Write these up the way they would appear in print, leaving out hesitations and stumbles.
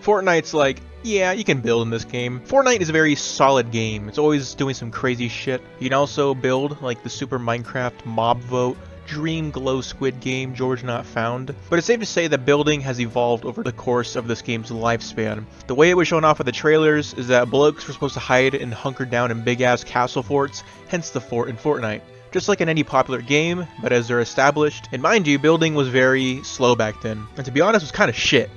Fortnite's like, yeah, you can build in this game. Fortnite is a very solid game. It's always doing some crazy shit. You can also build like the Super Minecraft Mob Vote, Dream Glow Squid Game, George Not Found. But it's safe to say that building has evolved over the course of this game's lifespan. The way it was shown off of the trailers is that blokes were supposed to hide and hunker down in big ass castle forts, hence the fort in Fortnite. Just like in any popular game, but as they're established. And mind you, building was very slow back then. And to be honest, it was kind of shit.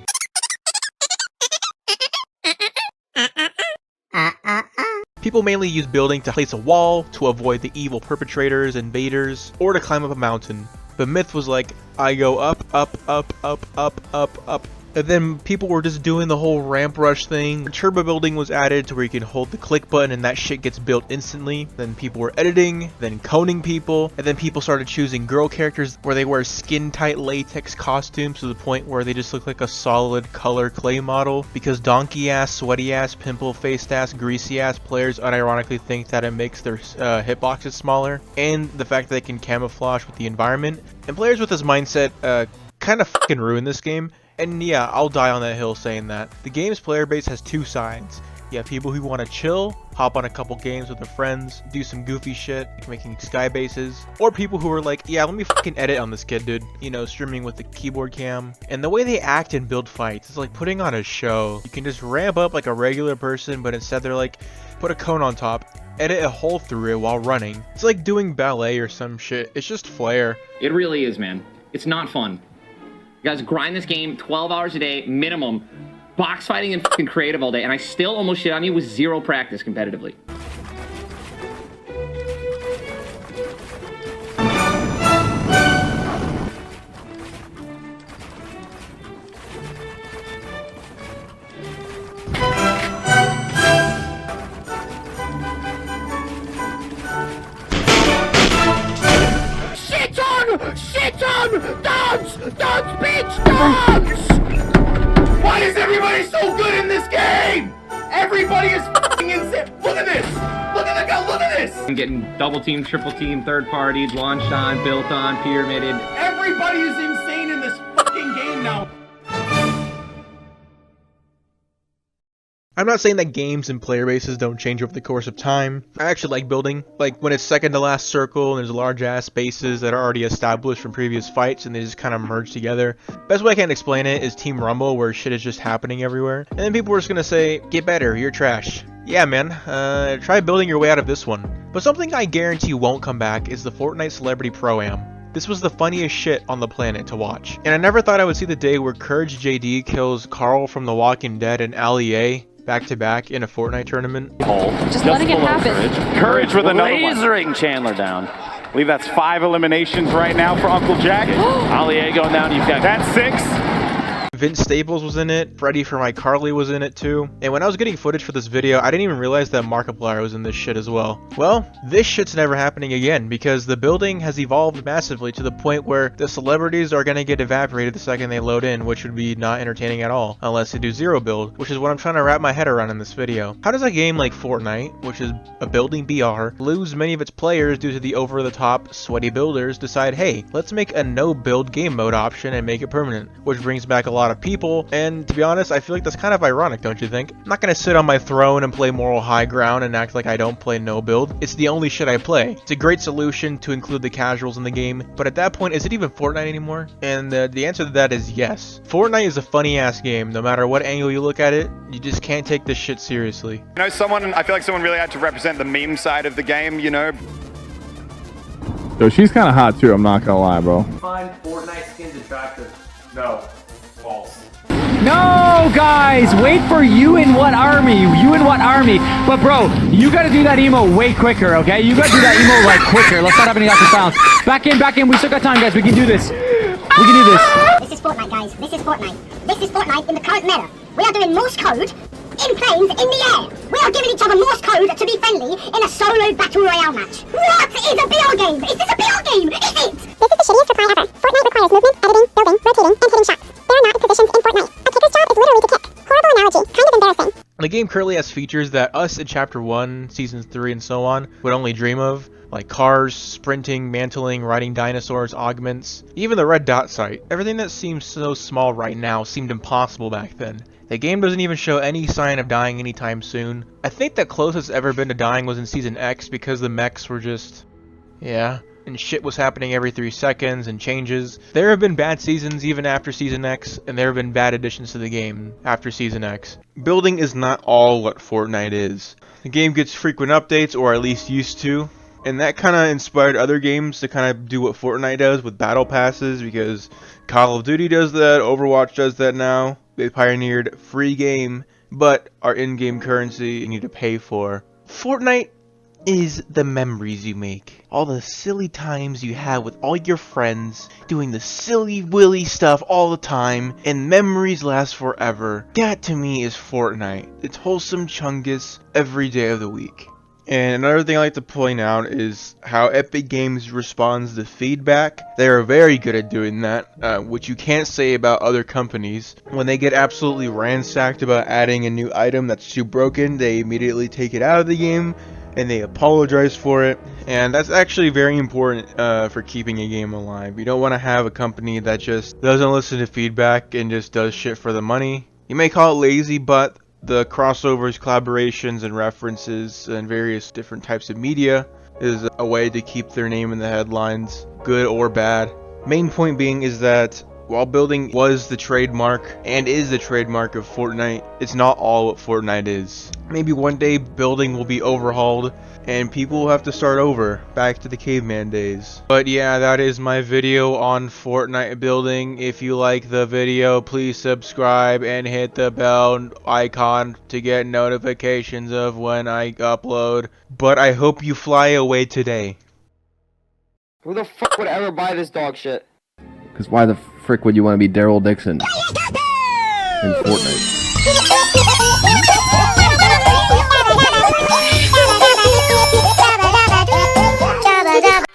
People mainly use building to place a wall, to avoid the evil perpetrators, invaders, or to climb up a mountain. But Myth was like, I go up, up, up, up, up, up, up. And then people were just doing the whole ramp rush thing. Turbo building was added to where you can hold the click button and that shit gets built instantly. Then people were editing, then coning people, and then people started choosing girl characters where they wear skin tight latex costumes to the point where they just look like a solid color clay model, because donkey ass, sweaty ass, pimple faced ass, greasy ass players unironically think that it makes their hitboxes smaller, and the fact that they can camouflage with the environment. And players with this mindset kind of fucking ruin this game. And yeah, I'll die on that hill saying that. The game's player base has two sides. You have people who want to chill, hop on a couple games with their friends, do some goofy shit, like making sky bases. Or people who are like, yeah, let me fucking edit on this kid, dude. You know, streaming with the keyboard cam. And the way they act and build fights is like putting on a show. You can just ramp up like a regular person, but instead they're like, put a cone on top, edit a hole through it while running. It's like doing ballet or some shit. It's just flair. It really is, man. It's not fun. You guys grind this game 12 hours a day, minimum, box fighting and fucking creative all day, and I still almost shit on you with zero practice competitively. Shit on! Dance! Dance, bitch! Dance! Why is everybody so good in this game? Everybody is f***ing insane. Look at this! Look at the guy, look at this! I'm getting double team, triple team, third partied, launched on, built on, pyramided. Everybody is insane in this fucking game now. I'm not saying that games and player bases don't change over the course of time. I actually like building. Like when it's second to last circle and there's large ass bases that are already established from previous fights and they just kind of merge together. Best way I can explain it is Team Rumble, where shit is just happening everywhere. And then people are just gonna say, get better, you're trash. Yeah man, try building your way out of this one. But something I guarantee won't come back is the Fortnite Celebrity ProAm. This was the funniest shit on the planet to watch. And I never thought I would see the day where Courage JD kills Carl from The Walking Dead and Ali A back-to-back in a Fortnite tournament. Just letting it happen. Courage with another lasering Chandler down. I believe that's 5 eliminations right now for Uncle Jack. Ali A going down. You've got that's 6. Vince Staples was in it, Freddy from iCarly was in it too, and when I was getting footage for this video, I didn't even realize that Markiplier was in this shit as well. Well, this shit's never happening again, because the building has evolved massively to the point where the celebrities are gonna get evaporated the second they load in, which would be not entertaining at all, unless they do zero build, which is what I'm trying to wrap my head around in this video. How does a game like Fortnite, which is a building BR, lose many of its players due to the over-the-top, sweaty builders decide, hey, let's make a no-build game mode option and make it permanent, which brings back a lot of people, and to be honest, I feel like that's kind of ironic, don't you think? I'm not gonna sit on my throne and play moral high ground and act like I don't play no build. It's the only shit I play. It's a great solution to include the casuals in the game, but at that point, is it even Fortnite anymore? And the answer to that is yes. Fortnite is a funny ass game. No matter what angle you look at it, you just can't take this shit seriously. You know, I feel like someone really had to represent the meme side of the game, you know? Yo, she's kind of hot too, I'm not gonna lie, bro. Find Fortnite skins attractive. No. False. No, guys, wait for you in what army? You in what army? But bro, you gotta do that emo way quicker, okay? You gotta do that emo like quicker. Let's not have any awkward silence. Back in. We still got time, guys. We can do this. We can do this. This is Fortnite, guys. This is Fortnite. This is Fortnite in the current meta. We are doing Morse code in planes in the air. We are giving each other Morse code to be friendly in a solo battle royale match. What is a BR game? Is this a BR game? Is it? This is the shittiest reply ever. Fortnite requires movement, editing, building, rotating, and hitting shots. There are not positions in Fortnite. A kicker's job is literally to kick. Horrible analogy. Kind of embarrassing. The game currently has features that us in Chapter 1, Season 3, and so on would only dream of, like cars, sprinting, mantling, riding dinosaurs, augments, even the red dot sight. Everything that seems so small right now seemed impossible back then. The game doesn't even show any sign of dying anytime soon. I think the closest ever been to dying was in Season X because the mechs were just... yeah. And shit was happening every 3 seconds and changes. There have been bad seasons even after Season X, and there have been bad additions to the game after Season X. Building is not all what Fortnite is. The game gets frequent updates, or at least used to, and that kind of inspired other games to kind of do what Fortnite does with battle passes, because Call of Duty does that, Overwatch does that now. They pioneered free game, but our in-game currency you need to pay for. Fortnite is the memories you make. All the silly times you have with all your friends, doing the silly willy stuff all the time, and memories last forever. That to me is Fortnite. It's wholesome chungus every day of the week. And another thing I like to point out is how Epic Games responds to feedback. They are very good at doing that, which you can't say about other companies. When they get absolutely ransacked about adding a new item that's too broken, they immediately take it out of the game, and they apologize for it. And that's actually very important for keeping a game alive. You don't want to have a company that just doesn't listen to feedback and just does shit for the money. You may call it lazy, but the crossovers, collaborations, and references and various different types of media is a way to keep their name in the headlines, good or bad. Main point being is that while building was the trademark and is the trademark of Fortnite, it's not all what Fortnite is. Maybe one day building will be overhauled and people will have to start over, back to the caveman days. But yeah, that is my video on Fortnite building. If you like the video, please subscribe and hit the bell icon to get notifications of when I upload. But I hope you fly away today. Who the fuck would ever buy this dog shit? Because why the frick would you want to be Daryl Dixon in Fortnite?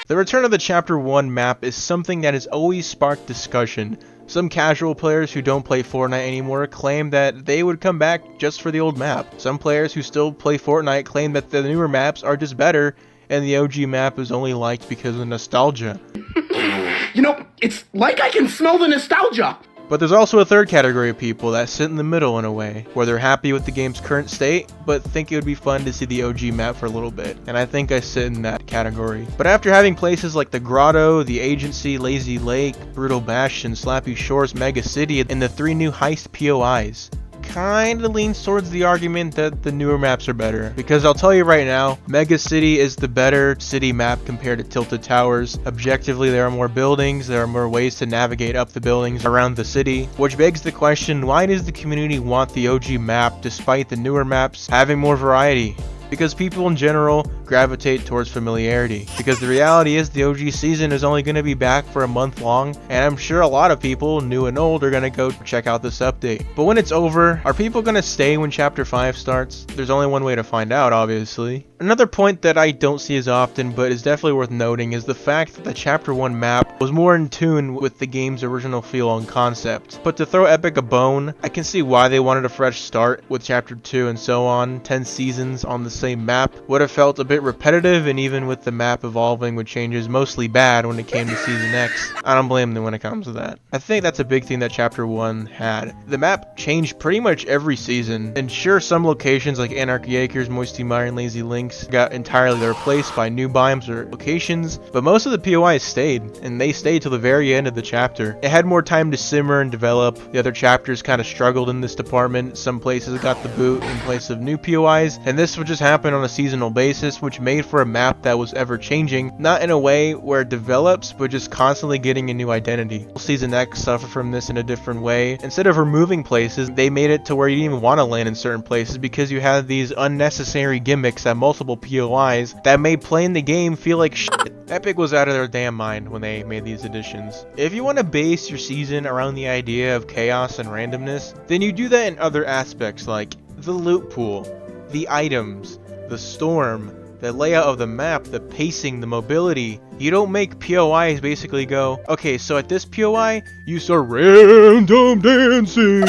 The return of the Chapter 1 map is something that has always sparked discussion. Some casual players who don't play Fortnite anymore claim that they would come back just for the old map. Some players who still play Fortnite claim that the newer maps are just better, and the OG map is only liked because of nostalgia. You know, it's like I can smell the nostalgia. But there's also a third category of people that sit in the middle in a way, where they're happy with the game's current state, but think it would be fun to see the OG map for a little bit, and I think I sit in that category. But after having places like the Grotto, the Agency, Lazy Lake, Brutal Bastion, Slappy Shores, Mega City, and the 3 new heist POIs, kinda leans towards the argument that the newer maps are better. Because I'll tell you right now, Mega City is the better city map compared to Tilted Towers. Objectively, there are more buildings, there are more ways to navigate up the buildings around the city, which begs the question, why does the community want the OG map despite the newer maps having more variety? Because people in general gravitate towards familiarity. Because the reality is the OG season is only going to be back for a month long, and I'm sure a lot of people, new and old, are going to go check out this update. But when it's over, are people going to stay when Chapter 5 starts? There's only one way to find out, obviously. Another point that I don't see as often, but is definitely worth noting, is the fact that the Chapter 1 map was more in tune with the game's original feel and concept. But to throw Epic a bone, I can see why they wanted a fresh start with Chapter 2 and so on. 10 seasons on the same map would have felt a bit repetitive, and even with the map evolving with changes mostly bad when it came to Season X, I don't blame them when it comes to that. I think that's a big thing that Chapter 1 had. The map changed pretty much every season, and sure, some locations like Anarchy Acres, Moisty Mire, and Lazy Links got entirely replaced by new biomes or locations, but most of the POIs stayed, and they stayed till the very end of the chapter. It had more time to simmer and develop. The other chapters kind of struggled in this department. Some places got the boot in place of new POIs, and this would just happen on a seasonal basis, which made for a map that was ever changing, not in a way where it develops, but just constantly getting a new identity. Season X suffered from this in a different way. Instead of removing places, they made it to where you didn't even want to land in certain places because you had these unnecessary gimmicks at multiple POIs that made playing the game feel like shit. Epic was out of their damn mind when they made these additions. If you want to base your season around the idea of chaos and randomness, then you do that in other aspects like the loot pool, the items, the storm, the layout of the map, the pacing, the mobility. You don't make POIs basically go, okay, so at this POI, you start random dancing.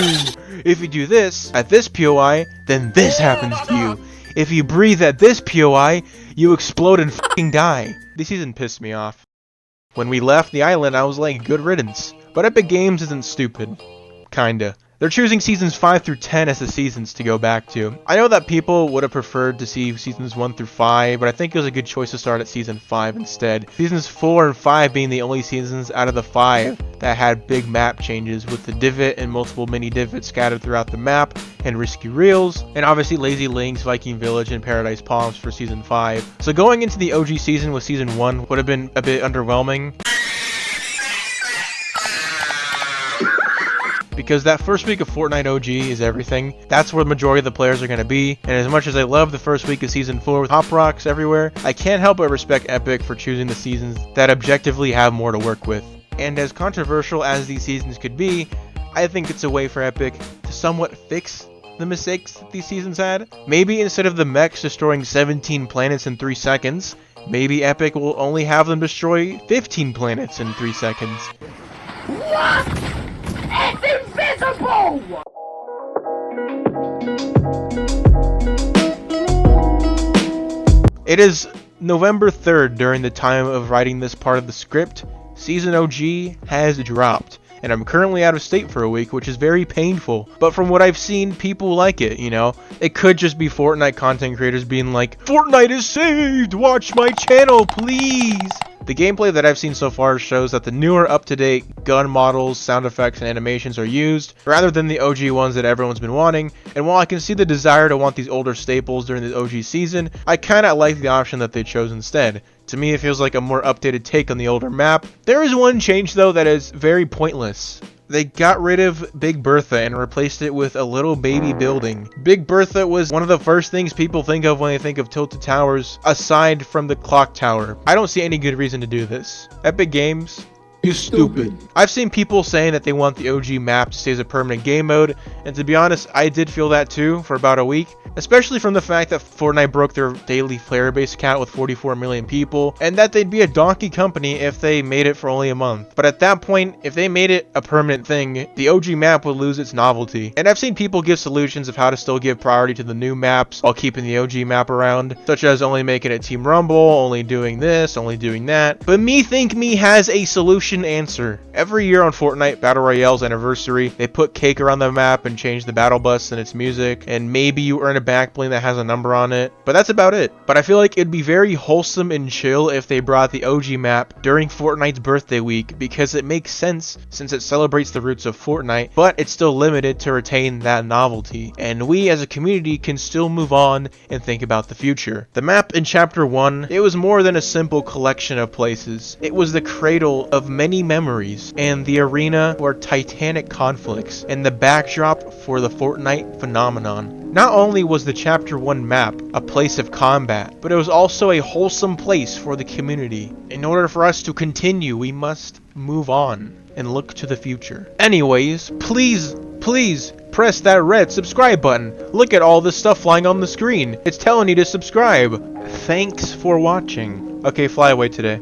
If you do this, at this POI, then this happens to you. If you breathe at this POI, you explode and fucking die. This season pissed me off. When we left the island, I was like, good riddance. But Epic Games isn't stupid. Kinda. They're choosing seasons 5 through 10 as the seasons to go back to. I know that people would have preferred to see seasons 1 through 5, but I think it was a good choice to start at season 5 instead. Seasons 4 and 5 being the only seasons out of the 5 that had big map changes, with the divot and multiple mini divots scattered throughout the map, and risky reels, and obviously Lazy Links, Viking Village, and Paradise Palms for season 5. So going into the OG season with season 1 would have been a bit underwhelming, because that first week of Fortnite OG is everything. That's where the majority of the players are going to be, and as much as I love the first week of Season 4 with Hop Rocks everywhere, I can't help but respect Epic for choosing the seasons that objectively have more to work with. And as controversial as these seasons could be, I think it's a way for Epic to somewhat fix the mistakes that these seasons had. Maybe instead of the mechs destroying 17 planets in 3 seconds, maybe Epic will only have them destroy 15 planets in 3 seconds. What? It's invisible! It is November 3rd during the time of writing this part of the script. Season OG has dropped, and I'm currently out of state for a week, which is very painful. But from what I've seen, people like it, you know? It could just be Fortnite content creators being like, Fortnite is saved! Watch my channel, please! The gameplay that I've seen so far shows that the newer up-to-date gun models, sound effects, and animations are used, rather than the OG ones that everyone's been wanting, and while I can see the desire to want these older staples during the OG season, I kinda like the option that they chose instead. To me, it feels like a more updated take on the older map. There is one change though that is very pointless. They got rid of Big Bertha and replaced it with a little baby building. Big Bertha was one of the first things people think of when they think of Tilted Towers, aside from the clock tower. I don't see any good reason to do this. Epic Games, you stupid. I've seen people saying that they want the OG map to stay as a permanent game mode, and to be honest, I did feel that too for about a week. Especially from the fact that Fortnite broke their daily player base count with 44 million people, and that they'd be a donkey company if they made it for only a month. But at that point, if they made it a permanent thing, the OG map would lose its novelty. And I've seen people give solutions of how to still give priority to the new maps while keeping the OG map around, such as only making it Team Rumble, only doing this, only doing that. But Me has a solution answer. Every year on Fortnite Battle Royale's anniversary, they put cake around the map and change the battle bus and its music, and maybe you earn a back bling that has a number on it, but that's about it. But I feel like it'd be very wholesome and chill if they brought the OG map during Fortnite's birthday week, because it makes sense since it celebrates the roots of Fortnite, but it's still limited to retain that novelty, and we as a community can still move on and think about the future. The map in Chapter 1, it was more than a simple collection of places. It was the cradle of many memories, and the arena for titanic conflicts, and the backdrop for the Fortnite phenomenon. Not only was the Chapter 1 map a place of combat, but it was also a wholesome place for the community. In order for us to continue, we must move on and look to the future. Anyways, please press that red subscribe button. Look at all this stuff flying on the screen. It's telling you to subscribe. Thanks for watching. Okay, fly away today.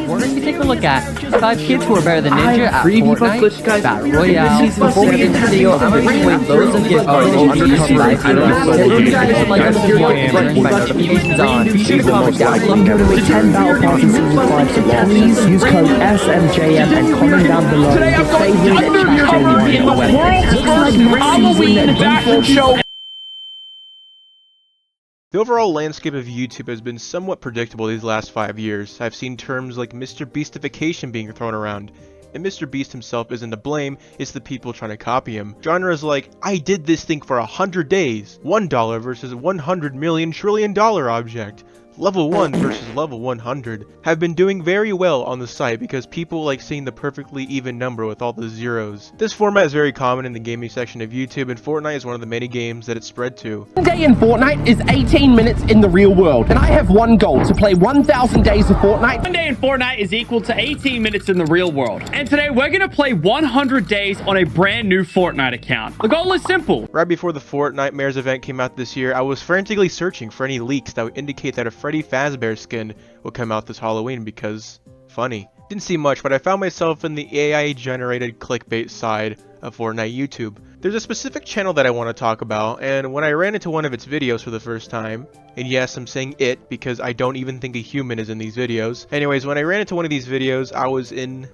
We're going to take a look at 5 kids who are better than Ninja at Fortnite Battle Royale. Before we get into the video, I'm going to explain those and get undercover. If you guys like us to turn my notifications on, be sure to comment down below. Go to 10 battle passes season 5, so please use code SMJM and comment down below your favorite Chapter 1 weapon. The overall landscape of YouTube has been somewhat predictable these last 5 years. I've seen terms like Mr. Beastification being thrown around, and Mr. Beast himself isn't to blame, it's the people trying to copy him. Genres like, I did this thing for 100 days, $1 versus 100 million trillion dollar object, Level 1 versus level 100 have been doing very well on the site because people like seeing the perfectly even number with all the zeros. This format is very common in the gaming section of YouTube, and Fortnite is one of the many games that it's spread to. One day in Fortnite is 18 minutes in the real world, and I have one goal: to play 1,000 days of Fortnite. One day in Fortnite is equal to 18 minutes in the real world, and today we're gonna play 100 days on a brand new Fortnite account. The goal is simple. Right before the Fortnitemares event came out this year, I was frantically searching for any leaks that would indicate that a Freddy Fazbear skin would come out this Halloween, because funny. Didn't see much, but I found myself in the AI-generated clickbait side of Fortnite YouTube. There's a specific channel that I want to talk about, and when I ran into one of its videos for the first time, and yes, I'm saying it because I don't even think a human is in these videos. Anyways, when I ran into one of these videos, I was in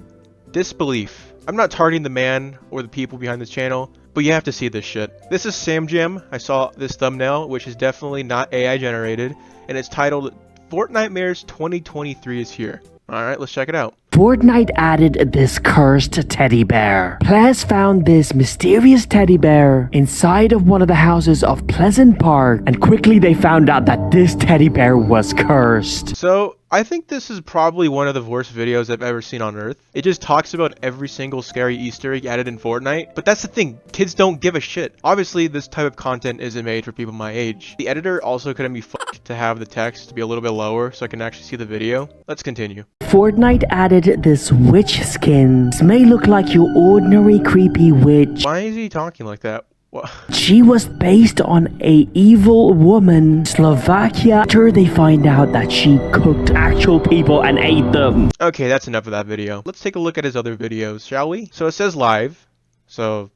disbelief. I'm not targeting the man or the people behind this channel, but you have to see this shit. This is SamJam. I saw this thumbnail, which is definitely not AI generated, and it's titled Fortnitemares 2023 is here. Alright, let's check it out. Fortnite added this cursed teddy bear. Players found this mysterious teddy bear inside of one of the houses of Pleasant Park, and quickly they found out that this teddy bear was cursed. So, I think this is probably one of the worst videos I've ever seen on Earth. It just talks about every single scary Easter egg added in Fortnite, but that's the thing, kids don't give a shit. Obviously, this type of content isn't made for people my age. The editor also couldn't be fucked to have the text be a little bit lower so I can actually see the video. Let's continue. Fortnite added this witch skin. This may look like your ordinary creepy witch. Why is he talking like that? What? She was based on a evil woman, Slovakia, after they find out that she cooked actual people and ate them. Okay, that's enough of that video. Let's take a look at his other videos, shall we? So it says live, so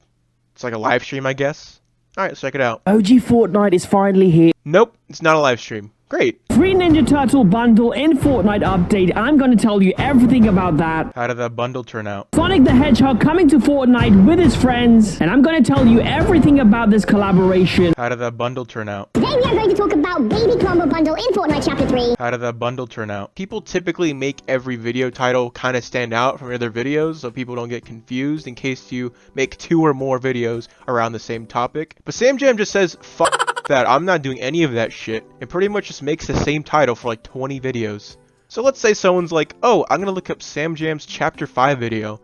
it's like a live stream, I guess. Alright, let's check it out. OG Fortnite is finally here. Nope, it's not a live stream. Great. Free Ninja Turtle bundle in Fortnite update. I'm going to tell you everything about that. How did that bundle turn out? Sonic the Hedgehog coming to Fortnite with his friends. And I'm going to tell you everything about this collaboration. How did that bundle turn out? Today we are going to talk about Baby Combo Bundle in Fortnite Chapter 3. How did that bundle turn out? People typically make every video title kind of stand out from other videos so people don't get confused in case you make 2 or more videos around the same topic. But SamJam just says, fuck that, I'm not doing any of that shit, and pretty much just makes the same title for like 20 videos. So let's say someone's like, oh, I'm gonna look up SamJam's Chapter 5 video.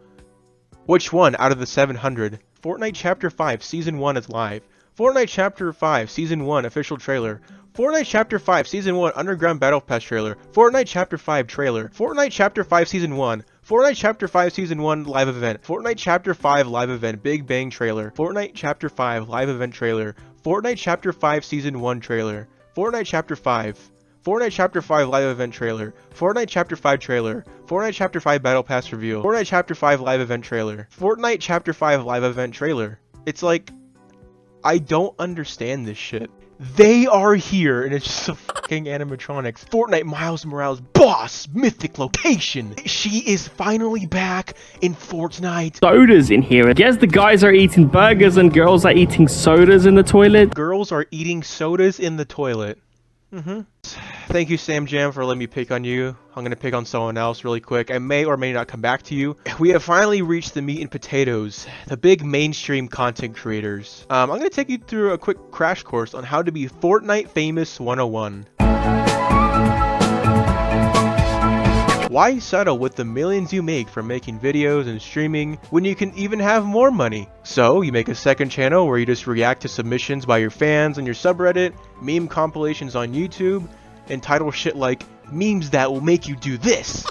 Which one out of the 700? Fortnite Chapter 5 Season 1 is live. Fortnite Chapter 5 Season 1 official trailer. Fortnite Chapter 5 Season 1 Underground Battle Pass trailer. Fortnite Chapter 5 trailer. Fortnite Chapter 5 Season 1. Fortnite Chapter 5 Season 1 live event. Fortnite Chapter 5 live event Big Bang trailer. Fortnite Chapter 5 live event trailer. Fortnite Chapter 5 Season 1 trailer. Fortnite Chapter 5. Fortnite Chapter 5 live event trailer. Fortnite Chapter 5 trailer. Fortnite Chapter 5 battle pass reveal. Fortnite Chapter 5 live event trailer. Fortnite Chapter 5 live event trailer. It's like, I don't understand this shit. They are here, and it's just a fucking animatronics. Fortnite Miles Morales boss mythic location. She is finally back in Fortnite. Sodas in here. I guess the guys are eating burgers and girls are eating sodas in the toilet. Girls are eating sodas in the toilet. Thank you, SamJam, for letting me pick on you. I'm gonna pick on someone else really quick. I may or may not come back to you. We have finally reached the meat and potatoes, the big mainstream content creators. I'm gonna take you through a quick crash course on how to be Fortnite famous 101. Why settle with the millions you make from making videos and streaming when you can even have more money? So you make a second channel where you just react to submissions by your fans on your subreddit, meme compilations on YouTube, and title shit like memes that will make you do this.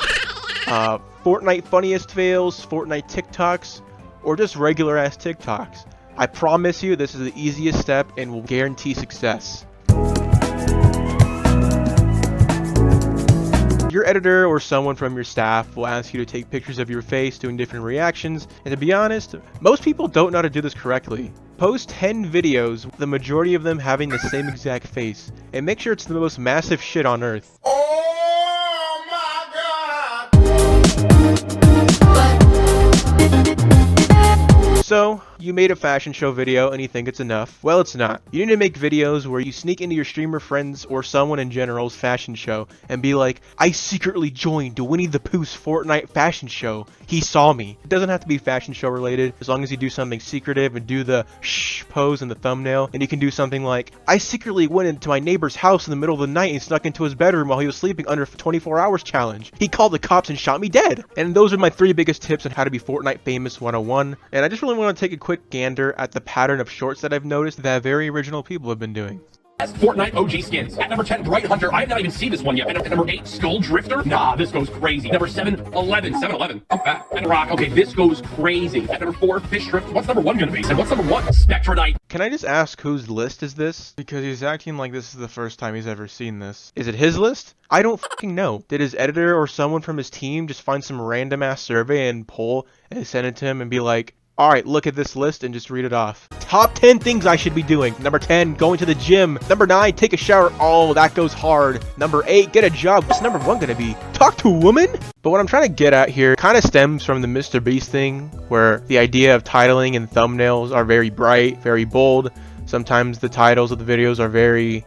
Fortnite funniest fails, Fortnite TikToks, or just regular ass TikToks. I promise you this is the easiest step and will guarantee success. Your editor or someone from your staff will ask you to take pictures of your face doing different reactions, and to be honest, most people don't know how to do this correctly. Post 10 videos, the majority of them having the same exact face, and make sure it's the most massive shit on earth. So, you made a fashion show video and you think it's enough. Well, it's not. You need to make videos where you sneak into your streamer friends or someone in general's fashion show and be like, I secretly joined Winnie the Pooh's Fortnite fashion show. He saw me. It doesn't have to be fashion show related, as long as you do something secretive and do the shh pose in the thumbnail. And you can do something like, I secretly went into my neighbor's house in the middle of the night and snuck into his bedroom while he was sleeping under 24 hours challenge. He called the cops and shot me dead. And those are my 3 biggest tips on how to be Fortnite famous 101. And I just really want to take a quick gander at the pattern of shorts that I've noticed that very original people have been doing. Fortnite OG skins. At number 10, Bright Hunter. I have not even seen this one yet. At number 8, Skull Drifter. Nah, this goes crazy. Number 7, 11. 7-Eleven. Oh, and Rock. Okay, this goes crazy. At number 4, Fish Drift. What's number 1 gonna be? And what's number 1? Spectronite. Can I just ask whose list is this? Because he's acting like this is the first time he's ever seen this. Is it his list? I don't fucking know. Did his editor or someone from his team just find some random ass survey and poll and send it to him and be like, alright, look at this list and just read it off. Top 10 things I should be doing. Number 10, going to the gym. Number 9, take a shower. Oh, that goes hard. Number 8, get a job. What's number 1 gonna be? Talk to a woman? But what I'm trying to get at here kind of stems from the Mr. Beast thing, where the idea of titling and thumbnails are very bright, very bold. Sometimes the titles of the videos are very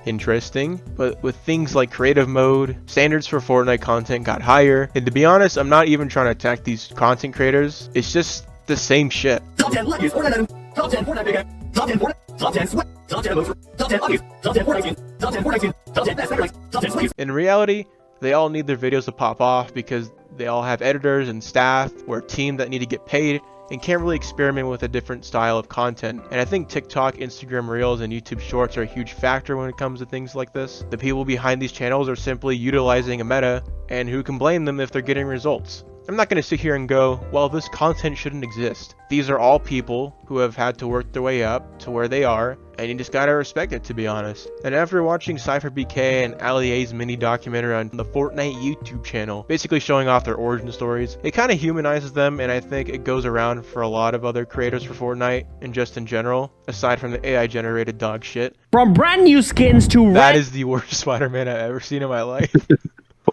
interesting, but with things like creative mode, standards for Fortnite content got higher. And to be honest, I'm not even trying to attack these content creators. It's just the same shit. Top 10 Legends Fortnite. Top 10 Fortnite Big Game. Top 10 Fortnite. Top 10 Sweat. Top 10 Moves. Top 10 Uggies. Top 10 Fortnite Skins. Top 10 Fortnite Skins. Top 10 Best Memories. Top 10 Sleeves. In reality, they all need their videos to pop off because they all have editors and staff or a team that need to get paid and can't really experiment with a different style of content. And I think TikTok, Instagram Reels, and YouTube Shorts are a huge factor when it comes to things like this. The people behind these channels are simply utilizing a meta, and who can blame them if they're getting results? I'm not going to sit here and go, well, this content shouldn't exist. These are all people who have had to work their way up to where they are, and you just gotta respect it, to be honest. And after watching CypherBK and Allie's mini documentary on the Fortnite YouTube channel, basically showing off their origin stories, it kind of humanizes them, and I think it goes around for a lot of other creators for Fortnite, and just in general, aside from the AI generated dog shit. From brand new skins to that is the worst Spider-Man I've ever seen in my life.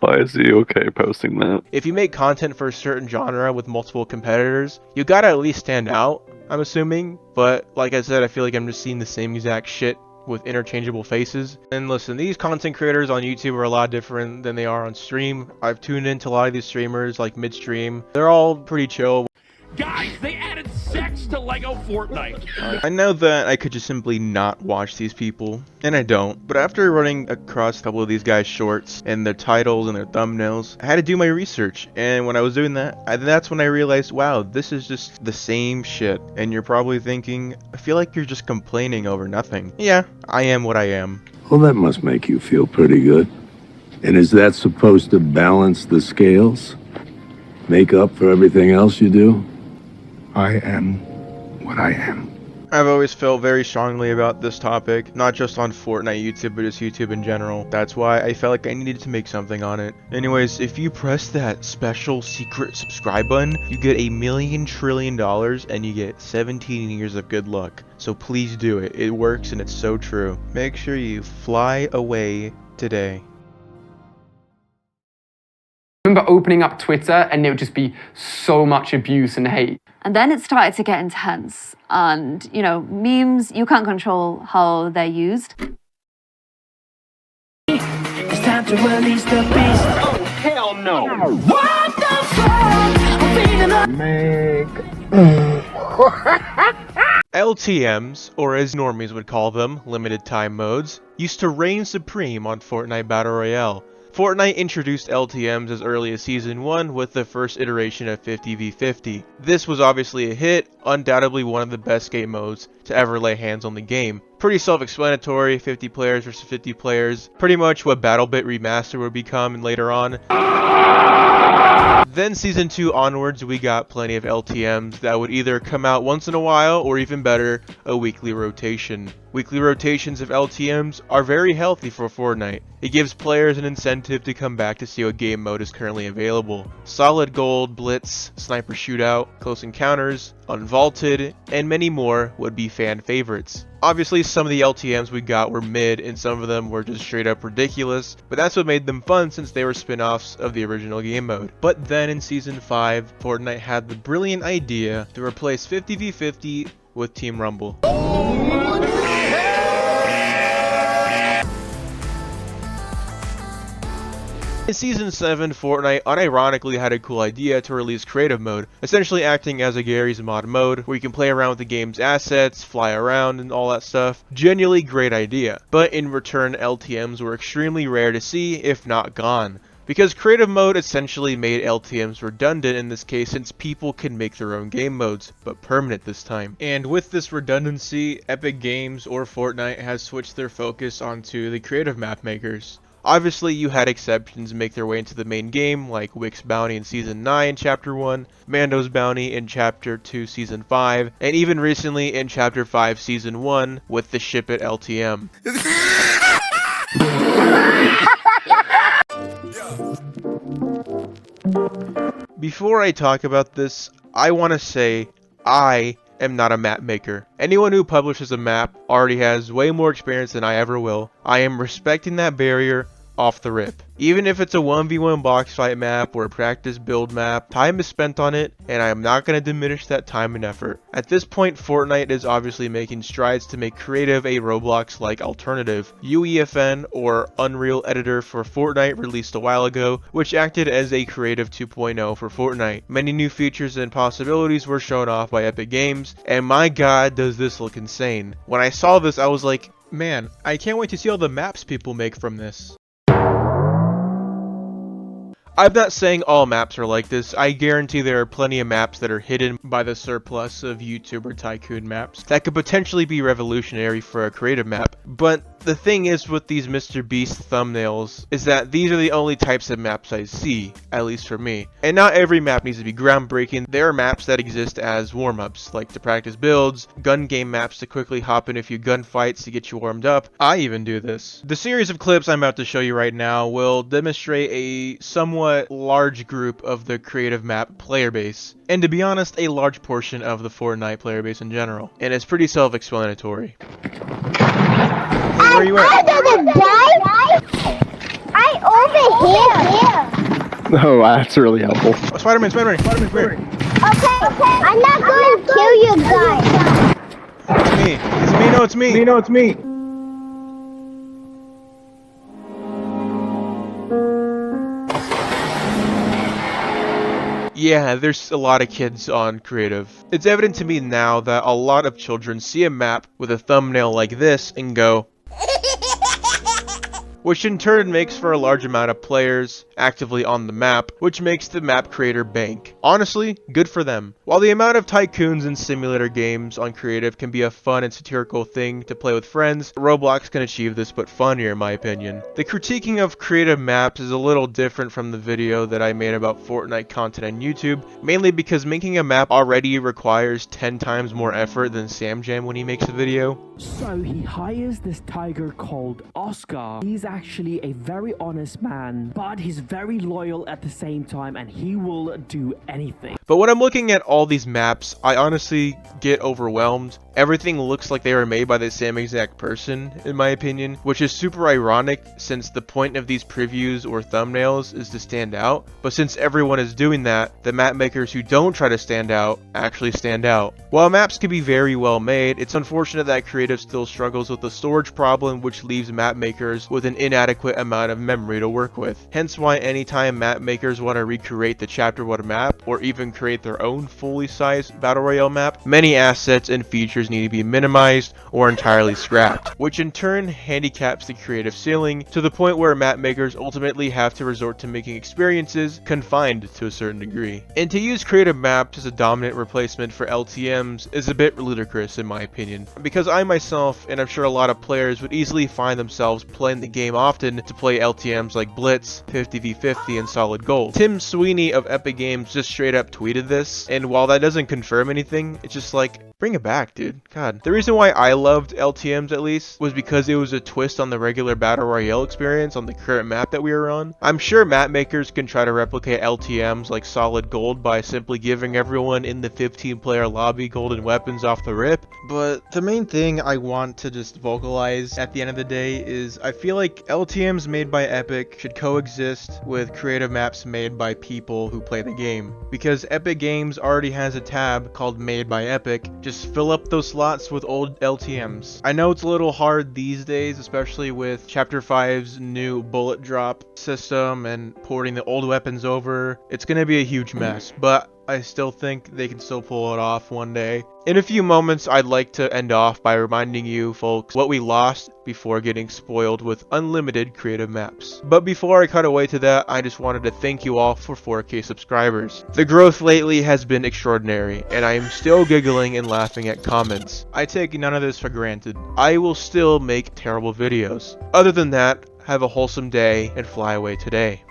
Why is he okay posting that? If you make content for a certain genre with multiple competitors, you gotta at least stand out, I'm assuming. But like I said, I feel like I'm just seeing the same exact shit with interchangeable faces. And listen, these content creators on YouTube are a lot different than they are on stream. I've tuned into a lot of these streamers like midstream. They're all pretty chill. Guys, they added sex to Lego Fortnite. I know that I could just simply not watch these people, and I don't, but after running across a couple of these guys' shorts and their titles and their thumbnails, I had to do my research, and when I was doing that, that's when I realized, wow, this is just the same shit. And you're probably thinking, I feel like you're just complaining over nothing. Yeah, I am what I am. Well, that must make you feel pretty good. And is that supposed to balance the scales? Make up for everything else you do? I am what I am. I've always felt very strongly about this topic, not just on Fortnite YouTube, but just YouTube in general. That's why I felt like I needed to make something on it. Anyways, if you press that special secret subscribe button, you get $1 million trillion and you get 17 years of good luck. So please do it. It works and it's so true. Make sure you fly away today. I remember opening up Twitter and there would just be so much abuse and hate. And then it started to get intense. And, you know, memes, you can't control how they're used. It's time to release the beast. Oh, hell no. What the fuck? LTMs, or as normies would call them, limited time modes, used to reign supreme on Fortnite Battle Royale. Fortnite introduced LTMs as early as Season 1 with the first iteration of 50v50. This was obviously a hit, undoubtedly one of the best game modes to ever lay hands on the game. Pretty self-explanatory, 50 players versus 50 players, pretty much what BattleBit Remastered would become later on. Then Season 2 onwards, we got plenty of LTMs that would either come out once in a while, or even better, a weekly rotation. Weekly rotations of LTMs are very healthy for Fortnite. It gives players an incentive to come back to see what game mode is currently available. Solid Gold, Blitz, Sniper Shootout, Close Encounters, Unvaulted, and many more would be fan favorites. Obviously, some of the LTMs we got were mid, and some of them were just straight up ridiculous, but that's what made them fun since they were spin-offs of the original game mode. But then in Season 5, Fortnite had the brilliant idea to replace 50v50 with Team Rumble. In Season 7, Fortnite unironically had a cool idea to release Creative Mode, essentially acting as a Garry's Mod mode, where you can play around with the game's assets, fly around, and all that stuff. Genuinely great idea. But in return, LTMs were extremely rare to see, if not gone. because creative mode essentially made LTMs redundant in this case, since people can make their own game modes, but permanent this time. And with this redundancy, Epic Games or Fortnite has switched their focus onto the creative map makers. Obviously, you had exceptions make their way into the main game, like Wick's Bounty in Season 9, Chapter 1, Mando's Bounty in Chapter 2, Season 5, and even recently in Chapter 5, Season 1, with the Ship It LTM. Before I talk about this, I want to say I am not a map maker. Anyone who publishes a map already has way more experience than I ever will. I am respecting that barrier off the rip. Even if it's a 1v1 box fight map or a practice build map, time is spent on it, and I am not going to diminish that time and effort. At this point, Fortnite is obviously making strides to make creative a Roblox-like alternative. UEFN, or Unreal Editor for Fortnite, released a while ago, which acted as a creative 2.0 for Fortnite. Many new features and possibilities were shown off by Epic Games, and my god, does this look insane. When I saw this, I was like, man, I can't wait to see all the maps people make from this. I'm not saying all maps are like this. I guarantee there are plenty of maps that are hidden by the surplus of YouTuber tycoon maps that could potentially be revolutionary for a creative map. But the thing is with these Mr. Beast thumbnails is that these are the only types of maps I see, at least for me. And not every map needs to be groundbreaking. There are maps that exist as warm-ups, like to practice builds, gun game maps to quickly hop in a few gunfights to get you warmed up. I even do this. The series of clips I'm about to show you right now will demonstrate a somewhat large group of the creative map player base, and to be honest, a large portion of the Fortnite player base in general. And it's pretty self-explanatory. Hey, where are you at? I over here. Oh, that's really helpful. Oh, Spider-Man, come here. Okay, I'm not going to kill you guys. It's me. It's me. No, it's me. No, it's me. Yeah, there's a lot of kids on creative. It's evident to me now that a lot of children see a map with a thumbnail like this and go, which in turn makes for a large amount of players actively on the map, which makes the map creator bank. Honestly, good for them. While the amount of tycoons and simulator games on creative can be a fun and satirical thing to play with friends, Roblox can achieve this but funnier in my opinion. The critiquing of creative maps is a little different from the video that I made about Fortnite content on YouTube, mainly because making a map already requires 10 times more effort than Sam Jam when he makes a video. So he hires this tiger called Oscar. He's actually a very honest man, but he's very loyal at the same time, and he will do anything. But when I'm looking at all these maps, I honestly get overwhelmed. Everything looks like they were made by the same exact person, in my opinion, which is super ironic since the point of these previews or thumbnails is to stand out. But since everyone is doing that, the map makers who don't try to stand out actually stand out. While maps can be very well made, it's unfortunate that creative still struggles with the storage problem, which leaves map makers with an inadequate amount of memory to work with. Hence why anytime map makers want to recreate the Chapter 1 map, or even create their own fully sized Battle Royale map, many assets and features need to be minimized or entirely scrapped, which in turn handicaps the creative ceiling to the point where map makers ultimately have to resort to making experiences confined to a certain degree. And to use creative maps as a dominant replacement for LTMs is a bit ludicrous in my opinion, because I myself, and I'm sure a lot of players, would easily find themselves playing the game often to play LTMs like Blitz, 50v50, and Solid Gold. Tim Sweeney of Epic Games just straight up tweeted this, and while that doesn't confirm anything, it's just like, bring it back, dude. God. The reason why I loved LTMs at least was because it was a twist on the regular Battle Royale experience on the current map that we were on. I'm sure map makers can try to replicate LTMs like Solid Gold by simply giving everyone in the 15-player lobby golden weapons off the rip, but the main thing I want to just vocalize at the end of the day is I feel like LTMs made by Epic should coexist with creative maps made by people who play the game, because Epic Games already has a tab called Made by Epic. Just fill up those slots with old LTMs. I know it's a little hard these days, especially with Chapter 5's new bullet drop system and porting the old weapons over. It's gonna be a huge mess, but I still think they can still pull it off one day. In a few moments, I'd like to end off by reminding you folks what we lost before getting spoiled with unlimited creative maps. But before I cut away to that, I just wanted to thank you all for 4K subscribers. The growth lately has been extraordinary, and I am still giggling and laughing at comments. I take none of this for granted. I will still make terrible videos. Other than that, have a wholesome day and fly away today.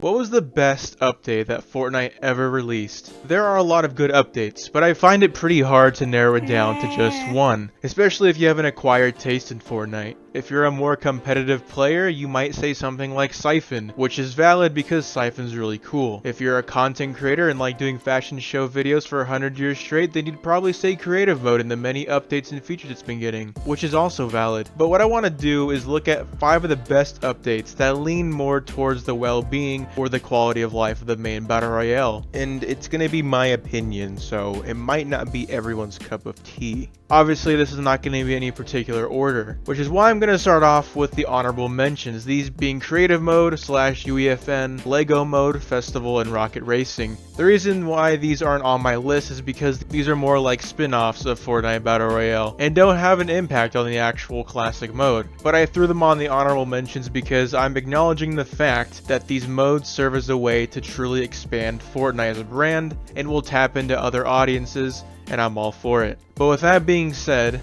What was the best update that Fortnite ever released? There are a lot of good updates, but I find it pretty hard to narrow it down to just one, especially if you have an acquired taste in Fortnite. If you're a more competitive player, you might say something like Siphon, which is valid because Siphon's really cool. If you're a content creator and like doing fashion show videos for 100 years straight, then you'd probably say Creative Mode and the many updates and features it's been getting, which is also valid. But what I want to do is look at 5 of the best updates that lean more towards the well-being or the quality of life of the main Battle Royale. And it's gonna be my opinion, so it might not be everyone's cup of tea. Obviously, this is not going to be any particular order, which is why I'm going to start off with the honorable mentions, these being Creative Mode / UEFN, Lego Mode, Festival, and Rocket Racing. The reason why these aren't on my list is because these are more like spin-offs of Fortnite Battle Royale, and don't have an impact on the actual classic mode. But I threw them on the honorable mentions because I'm acknowledging the fact that these modes serve as a way to truly expand Fortnite as a brand, and will tap into other audiences, and I'm all for it. But with that being said,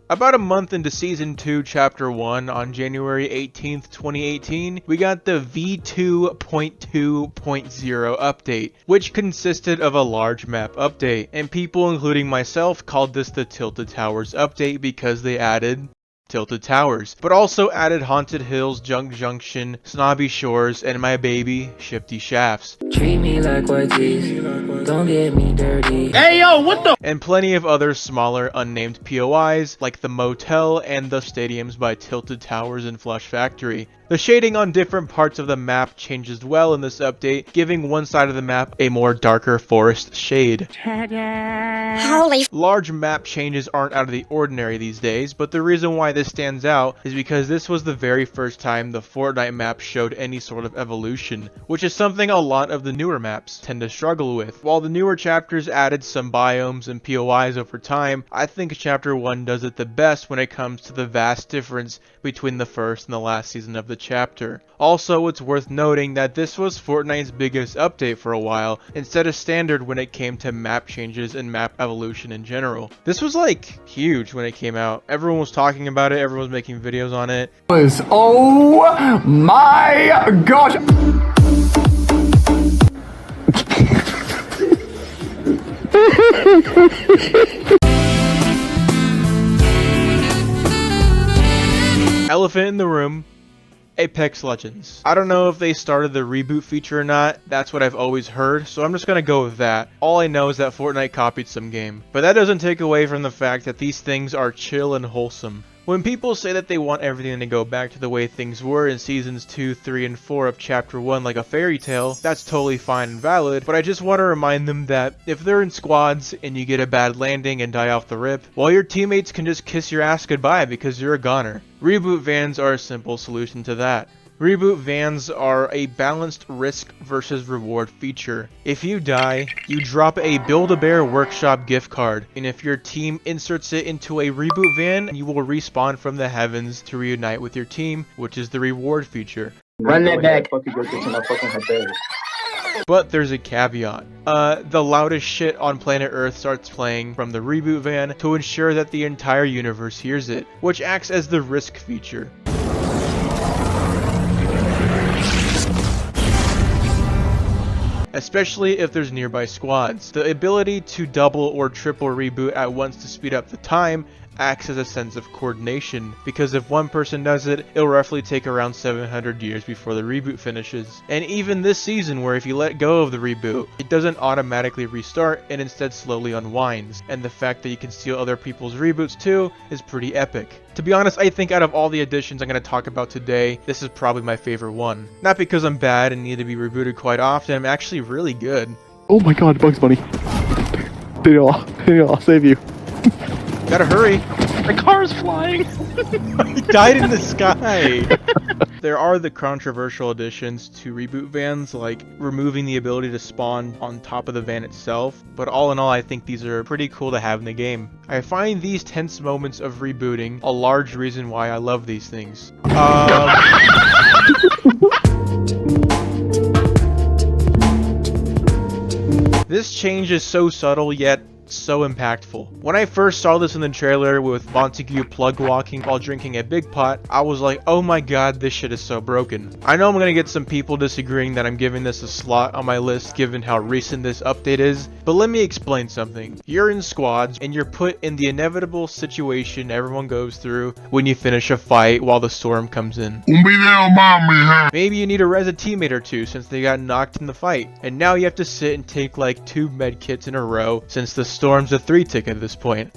about a month into Season 2, Chapter 1, on January 18th, 2018, we got the V2.2.0 update, which consisted of a large map update, and people including myself called this the Tilted Towers update because they added Tilted Towers, but also added Haunted Hills, Junk Junction, Snobby Shores, and my baby, Shifty Shafts. Treat me like white teeth, don't get me dirty. Hey yo, what the? And plenty of other smaller unnamed POIs, like the Motel and the Stadiums by Tilted Towers and Flush Factory. The shading on different parts of the map changes well in this update, giving one side of the map a more darker forest shade. Holy large map changes aren't out of the ordinary these days, but the reason why this stands out is because this was the very first time the Fortnite map showed any sort of evolution, which is something a lot of the newer maps tend to struggle with. While the newer chapters added some biomes and POIs over time, I think Chapter 1 does it the best when it comes to the vast difference between the first and the last season of the chapter. Also, it's worth noting that this was Fortnite's biggest update for a while, and set a standard when it came to map changes and map evolution in general. This was like huge when it came out. Everyone was talking about it, everyone was making videos on it. Oh my gosh! Elephant in the room, Apex Legends. I don't know if they started the reboot feature or not, that's what I've always heard, so I'm just gonna go with that. All I know is that Fortnite copied some game. But that doesn't take away from the fact that these things are chill and wholesome. When people say that they want everything to go back to the way things were in Seasons 2, 3, and 4 of Chapter 1 like a fairy tale, that's totally fine and valid, but I just want to remind them that if they're in squads and you get a bad landing and die off the rip, well, your teammates can just kiss your ass goodbye because you're a goner. Reboot vans are a simple solution to that. Reboot vans are a balanced risk versus reward feature. If you die, you drop a Build-A-Bear Workshop gift card, and if your team inserts it into a reboot van, you will respawn from the heavens to reunite with your team, which is the reward feature. Run that back. But there's a caveat. The loudest shit on planet Earth starts playing from the reboot van to ensure that the entire universe hears it, which acts as the risk feature. especially if there's nearby squads. The ability to double or triple reboot at once to speed up the time acts as a sense of coordination, because if one person does it, it'll roughly take around 700 years before the reboot finishes. And even this season, where if you let go of the reboot, it doesn't automatically restart and instead slowly unwinds, and the fact that you can steal other people's reboots too is pretty epic. To be honest, I think out of all the additions I'm going to talk about today, this is probably my favorite one. Not because I'm bad and need to be rebooted quite often, I'm actually really good. Oh my god, Bugs Bunny. Daniel, I'll save you. Gotta hurry. The car's flying. He died in the sky. There are the controversial additions to reboot vans, like removing the ability to spawn on top of the van itself, but all in all, I think these are pretty cool to have in the game. I find these tense moments of rebooting a large reason why I love these things. This change is so subtle yet so impactful. When I first saw this in the trailer with Montague plug walking while drinking a big pot, I was like, oh my god, this shit is so broken. I know I'm gonna get some people disagreeing that I'm giving this a slot on my list given how recent this update is, but let me explain something. You're in squads and you're put in the inevitable situation everyone goes through when you finish a fight while the storm comes in. Maybe you need to res a teammate or two since they got knocked in the fight, and now you have to sit and take like 2 med kits in a row since the storm's a 3 tick at this point.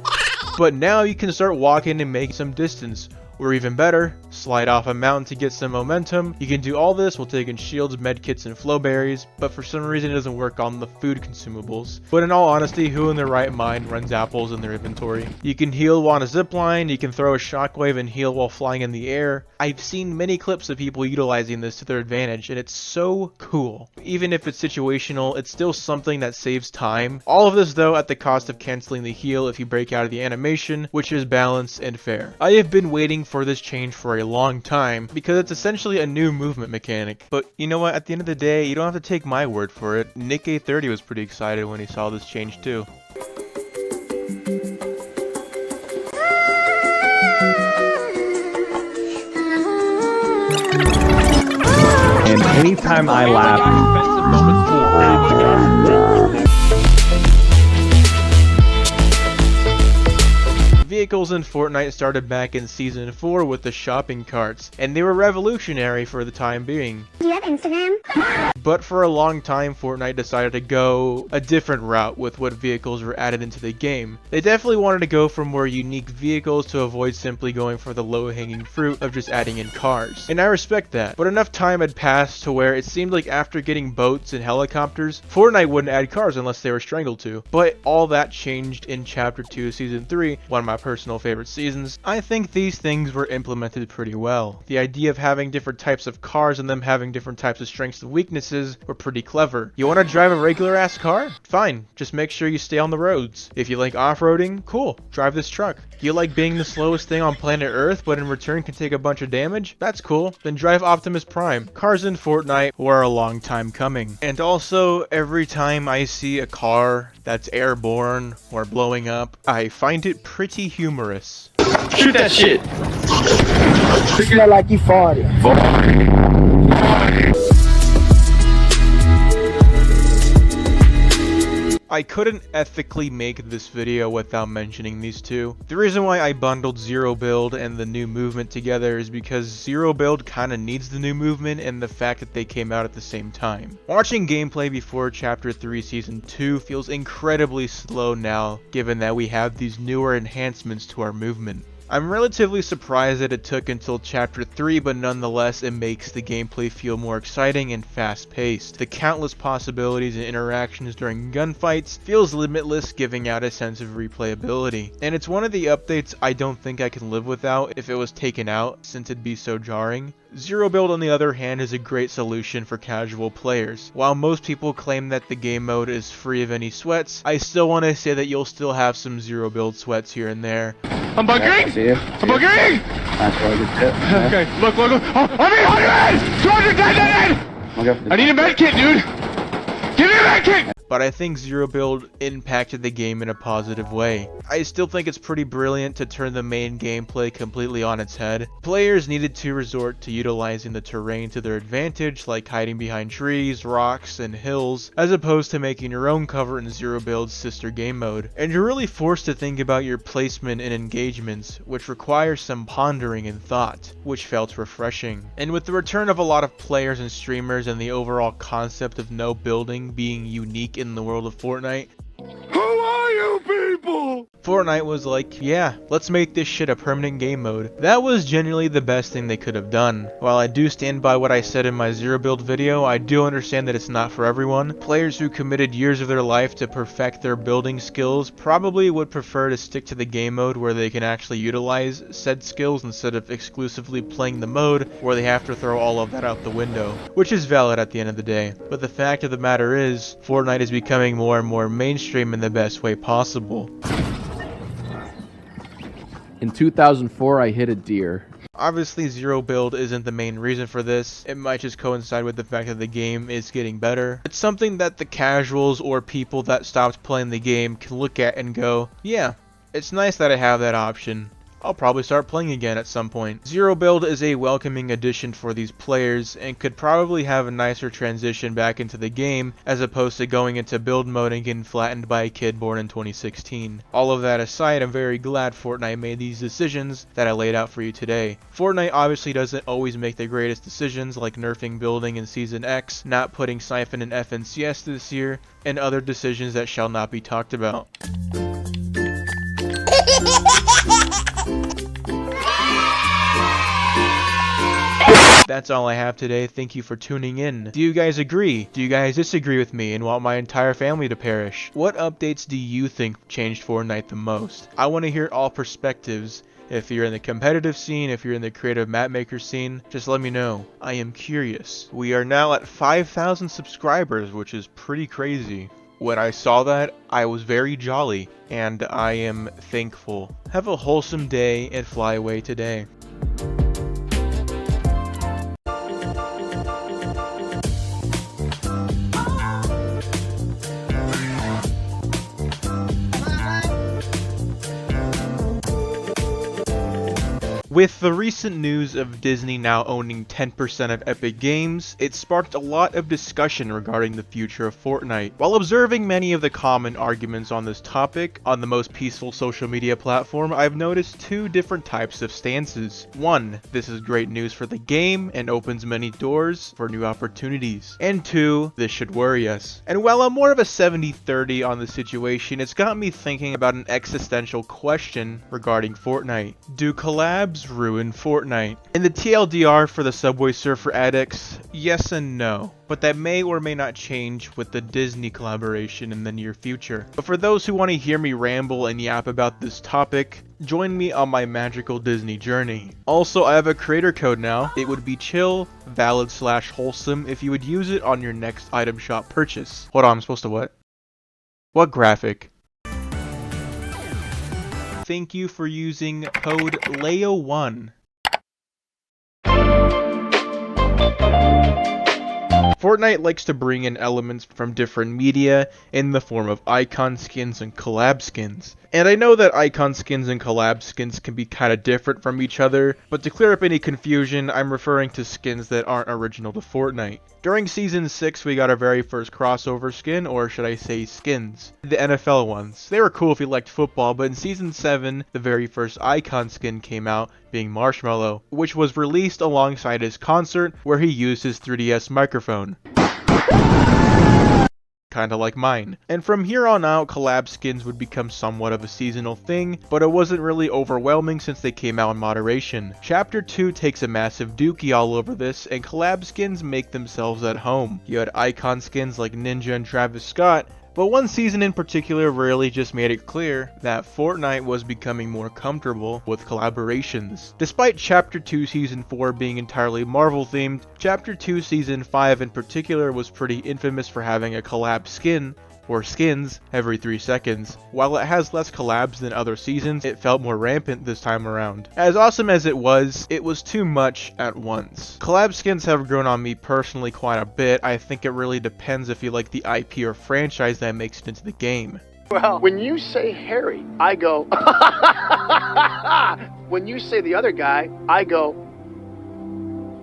But now you can start walking and make some distance, or even better, slide off a mountain to get some momentum. You can do all this while taking shields, medkits, and flow berries, but for some reason it doesn't work on the food consumables. But in all honesty, who in their right mind runs apples in their inventory? You can heal while on a zipline, you can throw a shockwave and heal while flying in the air. I've seen many clips of people utilizing this to their advantage, and it's so cool. Even if it's situational, it's still something that saves time. All of this though at the cost of canceling the heal if you break out of the animation, which is balanced and fair. I have been waiting for this change for a long time because it's essentially a new movement mechanic. But you know what, at the end of the day, you don't have to take my word for it. Nick A30 was pretty excited when he saw this change too. And anytime I laugh, Vehicles in Fortnite started back in Season 4 with the shopping carts, and they were revolutionary for the time being. Do you have Instagram? But for a long time, Fortnite decided to go a different route with what vehicles were added into the game. They definitely wanted to go for more unique vehicles to avoid simply going for the low-hanging fruit of just adding in cars. And I respect that, but enough time had passed to where it seemed like after getting boats and helicopters, Fortnite wouldn't add cars unless they were strangled to. But all that changed in Chapter 2 Season 3, one of my personal favorite seasons. I think these things were implemented pretty well. The idea of having different types of cars and them having different types of strengths and weaknesses were pretty clever. You want to drive a regular ass car? Fine, just make sure you stay on the roads. If you like off-roading, cool, drive this truck. You like being the slowest thing on planet Earth but in return can take a bunch of damage? That's cool, then drive Optimus Prime. Cars in Fortnite were a long time coming. And also, every time I see a car that's airborne or blowing up, I find it pretty humorous. Shoot that shit! Smell like you farted. I couldn't ethically make this video without mentioning these two. The reason why I bundled Zero Build and the new movement together is because Zero Build kinda needs the new movement and the fact that they came out at the same time. Watching gameplay before Chapter 3 Season 2 feels incredibly slow now, given that we have these newer enhancements to our movement. I'm relatively surprised that it took until Chapter 3, but nonetheless it makes the gameplay feel more exciting and fast-paced. The countless possibilities and interactions during gunfights feels limitless, giving out a sense of replayability. And it's one of the updates I don't think I can live without if it was taken out, since it'd be so jarring. Zero Build on the other hand is a great solution for casual players. While most people claim that the game mode is free of any sweats, I still want to say that you'll still have some Zero Build sweats here and there. I'm bugging! I'm bugging! That's why good tip. Okay, look. Oh, I need 100! 200 dead! I need a med kit, dude! Give me a med kit! but I think Zero Build impacted the game in a positive way. I still think it's pretty brilliant to turn the main gameplay completely on its head. Players needed to resort to utilizing the terrain to their advantage, like hiding behind trees, rocks, and hills, as opposed to making your own cover in Zero Build's sister game mode. And you're really forced to think about your placement and engagements, which requires some pondering and thought, which felt refreshing. And with the return of a lot of players and streamers and the overall concept of no building being unique in the world of Fortnite, Who are you people? Fortnite was like, yeah, let's make this shit a permanent game mode. That was genuinely the best thing they could have done. While I do stand by what I said in my Zero Build video, I do understand that it's not for everyone. Players who committed years of their life to perfect their building skills probably would prefer to stick to the game mode where they can actually utilize said skills instead of exclusively playing the mode where they have to throw all of that out the window, which is valid at the end of the day. But the fact of the matter is, Fortnite is becoming more and more mainstream in the best way possible. In 2004, I hit a deer. Obviously, Zero Build isn't the main reason for this. It might just coincide with the fact that the game is getting better. It's something that the casuals or people that stopped playing the game can look at and go, yeah, it's nice that I have that option. I'll probably start playing again at some point. Zero Build is a welcoming addition for these players and could probably have a nicer transition back into the game as opposed to going into build mode and getting flattened by a kid born in 2016. All of that aside, I'm very glad Fortnite made these decisions that I laid out for you today. Fortnite obviously doesn't always make the greatest decisions, like nerfing building in Season X, not putting Siphon in FNCS this year, and other decisions that shall not be talked about. That's all I have today. Thank you for tuning in. Do you guys agree? Do you guys disagree with me and want my entire family to perish? What updates do you think changed Fortnite the most? I want to hear all perspectives. If you're in the competitive scene, if you're in the creative map maker scene, just let me know. I am curious. We are now at 5,000 subscribers, which is pretty crazy. When I saw that, I was very jolly, and I am thankful. Have a wholesome day and fly away today. With the recent news of Disney now owning 10% of Epic Games, it sparked a lot of discussion regarding the future of Fortnite. While observing many of the common arguments on this topic on the most peaceful social media platform, I've noticed two different types of stances. One, this is great news for the game and opens many doors for new opportunities. And two, this should worry us. And while I'm more of a 70-30 on the situation, it's got me thinking about an existential question regarding Fortnite. Do collabs ruin Fortnite? In the TLDR for the Subway Surfer addicts, yes and no, but that may or may not change with the Disney collaboration in the near future. But for those who want to hear me ramble and yap about this topic, join me on my magical Disney journey. Also, I have a creator code now. It would be chill, valid / wholesome if you would use it on your next item shop purchase. Hold on, I'm supposed to what? What graphic? Thank you for using code LEO1. Fortnite likes to bring in elements from different media in the form of icon skins and collab skins. And I know that icon skins and collab skins can be kind of different from each other, but to clear up any confusion, I'm referring to skins that aren't original to Fortnite. During Season 6, we got our very first crossover skin, or should I say skins. The NFL ones. They were cool if you liked football, but in Season 7, the very first icon skin came out, being Marshmallow, which was released alongside his concert where he used his 3DS microphone. Kinda like mine. And from here on out, collab skins would become somewhat of a seasonal thing, but it wasn't really overwhelming since they came out in moderation. Chapter 2 takes a massive dookie all over this, and collab skins make themselves at home. You had icon skins like Ninja and Travis Scott, but one season in particular really just made it clear that Fortnite was becoming more comfortable with collaborations. Despite Chapter 2 Season 4 being entirely Marvel themed, Chapter 2 Season 5 in particular was pretty infamous for having a collab skin or skins every 3 seconds. While it has less collabs than other seasons, it felt more rampant this time around. As awesome as it was too much at once. Collab skins have grown on me personally quite a bit. I think it really depends if you like the IP or franchise that makes it into the game. Well, when you say Harry, I go. When you say the other guy, I go.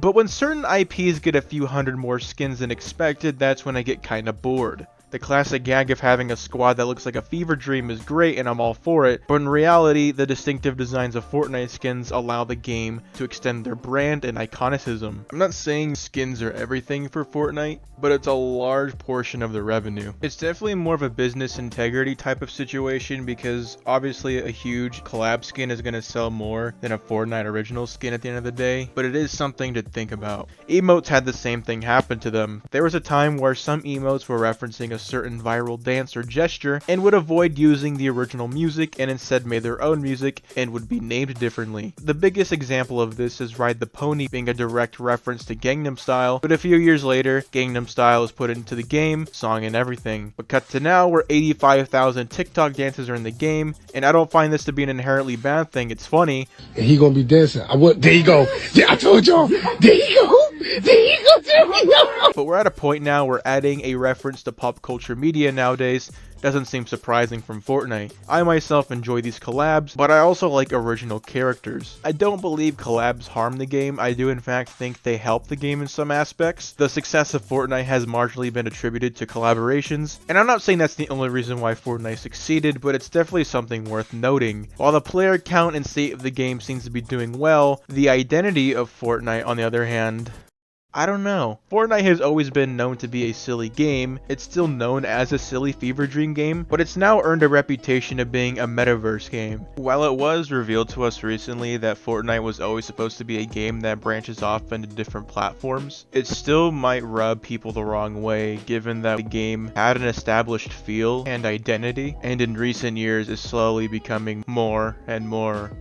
But when certain IPs get a few hundred more skins than expected, that's when I get kinda bored. The classic gag of having a squad that looks like a fever dream is great and I'm all for it, but in reality, the distinctive designs of Fortnite skins allow the game to extend their brand and iconicism. I'm not saying skins are everything for Fortnite, but it's a large portion of the revenue. It's definitely more of a business integrity type of situation because obviously a huge collab skin is going to sell more than a Fortnite original skin at the end of the day, but it is something to think about. Emotes had the same thing happen to them. There was a time where some emotes were referencing a certain viral dance or gesture and would avoid using the original music and instead made their own music and would be named differently. The biggest example of this is Ride the Pony being a direct reference to Gangnam Style, but a few years later, Gangnam Style is put into the game, song and everything. But cut to now where 85,000 TikTok dances are in the game, and I don't find this to be an inherently bad thing, it's funny. And he gonna be dancing. There you go. Yeah, I told y'all. There you go. There you go. There you go. But we're at a point now where adding a reference to pop culture media nowadays doesn't seem surprising from Fortnite. I myself enjoy these collabs, but I also like original characters. I don't believe collabs harm the game. I do in fact think they help the game in some aspects. The success of Fortnite has marginally been attributed to collaborations, and I'm not saying that's the only reason why Fortnite succeeded, but it's definitely something worth noting. While the player count and state of the game seems to be doing well, the identity of Fortnite on the other hand, I don't know. Fortnite has always been known to be a silly game. It's still known as a silly fever dream game, but it's now earned a reputation of being a metaverse game. While it was revealed to us recently that Fortnite was always supposed to be a game that branches off into different platforms, it still might rub people the wrong way given that the game had an established feel and identity, and in recent years is slowly becoming more and more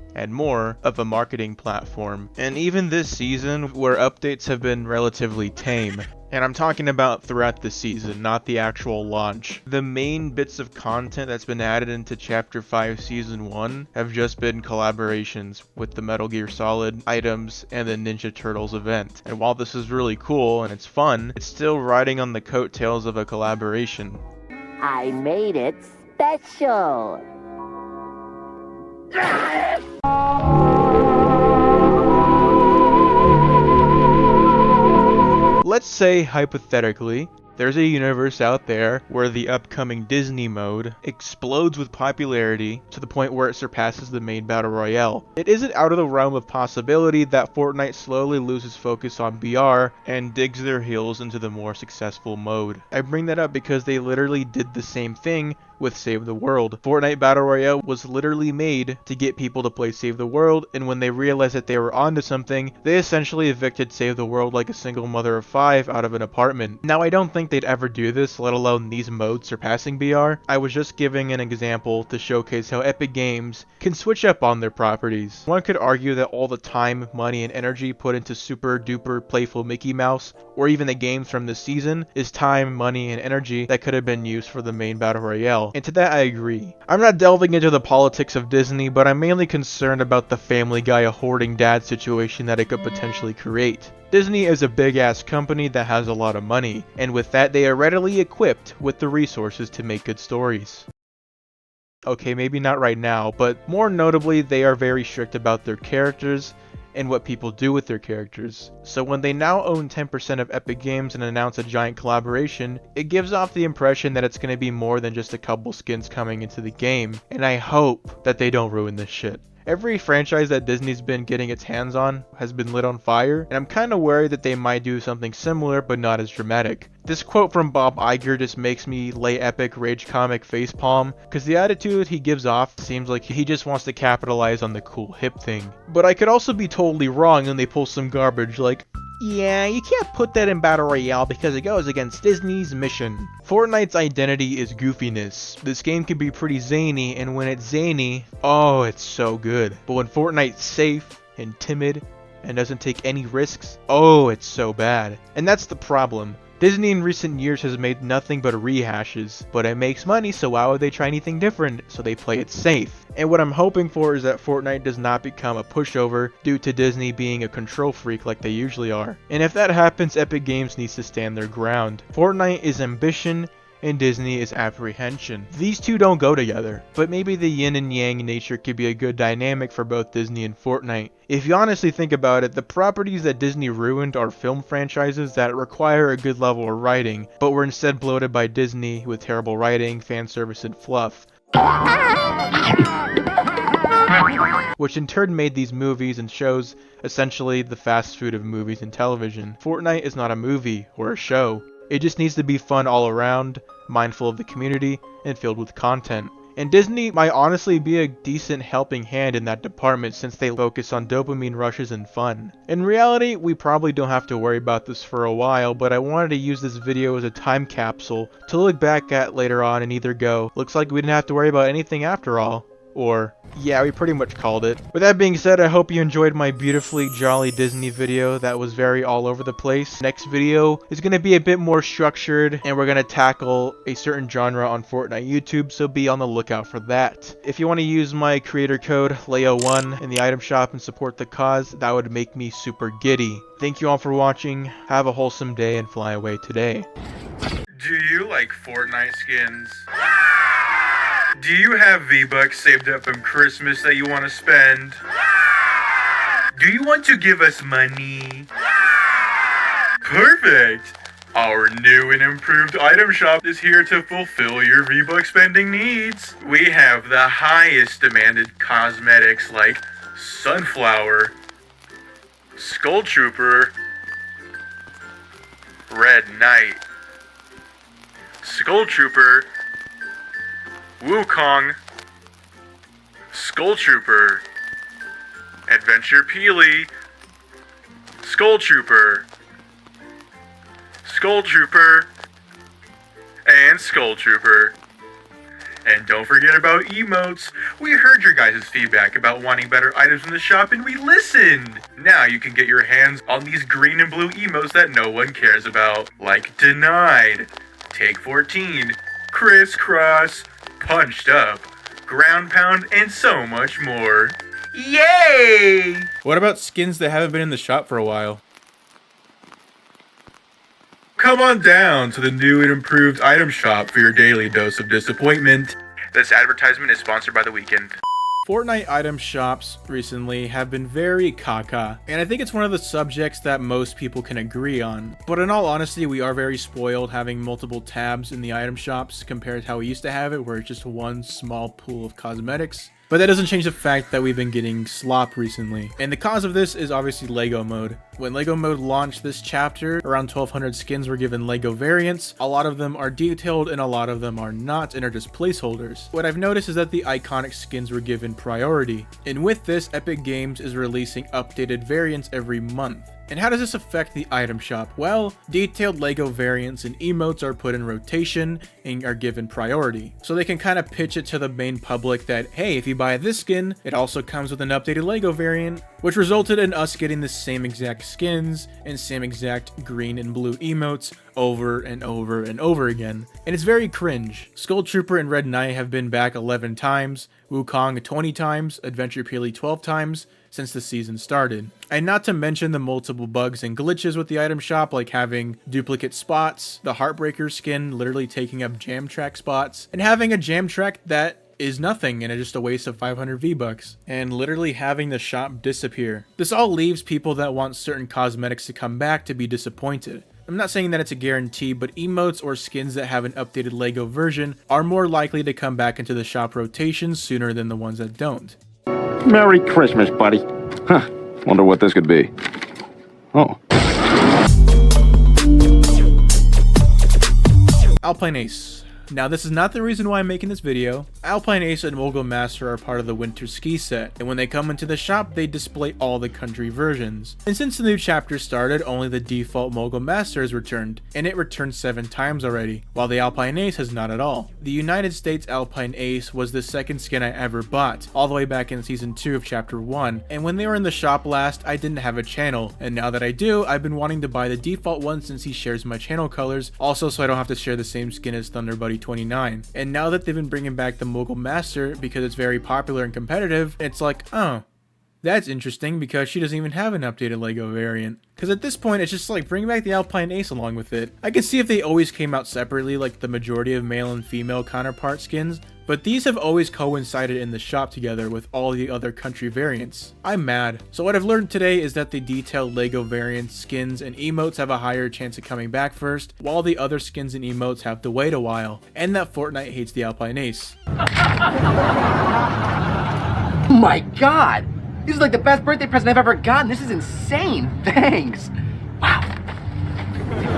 of a marketing platform. And even this season, where updates have been relatively tame, and I'm talking about throughout the season, not the actual launch, the main bits of content that's been added into Chapter 5 Season 1 have just been collaborations with the Metal Gear Solid items and the Ninja Turtles event. And while this is really cool and it's fun, it's still riding on the coattails of a collaboration. I made it special. Let's say, hypothetically, there's a universe out there where the upcoming Disney mode explodes with popularity to the point where it surpasses the main battle royale. It isn't out of the realm of possibility that Fortnite slowly loses focus on BR and digs their heels into the more successful mode. I bring that up because they literally did the same thing with Save the World. Fortnite Battle Royale was literally made to get people to play Save the World, and when they realized that they were onto something, they essentially evicted Save the World like a single mother of 5 out of an apartment. Now I don't think they'd ever do this, let alone these modes surpassing BR. I was just giving an example to showcase how Epic Games can switch up on their properties. One could argue that all the time, money, and energy put into super duper playful Mickey Mouse, or even the games from this season, is time, money, and energy that could have been used for the main Battle Royale. And to that I agree. I'm not delving into the politics of Disney, but I'm mainly concerned about the Family Guy hoarding dad situation that it could potentially create. Disney is a big ass company that has a lot of money, and with that they are readily equipped with the resources to make good stories. Okay, maybe not right now, but more notably they are very strict about their characters and what people do with their characters. So when they now own 10% of Epic Games and announce a giant collaboration, it gives off the impression that it's going to be more than just a couple skins coming into the game, and I hope that they don't ruin this shit. Every franchise that Disney's been getting its hands on has been lit on fire, and I'm kinda worried that they might do something similar but not as dramatic. This quote from Bob Iger just makes me lay epic rage comic facepalm, cause the attitude he gives off seems like he just wants to capitalize on the cool hip thing. But I could also be totally wrong and they pull some garbage like, yeah, you can't put that in Battle Royale because it goes against Disney's mission. Fortnite's identity is goofiness. This game can be pretty zany, and when it's zany, oh, it's so good. But when Fortnite's safe and timid and doesn't take any risks, oh, it's so bad. And that's the problem. Disney in recent years has made nothing but rehashes, but it makes money, so why would they try anything different? So they play it safe. And what I'm hoping for is that Fortnite does not become a pushover due to Disney being a control freak like they usually are. And if that happens, Epic Games needs to stand their ground. Fortnite is ambition, and Disney is apprehension. These two don't go together, but maybe the yin and yang nature could be a good dynamic for both Disney and Fortnite. If you honestly think about it, the properties that Disney ruined are film franchises that require a good level of writing, but were instead bloated by Disney with terrible writing, fan service, and fluff. Which in turn made these movies and shows essentially the fast food of movies and television. Fortnite is not a movie or a show. It just needs to be fun all around, mindful of the community, and filled with content. And Disney might honestly be a decent helping hand in that department since they focus on dopamine rushes and fun. In reality, we probably don't have to worry about this for a while, but I wanted to use this video as a time capsule to look back at later on and either go, looks like we didn't have to worry about anything after all, or, yeah, we pretty much called it. With that being said, I hope you enjoyed my beautifully jolly Disney video that was very all over the place. Next video is going to be a bit more structured, and we're going to tackle a certain genre on Fortnite YouTube, so be on the lookout for that. If you want to use my creator code, Leo1, in the item shop and support the cause, that would make me super giddy. Thank you all for watching, have a wholesome day, and fly away today. Do you like Fortnite skins? Do you have V-Bucks saved up from Christmas that you want to spend? Do you want to give us money? Perfect! Our new and improved item shop is here to fulfill your V-Buck spending needs. We have the highest demanded cosmetics like Sunflower, Skull Trooper, Red Knight, Skull Trooper, Wukong, Skull Trooper, Adventure Peely, Skull Trooper, Skull Trooper, and Skull Trooper. And don't forget about emotes. We heard your guys' feedback about wanting better items in the shop and we listened. Now you can get your hands on these green and blue emotes that no one cares about, like Denied, Take 14, Crisscross, Punched Up, Ground Pound, and so much more. Yay! What about skins that haven't been in the shop for a while? Come on down to the new and improved item shop for your daily dose of disappointment. This advertisement is sponsored by The Weeknd. Fortnite item shops recently have been very caca, and I think it's one of the subjects that most people can agree on. But in all honesty, we are very spoiled having multiple tabs in the item shops compared to how we used to have it, where it's just one small pool of cosmetics. But that doesn't change the fact that we've been getting slop recently. And the cause of this is obviously LEGO mode. When LEGO mode launched this chapter, around 1,200 skins were given LEGO variants. A lot of them are detailed and a lot of them are not and are just placeholders. What I've noticed is that the iconic skins were given priority. And with this, Epic Games is releasing updated variants every month. And how does this affect the item shop? Well, detailed LEGO variants and emotes are put in rotation and are given priority. So they can kind of pitch it to the main public that, hey, if you buy this skin, it also comes with an updated LEGO variant, which resulted in us getting the same exact skins and same exact green and blue emotes over and over and over again. And it's very cringe. Skull Trooper and Red Knight have been back 11 times, Wukong 20 times, Adventure Peely 12 times, since the season started. And not to mention the multiple bugs and glitches with the item shop, like having duplicate spots, the Heartbreaker skin literally taking up jam track spots, and having a jam track that is nothing and it's just a waste of 500 V-Bucks, and literally having the shop disappear. This all leaves people that want certain cosmetics to come back to be disappointed. I'm not saying that it's a guarantee, but emotes or skins that have an updated LEGO version are more likely to come back into the shop rotation sooner than the ones that don't. Merry Christmas, buddy. Huh. Wonder what this could be. Oh. Alpine Ace. Now this is not the reason why I'm making this video. Alpine Ace and Mogul Master are part of the winter ski set, and when they come into the shop they display all the country versions. And since the new chapter started, only the default Mogul Master is returned, and it returned 7 times already, while the Alpine Ace has not at all. The United States Alpine Ace was the second skin I ever bought, all the way back in season 2 of chapter 1, and when they were in the shop last I didn't have a channel, and now that I do, I've been wanting to buy the default one since he shares my channel colors, also so I don't have to share the same skin as Thunderbuddy 29. And now that they've been bringing back the Mogul Master because it's very popular and competitive, it's like, oh, that's interesting because she doesn't even have an updated LEGO variant. Because at this point, it's just like bring back the Alpine Ace along with it. I could see if they always came out separately like the majority of male and female counterpart skins, but these have always coincided in the shop together with all the other country variants. I'm mad. So what I've learned today is that the detailed LEGO variants, skins, and emotes have a higher chance of coming back first, while the other skins and emotes have to wait a while, and that Fortnite hates the Alpine Ace. My God! This is like the best birthday present I've ever gotten. This is insane. Thanks. Wow.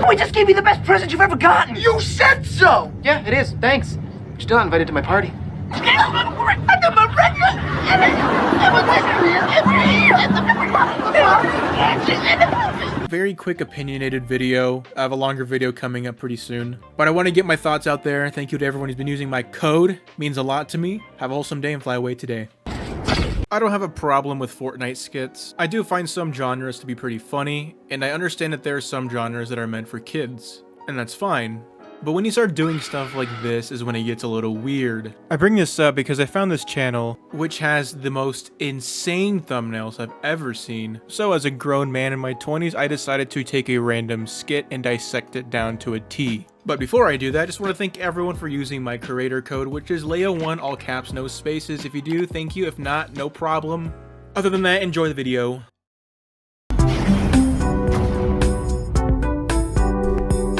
We just gave you the best present you've ever gotten. You said so. Yeah, it is. Thanks. You're still not invited to my party. Very quick opinionated video. I have a longer video coming up pretty soon, but I want to get my thoughts out there. Thank you to everyone who's been using my code. It means a lot to me. Have a wholesome day and fly away today. I don't have a problem with Fortnite skits. I do find some genres to be pretty funny, and I understand that there are some genres that are meant for kids, and that's fine. But when you start doing stuff like this is when it gets a little weird. I bring this up because I found this channel, which has the most insane thumbnails I've ever seen. So as a grown man in my 20s, I decided to take a random skit and dissect it down to a T. But before I do that, I just want to thank everyone for using my creator code, which is Leo1, all caps, no spaces. If you do, thank you. If not, no problem. Other than that, enjoy the video.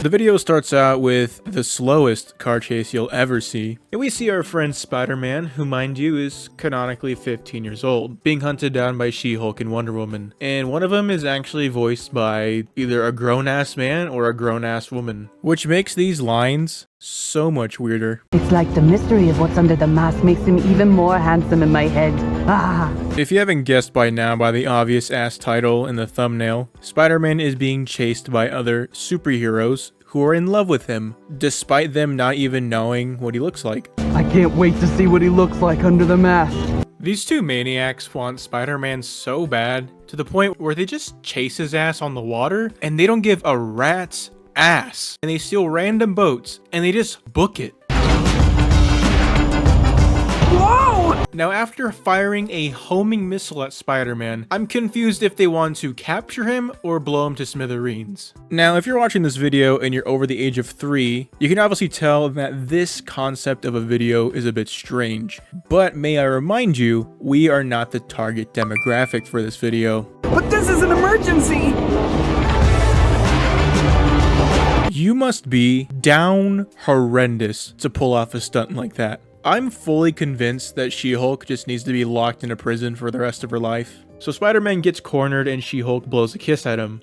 The video starts out with the slowest car chase you'll ever see, and we see our friend Spider-Man, who mind you is canonically 15 years old, being hunted down by She-Hulk and Wonder Woman, and one of them is actually voiced by either a grown-ass man or a grown-ass woman, which makes these lines so much weirder. It's like the mystery of what's under the mask makes him even more handsome in my head. Ah! If you haven't guessed by now by the obvious ass title in the thumbnail, Spider-Man is being chased by other superheroes who are in love with him, despite them not even knowing what he looks like. I can't wait to see what he looks like under the mask. These two maniacs want Spider-Man so bad, to the point where they just chase his ass on the water, and they don't give a rat's ass. And they steal random boats, and they just book it. Whoa! Now after firing a homing missile at Spider-Man, I'm confused if they want to capture him or blow him to smithereens. Now if you're watching this video and you're over the age of 3, you can obviously tell that this concept of a video is a bit strange. But may I remind you, we are not the target demographic for this video. But this is an emergency! You must be down horrendous to pull off a stunt like that. I'm fully convinced that She-Hulk just needs to be locked in a prison for the rest of her life. So Spider-Man gets cornered and She-Hulk blows a kiss at him.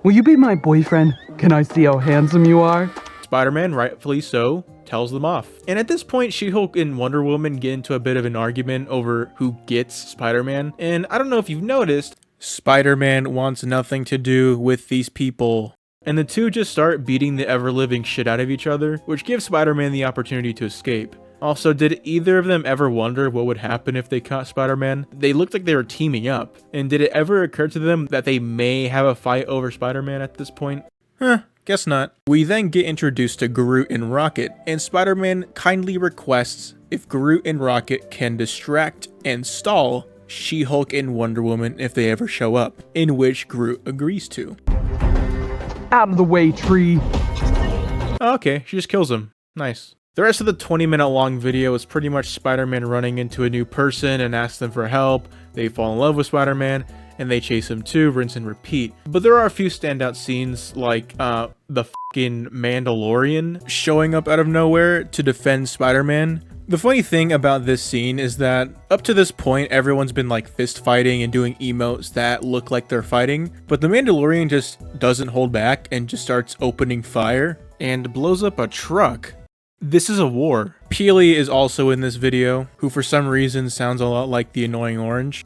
Will you be my boyfriend? Can I see how handsome you are? Spider-Man, rightfully so, tells them off. And at this point, She-Hulk and Wonder Woman get into a bit of an argument over who gets Spider-Man. And I don't know if you've noticed, Spider-Man wants nothing to do with these people. And the two just start beating the ever-living shit out of each other, which gives Spider-Man the opportunity to escape. Also, did either of them ever wonder what would happen if they caught Spider-Man? They looked like they were teaming up. And did it ever occur to them that they may have a fight over Spider-Man at this point? Guess not. We then get introduced to Groot and Rocket, and Spider-Man kindly requests if Groot and Rocket can distract and stall She-Hulk and Wonder Woman if they ever show up, in which Groot agrees to. Out of the way, tree. Okay, she just kills him. Nice. The rest of the 20-minute long video is pretty much Spider-Man running into a new person and asks them for help. They fall in love with Spider-Man and they chase him too, rinse and repeat. But there are a few standout scenes like the fucking Mandalorian showing up out of nowhere to defend Spider-Man. The funny thing about this scene is that up to this point, everyone's been like fist fighting and doing emotes that look like they're fighting, but the Mandalorian just doesn't hold back and just starts opening fire and blows up a truck. This is a war. Peely is also in this video, who for some reason sounds a lot like the annoying orange.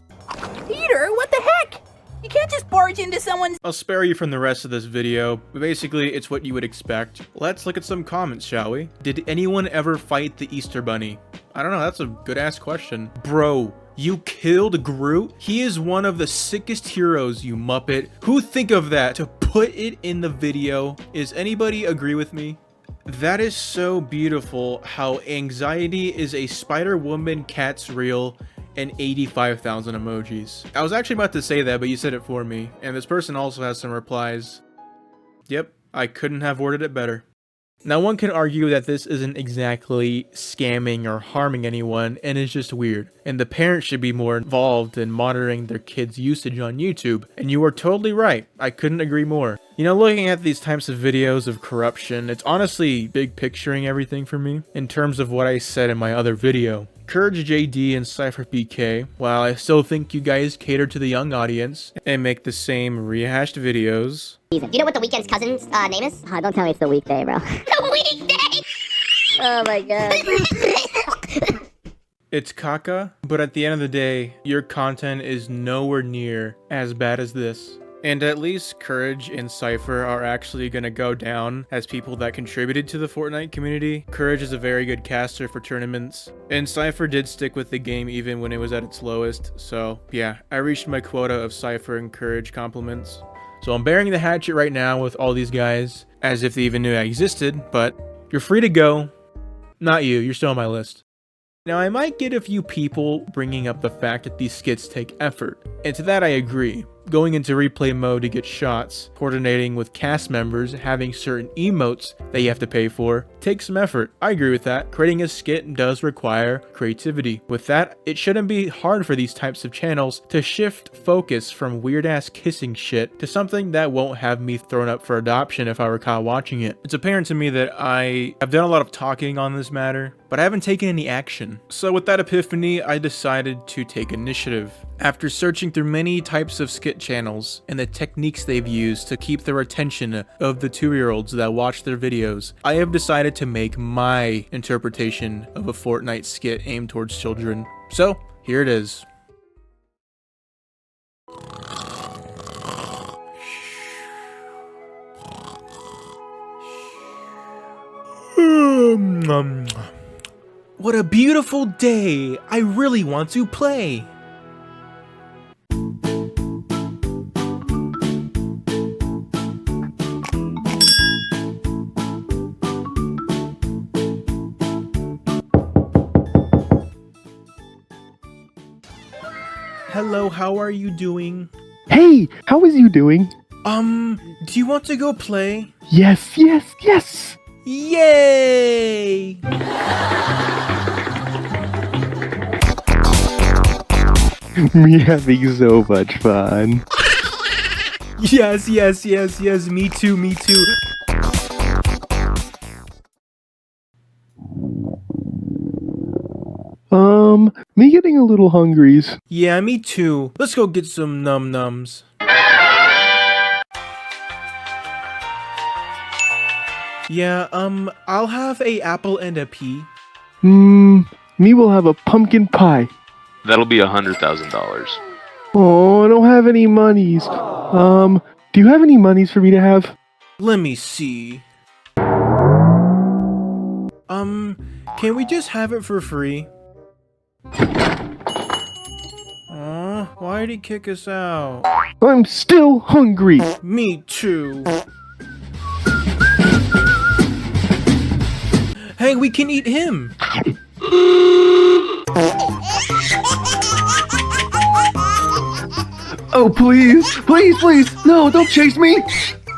Peter, what the heck? You can't just barge into someone's— I'll spare you from the rest of this video, but basically it's what you would expect. Let's look at some comments, shall we? Did anyone ever fight the Easter Bunny? I don't know, that's a good ass question. Bro, you killed Groot? He is one of the sickest heroes, you muppet. Who think of that to put it in the video? Is anybody agree with me? That is so beautiful how anxiety is a Spider-Woman cat's real and 85,000 emojis. I was actually about to say that, but you said it for me. And this person also has some replies. Yep, I couldn't have worded it better. Now one can argue that this isn't exactly scamming or harming anyone and is just weird. And the parents should be more involved in monitoring their kids' usage on YouTube. And you are totally right. I couldn't agree more. You know, looking at these types of videos of corruption, it's honestly big picturing everything for me in terms of what I said in my other video. Courage JD and Cypher BK, while I still think you guys cater to the young audience and make the same rehashed videos. Do you know what the weekend's cousin's name is? Don't tell me it's the weekday, bro. The weekday! Oh my god. It's caca, but at the end of the day, your content is nowhere near as bad as this. And at least Courage and Cypher are actually gonna go down as people that contributed to the Fortnite community. Courage is a very good caster for tournaments, and Cypher did stick with the game even when it was at its lowest. So yeah, I reached my quota of Cypher and Courage compliments. So I'm bearing the hatchet right now with all these guys, as if they even knew I existed, but you're free to go. Not you, you're still on my list. Now I might get a few people bringing up the fact that these skits take effort, and to that I agree. Going into replay mode to get shots, coordinating with cast members, having certain emotes that you have to pay for, takes some effort. I agree with that. Creating a skit does require creativity. With that, it shouldn't be hard for these types of channels to shift focus from weird ass kissing shit to something that won't have me thrown up for adoption if I were caught watching it. It's apparent to me that I have done a lot of talking on this matter, but I haven't taken any action. So with that epiphany, I decided to take initiative. After searching through many types of skit channels and the techniques they've used to keep their attention of the 2-year-olds that watch their videos, I have decided to make my interpretation of a Fortnite skit aimed towards children. So, here it is. What a beautiful day! I really want to play! Hello, how are you doing? Hey, how is you doing? Do you want to go play? Yes, yes, yes! Yay! Me having so much fun. Yes, yes, yes, yes, me too, me too. Me getting a little hungries. Yeah, me too. Let's go get some num-nums. Yeah, I'll have a apple and a pea. Me will have a pumpkin pie. That'll be $100,000. Oh, I don't have any monies. Do you have any monies for me to have? Let me see. Can we just have it for free? Why'd he kick us out? I'm still hungry. Me too. Hey, we can eat him. Oh, please, please, please. No, don't chase me.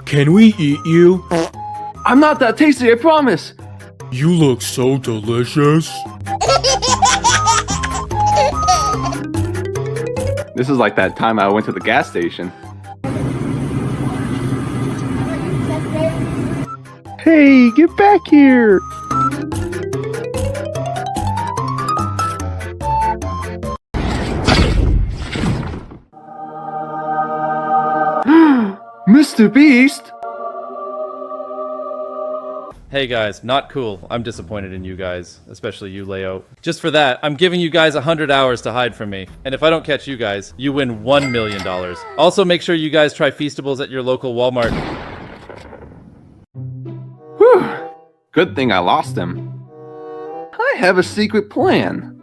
Can we eat you? I'm not that tasty, I promise. You look so delicious. This is like that time I went to the gas station. Hey, get back here! Mr. Beast! Hey guys, not cool. I'm disappointed in you guys, especially you, Leo. Just for that, I'm giving you guys 100 hours to hide from me. And if I don't catch you guys, you win $1 million. Also, make sure you guys try Feastables at your local Walmart. Whew. Good thing I lost him. I have a secret plan.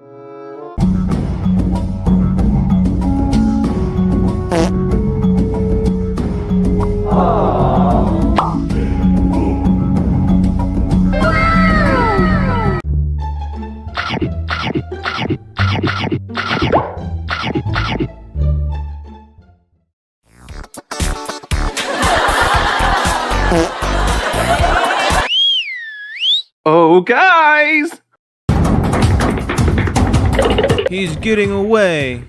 Oh, guys! He's getting away.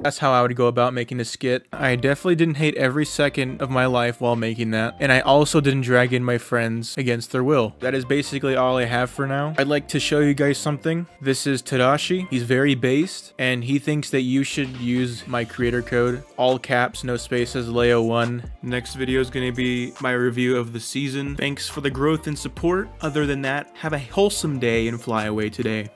That's how I would go about making a skit. I definitely didn't hate every second of my life while making that, and I also didn't drag in my friends against their will. That is basically all I have for now. I'd like to show you guys something. This is Tadashi. He's very based, and he thinks that you should use my creator code, all caps, no spaces, Leo1. Next video is going to be my review of the season. Thanks for the growth and support. Other than that, have a wholesome day and fly away today.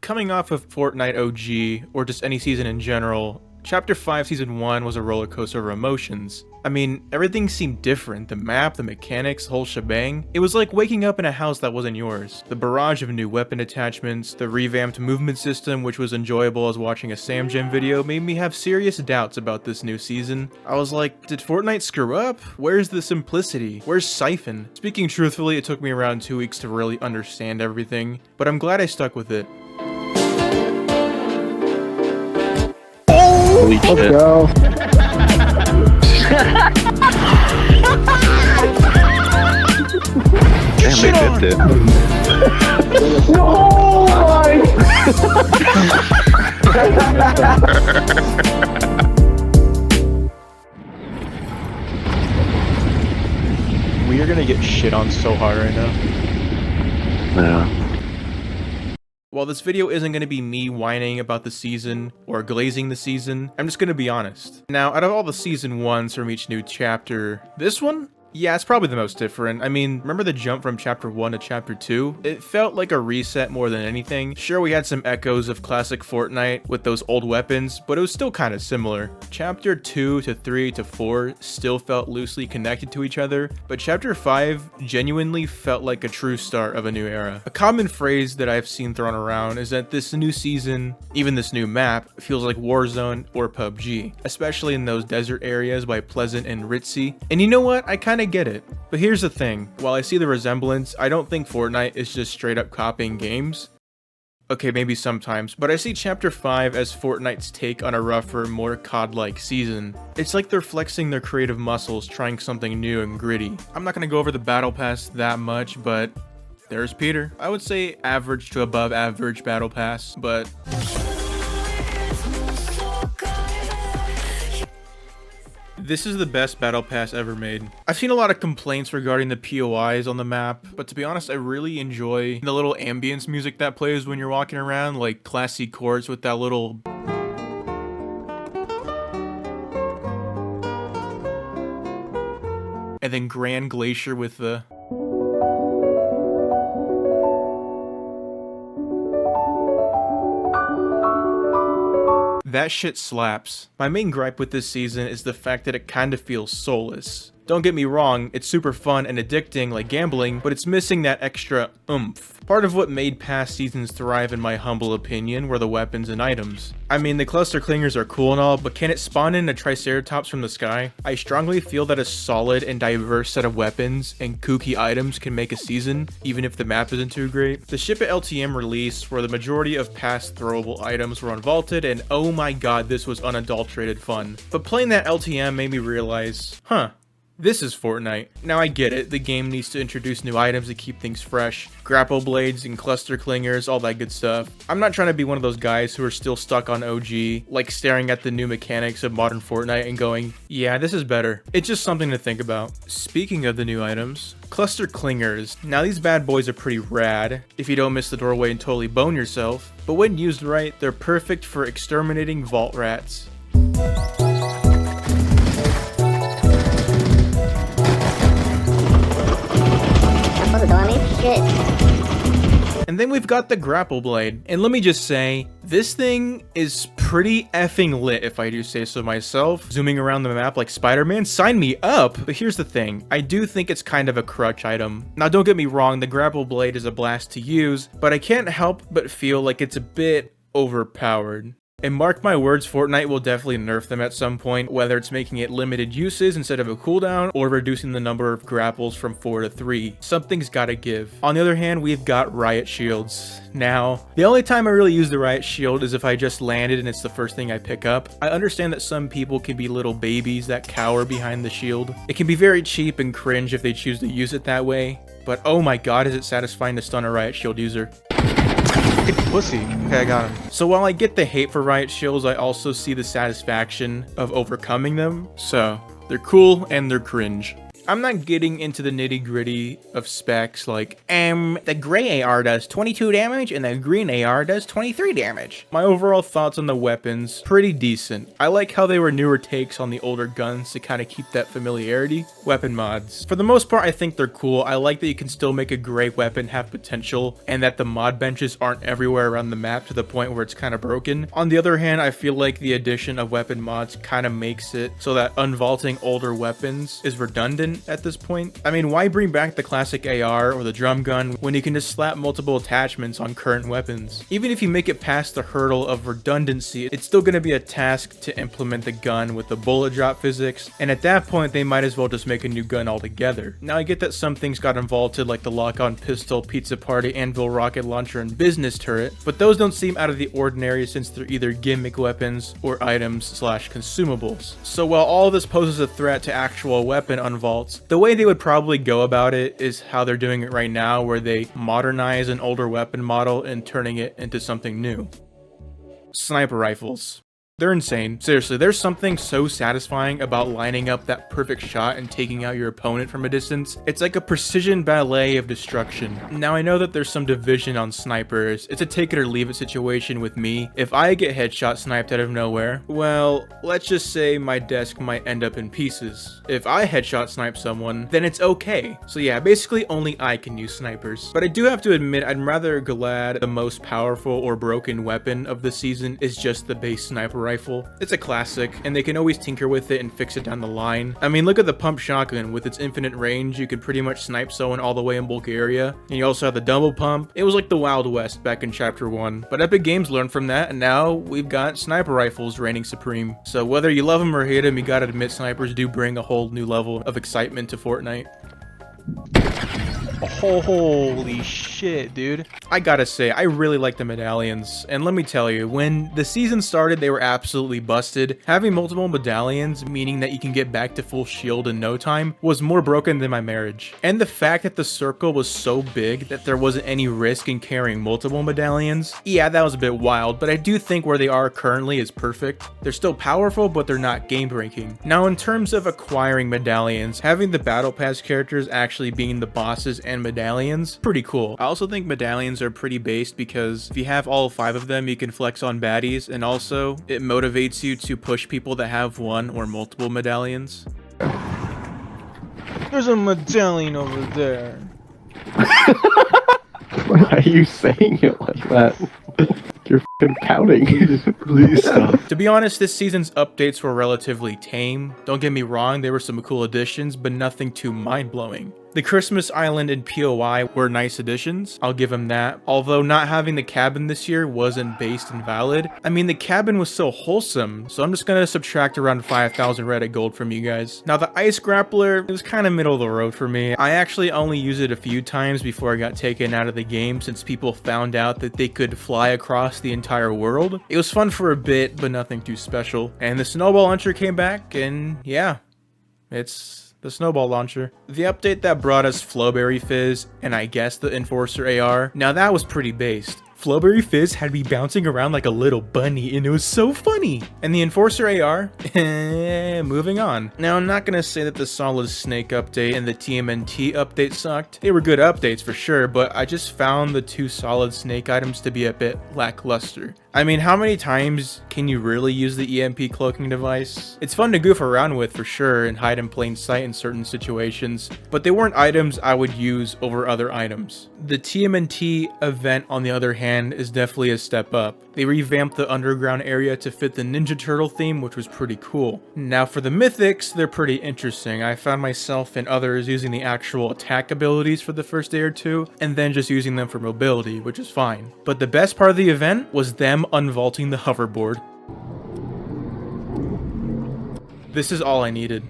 Coming off of Fortnite OG, or just any season in general, Chapter 5 Season 1 was a roller coaster of emotions. I mean, everything seemed different. The map, the mechanics, the whole shebang. It was like waking up in a house that wasn't yours. The barrage of new weapon attachments, the revamped movement system, which was enjoyable as watching a Sam Jam video, made me have serious doubts about this new season. I was like, did Fortnite screw up? Where's the simplicity? Where's Siphon? Speaking truthfully, it took me around 2 weeks to really understand everything, but I'm glad I stuck with it. Holy shit. Let's go. Damn, they dipped it. No! We are gonna get shit on so hard right now. Yeah. While this video isn't going to be me whining about the season or glazing the season, I'm just going to be honest. Now, out of all the season 1s from each new chapter, this one? Yeah, it's probably the most different. I mean, remember the jump from Chapter 1 to Chapter 2? It felt like a reset more than anything. Sure, we had some echoes of classic Fortnite with those old weapons, but it was still kind of similar. Chapter 2 to 3 to 4 still felt loosely connected to each other, but Chapter 5 genuinely felt like a true start of a new era. A common phrase that I've seen thrown around is that this new season, even this new map, feels like Warzone or PUBG, especially in those desert areas by Pleasant and Ritzy. And you know what? I kind of get it. But here's the thing, while I see the resemblance, I don't think Fortnite is just straight up copying games. Okay, maybe sometimes, but I see Chapter 5 as Fortnite's take on a rougher, more COD-like season. It's like they're flexing their creative muscles, trying something new and gritty. I'm not gonna go over the battle pass that much, but there's Peter. I would say average to above average battle pass, but this is the best battle pass ever made. I've seen a lot of complaints regarding the POIs on the map, but to be honest, I really enjoy the little ambience music that plays when you're walking around, like classy chords with that little and then Grand Glacier with the that shit slaps. My main gripe with this season is the fact that it kinda feels soulless. Don't get me wrong, it's super fun and addicting like gambling, but it's missing that extra oomph. Part of what made past seasons thrive in my humble opinion were the weapons and items. I mean, the cluster clingers are cool and all, but can it spawn in a triceratops from the sky? I strongly feel that a solid and diverse set of weapons and kooky items can make a season, even if the map isn't too great. The Ship at LTM release, where the majority of past throwable items were unvaulted, and oh my god, this was unadulterated fun. But playing that LTM made me realize, huh, This is Fortnite. Now I get it, the game needs to introduce new items to keep things fresh. Grapple blades and cluster clingers, all that good stuff. I'm not trying to be one of those guys who are still stuck on OG, like staring at the new mechanics of modern Fortnite and going, yeah, this is better. It's just something to think about. Speaking of the new items, cluster clingers. Now these bad boys are pretty rad if you don't miss the doorway and totally bone yourself, but when used right, they're perfect for exterminating vault rats. And then we've got the grapple blade, and let me just say, this thing is pretty effing lit if I do say so myself. Zooming around the map like Spider-Man, sign me up! But here's the thing, I do think it's kind of a crutch item. Now don't get me wrong, the grapple blade is a blast to use, but I can't help but feel like it's a bit overpowered. And mark my words, Fortnite will definitely nerf them at some point, whether it's making it limited uses instead of a cooldown, or reducing the number of grapples from 4 to 3. Something's gotta give. On the other hand, we've got riot shields. Now, the only time I really use the riot shield is if I just landed and it's the first thing I pick up. I understand that some people can be little babies that cower behind the shield. It can be very cheap and cringe if they choose to use it that way, but oh my god, is it satisfying to stun a riot shield user. Pussy. Okay, I got him. So while I get the hate for riot shields, I also see the satisfaction of overcoming them. So they're cool and they're cringe. I'm not getting into the nitty-gritty of specs like, the gray AR does 22 damage and the green AR does 23 damage. My overall thoughts on the weapons, pretty decent. I like how they were newer takes on the older guns to kind of keep that familiarity. Weapon mods. For the most part, I think they're cool. I like that you can still make a gray weapon have potential and that the mod benches aren't everywhere around the map to the point where it's kind of broken. On the other hand, I feel like the addition of weapon mods kind of makes it so that unvaulting older weapons is redundant at this point. I mean, why bring back the classic AR or the drum gun when you can just slap multiple attachments on current weapons? Even if you make it past the hurdle of redundancy, it's still going to be a task to implement the gun with the bullet drop physics, and at that point they might as well just make a new gun altogether. Now I get that some things got invaulted like the lock-on pistol, pizza party, anvil, rocket launcher, and business turret, but those don't seem out of the ordinary since they're either gimmick weapons or items slash consumables. So while all this poses a threat to actual weapon unvaults, the way they would probably go about it is how they're doing it right now, where they modernize an older weapon model and turning it into something new. Sniper rifles. They're insane. Seriously, there's something so satisfying about lining up that perfect shot and taking out your opponent from a distance. It's like a precision ballet of destruction. Now I know that there's some division on snipers. It's a take it or leave it situation with me. If I get headshot sniped out of nowhere, well, let's just say my desk might end up in pieces. If I headshot snipe someone, then it's okay. So yeah, basically only I can use snipers. But I do have to admit, I'm rather glad the most powerful or broken weapon of the season is just the base sniper rifle. It's a classic, and they can always tinker with it and fix it down the line. I mean, look at the pump shotgun. With its infinite range, you could pretty much snipe someone all the way in Bulgaria. And you also have the double pump. It was like the Wild West back in Chapter 1. But Epic Games learned from that, and now we've got sniper rifles reigning supreme. So whether you love them or hate them, you gotta admit snipers do bring a whole new level of excitement to Fortnite. Holy shit, dude. I gotta say, I really like the medallions, and let me tell you, when the season started, they were absolutely busted. Having multiple medallions, meaning that you can get back to full shield in no time, was more broken than my marriage. And the fact that the circle was so big that there wasn't any risk in carrying multiple medallions, yeah, that was a bit wild, but I do think where they are currently is perfect. They're still powerful, but they're not game-breaking. Now, in terms of acquiring medallions, having the battle pass characters actually being the bosses and medallions, pretty cool. I also think medallions are pretty based because if you have all 5 of them, you can flex on baddies, and also it motivates you to push people that have one or multiple medallions. There's a medallion over there. Why are you saying it like that? You're f***ing pouting. Please stop. To be honest, this season's updates were relatively tame. Don't get me wrong, there were some cool additions, but nothing too mind-blowing. The Christmas Island and POI were nice additions, I'll give them that. Although not having the cabin this year wasn't based and valid. I mean, the cabin was so wholesome, so I'm just gonna subtract around 5,000 Reddit gold from you guys. Now the ice grappler, it was kind of middle of the road for me. I actually only used it a few times before I got taken out of the game since people found out that they could fly across the entire world. It was fun for a bit, but nothing too special. And the snowball launcher came back, and yeah, it's the snowball launcher. The update that brought us Flowberry Fizz, and I guess the Enforcer AR, now that was pretty based. Flowberry Fizz had me bouncing around like a little bunny, and it was so funny. And the Enforcer AR, moving on. Now, I'm not gonna say that the Solid Snake update and the TMNT update sucked. They were good updates for sure, but I just found the two Solid Snake items to be a bit lackluster. I mean, how many times can you really use the EMP cloaking device? It's fun to goof around with for sure and hide in plain sight in certain situations, but they weren't items I would use over other items. The TMNT event, on the other hand, is definitely a step up. They revamped the underground area to fit the Ninja Turtle theme, which was pretty cool. Now for the mythics, they're pretty interesting. I found myself and others using the actual attack abilities for the first day or two, and then just using them for mobility, which is fine. But the best part of the event was them unvaulting the hoverboard. This is all I needed.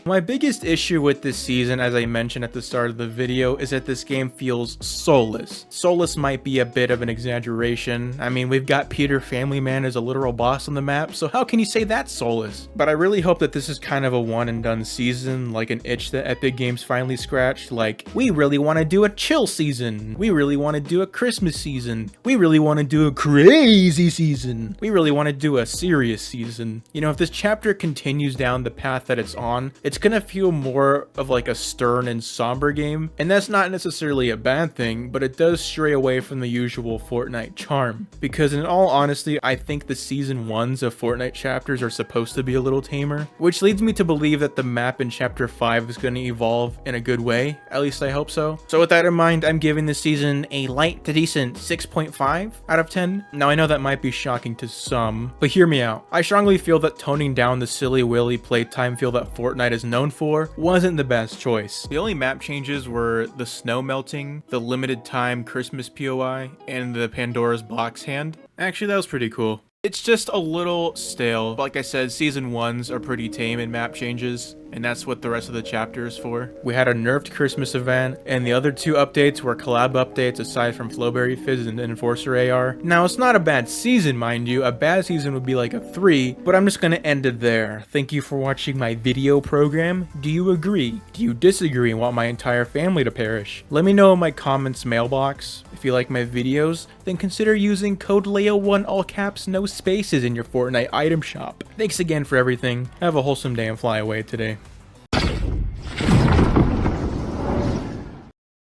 My biggest issue with this season, as I mentioned at the start of the video, is that this game feels soulless. Soulless might be a bit of an exaggeration. I mean, we've got Peter Family Man as a literal boss on the map, so how can you say that's soulless? But I really hope that this is kind of a one and done season, like an itch that Epic Games finally scratched, like, we really want to do a chill season, we really want to do a Christmas season, we really want to do a crazy season, we really want to do a serious season. You know, if this chapter continues down the path that it's on, it's gonna feel more of like a stern and somber game, and that's not necessarily a bad thing, but it does stray away from the usual Fortnite charm. Because in all honesty, I think the season 1s of Fortnite chapters are supposed to be a little tamer, which leads me to believe that the map in chapter 5 is going to evolve in a good way. At least I hope so. So with that in mind, I'm giving this season a light to decent 6.5 out of 10. Now I know that might be shocking to some, but hear me out. I strongly feel that toning down the silly willy playtime feel that Fortnite is known for wasn't the best choice. The only map changes were the snow melting, the limited time Christmas POI, and the Pandora's box hand. Actually, that was pretty cool. It's just a little stale. Like I said, season 1s are pretty tame in map changes, and that's what the rest of the chapter is for. We had a nerfed Christmas event, and the other two updates were collab updates aside from Flowberry Fizz and Enforcer AR. Now, it's not a bad season, mind you. A bad season would be like a 3, but I'm just gonna end it there. Thank you for watching my video program. Do you agree? Do you disagree and want my entire family to perish? Let me know in my comments mailbox. If you like my videos, then consider using code LEO1 all caps no spaces in your Fortnite item shop. Thanks again for everything. Have a wholesome day and fly away today.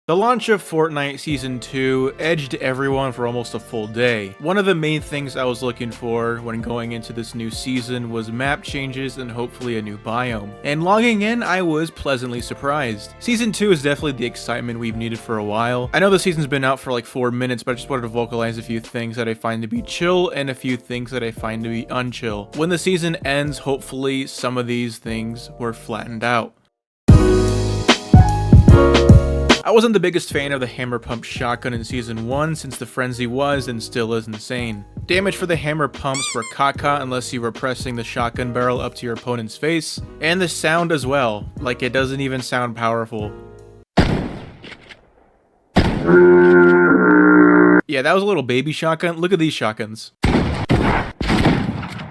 The launch of Fortnite Season 2 edged everyone for almost a full day. One of the main things I was looking for when going into this new season was map changes and hopefully a new biome. And logging in, I was pleasantly surprised. Season 2 is definitely the excitement we've needed for a while. I know the season's been out for like 4 minutes, but I just wanted to vocalize a few things that I find to be chill and a few things that I find to be unchill. When the season ends, hopefully some of these things were flattened out. I wasn't the biggest fan of the hammer pump shotgun in season 1 since the frenzy was and still is insane. Damage for the hammer pumps were caca unless you were pressing the shotgun barrel up to your opponent's face, and the sound as well, like it doesn't even sound powerful. Yeah, that was a little baby shotgun. Look at these shotguns.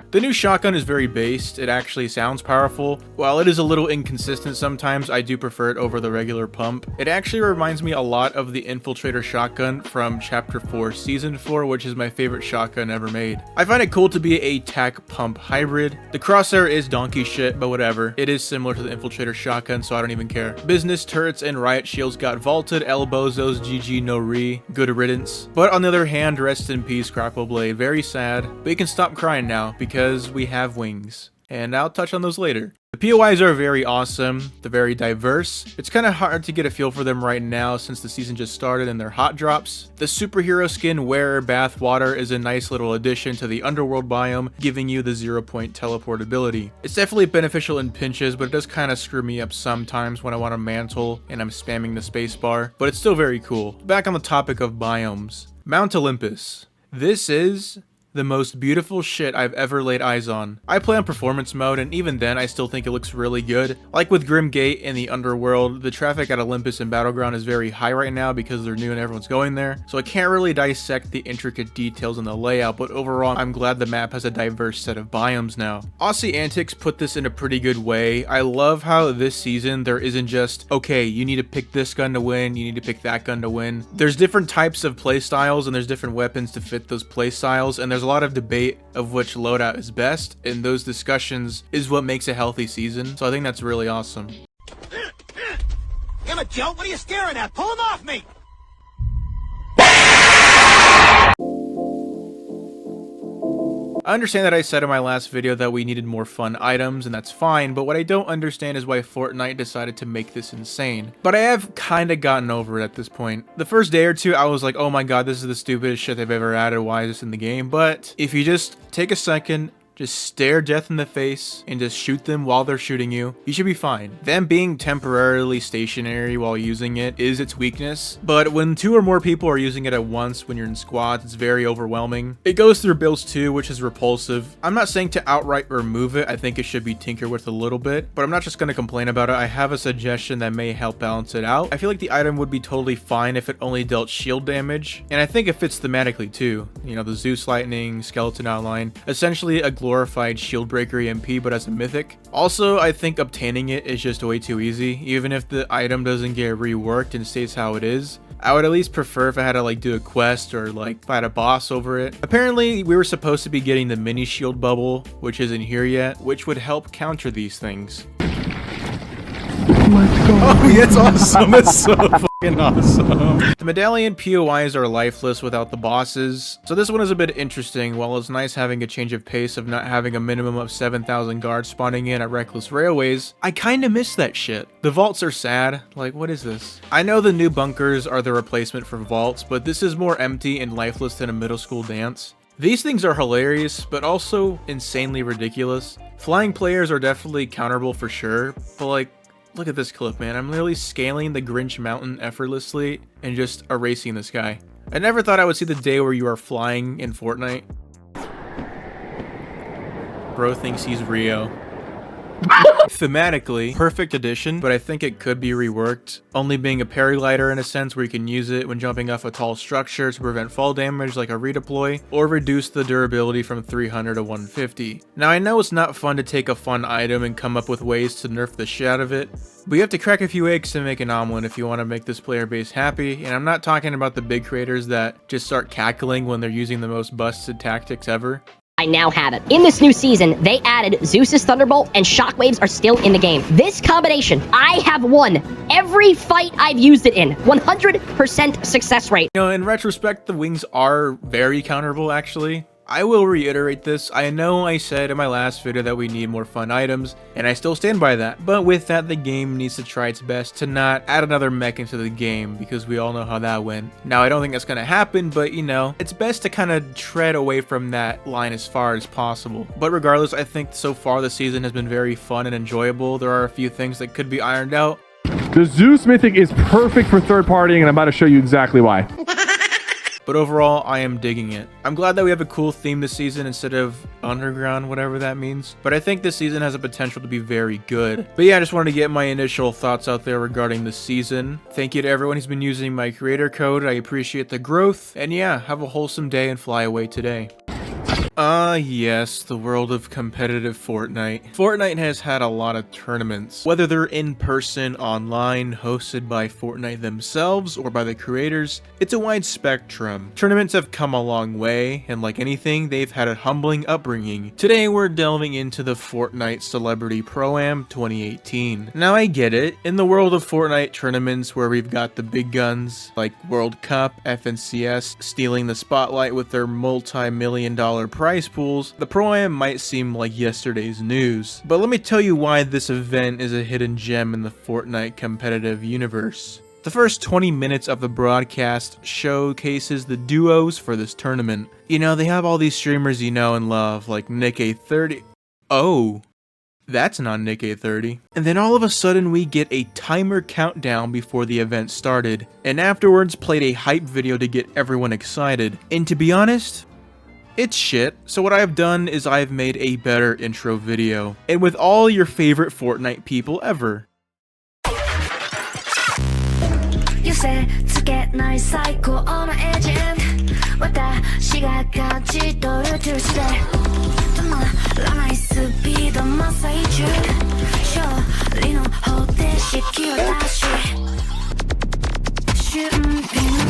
The new shotgun is very based. It actually sounds powerful. While it is a little inconsistent sometimes, I do prefer it over the regular pump. It actually reminds me a lot of the Infiltrator shotgun from Chapter 4 Season 4, which is my favorite shotgun ever made. I find it cool to be a tac pump hybrid. The crosshair is donkey shit, but whatever. It is similar to the Infiltrator shotgun, so I don't even care. Business turrets and riot shields got vaulted. Elbozos, GG no re. Good riddance. But on the other hand, rest in peace Crackle Blade. Very sad, but you can stop crying now because we have wings, and I'll touch on those later. The POIs are very awesome, they're very diverse. It's kind of hard to get a feel for them right now since the season just started and they're hot drops. The superhero skin Wearer Bathwater is a nice little addition to the underworld biome, giving you the 0-point teleportability. It's definitely beneficial in pinches, but it does kind of screw me up sometimes when I want to mantle and I'm spamming the spacebar, but it's still very cool. Back on the topic of biomes, Mount Olympus. This is the most beautiful shit I've ever laid eyes on. I play on performance mode, and even then I still think it looks really good. Like with Grim Gate and the Underworld, the traffic at Olympus and Battleground is very high right now because they're new and everyone's going there, so I can't really dissect the intricate details in the layout, but overall I'm glad the map has a diverse set of biomes now. Aussie Antics put this in a pretty good way. I love how this season there isn't just, okay, you need to pick this gun to win, you need to pick that gun to win. There's different types of playstyles and there's different weapons to fit those playstyles, and there's a lot of debate of which loadout is best, and those discussions is what makes a healthy season, so I think that's really awesome. Damn it, Joe, what are you staring at? Pull him off me! I understand that I said in my last video that we needed more fun items, and that's fine, but what I don't understand is why Fortnite decided to make this insane. But I have kinda gotten over it at this point. The first day or two, I was like, oh my god, this is the stupidest shit they've ever added, why is this in the game? But if you just take a second, just stare death in the face and just shoot them while they're shooting you, you should be fine. Them being temporarily stationary while using it is its weakness, but when 2 or more people are using it at once when you're in squads, it's very overwhelming. It goes through builds too, which is repulsive. I'm not saying to outright remove it, I think it should be tinkered with a little bit, but I'm not just gonna complain about it. I have a suggestion that may help balance it out. I feel like the item would be totally fine if it only dealt shield damage, and I think it fits thematically too. You know, the Zeus Lightning, Skeleton Outline, essentially a glorified shield breaker EMP but as a mythic. Also, I think obtaining it is just way too easy. Even if the item doesn't get reworked and stays how it is, I would at least prefer if I had to like do a quest or like fight a boss over it. Apparently we were supposed to be getting the mini shield bubble, which isn't here yet, which would help counter these things. Let's go. Oh, yeah, it's awesome. It's so fucking awesome. The medallion POIs are lifeless without the bosses, so this one is a bit interesting. While it's nice having a change of pace of not having a minimum of 7,000 guards spawning in at Reckless Railways, I kinda miss that shit. The vaults are sad. Like, what is this? I know the new bunkers are the replacement for vaults, but this is more empty and lifeless than a middle school dance. These things are hilarious, but also insanely ridiculous. Flying players are definitely counterable for sure, but like, look at this clip, man. I'm literally scaling the Grinch mountain effortlessly and just erasing this guy. I never thought I would see the day where you are flying in Fortnite. Bro thinks he's Rio. Thematically, perfect addition, but I think it could be reworked. Only being a paraglider in a sense where you can use it when jumping off a tall structure to prevent fall damage like a redeploy, or reduce the durability from 300 to 150. Now I know it's not fun to take a fun item and come up with ways to nerf the shit out of it, but you have to crack a few eggs to make an omelet if you want to make this player base happy, and I'm not talking about the big creators that just start cackling when they're using the most busted tactics ever. I now have it. In this new season, they added Zeus's Thunderbolt and Shockwaves are still in the game. This combination, I have won every fight I've used it in. 100% success rate. You know, in retrospect, the wings are very counterable actually. I will reiterate this. I know I said in my last video that we need more fun items, and I still stand by that. But with that, the game needs to try its best to not add another mech into the game, because we all know how that went. Now, I don't think that's going to happen, but you know, it's best to kind of tread away from that line as far as possible. But regardless, I think so far the season has been very fun and enjoyable. There are a few things that could be ironed out. The Zeus Mythic is perfect for third partying, and I'm about to show you exactly why. But overall, I am digging it. I'm glad that we have a cool theme this season instead of underground, whatever that means. But I think this season has a potential to be very good. But yeah, I just wanted to get my initial thoughts out there regarding this season. Thank you to everyone who's been using my creator code. I appreciate the growth. And yeah, have a wholesome day and fly away today. Yes, the world of competitive Fortnite. Fortnite has had a lot of tournaments, whether they're in person, online, hosted by Fortnite themselves, or by the creators. It's a wide spectrum. Tournaments have come a long way, and like anything, they've had a humbling upbringing. Today, we're delving into the Fortnite Celebrity ProAm 2018. Now, I get it. In the world of Fortnite tournaments where we've got the big guns, like World Cup, FNCS, stealing the spotlight with their multi-million-dollar prize pools, the ProAm might seem like yesterday's news. But let me tell you why this event is a hidden gem in the Fortnite competitive universe. The first 20 minutes of the broadcast showcases the duos for this tournament. You know, they have all these streamers you know and love, like Nick A30. Oh, that's not Nick A30. And then all of a sudden we get a timer countdown before the event started, and afterwards played a hype video to get everyone excited. And to be honest, It's shit, so what I've done is I've made a better intro video, and with all your favorite Fortnite people ever. You said to get nice cycle on my edge and what that she got to do today. Lana is speed on my side. Sure, Lino hold this shit, kill that shit. Shooting pin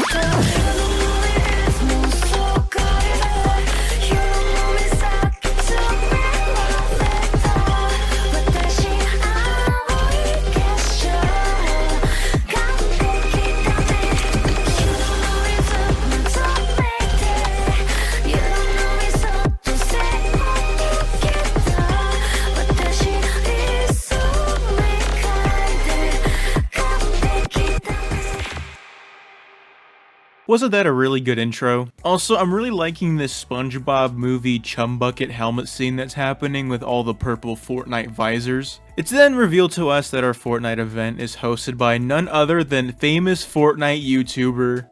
Wasn't that a really good intro? Also, I'm really liking this SpongeBob movie chum bucket helmet scene that's happening with all the purple Fortnite visors. It's then revealed to us that our Fortnite event is hosted by none other than famous Fortnite YouTuber,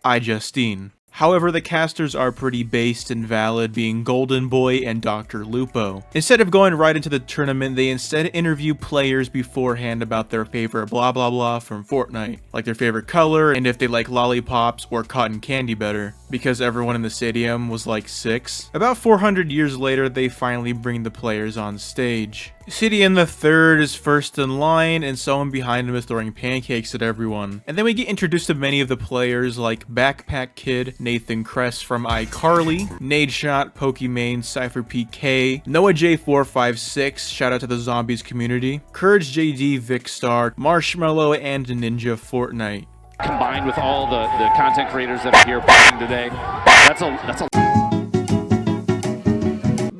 iJustine. However, the casters are pretty based and valid, being Golden Boy and Dr. Lupo. Instead of going right into the tournament, they instead interview players beforehand about their favorite blah blah blah from Fortnite, like their favorite color and if they like lollipops or cotton candy better, because everyone in the stadium was like 6. About 400 years later, they finally bring the players on stage. Sidian the Third is first in line, and someone behind him is throwing pancakes at everyone. And then we get introduced to many of the players like Backpack Kid, Nathan Kress from iCarly, Nadeshot, Pokimane, Cypher PK, Noah J456, shout out to the Zombies community, Courage JD, Vicstar, Marshmallow, and Ninja Fortnite. Combined with all the content creators that are here playing today, that's a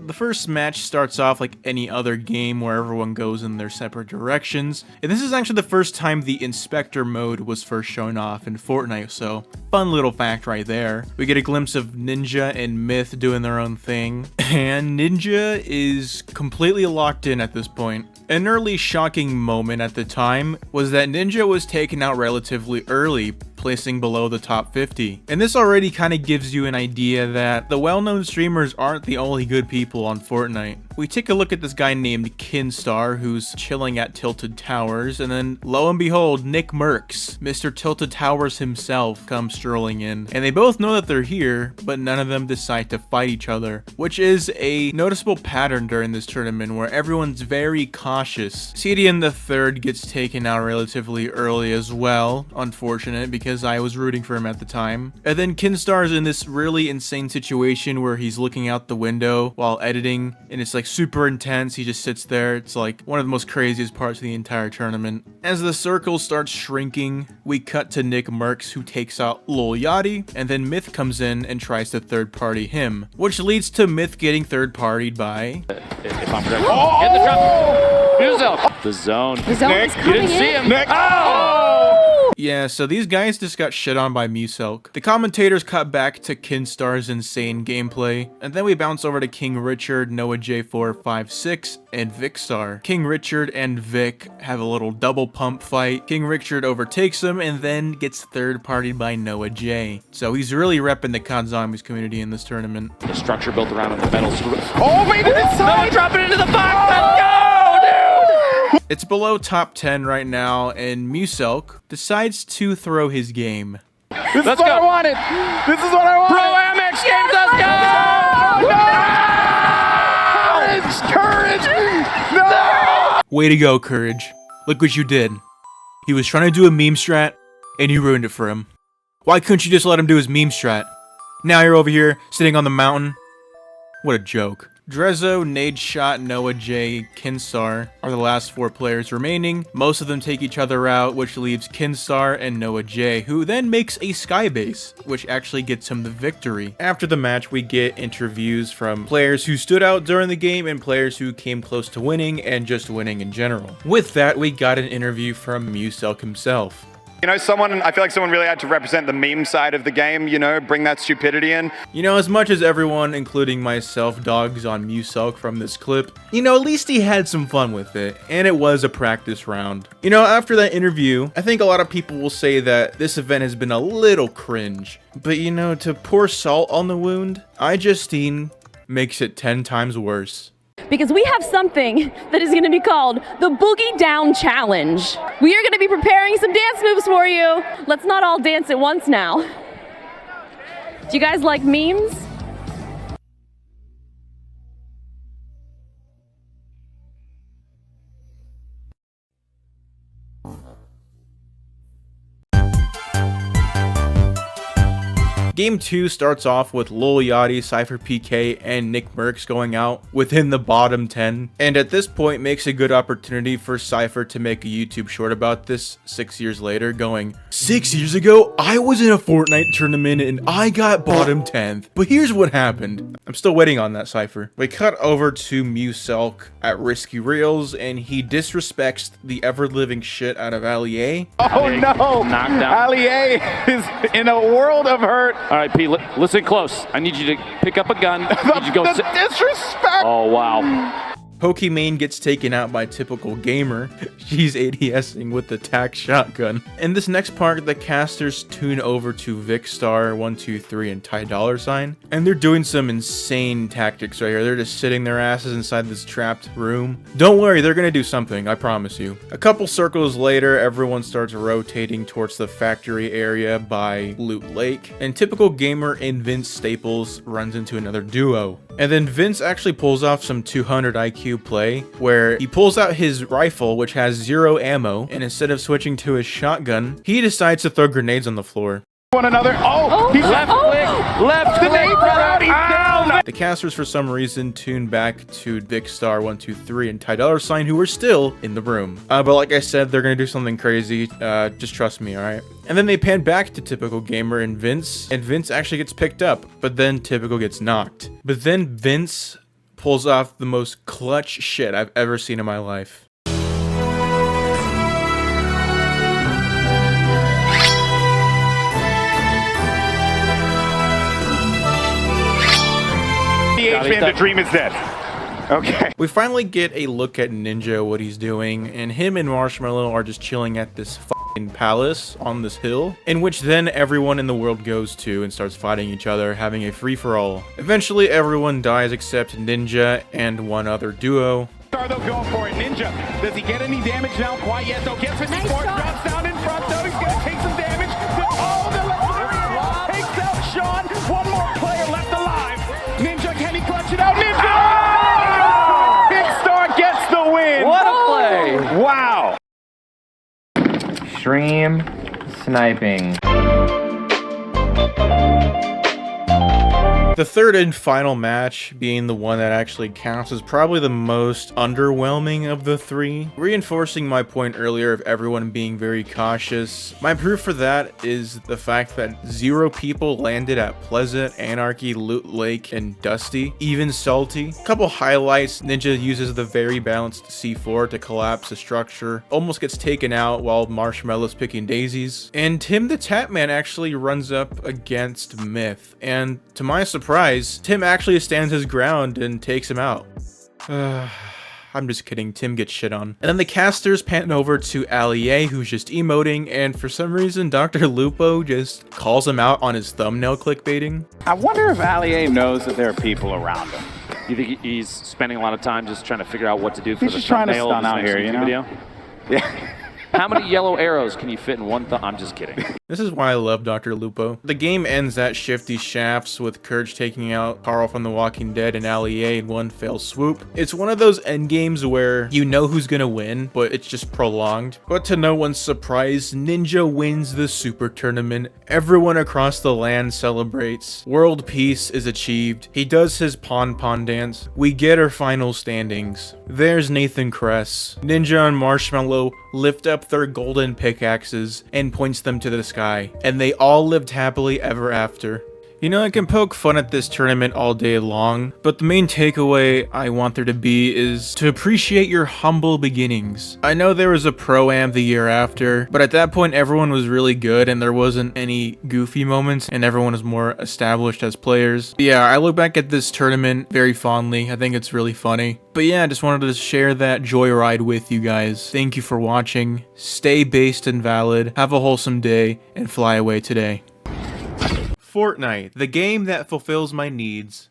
The first match starts off like any other game where everyone goes in their separate directions, and this is actually the first time the Inspector mode was first shown off in Fortnite, so fun little fact right there. We get a glimpse of Ninja and Myth doing their own thing, and Ninja is completely locked in at this point. An early shocking moment at the time was that Ninja was taken out relatively early, placing below the top 50. And this already kind of gives you an idea that the well-known streamers aren't the only good people on Fortnite. We take a look at this guy named Kinstar, who's chilling at Tilted Towers, and then lo and behold, Nick Mercs, Mr. Tilted Towers himself, comes strolling in. And they both know that they're here, but none of them decide to fight each other, which is a noticeable pattern during this tournament where everyone's very cautious. Sidian the Third gets taken out relatively early as well, unfortunate, because I was rooting for him at the time. And then Kinstar's in this really insane situation where he's looking out the window while editing, and it's like super intense. He just sits there. It's like one of the most craziest parts of the entire tournament. As the circle starts shrinking, we cut to Nick Mercs, who takes out Lil Yachty, and then Myth comes in and tries to third party him, which leads to Myth getting third partied by if I'm correct. Oh! Get the trap. Yourself. The zone. The zone is coming in. You didn't see him. Nick. Yeah, so these guys just got shit on by Muselk. The commentators cut back to Kinstar's insane gameplay, and then we bounce over to King Richard, Noah J456, and Vicstar. King Richard and Vic have a little double pump fight. King Richard overtakes him and then gets third partied by Noah J. So he's really repping the COD Zombies community in this tournament. The structure built around the metal. Oh, wait, it's no, drop it into the box. Let's go, dude. It's below top 10 right now, and Muselk decides to throw his game. This is what I wanted. This is what I wanted. ProAm X Games, let's go! No! Courage! No! Way to go, Courage. Look what you did. He was trying to do a meme strat, and you ruined it for him. Why couldn't you just let him do his meme strat? Now you're over here, sitting on the mountain. What a joke. Drezzo, Nadeshot, Noah J, Kinstar are the last 4 players remaining. Most of them take each other out, which leaves Kinstar and Noah J, who then makes a skybase, which actually gets him the victory. After the match, we get interviews from players who stood out during the game and players who came close to winning and just winning in general. With that, we got an interview from Muselk himself. You know, I feel like someone really had to represent the meme side of the game, you know, bring that stupidity in. You know, as much as everyone, including myself, dogs on Muselk from this clip, you know, at least he had some fun with it, and it was a practice round. You know, after that interview, I think a lot of people will say that this event has been a little cringe. But you know, to pour salt on the wound, iJustine makes it 10 times worse. Because we have something that is going to be called the Boogie Down Challenge. We are going to be preparing some dance moves for you. Let's not all dance at once now. Do you guys like memes? Game 2 starts off with Lil Yachty, Cypher PK, and Nick Merckx going out within the bottom 10, and at this point makes a good opportunity for Cypher to make a YouTube short about this 6 years later, going, 6 years ago, I was in a Fortnite tournament and I got bottom 10th, but here's what happened. I'm still waiting on that, Cypher. We cut over to Muselk at Risky Reels, and he disrespects the ever-living shit out of Ali A. Oh no! Knocked down. Ali A is in a world of hurt. All right, P, listen close. I need you to pick up a gun. I need you to go disrespect! Oh, wow. Pokimane gets taken out by Typical Gamer. She's ADSing with the tac shotgun. In this next part, the casters tune over to Vicstar123 and Ty $, and they're doing some insane tactics right here. They're just sitting their asses inside this trapped room. Don't worry, they're gonna do something, I promise you. A couple circles later, everyone starts rotating towards the factory area by Loot Lake, and Typical Gamer and Vince Staples runs into another duo. And then Vince actually pulls off some 200 IQ play where he pulls out his rifle, which has 0 ammo, and instead of switching to his shotgun, he decides to throw grenades on the floor. One another. Oh, he's left click. Left click. Down. The casters, for some reason, tune back to Vicstar123 and Ty $, who are still in the room. But like I said, they're gonna do something crazy. Just trust me, all right? And then they pan back to Typical Gamer and Vince actually gets picked up, but then Typical gets knocked. But then Vince pulls off the most clutch shit I've ever seen in my life. The dream is dead. Okay. We finally get a look at Ninja, what he's doing, and him and Marshmallow are just chilling at this fucking palace on this hill, in which then everyone in the world goes to and starts fighting each other, having a free-for-all. Eventually, everyone dies except Ninja and one other duo. Are they going for it? Ninja, does he get any damage now? Quite yet, though. Gets 54, drops down in front, though. He's going to take some damage. Oh, the left takes out Sean. One more player left alive. Ninja, can he clutch it out? Ninja! Oh! Big Star gets the win. What a play. Wow. Stream sniping. The third and final match, being the one that actually counts, is probably the most underwhelming of the three, reinforcing my point earlier of everyone being very cautious. My proof for that is the fact that 0 people landed at Pleasant, Anarchy, Loot Lake, and Dusty, even Salty. Couple highlights: Ninja uses the very balanced C4 to collapse the structure, almost gets taken out while Marshmallow's picking daisies, and Tim the Tapman actually runs up against Myth, and to my surprise, Tim actually stands his ground and takes him out. I'm just kidding, Tim gets shit on. And then the casters pan over to Ali A, who's just emoting, and for some reason, Dr. Lupo just calls him out on his thumbnail clickbaiting. I wonder if Ali A knows that there are people around him. You think he's spending a lot of time just trying to figure out what to do for the thumbnail of his next YouTube video? Yeah. How many yellow arrows can you fit in one thumb? I'm just kidding. This is why I love Dr. Lupo. The game ends at Shifty Shafts, with Courage taking out Carl from The Walking Dead and Ali A in one fell swoop. It's one of those end games where you know who's gonna win, but it's just prolonged. But to no one's surprise, Ninja wins the super tournament. Everyone across the land celebrates. World peace is achieved. He does his pon dance. We get our final standings. There's Nathan Kress. Ninja and Marshmallow lift up their golden pickaxes and points them to the sky, and they all lived happily ever after. You know, I can poke fun at this tournament all day long, but the main takeaway I want there to be is to appreciate your humble beginnings. I know there was a Pro-Am the year after, but at that point everyone was really good and there wasn't any goofy moments and everyone was more established as players. But yeah, I look back at this tournament very fondly. I think it's really funny. But yeah, I just wanted to share that joyride with you guys. Thank you for watching. Stay based and valid. Have a wholesome day and fly away today. Fortnite, the game that fulfills my needs.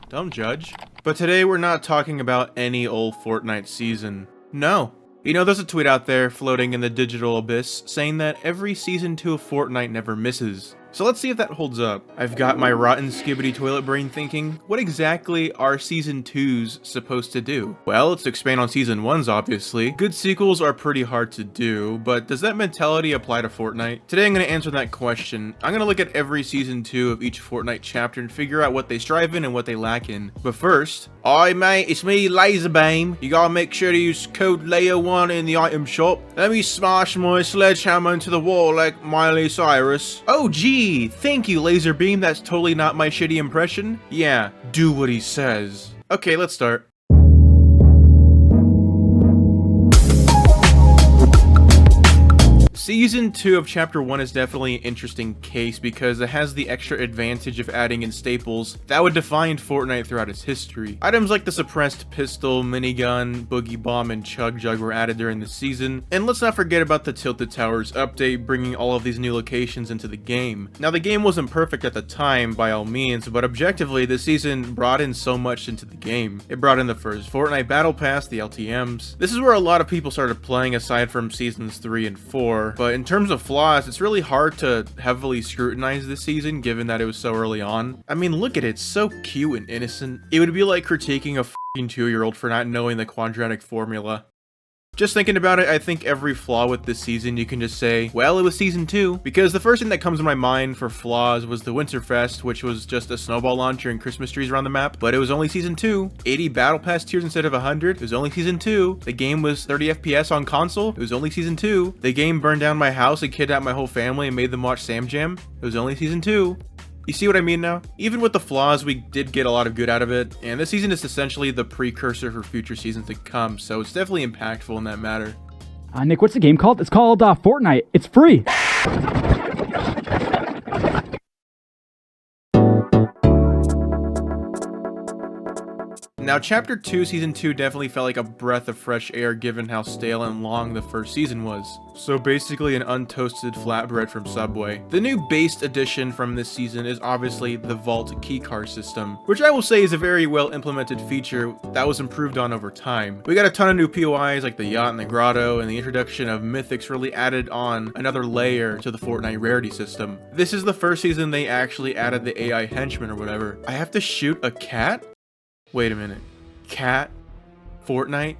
Don't judge. But today we're not talking about any old Fortnite season. No. You know, there's a tweet out there floating in the digital abyss saying that every season 2 of Fortnite never misses. So let's see if that holds up. I've got my rotten skibbity toilet brain thinking, what exactly are season 2s supposed to do? Well, it's to expand on season 1s obviously. Good sequels are pretty hard to do, but does that mentality apply to Fortnite? Today I'm going to answer that question. I'm going to look at every season 2 of each Fortnite chapter and figure out what they strive in and what they lack in. But first, hi mate, it's me Laserbeam. You gotta make sure to use code LEO1 in the item shop. Let me smash my sledgehammer into the wall like Miley Cyrus. Oh gee, thank you Laserbeam, that's totally not my shitty impression. Yeah, do what he says. Okay, let's start. Season 2 of Chapter 1 is definitely an interesting case because it has the extra advantage of adding in staples that would define Fortnite throughout its history. Items like the suppressed pistol, minigun, boogie bomb, and chug jug were added during the season. And let's not forget about the Tilted Towers update, bringing all of these new locations into the game. Now the game wasn't perfect at the time by all means, but objectively the season brought in so much into the game. It brought in the first Fortnite Battle Pass, the LTMs. This is where a lot of people started playing aside from seasons 3 and 4. But in terms of flaws, it's really hard to heavily scrutinize this season given that it was so early on. I mean, look at it, it's so cute and innocent. It would be like critiquing a f***ing 2-year-old for not knowing the quadratic formula. Just thinking about it, I think every flaw with this season you can just say, well, it was season 2. Because the first thing that comes to my mind for flaws was the Winterfest, which was just a snowball launcher and Christmas trees around the map, but it was only season 2. 80 battle pass tiers instead of 100, it was only season 2. The game was 30 FPS on console, it was only season 2. The game burned down my house and kidnapped my whole family and made them watch Sam Jam, it was only season 2. You see what I mean now? Even with the flaws, we did get a lot of good out of it, and this season is essentially the precursor for future seasons to come, so it's definitely impactful in that matter. Nick, what's the game called? It's called Fortnite. It's free. Now, Chapter 2, Season 2 definitely felt like a breath of fresh air given how stale and long the first season was. So basically an untoasted flatbread from Subway. The new based addition from this season is obviously the Vault keycard system, which I will say is a very well implemented feature that was improved on over time. We got a ton of new POIs like the Yacht and the Grotto, and the introduction of Mythics really added on another layer to the Fortnite rarity system. This is the first season they actually added the AI henchman or whatever. I have to shoot a cat? Wait a minute. Cat? Fortnite?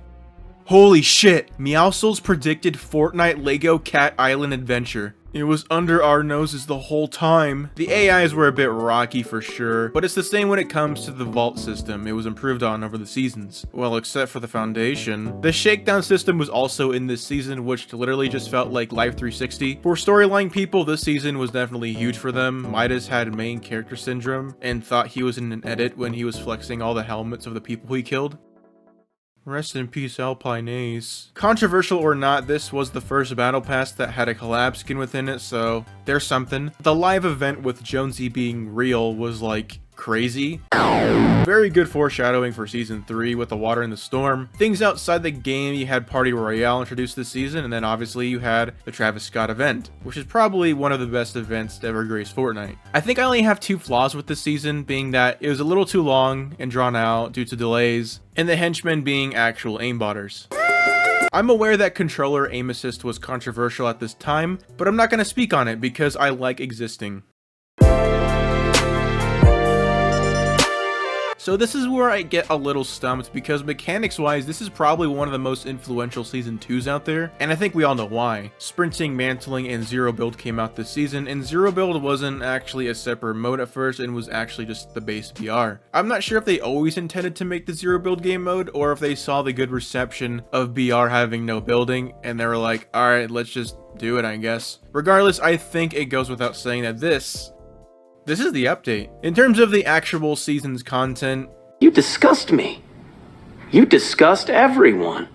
Holy shit! Meowscles predicted Fortnite Lego Cat Island Adventure. It was under our noses the whole time. The AIs were a bit rocky for sure, but it's the same when it comes to the vault system. It was improved on over the seasons. Well, except for the foundation. The shakedown system was also in this season, which literally just felt like Life 360. For storyline people, this season was definitely huge for them. Midas had main character syndrome and thought he was in an edit when he was flexing all the helmets of the people he killed. Rest in peace, Alpine Ace. Controversial or not, this was the first battle pass that had a collab skin within it, so there's something. The live event with Jonesy being real was like crazy. Very good foreshadowing for season 3 with the water in the storm. Things outside the game, you had Party Royale introduced this season, and then obviously you had the Travis Scott event, which is probably one of the best events to ever grace Fortnite. I think I only have 2 flaws with this season, being that it was a little too long and drawn out due to delays, and the henchmen being actual aimbotters. I'm aware that controller aim assist was controversial at this time, but I'm not going to speak on it because I like existing. So this is where I get a little stumped, because mechanics wise, this is probably one of the most influential season 2s out there, and I think we all know why. Sprinting, mantling, and zero build came out this season, and zero build wasn't actually a separate mode at first and was actually just the base BR. I'm not sure if they always intended to make the zero build game mode, or if they saw the good reception of BR having no building and they were like, alright, let's just do it, I guess. Regardless, I think it goes without saying that this is the update. In terms of the actual season's content, You disgust me. You disgust everyone.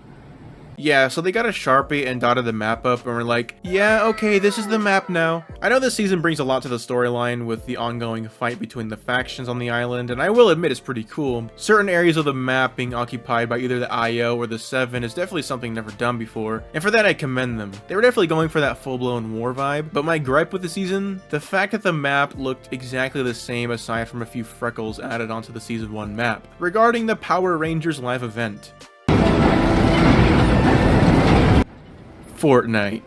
yeah, so they got a Sharpie and dotted the map up and were like, yeah, okay, this is the map now. I know this season brings a lot to the storyline with the ongoing fight between the factions on the island, and I will admit it's pretty cool. Certain areas of the map being occupied by either the IO or the 7 is definitely something never done before, and for that I commend them. They were definitely going for that full-blown war vibe, but my gripe with the season, the fact that the map looked exactly the same aside from a few freckles added onto the season 1 map. Regarding the Power Rangers live event, Fortnite.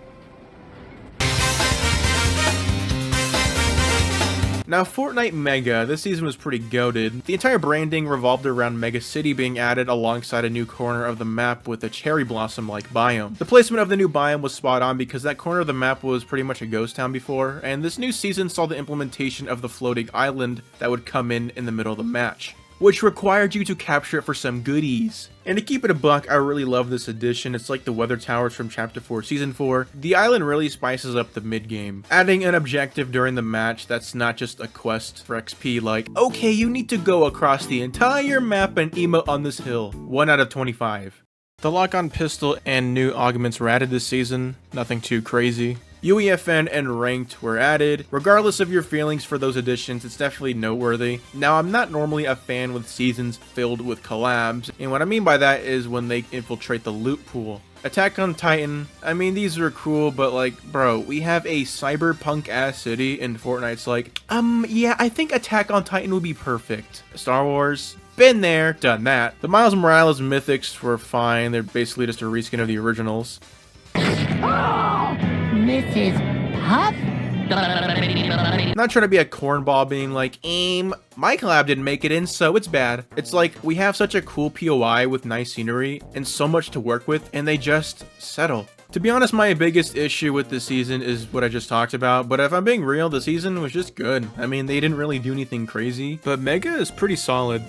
Now, Fortnite Mega, this season was pretty goated. The entire branding revolved around Mega City being added alongside a new corner of the map with a cherry blossom-like biome. The placement of the new biome was spot on because that corner of the map was pretty much a ghost town before, and this new season saw the implementation of the floating island that would come in the middle of the match, which required you to capture it for some goodies. And to keep it a buck, I really love this addition. It's like the weather towers from Chapter 4 Season 4. The island really spices up the mid-game, adding an objective during the match that's not just a quest for XP like, okay, you need to go across the entire map and emote on this hill. 1 out of 25. The lock-on pistol and new augments were added this season, nothing too crazy. UEFN and Ranked were added. Regardless of your feelings for those additions, it's definitely noteworthy. Now, I'm not normally a fan with seasons filled with collabs, and what I mean by that is when they infiltrate the loot pool. Attack on Titan, I mean, these are cool, but like, bro, we have a cyberpunk-ass city, and Fortnite's like, yeah, I think Attack on Titan would be perfect. Star Wars, been there, done that. The Miles Morales mythics were fine, they're basically just a reskin of the originals. Mrs. Puff? Not trying to be a cornball being like, my collab didn't make it in, so it's bad. It's like, we have such a cool POI with nice scenery and so much to work with, and they just settle. To be honest, my biggest issue with this season is what I just talked about, but if I'm being real, the season was just good. I mean, they didn't really do anything crazy, but Mega is pretty solid.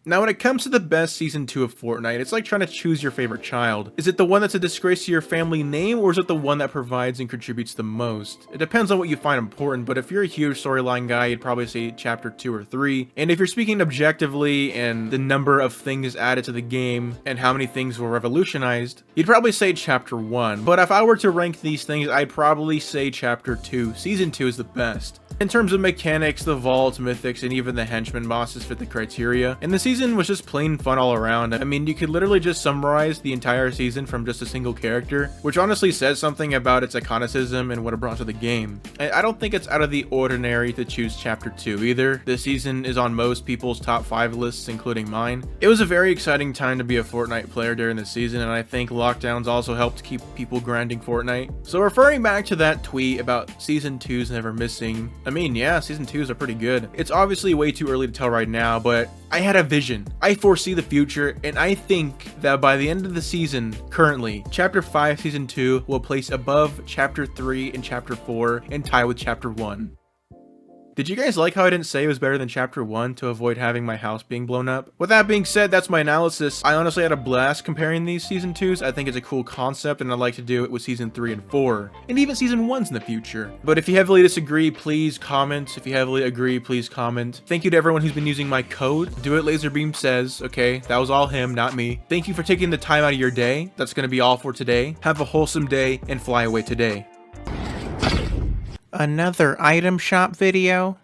Now, when it comes to the best Season 2 of Fortnite, it's like trying to choose your favorite child. Is it the one that's a disgrace to your family name, or is it the one that provides and contributes the most? It depends on what you find important, but if you're a huge storyline guy, you'd probably say Chapter 2 or 3. And if you're speaking objectively and the number of things added to the game and how many things were revolutionized, you'd probably say Chapter 1. But if I were to rank these things, I'd probably say Chapter 2. Season 2 is the best. In terms of mechanics, the vaults, mythics, and even the henchman bosses fit the criteria, and the season was just plain fun all around. I mean, you could literally just summarize the entire season from just a single character, which honestly says something about its iconicism and what it brought to the game. I don't think it's out of the ordinary to choose Chapter 2 either. This season is on most people's top 5 lists, including mine. It was a very exciting time to be a Fortnite player during the season, and I think lockdowns also helped keep people grinding Fortnite. So referring back to that tweet about Season 2's never missing, I mean, yeah, Season 2s are pretty good. It's obviously way too early to tell right now, but I had a vision. I foresee the future, and I think that by the end of the season, currently, Chapter 5 Season 2 will place above Chapter 3 and Chapter 4 and tie with Chapter 1. Did you guys like how I didn't say it was better than Chapter 1 to avoid having my house being blown up? With that being said, that's my analysis. I honestly had a blast comparing these Season 2s. I think it's a cool concept, and I'd like to do it with Season 3 and 4, and even Season 1s in the future. But if you heavily disagree, please comment. If you heavily agree, please comment. Thank you to everyone who's been using my code. Do It Laserbeam Says, okay? That was all him, not me. Thank you for taking the time out of your day. That's gonna be all for today. Have a wholesome day, and fly away today. Another item shop video?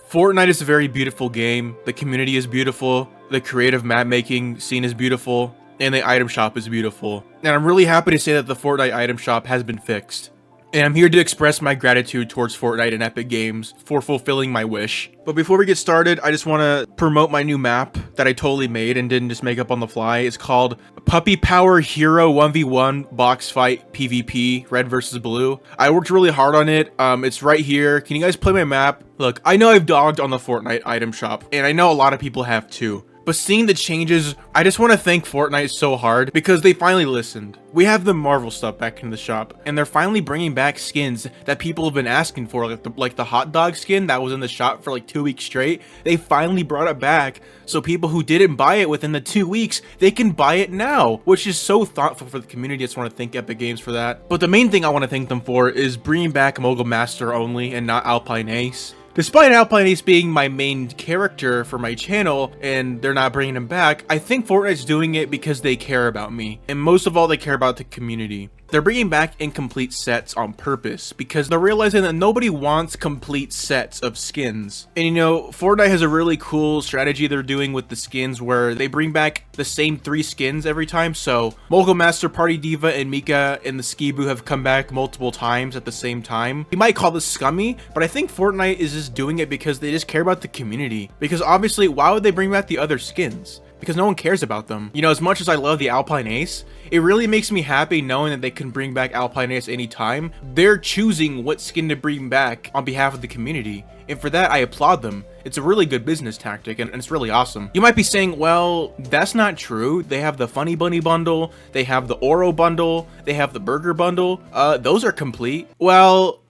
Fortnite is a very beautiful game. The community is beautiful. The creative map making scene is beautiful. And the item shop is beautiful. And I'm really happy to say that the Fortnite item shop has been fixed. and I'm here to express my gratitude towards Fortnite and Epic Games for fulfilling my wish. But before we get started, I just want to promote my new map that I totally made and didn't just make up on the fly. It's called Puppy Power Hero 1v1 Box Fight PvP Red versus Blue. I worked really hard on it. It's right here. Can you guys play my map? Look, I know I've dogged on the Fortnite item shop, and I know a lot of people have too. But seeing the changes, I just want to thank Fortnite so hard because they finally listened. We have the Marvel stuff back in the shop, and they're finally bringing back skins that people have been asking for, like the hot dog skin that was in the shop for like 2 weeks straight. They finally brought it back, so people who didn't buy it within the 2 weeks, they can buy it now, which is so thoughtful for the community. I just want to thank Epic Games for that. But the main thing I want to thank them for is bringing back Mogul Master only and not Alpine Ace. Despite Alpine Ace being my main character for my channel and they're not bringing him back, I think Fortnite's doing it because they care about me. And most of all, they care about the community. They're bringing back incomplete sets on purpose because they're realizing that nobody wants complete sets of skins. And you know, Fortnite has a really cool strategy they're doing with the skins where they bring back the same 3 skins every time. So Mogul Master, Party Diva, and Mika and the Skiboo have come back multiple times at the same time. You might call this scummy, but I think Fortnite is just doing it because they just care about the community. Because obviously, why would they bring back the other skins? Because no one cares about them. You know, as much as I love the Alpine Ace, it really makes me happy knowing that they can bring back Alpine Ace anytime. They're choosing what skin to bring back on behalf of the community. And for that, I applaud them. It's a really good business tactic, and it's really awesome. You might be saying, well, that's not true. They have the Funny Bunny bundle, they have the Oro bundle, they have the Burger bundle. Those are complete. Well,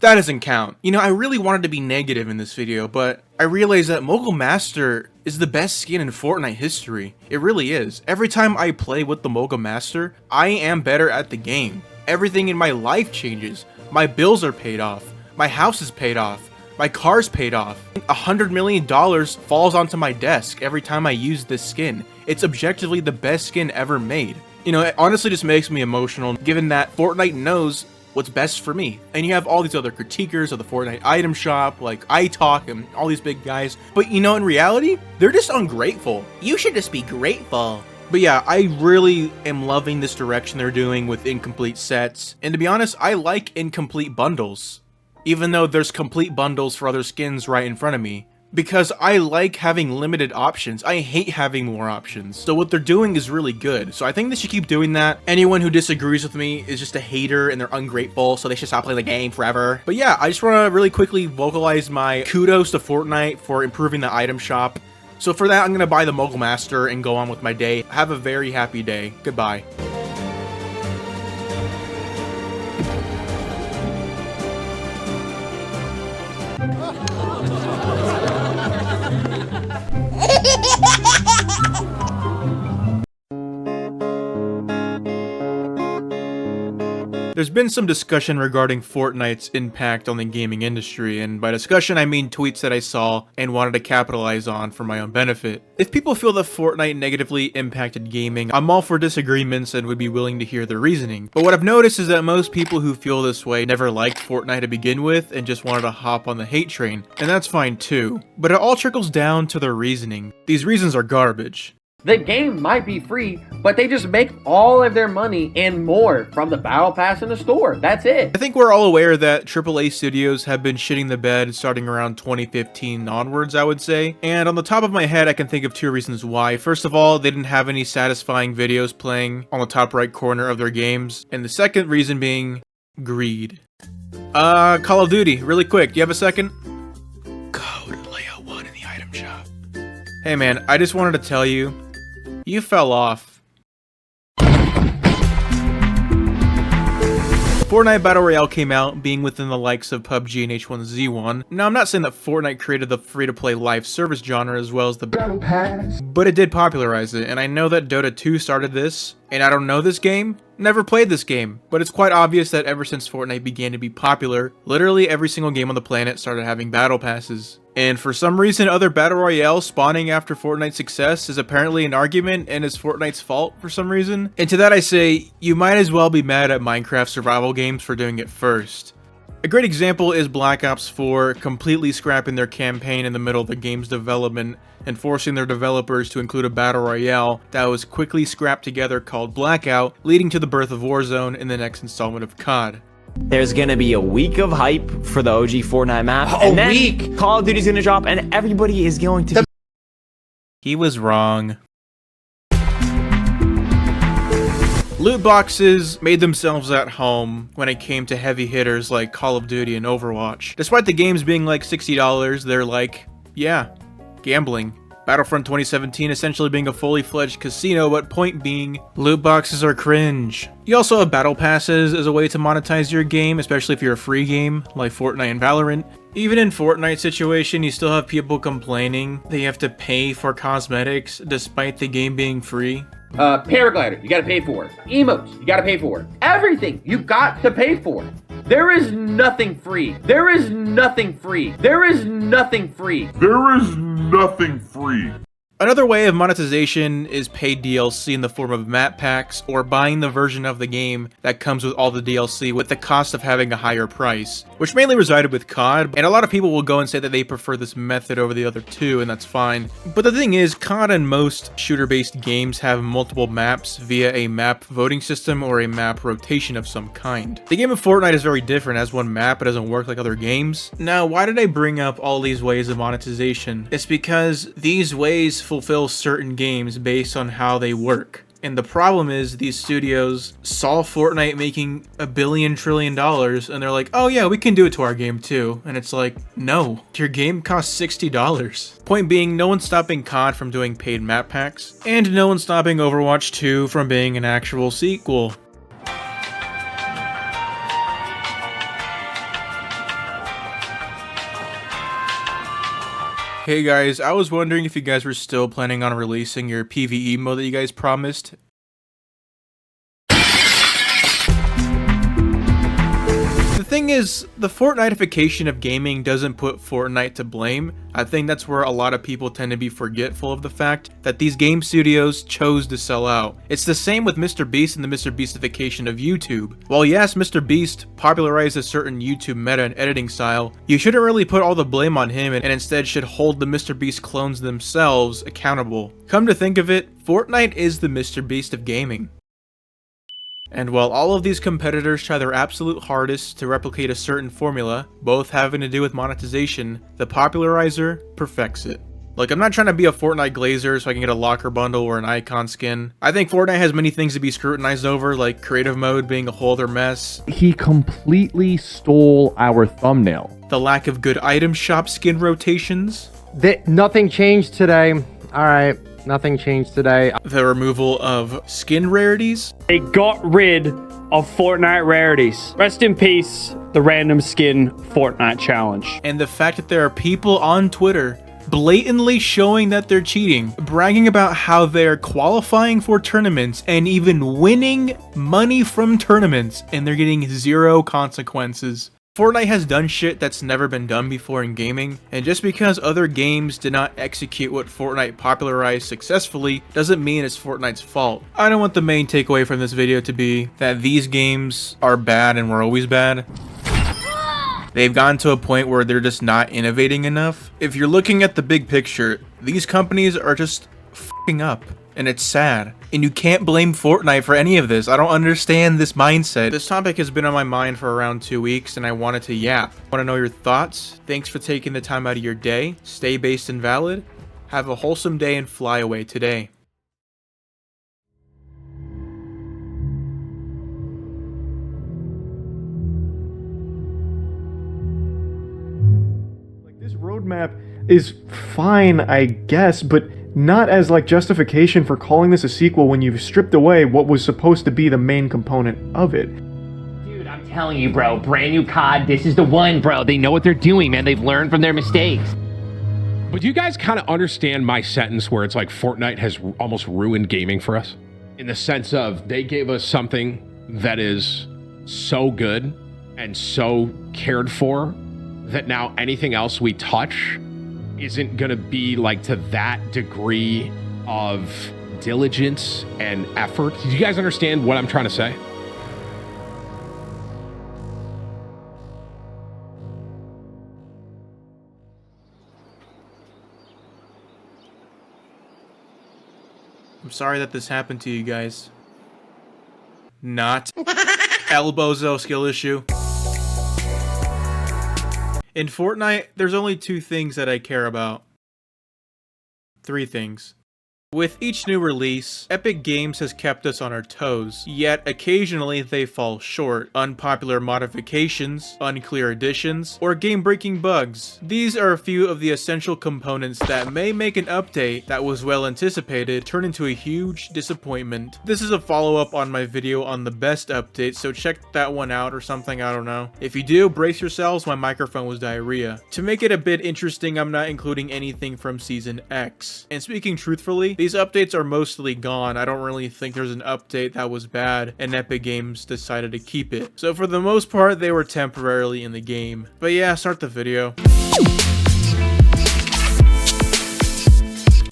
that doesn't count. You know, I really wanted to be negative in this video, but I realized that Mogul Master is the best skin in Fortnite history. It really is. Every time I play with the Mogul Master, I am better at the game. Everything in my life changes. My bills are paid off. My house is paid off. My car's paid off. $100 million falls onto my desk every time I use this skin. It's objectively the best skin ever made. You know, it honestly just makes me emotional given that Fortnite knows what's best for me. And you have all these other critiquers of the Fortnite item shop, like iTalk and all these big guys. But you know, in reality, they're just ungrateful. You should just be grateful. But yeah, I really am loving this direction they're doing with incomplete sets. And to be honest, I like incomplete bundles. Even though there's complete bundles for other skins right in front of me. Because I like having limited options. I hate having more options. So what they're doing is really good. So I think they should keep doing that. Anyone who disagrees with me is just a hater and they're ungrateful, so they should stop playing the game forever. But yeah, I just want to really quickly vocalize my kudos to Fortnite for improving the item shop. So for that, I'm going to buy the Mogul Master and go on with my day. Have a very happy day. Goodbye. There's been some discussion regarding Fortnite's impact on the gaming industry, and by discussion I mean tweets that I saw and wanted to capitalize on for my own benefit. If people feel that Fortnite negatively impacted gaming, I'm all for disagreements and would be willing to hear their reasoning. But what I've noticed is that most people who feel this way never liked Fortnite to begin with and just wanted to hop on the hate train, and that's fine too. But it all trickles down to their reasoning. These reasons are garbage. The game might be free, but they just make all of their money and more from the battle pass in the store. That's it. I think we're all aware that AAA studios have been shitting the bed starting around 2015 onwards, I would say. And on the top of my head, I can think of 2 reasons why. First of all, they didn't have any satisfying videos playing on the top right corner of their games. And the second reason being greed. Call of Duty, really quick. Do you have a second? Code Leo1 in the item shop. Hey man, I just wanted to tell you, you fell off. Fortnite Battle Royale came out being within the likes of PUBG and H1Z1. Now, I'm not saying that Fortnite created the free-to-play live service genre as well as the Battle Pass, but it did popularize it, and I know that Dota 2 started this, and I don't know this game, never played this game, but it's quite obvious that ever since Fortnite began to be popular, literally every single game on the planet started having Battle Passes. And for some reason, other Battle Royale spawning after Fortnite's success is apparently an argument and is Fortnite's fault for some reason. And to that I say, you might as well be mad at Minecraft survival games for doing it first. A great example is Black Ops 4 completely scrapping their campaign in the middle of the game's development and forcing their developers to include a Battle Royale that was quickly scrapped together called Blackout, leading to the birth of Warzone in the next installment of COD. There's gonna be a week of hype for the OG Fortnite map. A week? Call of Duty's gonna drop, and everybody is going to. He was wrong. Loot boxes made themselves at home when it came to heavy hitters like Call of Duty and Overwatch. Despite the games being like $60, they're like, yeah, gambling. Battlefront 2017 essentially being a fully fledged casino, but point being, loot boxes are cringe. You also have battle passes as a way to monetize your game, especially if you're a free game, like Fortnite and Valorant. Even in Fortnite situation, you still have people complaining they have to pay for cosmetics despite the game being free. Paraglider, you gotta pay for it. Emotes, you gotta pay for it. Everything, you got to pay for it. There is nothing free. There is nothing free. There is nothing free. There is nothing free. Another way of monetization is paid DLC in the form of map packs or buying the version of the game that comes with all the DLC with the cost of having a higher price, which mainly resided with COD, and a lot of people will go and say that they prefer this method over the other two, and that's fine. But the thing is, COD and most shooter-based games have multiple maps via a map voting system or a map rotation of some kind. The game of Fortnite is very different. As one map, it doesn't work like other games. Now, why did I bring up all these ways of monetization? It's because these ways fulfill certain games based on how they work. And the problem is these studios saw Fortnite making $1 billion trillion and they're like, oh yeah, we can do it to our game too. And it's like, no, your game costs $60. Point being, no one's stopping COD from doing paid map packs, and no one's stopping Overwatch 2 from being an actual sequel. Hey guys, I was wondering if you guys were still planning on releasing your PvE mode that you guys promised. The thing is, the Fortniteification of gaming doesn't put Fortnite to blame. I think that's where a lot of people tend to be forgetful of the fact that these game studios chose to sell out. It's the same with Mr. Beast and the Mr. Beastification of YouTube. While yes, Mr. Beast popularized a certain YouTube meta and editing style, you shouldn't really put all the blame on him and instead should hold the Mr. Beast clones themselves accountable. Come to think of it, Fortnite is the Mr. Beast of gaming. And while all of these competitors try their absolute hardest to replicate a certain formula, both having to do with monetization, the popularizer perfects it. Like, I'm not trying to be a Fortnite glazer so I can get a locker bundle or an icon skin. I think Fortnite has many things to be scrutinized over, like creative mode being a whole other mess. He completely stole our thumbnail. The lack of good item shop skin rotations. Nothing changed today. Alright. Nothing changed today. The removal of skin rarities. They got rid of Fortnite rarities. Rest in peace, the random skin Fortnite challenge. And the fact that there are people on Twitter blatantly showing that they're cheating, bragging about how they're qualifying for tournaments and even winning money from tournaments, and they're getting zero consequences. Fortnite has done shit that's never been done before in gaming, and just because other games did not execute what Fortnite popularized successfully doesn't mean it's Fortnite's fault. I don't want the main takeaway from this video to be that these games are bad and were always bad. They've gotten to a point where they're just not innovating enough. If you're looking at the big picture, these companies are just f***ing up. And it's sad. And you can't blame Fortnite for any of this. I don't understand this mindset. This topic has been on my mind for around 2 weeks and I wanted to yap. Want to know your thoughts? Thanks for taking the time out of your day. Stay based and valid. Have a wholesome day and fly away today. Like, this roadmap is fine, I guess, but not as like justification for calling this a sequel when you've stripped away what was supposed to be the main component of it. Dude, I'm telling you, bro, brand new COD, this is the one, bro. They know what they're doing, man. They've learned from their mistakes. But do you guys kind of understand my sentence where it's like Fortnite has almost ruined gaming for us? In the sense of they gave us something that is so good and so cared for that now anything else we touch isn't gonna be like to that degree of diligence and effort. Do you guys understand what I'm trying to say? I'm sorry that this happened to you guys. Not. Elbozo skill issue. In Fortnite, there's only 2 things that I care about. 3 things. With each new release, Epic Games has kept us on our toes, yet occasionally they fall short. Unpopular modifications, unclear additions, or game-breaking bugs. These are a few of the essential components that may make an update that was well anticipated turn into a huge disappointment. This is a follow-up on my video on the best update, so check that one out or something, I don't know. If you do, brace yourselves, my microphone was diarrhea. To make it a bit interesting, I'm not including anything from Season X. And speaking truthfully, these updates are mostly gone. I don't really think there's an update that was bad, and Epic Games decided to keep it. So for the most part, they were temporarily in the game. But yeah, start the video.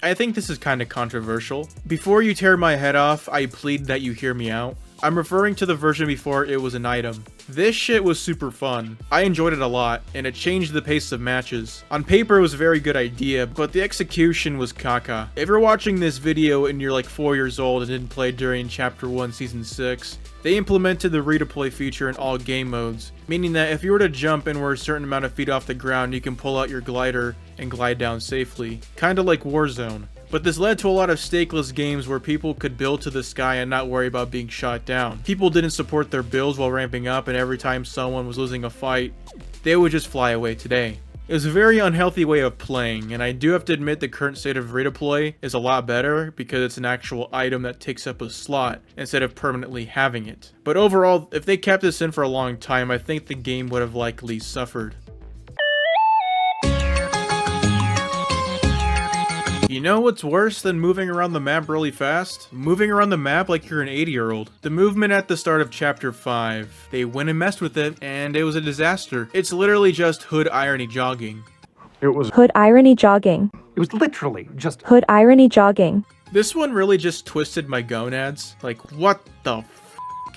I think this is kinda controversial. Before you tear my head off, I plead that you hear me out. I'm referring to the version before it was an item. This shit was super fun. I enjoyed it a lot, and it changed the pace of matches. On paper, it was a very good idea, but the execution was caca. If you're watching this video and you're like 4 years old and didn't play during Chapter 1 Season 6, they implemented the redeploy feature in all game modes, meaning that if you were to jump and were a certain amount of feet off the ground, you can pull out your glider and glide down safely. Kinda like Warzone. But this led to a lot of stakeless games where people could build to the sky and not worry about being shot down. People didn't support their builds while ramping up, and every time someone was losing a fight, they would just fly away today. It was a very unhealthy way of playing, and I do have to admit the current state of redeploy is a lot better because it's an actual item that takes up a slot instead of permanently having it. But overall, if they kept this in for a long time, I think the game would have likely suffered. You know what's worse than moving around the map really fast? Moving around the map like you're an 80-year-old. The movement at the start of Chapter 5. They went and messed with it, and it was a disaster. It's literally just hood irony jogging. It was hood irony jogging. It was literally just hood irony jogging. This one really just twisted my gonads. Like, what the f***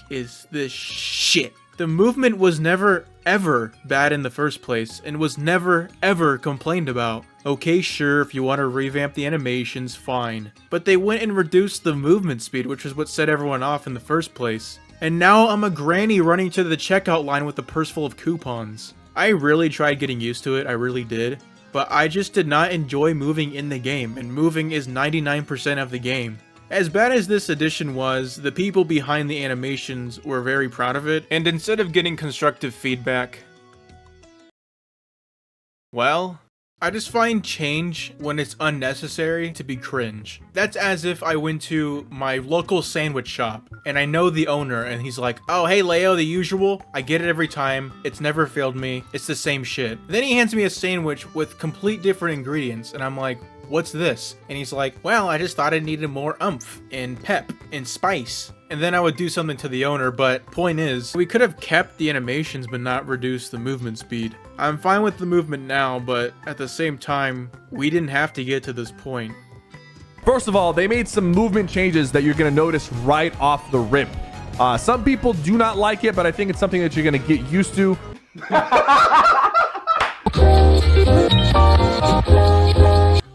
is this shit? The movement was never, ever bad in the first place, and was never, ever complained about. Okay, sure, if you want to revamp the animations, fine. But they went and reduced the movement speed, which is what set everyone off in the first place. And now I'm a granny running to the checkout line with a purse full of coupons. I really tried getting used to it, I really did. But I just did not enjoy moving in the game, and moving is 99% of the game. As bad as this edition was, the people behind the animations were very proud of it, and instead of getting constructive feedback, well, I just find change when it's unnecessary to be cringe. That's as if I went to my local sandwich shop and I know the owner and he's like, oh hey Leo, the usual, I get it every time, it's never failed me, it's the same shit. Then he hands me a sandwich with complete different ingredients and I'm like, what's this? And he's like, well, I just thought it needed more oomph and pep and spice. And then I would do something to the owner, but point is, we could have kept the animations but not reduced the movement speed. I'm fine with the movement now, but at the same time, we didn't have to get to this point. First of all, they made some movement changes that you're going to notice right off the rip. Some people do not like it, but I think it's something that you're going to get used to.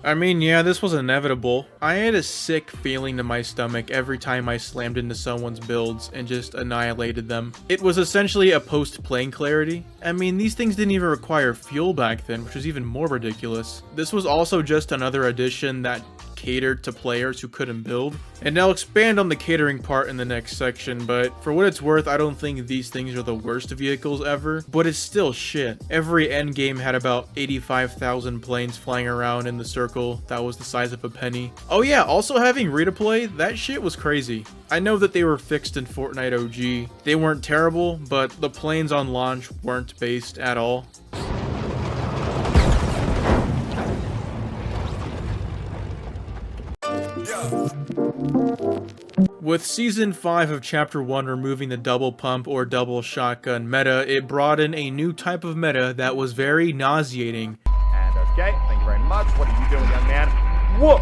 I mean, yeah, this was inevitable. I had a sick feeling to my stomach every time I slammed into someone's builds and just annihilated them. It was essentially a post-playing clarity. I mean, these things didn't even require fuel back then, which was even more ridiculous. This was also just another addition that catered to players who couldn't build. And I'll expand on the catering part in the next section, but for what it's worth, I don't think these things are the worst vehicles ever, but it's still shit. Every endgame had about 85,000 planes flying around in the circle that was the size of a penny. Oh yeah, also having redeploy, that shit was crazy. I know that they were fixed in Fortnite OG. They weren't terrible, but the planes on launch weren't based at all. With Season 5 of Chapter 1 removing the double pump or double shotgun meta, it brought in a new type of meta that was very nauseating. And okay, thank you very much. What are you doing, young man? Whoa!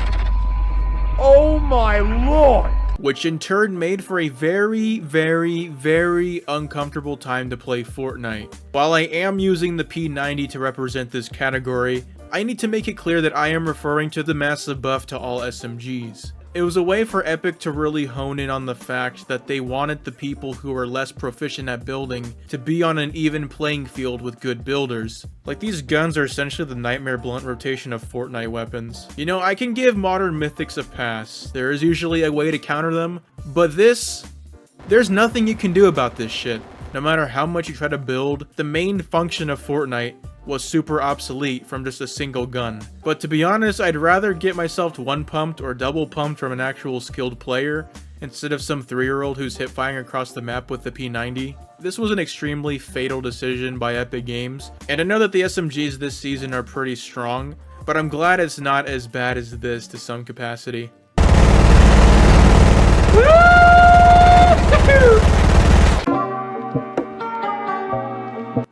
Oh my lord! Which in turn made for a very, very, very uncomfortable time to play Fortnite. While I am using the P90 to represent this category, I need to make it clear that I am referring to the massive buff to all SMGs. It was a way for Epic to really hone in on the fact that they wanted the people who are less proficient at building to be on an even playing field with good builders. Like, these guns are essentially the nightmare blunt rotation of Fortnite weapons. You know, I can give modern mythics a pass. There is usually a way to counter them, but there's nothing you can do about this shit. No matter how much you try to build, the main function of Fortnite was super obsolete from just a single gun. But to be honest, I'd rather get myself one pumped or double pumped from an actual skilled player instead of some 3-year-old who's hip firing across the map with the P90. This was an extremely fatal decision by Epic Games, and I know that the SMGs this season are pretty strong, but I'm glad it's not as bad as this to some capacity.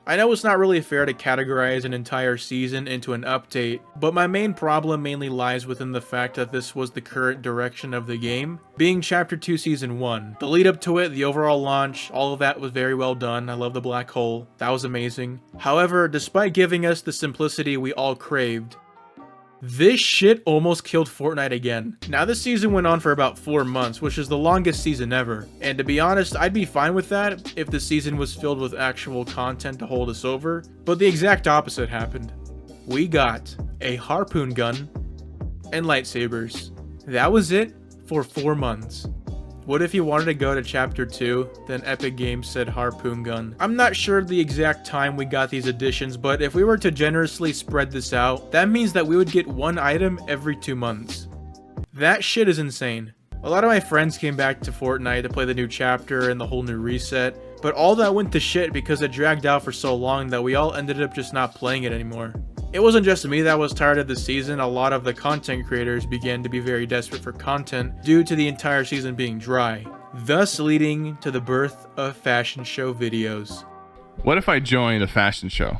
I know it's not really fair to categorize an entire season into an update, but my main problem mainly lies within the fact that this was the current direction of the game, being Chapter 2 Season 1. The lead up to it, the overall launch, all of that was very well done. I love the black hole. That was amazing. However, despite giving us the simplicity we all craved, this shit almost killed Fortnite again. Now, this season went on for about 4 months, which is the longest season ever. And to be honest, I'd be fine with that if the season was filled with actual content to hold us over. But the exact opposite happened. We got a harpoon gun and lightsabers. That was it for 4 months. What if you wanted to go to Chapter 2, then Epic Games said harpoon gun? I'm not sure the exact time we got these additions, but if we were to generously spread this out, that means that we would get one item every 2 months. That shit is insane. A lot of my friends came back to Fortnite to play the new chapter and the whole new reset, but all that went to shit because it dragged out for so long that we all ended up just not playing it anymore. It wasn't just me that was tired of the season. A lot of the content creators began to be very desperate for content due to the entire season being dry, thus leading to the birth of fashion show videos. What if I joined a fashion show?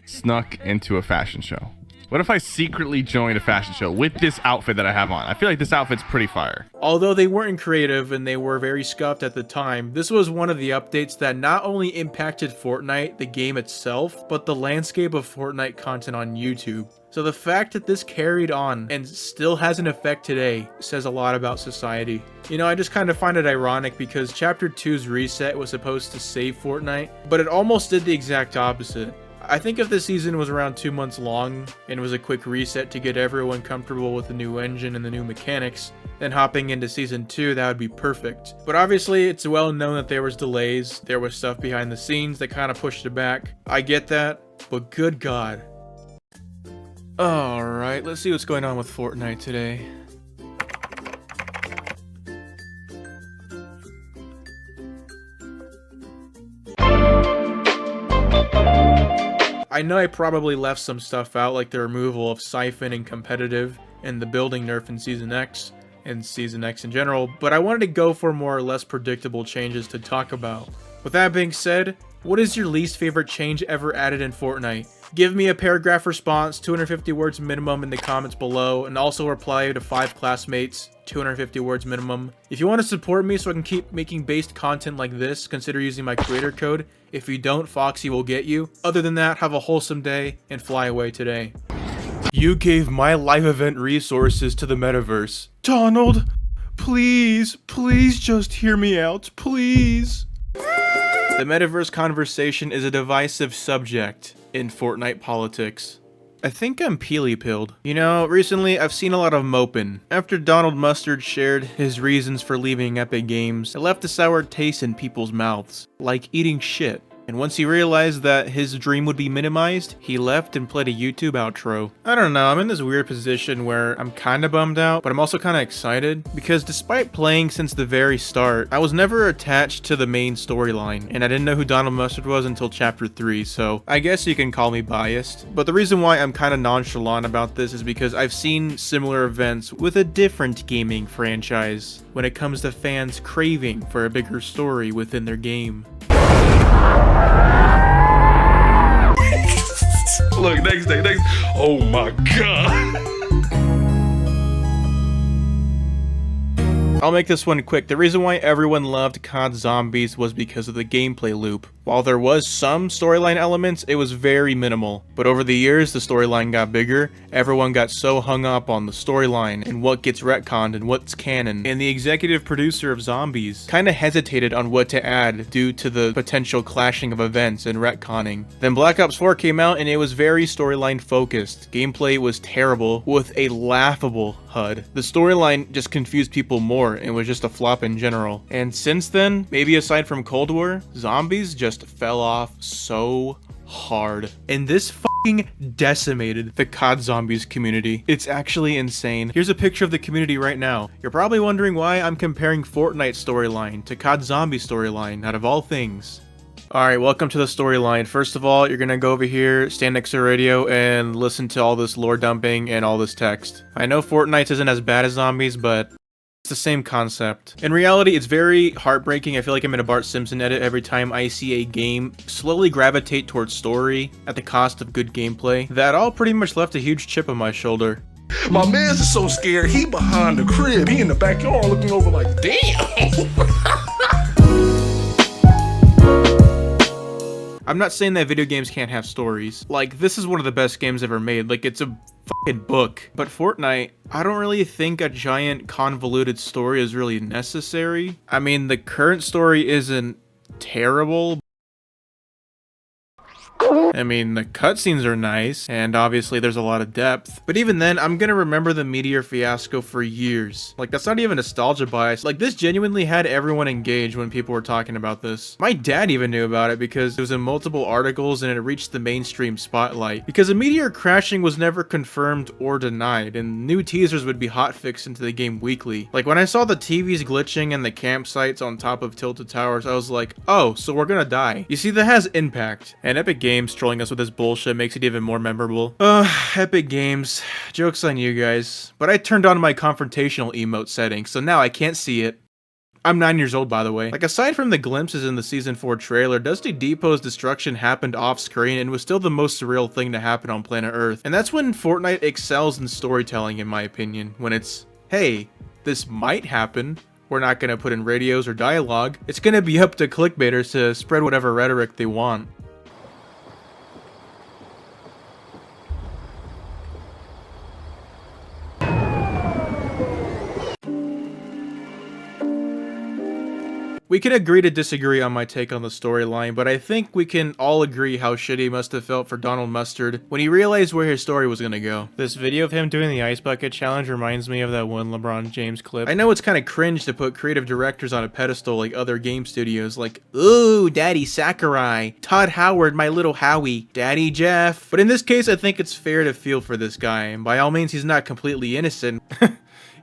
Snuck into a fashion show? What if I secretly joined a fashion show with this outfit that I have on? I feel like this outfit's pretty fire. Although they weren't creative and they were very scuffed at the time, this was one of the updates that not only impacted Fortnite, the game itself, but the landscape of Fortnite content on YouTube. So the fact that this carried on and still has an effect today says a lot about society. You know, I just kind of find it ironic because Chapter 2's reset was supposed to save Fortnite, but it almost did the exact opposite. I think if the season was around 2 months long and was a quick reset to get everyone comfortable with the new engine and the new mechanics, then hopping into Season 2, that would be perfect. But obviously, it's well known that there was delays, there was stuff behind the scenes that kind of pushed it back. I get that, but good God. Alright, let's see what's going on with Fortnite today. I know I probably left some stuff out, like the removal of Siphon and Competitive, and the building nerf in Season X, and Season X in general, but I wanted to go for more or less predictable changes to talk about. With that being said, what is your least favorite change ever added in Fortnite? Give me a paragraph response, 250 words minimum in the comments below, and also reply to 5 classmates, 250 words minimum. If you want to support me so I can keep making based content like this, consider using my creator code. If you don't, Foxy will get you. Other than that, have a wholesome day and fly away today. You gave my live event resources to the metaverse. Donald, please just hear me out, please. The metaverse conversation is a divisive subject in Fortnite politics. I think I'm peely-pilled. You know, recently I've seen a lot of moping. After Donald Mustard shared his reasons for leaving Epic Games, it left a sour taste in people's mouths, like eating shit. And once he realized that his dream would be minimized, he left and played a YouTube outro. I don't know, I'm in this weird position where I'm kinda bummed out, but I'm also kinda excited, because despite playing since the very start, I was never attached to the main storyline, and I didn't know who Donald Mustard was until Chapter 3, so I guess you can call me biased. But the reason why I'm kinda nonchalant about this is because I've seen similar events with a different gaming franchise when it comes to fans craving for a bigger story within their game. Look, next day, oh my god. I'll make this one quick. The reason why everyone loved COD Zombies was because of the gameplay loop. While there was some storyline elements, it was very minimal. But over the years, the storyline got bigger, everyone got so hung up on the storyline and what gets retconned and what's canon, and the executive producer of Zombies kinda hesitated on what to add due to the potential clashing of events and retconning. Then Black Ops 4 came out and it was very storyline focused. Gameplay was terrible with a laughable HUD. The storyline just confused people more and was just a flop in general. And since then, maybe aside from Cold War, Zombies just fell off so hard. And this fucking decimated the COD Zombies community. It's actually insane. Here's a picture of the community right now. You're probably wondering why I'm comparing Fortnite storyline to COD Zombie storyline out of all things. Alright, welcome to the storyline. First of all, you're gonna go over here, stand next to the radio, and listen to all this lore dumping and all this text. I know Fortnite isn't as bad as Zombies, but it's the same concept. In reality, it's very heartbreaking. I feel like I'm in a Bart Simpson edit every time I see a game slowly gravitate towards story at the cost of good gameplay. That all pretty much left a huge chip on my shoulder. My man's is so scared, he behind the crib. He in the backyard looking over like, damn. I'm not saying that video games can't have stories. Like, this is one of the best games ever made. Like, it's a fucking book. But Fortnite, I don't really think a giant convoluted story is really necessary. I mean, the current story isn't terrible. I mean, the cutscenes are nice, and obviously there's a lot of depth. But even then, I'm gonna remember the Meteor fiasco for years. Like, that's not even nostalgia bias. Like, this genuinely had everyone engaged when people were talking about this. My dad even knew about it because it was in multiple articles and it reached the mainstream spotlight. Because a meteor crashing was never confirmed or denied, and new teasers would be hotfixed into the game weekly. Like, when I saw the TVs glitching and the campsites on top of tilted towers, I was like, oh, so we're gonna die. You see, that has impact, and Epic Games trolling us with this bullshit makes it even more memorable. Epic Games. Joke's on you guys. But I turned on my confrontational emote setting, so now I can't see it. I'm 9 years old, by the way. Like, aside from the glimpses in the Season 4 trailer, Dusty Depot's destruction happened off-screen and was still the most surreal thing to happen on planet Earth. And that's when Fortnite excels in storytelling, in my opinion. When it's, hey, this might happen. We're not gonna put in radios or dialogue. It's gonna be up to clickbaiters to spread whatever rhetoric they want. We can agree to disagree on my take on the storyline, but I think we can all agree how shitty he must have felt for Donald Mustard when he realized where his story was gonna go. This video of him doing the ice bucket challenge reminds me of that one LeBron James clip. I know it's kind of cringe to put creative directors on a pedestal like other game studios, like, ooh, Daddy Sakurai, Todd Howard, my little Howie, Daddy Jeff. But in this case, I think it's fair to feel for this guy, and by all means, he's not completely innocent.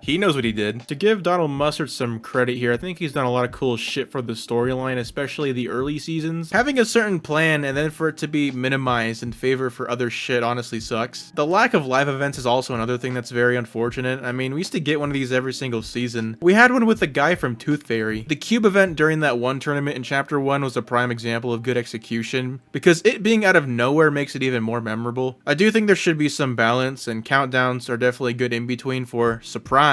He knows what he did. To give Donald Mustard some credit here, I think he's done a lot of cool shit for the storyline, especially the early seasons. Having a certain plan and then for it to be minimized in favor for other shit honestly sucks. The lack of live events is also another thing that's very unfortunate. I mean, we used to get one of these every single season. We had one with the guy from Tooth Fairy. The Cube event during that one tournament in Chapter 1 was a prime example of good execution, because it being out of nowhere makes it even more memorable. I do think there should be some balance, and countdowns are definitely good in between for surprise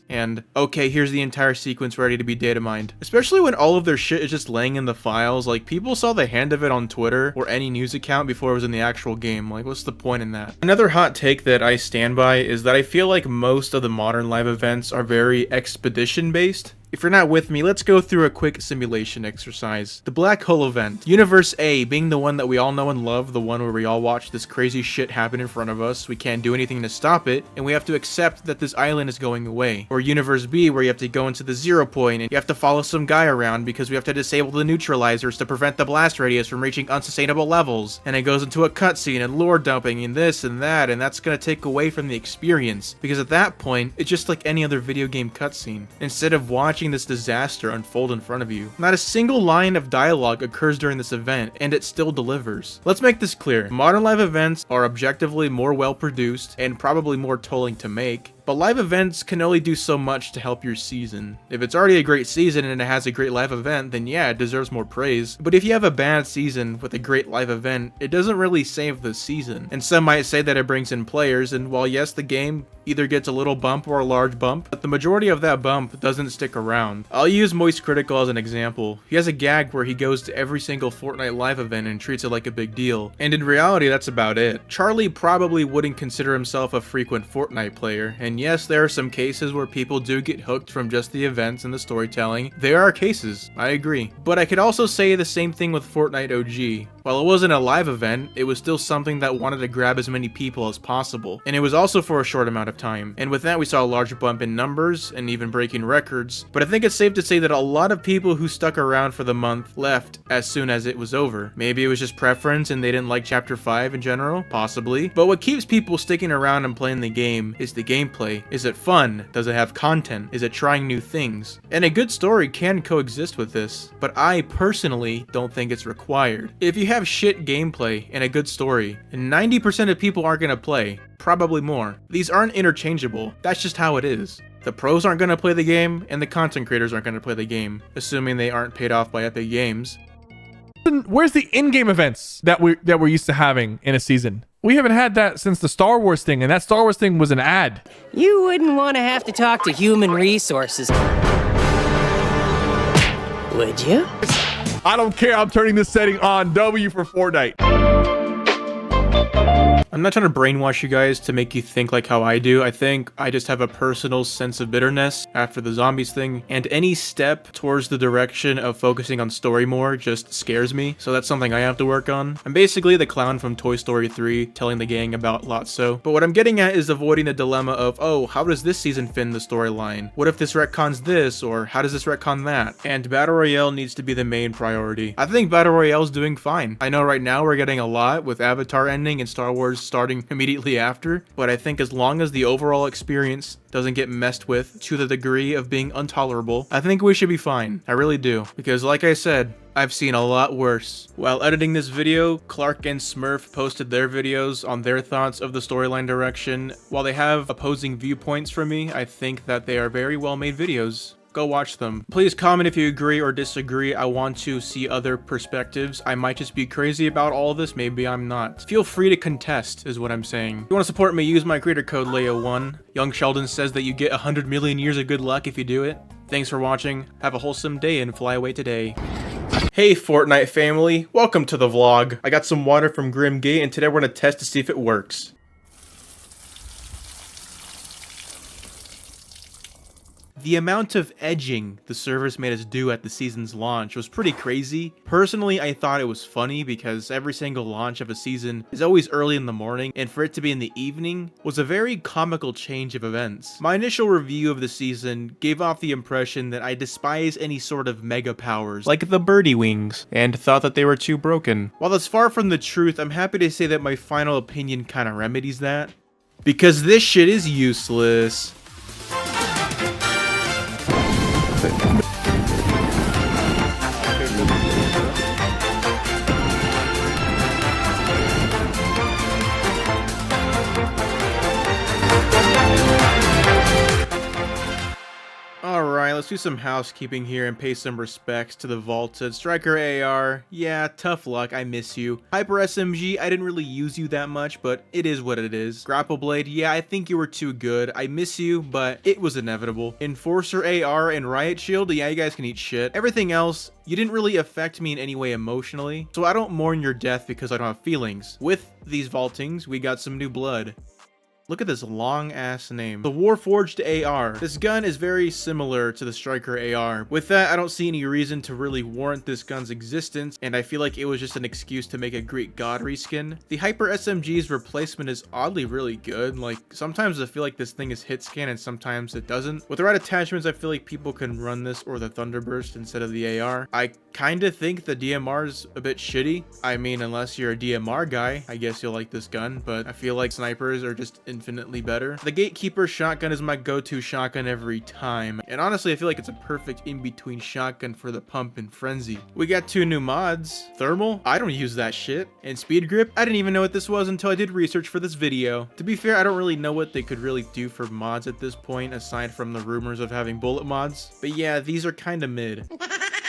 and okay, here's the entire sequence ready to be data mined. Especially when all of their shit is just laying in the files. Like, people saw the hand of it on Twitter or any news account before it was in the actual game. Like, what's the point in that? Another hot take that I stand by is that I feel like most of the modern live events are very expedition based. If you're not with me, let's go through a quick simulation exercise. The Black Hole event. Universe A being the one that we all know and love, the one where we all watch this crazy shit happen in front of us, we can't do anything to stop it, and we have to accept that this island is going away. Or Universe B, where you have to go into the 0 point, and you have to follow some guy around because we have to disable the neutralizers to prevent the blast radius from reaching unsustainable levels. And it goes into a cutscene and lore dumping and this and that, and that's gonna take away from the experience. Because at that point, it's just like any other video game cutscene. Instead of watching this disaster unfold in front of you, not a single line of dialogue occurs during this event, and it still delivers. Let's make this clear. Modern live events are objectively more well produced and probably more tolling to make, But live events can only do so much to help your season. If it's already a great season and it has a great live event, then yeah, it deserves more praise. But if you have a bad season with a great live event, it doesn't really save the season. And some might say that it brings in players, and while yes, the game either gets a little bump or a large bump, but the majority of that bump doesn't stick around. I'll use Moist Critical as an example. He has a gag where he goes to every single Fortnite live event and treats it like a big deal. And in reality, that's about it. Charlie probably wouldn't consider himself a frequent Fortnite player, and yes, there are some cases where people do get hooked from just the events and the storytelling. There are cases, I agree. But I could also say the same thing with Fortnite OG. While it wasn't a live event, it was still something that wanted to grab as many people as possible. And it was also for a short amount of time. And with that, we saw a large bump in numbers and even breaking records. But I think it's safe to say that a lot of people who stuck around for the month left as soon as it was over. Maybe it was just preference and they didn't like Chapter 5 in general, possibly. But what keeps people sticking around and playing the game is the gameplay. Is it fun? Does it have content? Is it trying new things? And a good story can coexist with this, but I personally don't think it's required. If you have shit gameplay and a good story, and 90% of people aren't gonna play, probably more. These aren't interchangeable, that's just how it is. The pros aren't gonna play the game, and the content creators aren't gonna play the game, assuming they aren't paid off by Epic Games. Where's the in-game events that we're used to having in a season? We haven't had that since the Star Wars thing, and that Star Wars thing was an ad. You wouldn't want to have to talk to human resources, would you? I don't care, I'm turning this setting on. W for Fortnite. I'm not trying to brainwash you guys to make you think like how I do. I think I just have a personal sense of bitterness after the zombies thing, and any step towards the direction of focusing on story more just scares me, so that's something I have to work on. I'm basically the clown from Toy Story 3 telling the gang about Lotso, but what I'm getting at is avoiding the dilemma of, oh, how does this season fit in the storyline? What if this retcons this, or how does this retcon that? And Battle Royale needs to be the main priority. I think Battle Royale's doing fine. I know right now we're getting a lot with Avatar ending and Star Wars starting immediately after, but I think as long as the overall experience doesn't get messed with to the degree of being intolerable, I think we should be fine. I really do. Because like I said, I've seen a lot worse. While editing this video, Clark and Smurf posted their videos on their thoughts of the storyline direction. While they have opposing viewpoints from me, I think that they are very well made videos. Go watch them. Please comment if you agree or disagree. I want to see other perspectives. I might just be crazy about all of this, maybe I'm not. Feel free to contest is what I'm saying. If you want to support me, use my creator code Leo1. Young Sheldon says that you get 100 million years of good luck if you do it. Thanks for watching. Have a wholesome day and fly away today. Hey Fortnite family, welcome to the vlog. I got some water from Grim Gate and today we're gonna test to see if it works. The amount of edging the servers made us do at the season's launch was pretty crazy. Personally, I thought it was funny because every single launch of a season is always early in the morning, and for it to be in the evening was a very comical change of events. My initial review of the season gave off the impression that I despise any sort of mega powers, like the birdie wings, and thought that they were too broken. While that's far from the truth, I'm happy to say that my final opinion kinda remedies that. Because this shit is useless. Alright, let's do some housekeeping here and pay some respects to the vaulted Striker AR. Yeah, tough luck, I miss you. Hyper SMG, I didn't really use you that much, but it is what it is. Grapple Blade, yeah, I think you were too good. I miss you, but it was inevitable. Enforcer AR and Riot Shield, yeah, you guys can eat shit. Everything else, you didn't really affect me in any way emotionally, so I don't mourn your death because I don't have feelings. With these vaultings, we got some new blood. Look at this long ass name. The Warforged AR. This gun is very similar to the Striker AR. With that, I don't see any reason to really warrant this gun's existence, and I feel like it was just an excuse to make a Greek god reskin. The Hyper SMG's replacement is oddly really good. Like, sometimes I feel like this thing is hit scan and sometimes it doesn't. With the right attachments, I feel like people can run this or the Thunderburst instead of the AR. I kinda think the DMR's a bit shitty. I mean, unless you're a DMR guy, I guess you'll like this gun, but I feel like snipers are just in infinitely better. The Gatekeeper shotgun is my go-to shotgun every time, and honestly I feel like it's a perfect in-between shotgun for the pump and frenzy. We got 2 new mods. Thermal? I don't use that shit. And Speed Grip? I didn't even know what this was until I did research for this video. To be fair, I don't really know what they could really do for mods at this point aside from the rumors of having bullet mods. But yeah, these are kinda mid.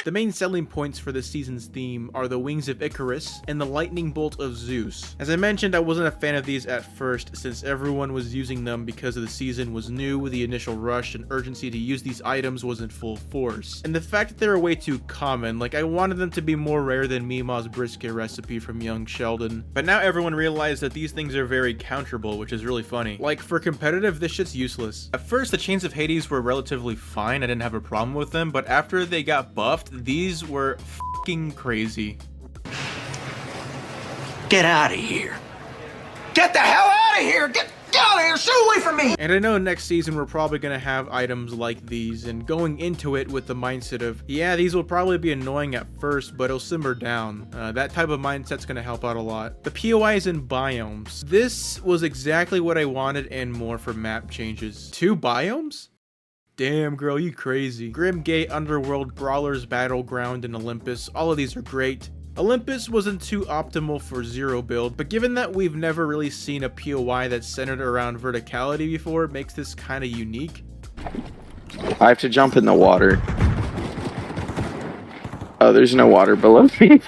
The main selling points for this season's theme are the Wings of Icarus and the Lightning Bolt of Zeus. As I mentioned, I wasn't a fan of these at first since everyone was using them because the season was new, the initial rush and urgency to use these items was in full force. And the fact that they were way too common, like I wanted them to be more rare than Mima's brisket recipe from Young Sheldon. But now everyone realized that these things are very counterable, which is really funny. Like for competitive, this shit's useless. At first, the Chains of Hades were relatively fine, I didn't have a problem with them, but after they got buffed, these were fucking crazy. Get out of here. Get the hell out of here. Get out of here. Stay away from me. And I know next season we're probably going to have items like these, and going into it with the mindset of, yeah, these will probably be annoying at first, but it'll simmer down. That type of mindset's going to help out a lot. The POIs and biomes. This was exactly what I wanted and more for map changes. 2 biomes? Damn, girl, you crazy. Grimgate, Underworld, Brawlers, Battleground, and Olympus. All of these are great. Olympus wasn't too optimal for Zero build, but given that we've never really seen a POI that's centered around verticality before, it makes this kind of unique. I have to jump in the water. Oh, there's no water below me.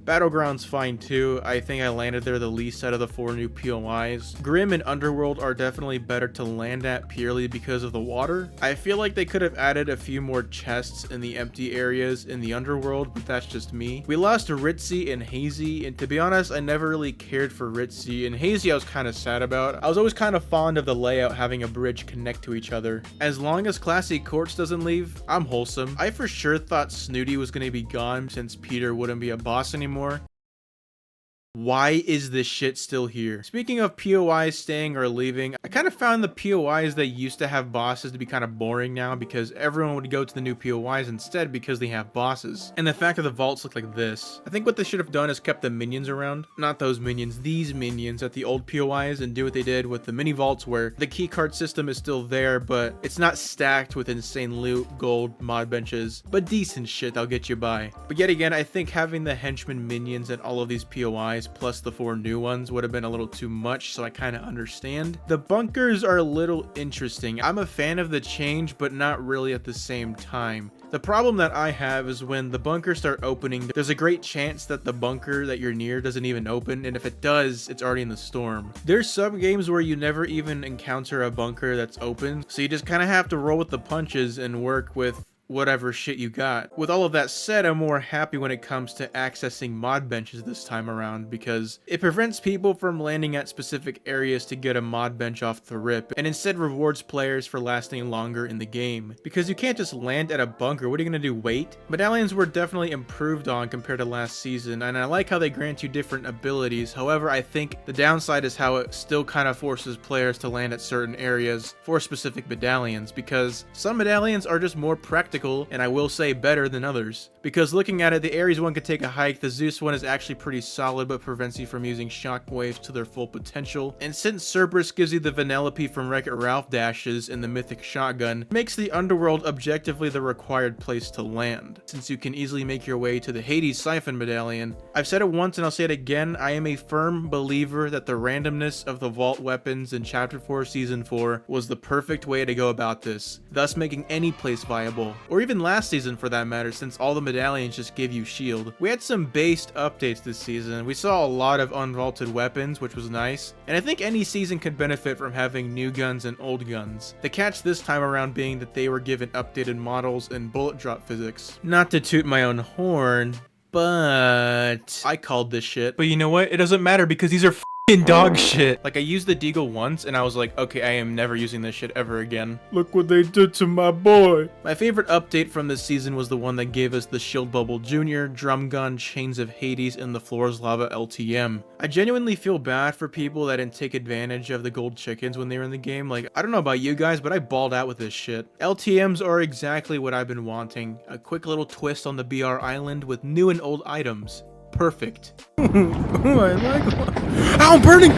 Battleground's fine too. I think I landed there the least out of the 4 new POIs. Grim and Underworld are definitely better to land at purely because of the water. I feel like they could have added a few more chests in the empty areas in the Underworld, but that's just me. We lost Ritzy and Hazy, and to be honest, I never really cared for Ritzy, and Hazy I was kind of sad about. I was always kind of fond of the layout having a bridge connect to each other. As long as Classy Courts doesn't leave, I'm wholesome. I for sure thought Snooty was going to be gone since Peter wouldn't be a boss anymore. Why is this shit still here? Speaking of POIs staying or leaving, I kind of found the POIs that used to have bosses to be kind of boring now because everyone would go to the new POIs instead because they have bosses. And the fact that the vaults look like this. I think what they should have done is kept the minions around. Not those minions, these minions at the old POIs, and do what they did with the mini vaults where the keycard system is still there, but it's not stacked with insane loot, gold, mod benches, but decent shit that'll get you by. But yet again, I think having the henchman minions at all of these POIs plus the 4 new ones would have been a little too much, so I kind of understand. The bunkers are a little interesting. I'm a fan of the change, but not really at the same time. The problem that I have is when the bunkers start opening, there's a great chance that the bunker that you're near doesn't even open, and if it does, it's already in the storm. There's some games where you never even encounter a bunker that's open, so you just kind of have to roll with the punches and work with whatever shit you got. With all of that said, I'm more happy when it comes to accessing mod benches this time around because it prevents people from landing at specific areas to get a mod bench off the rip, and instead rewards players for lasting longer in the game. Because you can't just land at a bunker, what are you gonna do, wait? Medallions were definitely improved on compared to last season, and I like how they grant you different abilities. However, I think the downside is how it still kind of forces players to land at certain areas for specific medallions, because some medallions are just more practical, and I will say better than others. Because looking at it, the Ares one could take a hike, the Zeus one is actually pretty solid but prevents you from using shockwaves to their full potential, and since Cerberus gives you the Vanellope from Wreck-It Ralph dashes in the Mythic Shotgun, it makes the Underworld objectively the required place to land, since you can easily make your way to the Hades Siphon Medallion. I've said it once and I'll say it again, I am a firm believer that the randomness of the vault weapons in Chapter 4 Season 4 was the perfect way to go about this, thus making any place viable. Or even last season for that matter, since all the medallions just give you shield. We had some based updates this season. We saw a lot of unvaulted weapons, which was nice, and I think any season could benefit from having new guns and old guns. The catch this time around being that they were given updated models and bullet drop physics. Not to toot my own horn, but I called this shit. But you know what? It doesn't matter because these are dog shit. Like, I used the Deagle once and I was like, okay, I am never using this shit ever again. Look what they did to my boy. My favorite update from this season was the one that gave us the Shield Bubble Jr., Drum Gun, Chains of Hades, and the Floor's Lava LTM. I genuinely feel bad for people that didn't take advantage of the gold chickens when they were in the game. Like, I don't know about you guys, but I balled out with this shit. LTMs are exactly what I've been wanting. A quick little twist on the BR Island with new and old items. Perfect. Oh, I like. Ow, I'm burning!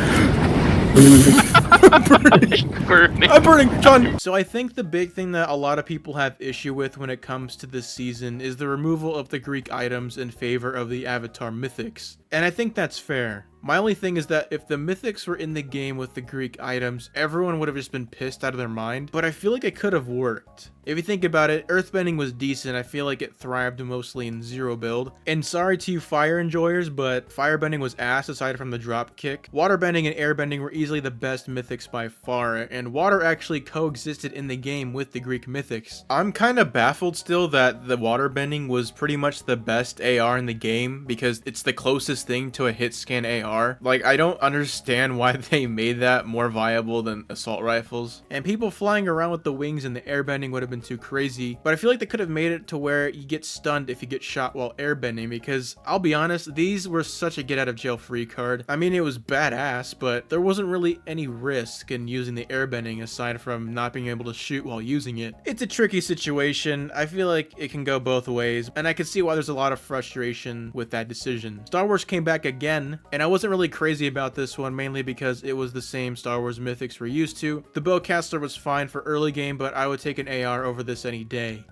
I'm burning, John. So I think the big thing that a lot of people have issue with when it comes to this season is the removal of the Greek items in favor of the Avatar mythics. And I think that's fair. My only thing is that if the mythics were in the game with the Greek items, everyone would have just been pissed out of their mind, but I feel like it could have worked. If you think about it, earthbending was decent. I feel like it thrived mostly in zero build. And sorry to you fire enjoyers, but firebending was ass aside from the drop kick. Waterbending and airbending were easily the best mythics by far, and water actually coexisted in the game with the Greek mythics. I'm kind of baffled still that the waterbending was pretty much the best AR in the game because it's the closest thing to a hit scan AR. Like, I don't understand why they made that more viable than assault rifles. And people flying around with the wings and the airbending would have been too crazy, but I feel like they could have made it to where you get stunned if you get shot while airbending, because I'll be honest, these were such a get out of jail free card. I mean, it was badass, but there wasn't really any risk in using the airbending aside from not being able to shoot while using it. It's a tricky situation. I feel like it can go both ways, and I can see why there's a lot of frustration with that decision. Star Wars came back again, and I wasn't really crazy about this one, mainly because it was the same Star Wars mythics we're used to. The bowcaster was fine for early game, but I would take an AR over this any day.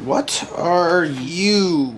What are you?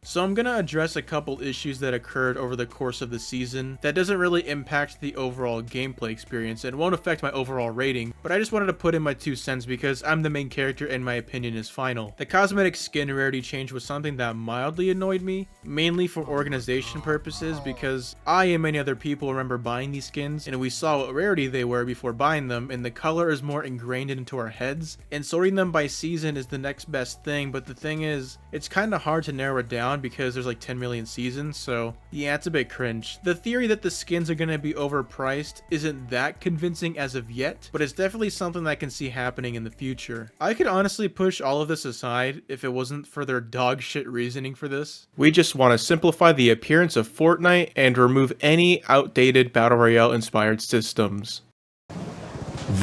So I'm gonna address a couple issues that occurred over the course of the season that doesn't really impact the overall gameplay experience and won't affect my overall rating, but I just wanted to put in my 2 cents because I'm the main character and my opinion is final. The cosmetic skin rarity change was something that mildly annoyed me, mainly for organization purposes, because I and many other people remember buying these skins and we saw what rarity they were before buying them, and the color is more ingrained into our heads, and sorting them by season is the next best thing. But the thing is, it's kind of hard to narrow it down because there's like 10 million seasons, so yeah, it's a bit cringe. The theory that the skins are going to be overpriced isn't that convincing as of yet, but it's definitely something that I can see happening in the future. I could honestly push all of this aside if it wasn't for their dog shit reasoning for this. We just want to simplify the appearance of Fortnite and remove any outdated Battle Royale inspired systems.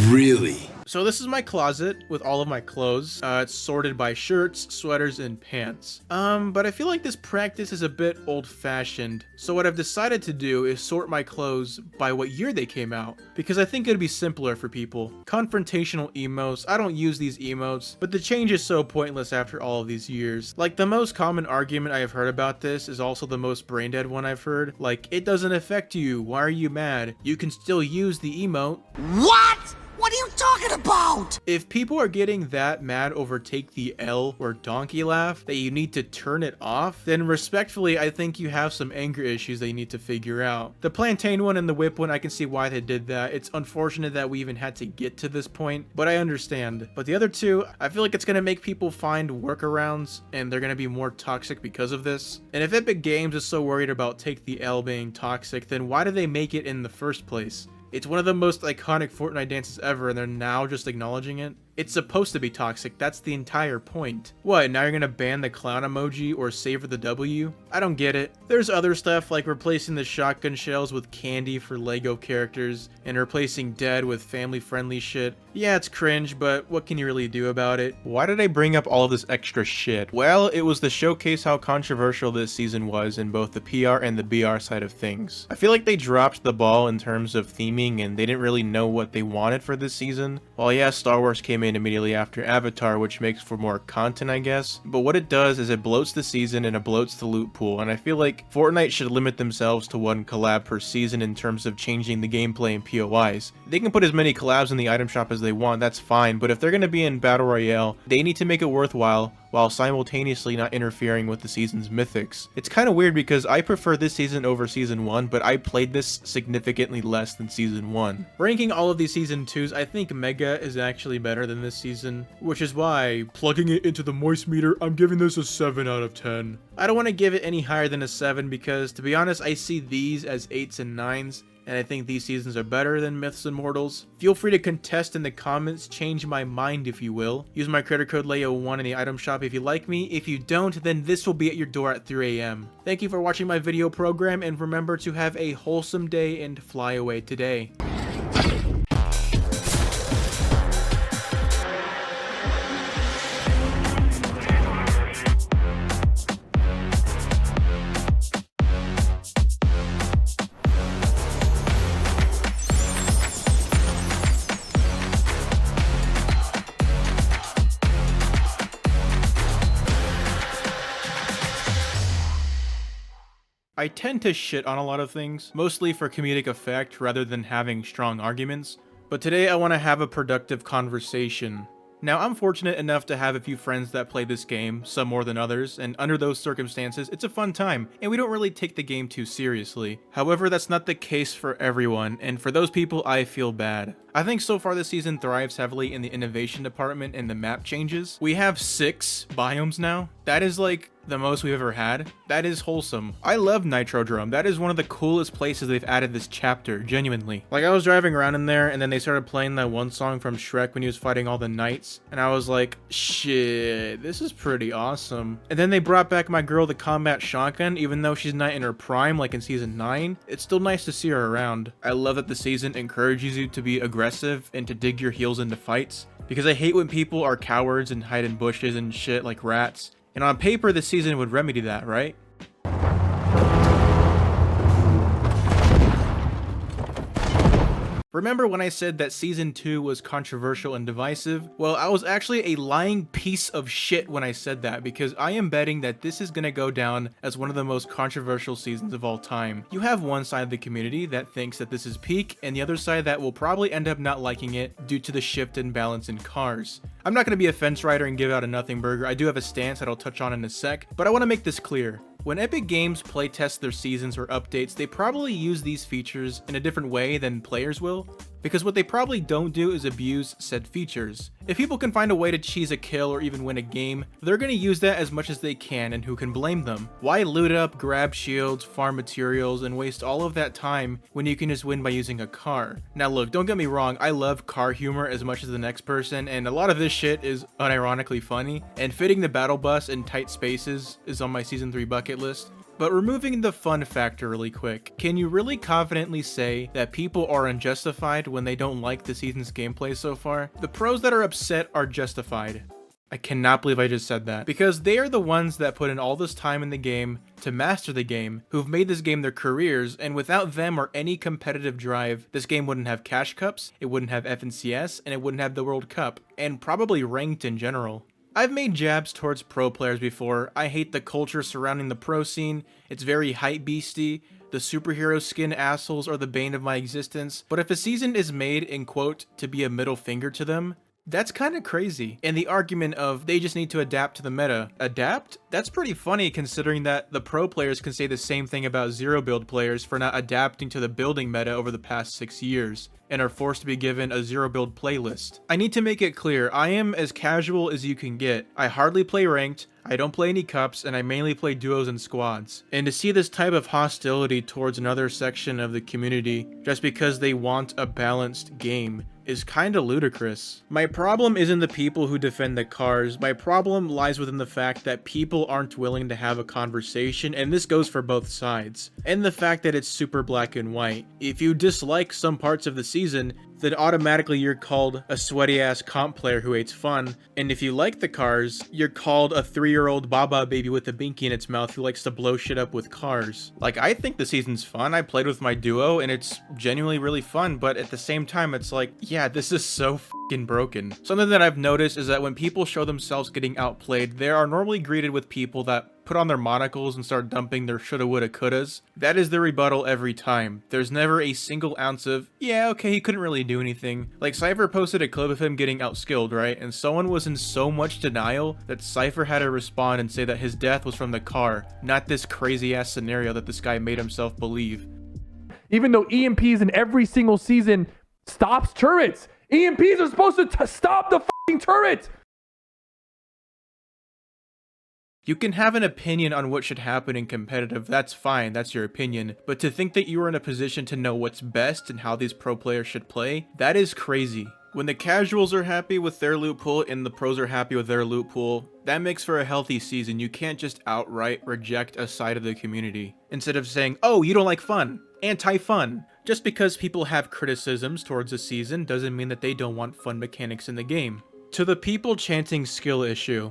Really? So this is my closet with all of my clothes. It's sorted by shirts, sweaters, and pants. But I feel like this practice is a bit old-fashioned. So what I've decided to do is sort my clothes by what year they came out, because I think it'd be simpler for people. Confrontational emotes, I don't use these emotes, but the change is so pointless after all of these years. Like, the most common argument I have heard about this is also the most brain-dead one I've heard. Like, it doesn't affect you, why are you mad? You can still use the emote. What? What are you talking about? If people are getting that mad over take the L or donkey laugh that you need to turn it off, then respectfully, I think you have some anger issues that you need to figure out. The plantain one and the whip one, I can see why they did that. It's unfortunate that we even had to get to this point, but I understand. But the other two, I feel like it's going to make people find workarounds and they're going to be more toxic because of this. And if Epic Games is so worried about take the L being toxic, then why did they make it in the first place? It's one of the most iconic Fortnite dances ever, and they're now just acknowledging it. It's supposed to be toxic, that's the entire point. What, now you're gonna ban the clown emoji or savor the W? I don't get it. There's other stuff like replacing the shotgun shells with candy for Lego characters, and replacing dead with family-friendly shit. Yeah, it's cringe, but what can you really do about it? Why did I bring up all of this extra shit? Well, it was to showcase how controversial this season was in both the PR and the BR side of things. I feel like they dropped the ball in terms of theming, and they didn't really know what they wanted for this season. Well, yeah, Star Wars came in immediately after Avatar, which makes for more content, I guess. But what it does is it bloats the season and it bloats the loot pool, and I feel like Fortnite should limit themselves to 1 collab per season in terms of changing the gameplay and POIs. They can put as many collabs in the item shop as they want, that's fine, but if they're going to be in Battle Royale, they need to make it worthwhile while simultaneously not interfering with the season's mythics. It's kind of weird because I prefer this season over season 1, but I played this significantly less than season 1. Ranking all of these season 2s, I think Mega is actually better than this season, which is why, plugging it into the moist meter, I'm giving this a 7 out of 10. I don't want to give it any higher than a 7 because, to be honest, I see these as 8s and 9s, and I think these seasons are better than Myths and Mortals. Feel free to contest in the comments, change my mind if you will. Use my credit code Leo1 in the item shop if you like me. If you don't, then this will be at your door at 3 AM. Thank you for watching my video program, and remember to have a wholesome day and fly away today. I tend to shit on a lot of things, mostly for comedic effect rather than having strong arguments, but today I want to have a productive conversation. Now, I'm fortunate enough to have a few friends that play this game, some more than others, and under those circumstances, it's a fun time, and we don't really take the game too seriously. However, that's not the case for everyone, and for those people, I feel bad. I think so far this season thrives heavily in the innovation department and the map changes. We have 6 biomes now. That is like the most we've ever had. That is wholesome. I love Nitrodrome. That is one of the coolest places they've added this chapter, genuinely. Like, I was driving around in there and then they started playing that one song from Shrek when he was fighting all the knights, and I was like, shit, this is pretty awesome. And then they brought back my girl the combat shotgun, even though she's not in her prime like in season 9. It's still nice to see her around. I love that the season encourages you to be aggressive and to dig your heels into fights, because I hate when people are cowards and hide in bushes and shit like rats. And on paper, this season would remedy that, right? Remember when I said that Season 2 was controversial and divisive? Well, I was actually a lying piece of shit when I said that, because I am betting that this is gonna go down as one of the most controversial seasons of all time. You have one side of the community that thinks that this is peak, and the other side that will probably end up not liking it due to the shift in balance in cars. I'm not gonna be a fence rider and give out a nothing burger. I do have a stance that I'll touch on in a sec, but I wanna make this clear. When Epic Games playtest their seasons or updates, they probably use these features in a different way than players will, because what they probably don't do is abuse said features. If people can find a way to cheese a kill or even win a game, they're gonna use that as much as they can, and who can blame them? Why loot up, grab shields, farm materials, and waste all of that time when you can just win by using a car? Now look, don't get me wrong, I love car humor as much as the next person, and a lot of this shit is unironically funny, and fitting the battle bus in tight spaces is on my season 3 bucket list. But removing the fun factor really quick, can you really confidently say that people are unjustified when they don't like the season's gameplay so far? The pros that are upset are justified. I cannot believe I just said that, because they are the ones that put in all this time in the game to master the game, who've made this game their careers, and without them or any competitive drive, this game wouldn't have cash cups, it wouldn't have FNCS, and it wouldn't have the World Cup, and probably ranked in general. I've made jabs towards pro players before. I hate the culture surrounding the pro scene. It's very hype beasty. The superhero skin assholes are the bane of my existence. But if a season is made in quote to be a middle finger to them, that's kind of crazy. And the argument of they just need to adapt to the meta. Adapt? That's pretty funny considering that the pro players can say the same thing about zero build players for not adapting to the building meta over the past 6 years, and are forced to be given a zero build playlist. I need to make it clear, I am as casual as you can get. I hardly play ranked, I don't play any cups, and I mainly play duos and squads. And to see this type of hostility towards another section of the community just because they want a balanced game is kinda ludicrous. My problem isn't the people who defend the cars, my problem lies within the fact that people aren't willing to have a conversation, and this goes for both sides. And the fact that it's super black and white. If you dislike some parts of the season, then automatically you're called a sweaty ass comp player who hates fun, and if you like the cars, you're called a 3-year-old baba baby with a binky in its mouth who likes to blow shit up with cars. Like, I think the season's fun, I played with my duo, and it's genuinely really fun, but at the same time it's like, yeah, this is so f***ing broken. Something that I've noticed is that when people show themselves getting outplayed, they are normally greeted with people that put on their monocles and start dumping their shoulda woulda couldas. That is the rebuttal every time. There's never a single ounce of, yeah, okay, he couldn't really do anything. Like, Cypher posted a clip of him getting outskilled, right? And someone was in so much denial that Cypher had to respond and say that his death was from the car, not this crazy ass scenario that this guy made himself believe. Even though EMPs in every single season stops turrets, EMPs are supposed to stop the fucking turrets. You can have an opinion on what should happen in competitive, that's fine, that's your opinion, but to think that you are in a position to know what's best and how these pro players should play, that is crazy. When the casuals are happy with their loot pool and the pros are happy with their loot pool, that makes for a healthy season. You can't just outright reject a side of the community. Instead of saying, oh, you don't like fun, anti-fun. Just because people have criticisms towards a season doesn't mean that they don't want fun mechanics in the game. To the people chanting skill issue,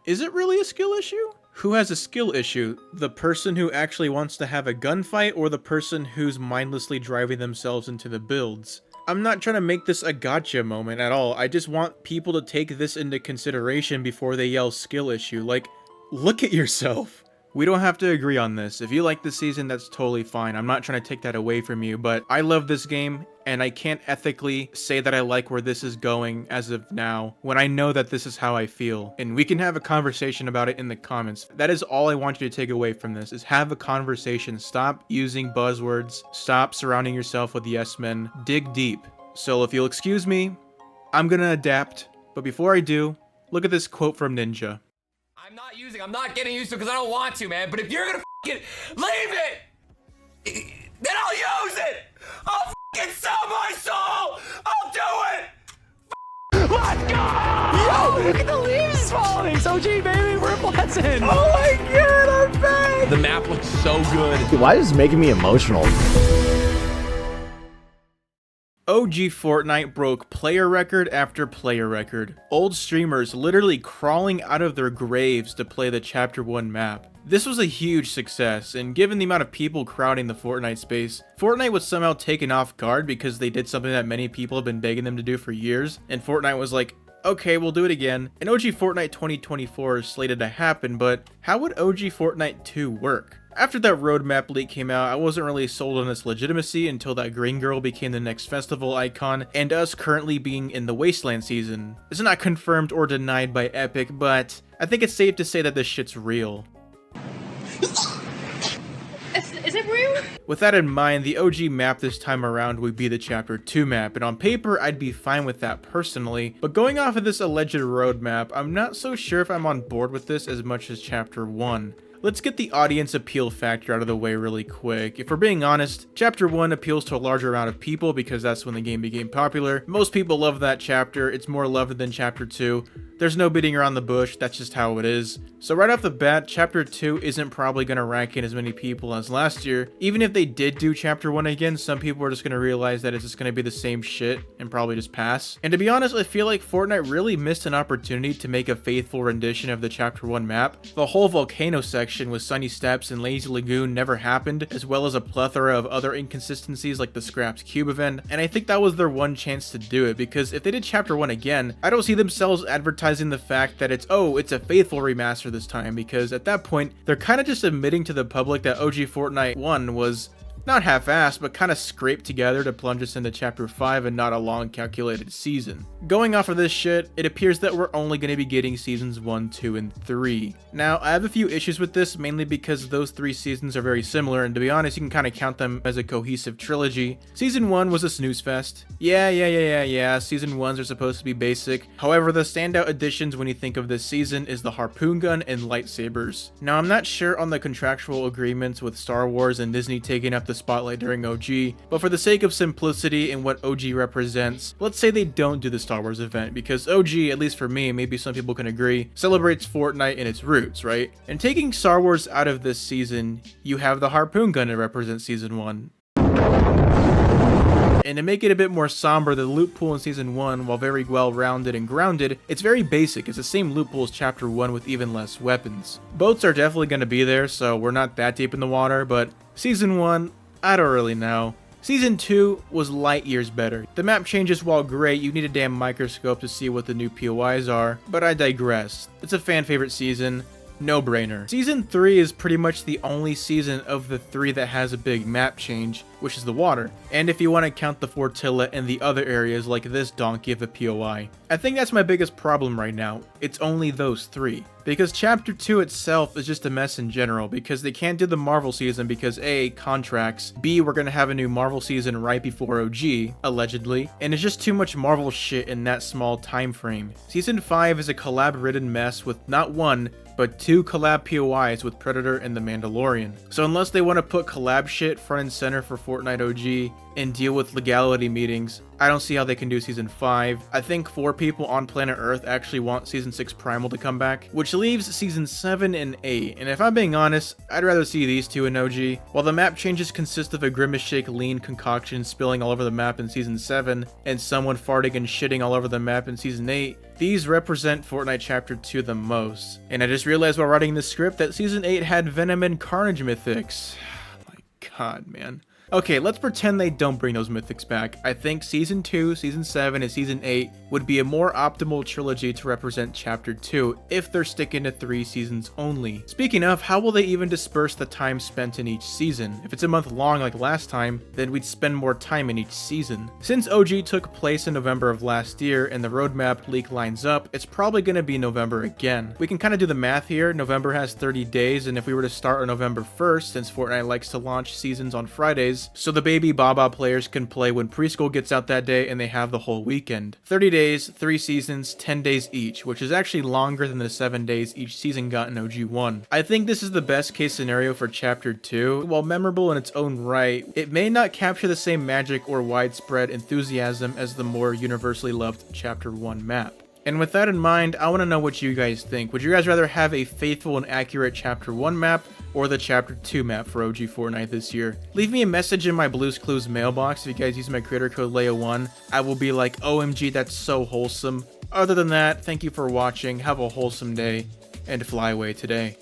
is it really a skill issue? Who has a skill issue? The person who actually wants to have a gunfight or the person who's mindlessly driving themselves into the builds? I'm not trying to make this a gotcha moment at all. I just want people to take this into consideration before they yell skill issue. Like, look at yourself. We don't have to agree on this. If you like this season, that's totally fine. I'm not trying to take that away from you, but I love this game, and I can't ethically say that I like where this is going as of now, when I know that this is how I feel. And we can have a conversation about it in the comments. That is all I want you to take away from this, is have a conversation. Stop using buzzwords. Stop surrounding yourself with yes men. Dig deep. So if you'll excuse me, I'm gonna adapt. But before I do, look at this quote from Ninja. I'm not getting used to it because I don't want to, man. But if you're gonna f***ing leave it, then I'll use it. I'll f***ing sell my soul. I'll do it. Let's go! Yo, look at the leaves falling. So G, baby, we're blessing. Oh my God, I'm back. The map looks so good. Why is this making me emotional? OG Fortnite broke player record after player record. Old streamers literally crawling out of their graves to play the Chapter 1 map. This was a huge success, and given the amount of people crowding the Fortnite space, Fortnite was somehow taken off guard because they did something that many people have been begging them to do for years, and Fortnite was like, okay, we'll do it again. And OG Fortnite 2024 is slated to happen, but how would OG Fortnite 2 work? After that roadmap leak came out, I wasn't really sold on its legitimacy until that green girl became the next festival icon, and us currently being in the Wasteland season. It's not confirmed or denied by Epic, but I think it's safe to say that this shit's real. Is it real? With that in mind, the OG map this time around would be the Chapter 2 map, and on paper, I'd be fine with that personally, but going off of this alleged roadmap, I'm not so sure if I'm on board with this as much as Chapter 1. Let's get the audience appeal factor out of the way really quick. If we're being honest, Chapter 1 appeals to a larger amount of people because that's when the game became popular. Most people love that chapter, it's more loved than Chapter 2. There's no beating around the bush, that's just how it is. So right off the bat, Chapter 2 isn't probably going to rank in as many people as last year. Even if they did do Chapter 1 again, some people are just going to realize that it's just going to be the same shit and probably just pass. And to be honest, I feel like Fortnite really missed an opportunity to make a faithful rendition of the Chapter 1 map. The whole volcano section with Sunny Steps and Lazy Lagoon never happened, as well as a plethora of other inconsistencies like the Scraps Cube event, and I think that was their one chance to do it, because if they did Chapter 1 again, I don't see themselves advertising the fact that it's a faithful remaster this time, because at that point, they're kind of just admitting to the public that OG Fortnite 1 was not half-assed, but kind of scraped together to plunge us into Chapter 5 and not a long calculated season. Going off of this shit, it appears that we're only going to be getting Seasons 1, 2, and 3. Now, I have a few issues with this, mainly because those 3 seasons are very similar, and to be honest, you can kind of count them as a cohesive trilogy. Season 1 was a snooze fest. Yeah, Season 1s are supposed to be basic. However, the standout additions when you think of this season is the harpoon gun and lightsabers. Now, I'm not sure on the contractual agreements with Star Wars and Disney taking up the spotlight during OG, but for the sake of simplicity and what OG represents, let's say they don't do the Star Wars event, because OG, at least for me, maybe some people can agree, celebrates Fortnite in its roots, right? And taking Star Wars out of this season, you have the harpoon gun to represent Season 1. And to make it a bit more somber, the loot pool in Season 1, while very well rounded and grounded, it's very basic. It's the same loot pool as Chapter 1 with even less weapons. Boats are definitely going to be there, so we're not that deep in the water, but Season 1, I don't really know. Season 2 was light years better. The map changes, while great, you need a damn microscope to see what the new POIs are, but I digress. It's a fan favorite season. No brainer. Season 3 is pretty much the only season of the 3 that has a big map change, which is the water. And if you want to count the Fortilla and the other areas like this donkey of a POI. I think that's my biggest problem right now. It's only those 3. Because Chapter 2 itself is just a mess in general, because they can't do the Marvel season because A, contracts, B, we're gonna have a new Marvel season right before OG, allegedly, and it's just too much Marvel shit in that small time frame. Season 5 is a collab-ridden mess with not one, but 2 collab POIs with Predator and The Mandalorian. So unless they want to put collab shit front and center for Fortnite OG and deal with legality meetings, I don't see how they can do Season 5. I think 4 people on planet Earth actually want Season 6 Primal to come back, which leaves Season 7 and 8, and if I'm being honest, I'd rather see these 2 in OG. While the map changes consist of a Grimace Shake lean concoction spilling all over the map in Season 7, and someone farting and shitting all over the map in Season 8, these represent Fortnite Chapter 2 the most. And I just realized while writing this script that Season 8 had Venom and Carnage mythics. My god, man. Okay, let's pretend they don't bring those mythics back. I think Season 2, Season 7, and Season 8 would be a more optimal trilogy to represent Chapter 2 if they're sticking to 3 seasons only. Speaking of, how will they even disperse the time spent in each season? If it's a month long like last time, then we'd spend more time in each season. Since OG took place in November of last year and the roadmap leak lines up, it's probably going to be November again. We can kind of do the math here. November has 30 days, and if we were to start on November 1st, since Fortnite likes to launch seasons on Fridays, so the baby Baba players can play when preschool gets out that day and they have the whole weekend. 30 days, 3 seasons, 10 days each, which is actually longer than the 7 days each season got in OG1. I think this is the best case scenario for Chapter 2. While memorable in its own right, it may not capture the same magic or widespread enthusiasm as the more universally loved Chapter 1 map. And with that in mind, I want to know what you guys think. Would you guys rather have a faithful and accurate Chapter 1 map or the Chapter 2 map for OG Fortnite this year? Leave me a message in my Blue's Clues mailbox. If you guys use my creator code Leo1, I will be like, OMG, that's so wholesome. Other than that, thank you for watching, have a wholesome day, and fly away today.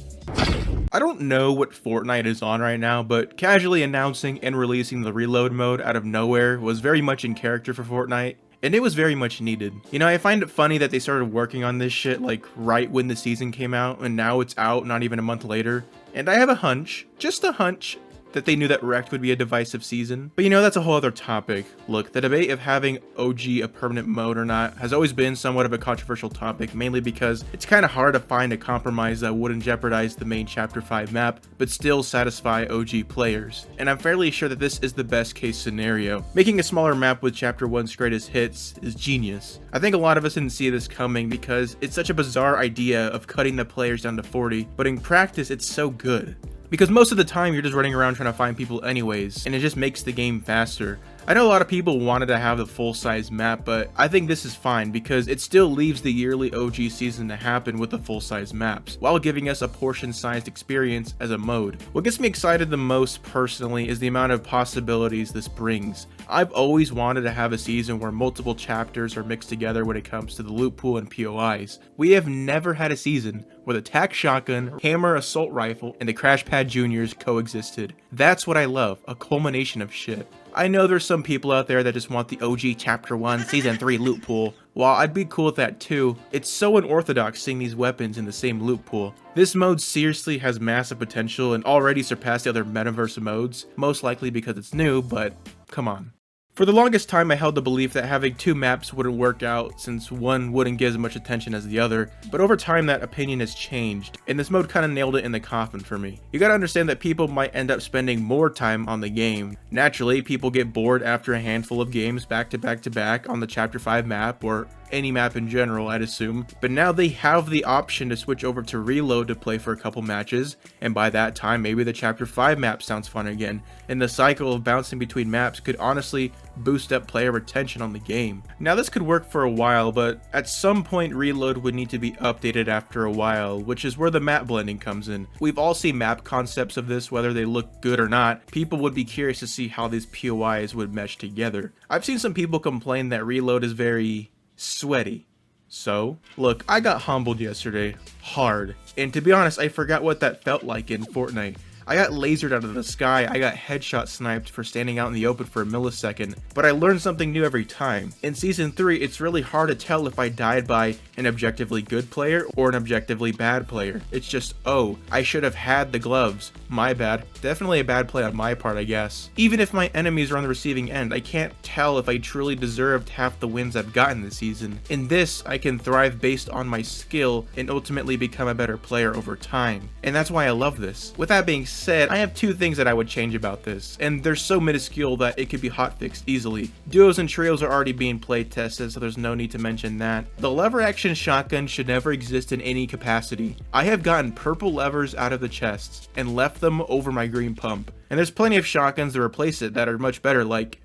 I don't know what Fortnite is on right now, but casually announcing and releasing the reload mode out of nowhere was very much in character for Fortnite. And it was very much needed. You know, I find it funny that they started working on this shit like right when the season came out, and now it's out not even a month later. And I have a hunch, just a hunch, that they knew that Wrecked would be a divisive season. But you know, that's a whole other topic. Look, the debate of having OG a permanent mode or not has always been somewhat of a controversial topic, mainly because it's kind of hard to find a compromise that wouldn't jeopardize the main Chapter 5 map, but still satisfy OG players. And I'm fairly sure that this is the best case scenario. Making a smaller map with Chapter 1's greatest hits is genius. I think a lot of us didn't see this coming because it's such a bizarre idea of cutting the players down to 40, but in practice it's so good. Because most of the time you're just running around trying to find people anyways, and it just makes the game faster. I know a lot of people wanted to have the full-size map, but I think this is fine because it still leaves the yearly OG season to happen with the full-size maps, while giving us a portion-sized experience as a mode. What gets me excited the most personally is the amount of possibilities this brings. I've always wanted to have a season where multiple chapters are mixed together when it comes to the loot pool and POIs. We have never had a season where the TAC shotgun, hammer assault rifle, and the Crash Pad Juniors coexisted. That's what I love, a culmination of shit. I know there's some people out there that just want the OG Chapter 1 Season 3 loot pool. While I'd be cool with that too, it's so unorthodox seeing these weapons in the same loot pool. This mode seriously has massive potential and already surpassed the other metaverse modes, most likely because it's new, but come on. For the longest time, I held the belief that having 2 maps wouldn't work out since one wouldn't get as much attention as the other, but over time that opinion has changed, and this mode kinda nailed it in the coffin for me. You gotta understand that people might end up spending more time on the game. Naturally, people get bored after a handful of games back to back to back on the Chapter 5 map, or any map in general, I'd assume, but now they have the option to switch over to Reload to play for a couple matches, and by that time maybe the Chapter 5 map sounds fun again, and the cycle of bouncing between maps could honestly boost up player retention on the game. Now this could work for a while, but at some point Reload would need to be updated after a while, which is where the map blending comes in. We've all seen map concepts of this, whether they look good or not. People would be curious to see how these POIs would mesh together. I've seen some people complain that Reload is very sweaty. So, look, I got humbled yesterday, hard, and to be honest, I forgot what that felt like in Fortnite. I got lasered out of the sky, I got headshot sniped for standing out in the open for a millisecond, but I learned something new every time. In Season 3, it's really hard to tell if I died by an objectively good player or an objectively bad player. It's just, oh, I should have had the gloves. My bad. Definitely a bad play on my part, I guess. Even if my enemies are on the receiving end, I can't tell if I truly deserved half the wins I've gotten this season. In this, I can thrive based on my skill and ultimately become a better player over time. And that's why I love this. With that being said, I have 2 things that I would change about this, and they're so minuscule that it could be hotfixed easily. Duos and trios are already being play tested, so there's no need to mention that. The lever action shotgun should never exist in any capacity. I have gotten purple levers out of the chests and left them over my green pump, and there's plenty of shotguns to replace it that are much better, like,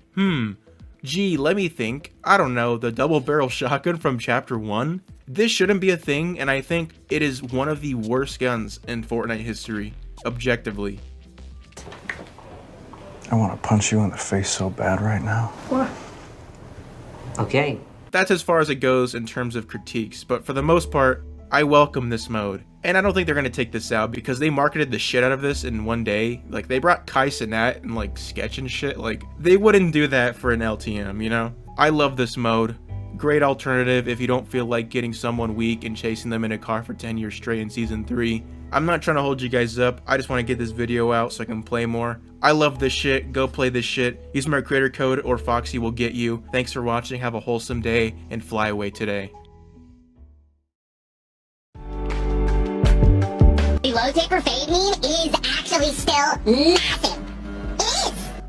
gee, let me think, I don't know, the double barrel shotgun from Chapter 1? This shouldn't be a thing, and I think it is one of the worst guns in Fortnite history, objectively. I want to punch you in the face so bad right now. What? Okay. That's as far as it goes in terms of critiques, but for the most part, I welcome this mode. And I don't think they're gonna take this out because they marketed the shit out of this in one day. Like, they brought Kai Cenat and like sketch and shit. Like, they wouldn't do that for an LTM, you know? I love this mode. Great alternative if you don't feel like getting someone weak and chasing them in a car for 10 years straight in Season 3. I'm not trying to hold you guys up, I just want to get this video out so I can play more. I love this shit, go play this shit. Use my creator code or Foxy will get you. Thanks for watching, have a wholesome day, and fly away today. The low taper fade meme is actually still massive.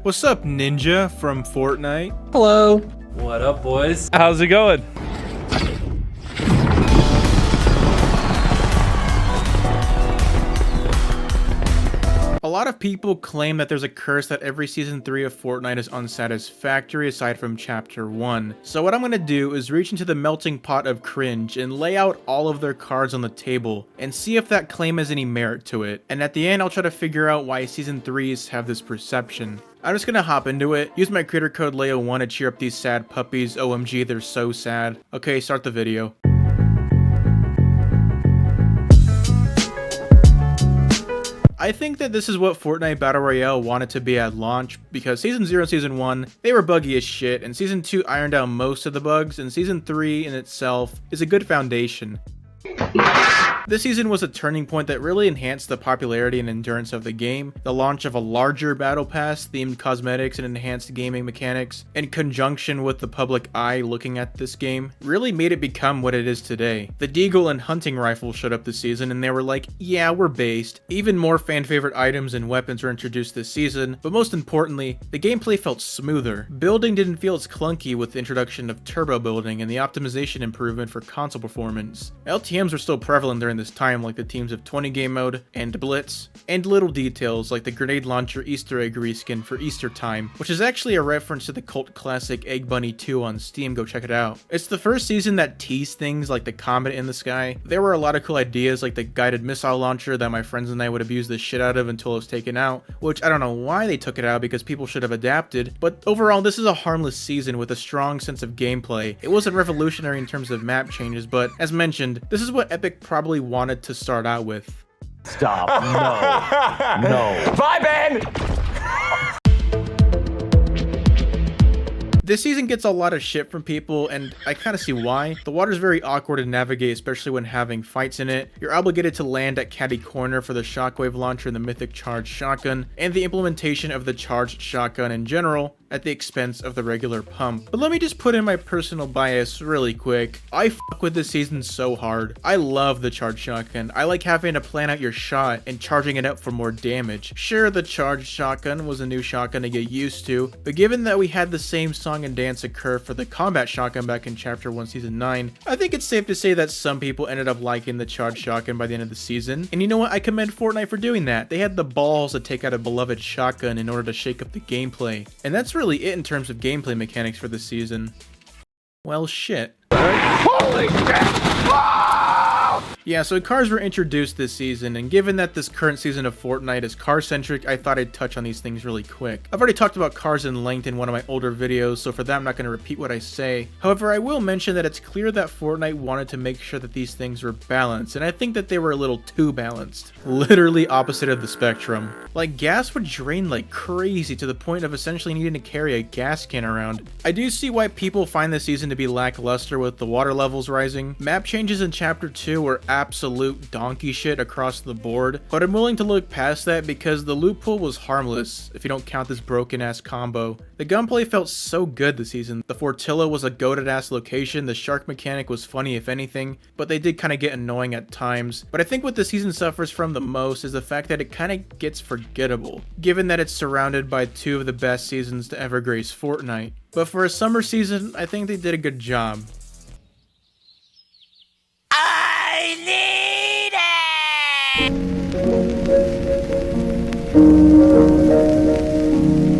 What's up, Ninja from Fortnite? Hello. What up, boys? How's it going? A lot of people claim that there's a curse that every Season 3 of Fortnite is unsatisfactory aside from Chapter 1. So what I'm gonna do is reach into the melting pot of cringe and lay out all of their cards on the table and see if that claim has any merit to it. And at the end, I'll try to figure out why Season 3s have this perception. I'm just gonna hop into it, use my creator code Leo1 to cheer up these sad puppies. OMG, they're so sad. Okay, start the video. I think that this is what Fortnite Battle Royale wanted to be at launch, because Season 0 and Season 1, they were buggy as shit, and Season 2 ironed out most of the bugs, and Season 3 in itself is a good foundation. This season was a turning point that really enhanced the popularity and endurance of the game. The launch of a larger battle pass, themed cosmetics, and enhanced gaming mechanics, in conjunction with the public eye looking at this game, really made it become what it is today. The Deagle and hunting rifle showed up this season and they were like, yeah, we're based. Even more fan favorite items and weapons were introduced this season, but most importantly, the gameplay felt smoother. Building didn't feel as clunky with the introduction of turbo building and the optimization improvement for console performance. LTMs were still prevalent during this time, like the teams of 20 game mode and Blitz, and little details like the grenade launcher Easter egg reskin for Easter time, which is actually a reference to the cult classic Egg Bunny 2 on Steam, go check it out. It's the first season that teased things like the comet in the sky. There were a lot of cool ideas like the guided missile launcher that my friends and I would abuse the shit out of until it was taken out, which I don't know why they took it out because people should have adapted, but overall this is a harmless season with a strong sense of gameplay. It wasn't revolutionary in terms of map changes, but as mentioned, this is what Epic probably wanted to start out with. Stop. No. No. Bye, Ben! This season gets a lot of shit from people, and I kind of see why. The water's very awkward to navigate, especially when having fights in it. You're obligated to land at Caddy Corner for the shockwave launcher and the mythic charged shotgun, and the implementation of the charged shotgun in general, at the expense of the regular pump. But let me just put in my personal bias really quick. I fuck with this season so hard. I love the charged shotgun. I like having to plan out your shot and charging it up for more damage. Sure, the charged shotgun was a new shotgun to get used to, but given that we had the same song and dance occur for the combat shotgun back in Chapter 1 Season 9, I think it's safe to say that some people ended up liking the charged shotgun by the end of the season. And you know what? I commend Fortnite for doing that. They had the balls to take out a beloved shotgun in order to shake up the gameplay. And that's really it in terms of gameplay mechanics for this season. Well, shit. Holy shit! Yeah, so cars were introduced this season, and given that this current season of Fortnite is car-centric, I thought I'd touch on these things really quick. I've already talked about cars in length in one of my older videos, so for that I'm not going to repeat what I say. However, I will mention that it's clear that Fortnite wanted to make sure that these things were balanced, and I think that they were a little too balanced. Literally opposite of the spectrum. Like, gas would drain like crazy to the point of essentially needing to carry a gas can around. I do see why people find this season to be lackluster with the water levels rising. Map changes in Chapter 2 were absolute donkey shit across the board, but I'm willing to look past that because the loophole was harmless, if you don't count this broken ass combo. The gunplay felt so good this season. The Fortilla was a goated ass location, the shark mechanic was funny if anything, but they did kind of get annoying at times. But I think what the season suffers from the most is the fact that it kind of gets forgettable, given that it's surrounded by two of the best seasons to ever grace Fortnite. But for a summer season, I think they did a good job. I need it!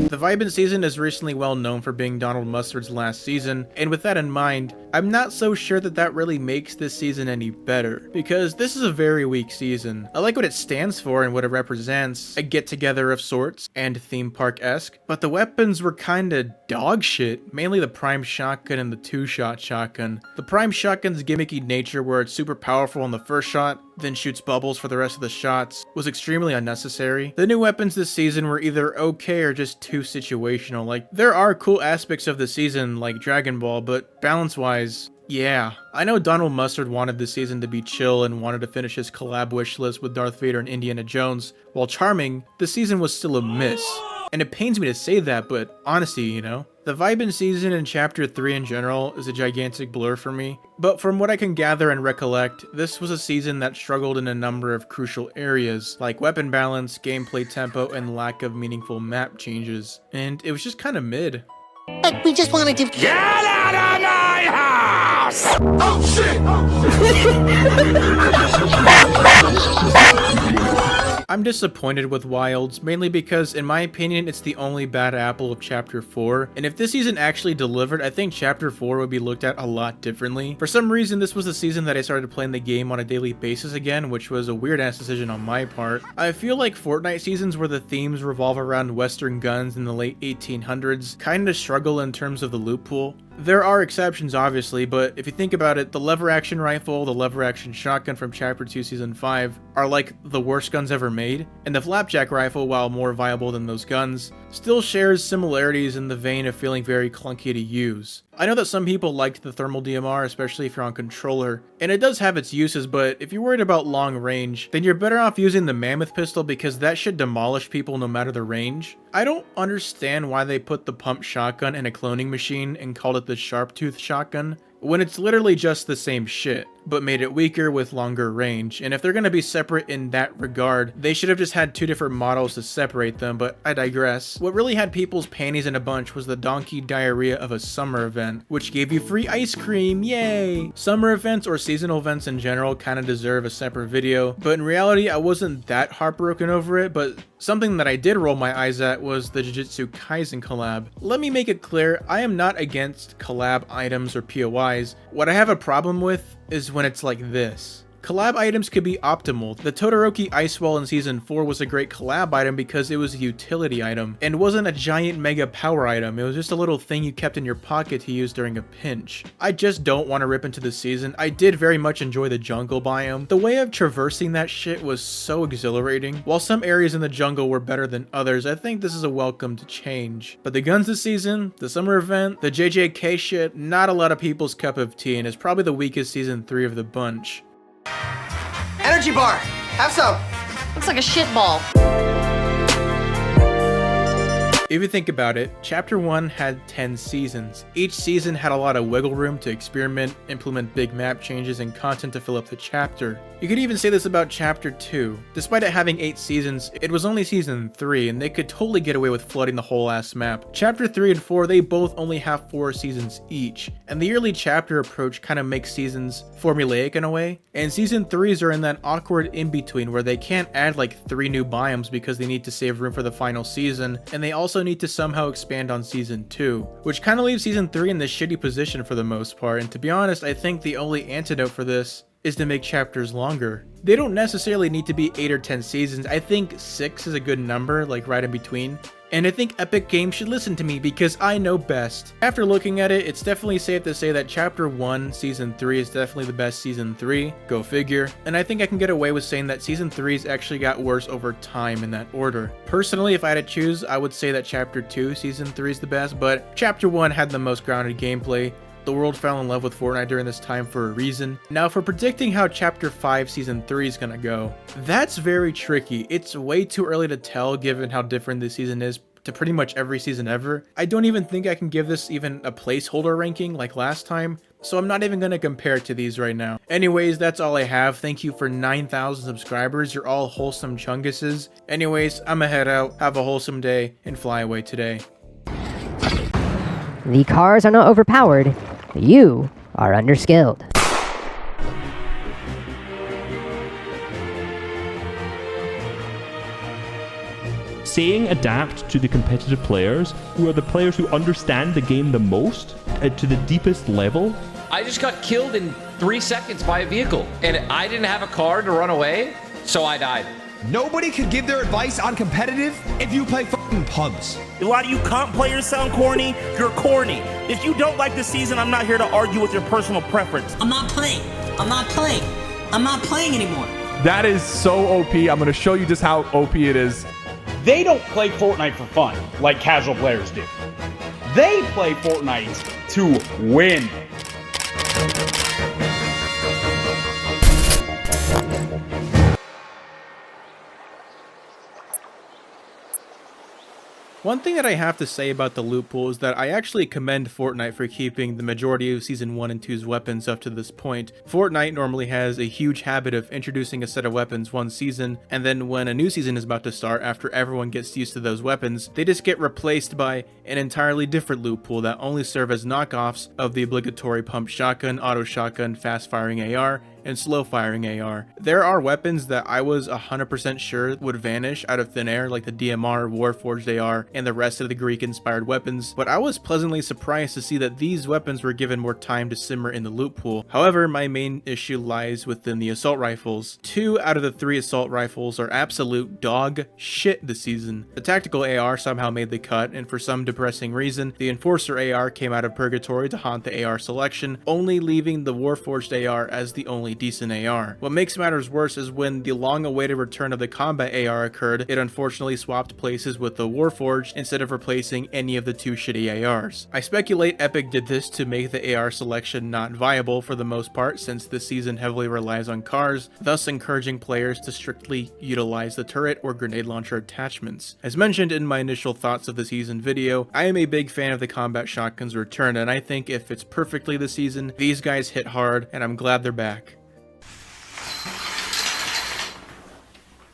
The Vibin season is recently well known for being Donald Mustard's last season, and with that in mind, I'm not so sure that that really makes this season any better, because this is a very weak season. I like what it stands for and what it represents, a get-together of sorts, and theme park-esque, but the weapons were kinda dog shit, mainly the prime shotgun and the two-shot shotgun. The prime shotgun's gimmicky nature where it's super powerful on the first shot, then shoots bubbles for the rest of the shots, was extremely unnecessary. The new weapons this season were either okay or just too situational. Like, there are cool aspects of the season, like Dragon Ball, but balance-wise, yeah. I know Donald Mustard wanted this season to be chill and wanted to finish his collab wish list with Darth Vader and Indiana Jones. While charming, the season was still a miss. And it pains me to say that, but honesty, you know? The Vibin season and Chapter 3 in general is a gigantic blur for me, but from what I can gather and recollect, this was a season that struggled in a number of crucial areas, like weapon balance, gameplay tempo, and lack of meaningful map changes. And it was just kinda mid. But we just wanted to get out of my house! Oh shit! I'm disappointed with Wilds, mainly because, in my opinion, it's the only bad apple of Chapter 4, and if this season actually delivered, I think Chapter 4 would be looked at a lot differently. For some reason, this was the season that I started playing the game on a daily basis again, which was a weird-ass decision on my part. I feel like Fortnite seasons where the themes revolve around Western guns in the late 1800s kinda struggle in terms of the loot pool. There are exceptions, obviously, but if you think about it, the lever-action rifle, the lever-action shotgun from Chapter 2 Season 5 are like the worst guns ever made, and the flapjack rifle, while more viable than those guns, still shares similarities in the vein of feeling very clunky to use. I know that some people liked the thermal DMR, especially if you're on controller, and it does have its uses, but if you're worried about long range, then you're better off using the mammoth pistol because that should demolish people no matter the range. I don't understand why they put the pump shotgun in a cloning machine and called it the sharp tooth shotgun, when it's literally just the same shit, but made it weaker with longer range. And if they're gonna be separate in that regard, they should have just had two different models to separate them, but I digress. What really had people's panties in a bunch was the donkey diarrhea of a summer event, which gave you free ice cream, yay! Summer events or seasonal events in general kinda deserve a separate video, but in reality I wasn't that heartbroken over it, but something that I did roll my eyes at was the Jujutsu Kaisen collab. Let me make it clear, I am not against collab items or POIs. What I have a problem with is when it's like this. Collab items could be optimal. The Todoroki Ice Wall in Season 4 was a great collab item because it was a utility item and wasn't a giant mega power item. It was just a little thing you kept in your pocket to use during a pinch. I just don't want to rip into the season. I did very much enjoy the jungle biome. The way of traversing that shit was so exhilarating. While some areas in the jungle were better than others, I think this is a welcomed change. But the guns this season, the summer event, the JJK shit, not a lot of people's cup of tea, and it's probably the weakest Season 3 of the bunch. Energy bar! Have some! Looks like a shit ball. If you think about it, Chapter 1 had 10 seasons. Each season had a lot of wiggle room to experiment, implement big map changes, and content to fill up the chapter. You could even say this about Chapter 2. Despite it having 8 seasons, it was only Season 3, and they could totally get away with flooding the whole ass map. Chapter 3 and 4, they both only have 4 seasons each, and the yearly chapter approach kind of makes seasons formulaic in a way. And Season 3s are in that awkward in-between where they can't add like 3 new biomes because they need to save room for the final season, and they also need to somehow expand on Season 2, which kind of leaves Season 3 in this shitty position for the most part, and to be honest, I think the only antidote for this is to make chapters longer. They don't necessarily need to be 8 or 10 seasons. I think 6 is a good number, like right in between. And I think Epic Games should listen to me because I know best. After looking at it, it's definitely safe to say that Chapter 1 Season 3 is definitely the best Season 3, go figure. And I think I can get away with saying that Season 3's actually got worse over time in that order. Personally, if I had to choose, I would say that Chapter 2 Season 3 is the best, but Chapter 1 had the most grounded gameplay. The world fell in love with Fortnite during this time for a reason. Now for predicting how Chapter 5 Season 3 is gonna go, that's very tricky. It's way too early to tell given how different this season is to pretty much every season ever. I don't even think I can give this even a placeholder ranking like last time, so I'm not even gonna compare it to these right now. Anyways, that's all I have. Thank you for 9,000 subscribers. You're all wholesome chunguses. Anyways, I'ma head out, have a wholesome day, and fly away today. The cars are not overpowered. You are underskilled. saying adapt to the competitive players, who are the players who understand the game the most, to the deepest level. I just got killed in 3 seconds by a vehicle, and I didn't have a car to run away, so I died. Nobody could give their advice on competitive if you play fucking pubs. A lot of you comp players sound corny. You're corny. If you don't like the season, I'm not here to argue with your personal preference. I'm not playing. I'm not playing. I'm not playing anymore. That is so OP. I'm going to show you just how OP it is. They don't play Fortnite for fun like casual players do. They play Fortnite to win. One thing that I have to say about the loophole is that I actually commend Fortnite for keeping the majority of Season 1 and 2's weapons up to this point. Fortnite normally has a huge habit of introducing a set of weapons one season, and then when a new season is about to start, after everyone gets used to those weapons, they just get replaced by an entirely different loophole that only serve as knockoffs of the obligatory pump shotgun, auto shotgun, fast firing AR, and slow firing AR. There are weapons that I was 100% sure would vanish out of thin air, like the DMR, Warforged AR, and the rest of the Greek inspired weapons, but I was pleasantly surprised to see that these weapons were given more time to simmer in the loophole. However, my main issue lies within the assault rifles. 2 out of the 3 assault rifles are absolute dog shit this season. The tactical AR somehow made the cut, and for some depressing reason, the Enforcer AR came out of purgatory to haunt the AR selection, only leaving the Warforged AR as the only decent AR. What makes matters worse is when the long-awaited return of the combat AR occurred, it unfortunately swapped places with the Warforged instead of replacing any of the 2 shitty ARs. I speculate Epic did this to make the AR selection not viable for the most part, since this season heavily relies on cars, thus encouraging players to strictly utilize the turret or grenade launcher attachments. As mentioned in my initial thoughts of the season video, I am a big fan of the combat shotgun's return, and I think it fits perfectly this season. These guys hit hard, and I'm glad they're back.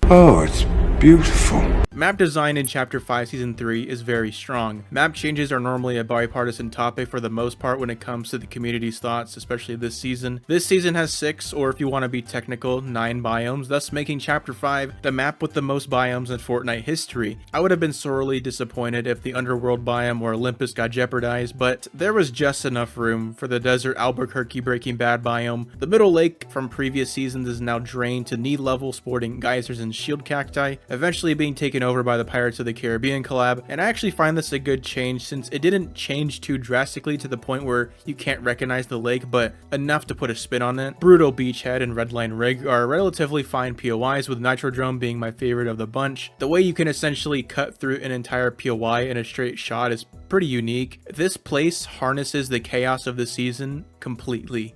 Oh, it's beautiful. Map design in Chapter 5 Season 3 is very strong. Map changes are normally a bipartisan topic for the most part when it comes to the community's thoughts, especially this season. This season has 6, or if you want to be technical, 9 biomes, thus making Chapter 5 the map with the most biomes in Fortnite history. I would have been sorely disappointed if the Underworld biome or Olympus got jeopardized, but there was just enough room for the Desert Albuquerque Breaking Bad biome. The Middle Lake from previous seasons is now drained to knee level, sporting geysers and shield cacti, eventually being taken over by the Pirates of the Caribbean collab, and I actually find this a good change since it didn't change too drastically to the point where you can't recognize the lake, but enough to put a spin on it. Brutal Beachhead and Redline Rig are relatively fine POIs, with Nitrodrome being my favorite of the bunch. The way you can essentially cut through an entire POI in a straight shot is pretty unique. This place harnesses the chaos of the season completely.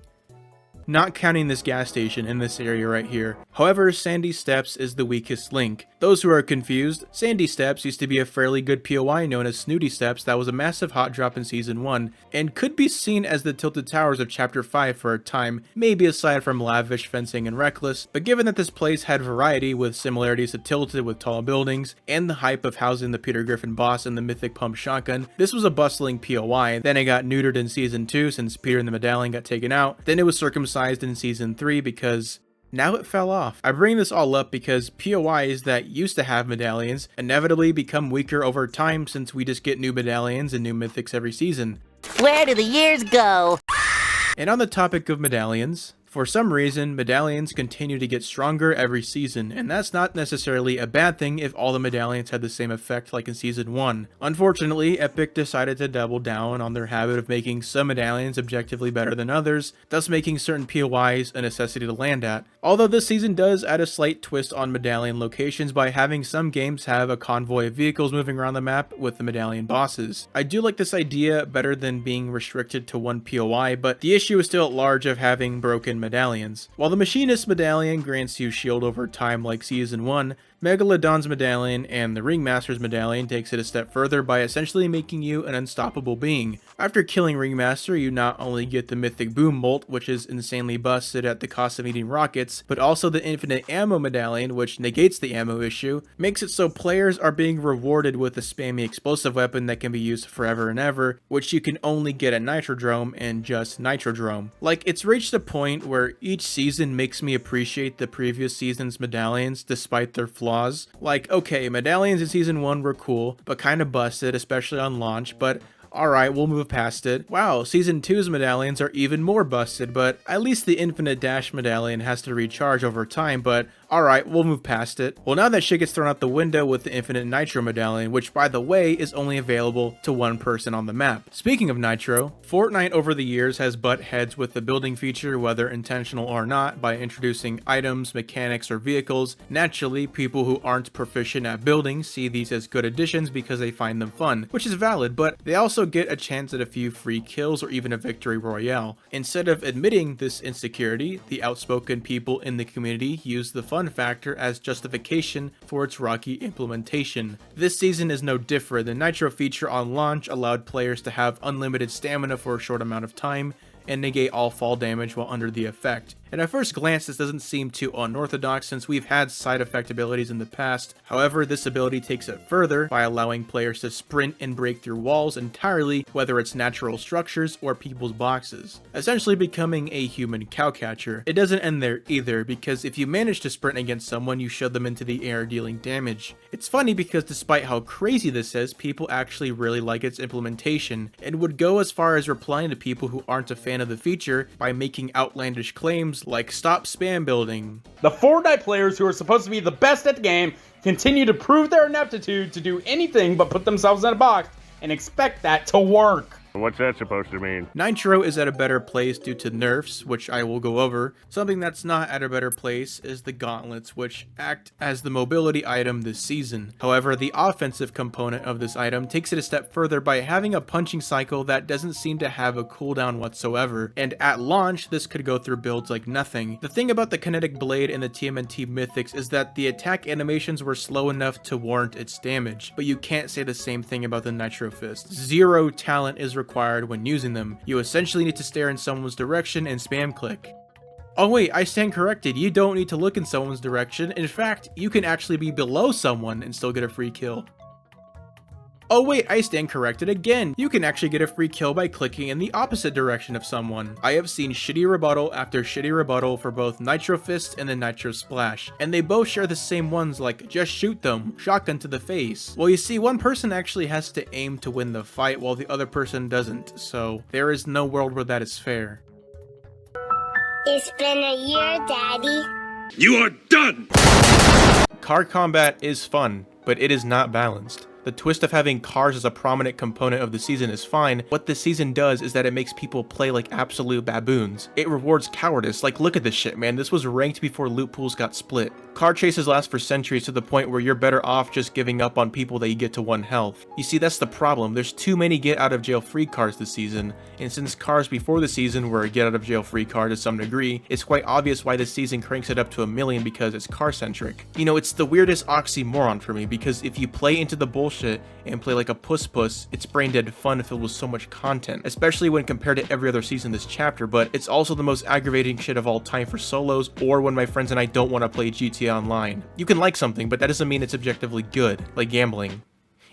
Not counting this gas station in this area right here. However, Sandy Steps is the weakest link. Those who are confused, Sandy Steps used to be a fairly good POI known as Snooty Steps that was a massive hot drop in Season 1, and could be seen as the Tilted Towers of Chapter 5 for a time, maybe aside from Lavish, Fencing, and Reckless, but given that this place had variety with similarities to Tilted with tall buildings, and the hype of housing the Peter Griffin boss and the Mythic Pump Shotgun, this was a bustling POI. Then it got neutered in Season 2 since Peter and the Medallion got taken out, then it was circumcised in Season 3 because now it fell off. I bring this all up because POIs that used to have medallions inevitably become weaker over time since we just get new medallions and new mythics every season. Where do the years go? And on the topic of medallions, for some reason, medallions continue to get stronger every season, and that's not necessarily a bad thing if all the medallions had the same effect like in Season 1. Unfortunately, Epic decided to double down on their habit of making some medallions objectively better than others, thus making certain POIs a necessity to land at. Although this season does add a slight twist on medallion locations by having some games have a convoy of vehicles moving around the map with the medallion bosses. I do like this idea better than being restricted to one POI, but the issue is still at large of having broken medallions. While the Machinist medallion grants you shield over time like Season 1, Megalodon's medallion and the Ringmaster's medallion takes it a step further by essentially making you an unstoppable being. After killing Ringmaster, you not only get the Mythic Boom Bolt, which is insanely busted at the cost of eating rockets, but also the Infinite Ammo medallion, which negates the ammo issue, makes it so players are being rewarded with a spammy explosive weapon that can be used forever and ever, which you can only get at Nitrodrome and just Nitrodrome. Like, it's reached a point where each season makes me appreciate the previous season's medallions despite their flaws. Like, okay, medallions in season 1 were cool, but kind of busted, especially on launch, but alright, we'll move past it. Wow, Season 2's medallions are even more busted, but at least the Infinite Dash medallion has to recharge over time, but alright, we'll move past it. Well, now that shit gets thrown out the window with the Infinite Nitro medallion, which by the way is only available to one person on the map. Speaking of Nitro, Fortnite over the years has butt heads with the building feature, whether intentional or not, by introducing items, mechanics, or vehicles. Naturally, people who aren't proficient at building see these as good additions because they find them fun, which is valid, but they also get a chance at a few free kills or even a victory royale. Instead of admitting this insecurity, the outspoken people in the community use the fun factor as justification for its rocky implementation. This season is no different. The Nitro feature on launch allowed players to have unlimited stamina for a short amount of time and negate all fall damage while under the effect. And at first glance, this doesn't seem too unorthodox since we've had side effect abilities in the past. However, this ability takes it further by allowing players to sprint and break through walls entirely, whether it's natural structures or people's boxes, essentially becoming a human cowcatcher. It doesn't end there either, because if you manage to sprint against someone, you shove them into the air dealing damage. It's funny because despite how crazy this is, people actually really like its implementation, and would go as far as replying to people who aren't a fan of the feature by making outlandish claims like stop spam building. The Fortnite players who are supposed to be the best at the game continue to prove their ineptitude to do anything but put themselves in a box and expect that to work. What's that supposed to mean? Nitro is at a better place due to nerfs, which I will go over. Something that's not at a better place is the gauntlets, which act as the mobility item this season. However, the offensive component of this item takes it a step further by having a punching cycle that doesn't seem to have a cooldown whatsoever, and at launch, this could go through builds like nothing. The thing about the kinetic blade in the TMNT mythics is that the attack animations were slow enough to warrant its damage, but you can't say the same thing about the Nitro Fist. Zero talent is required when using them. You essentially need to stare in someone's direction and spam click. Oh wait, I stand corrected. You don't need to look in someone's direction. In fact, you can actually be below someone and still get a free kill. Oh wait, I stand corrected again. You can actually get a free kill by clicking in the opposite direction of someone. I have seen shitty rebuttal after shitty rebuttal for both Nitro Fist and the Nitro Splash, and they both share the same ones like just shoot them, shotgun to the face. Well, you see, one person actually has to aim to win the fight while the other person doesn't, so there is no world where that is fair. It's been a year, Daddy. You are done! Car combat is fun, but it is not balanced. The twist of having cars as a prominent component of the season is fine. What this season does is that it makes people play like absolute baboons. It rewards cowardice. Like, look at this shit, man. This was ranked before loot pools got split. Car chases last for centuries to the point where you're better off just giving up on people that you get to 1 health. You see, that's the problem. There's too many get out of jail free cars this season, and since cars before the season were a get out of jail free car to some degree, it's quite obvious why this season cranks it up to 1 million because it's car centric. You know, it's the weirdest oxymoron for me because if you play into the bullshit and play like a puss, it's brain dead fun filled with so much content, especially when compared to every other season this chapter, but it's also the most aggravating shit of all time for solos or when my friends and I don't want to play GTA Online. You can like something, but that doesn't mean it's objectively good, like gambling.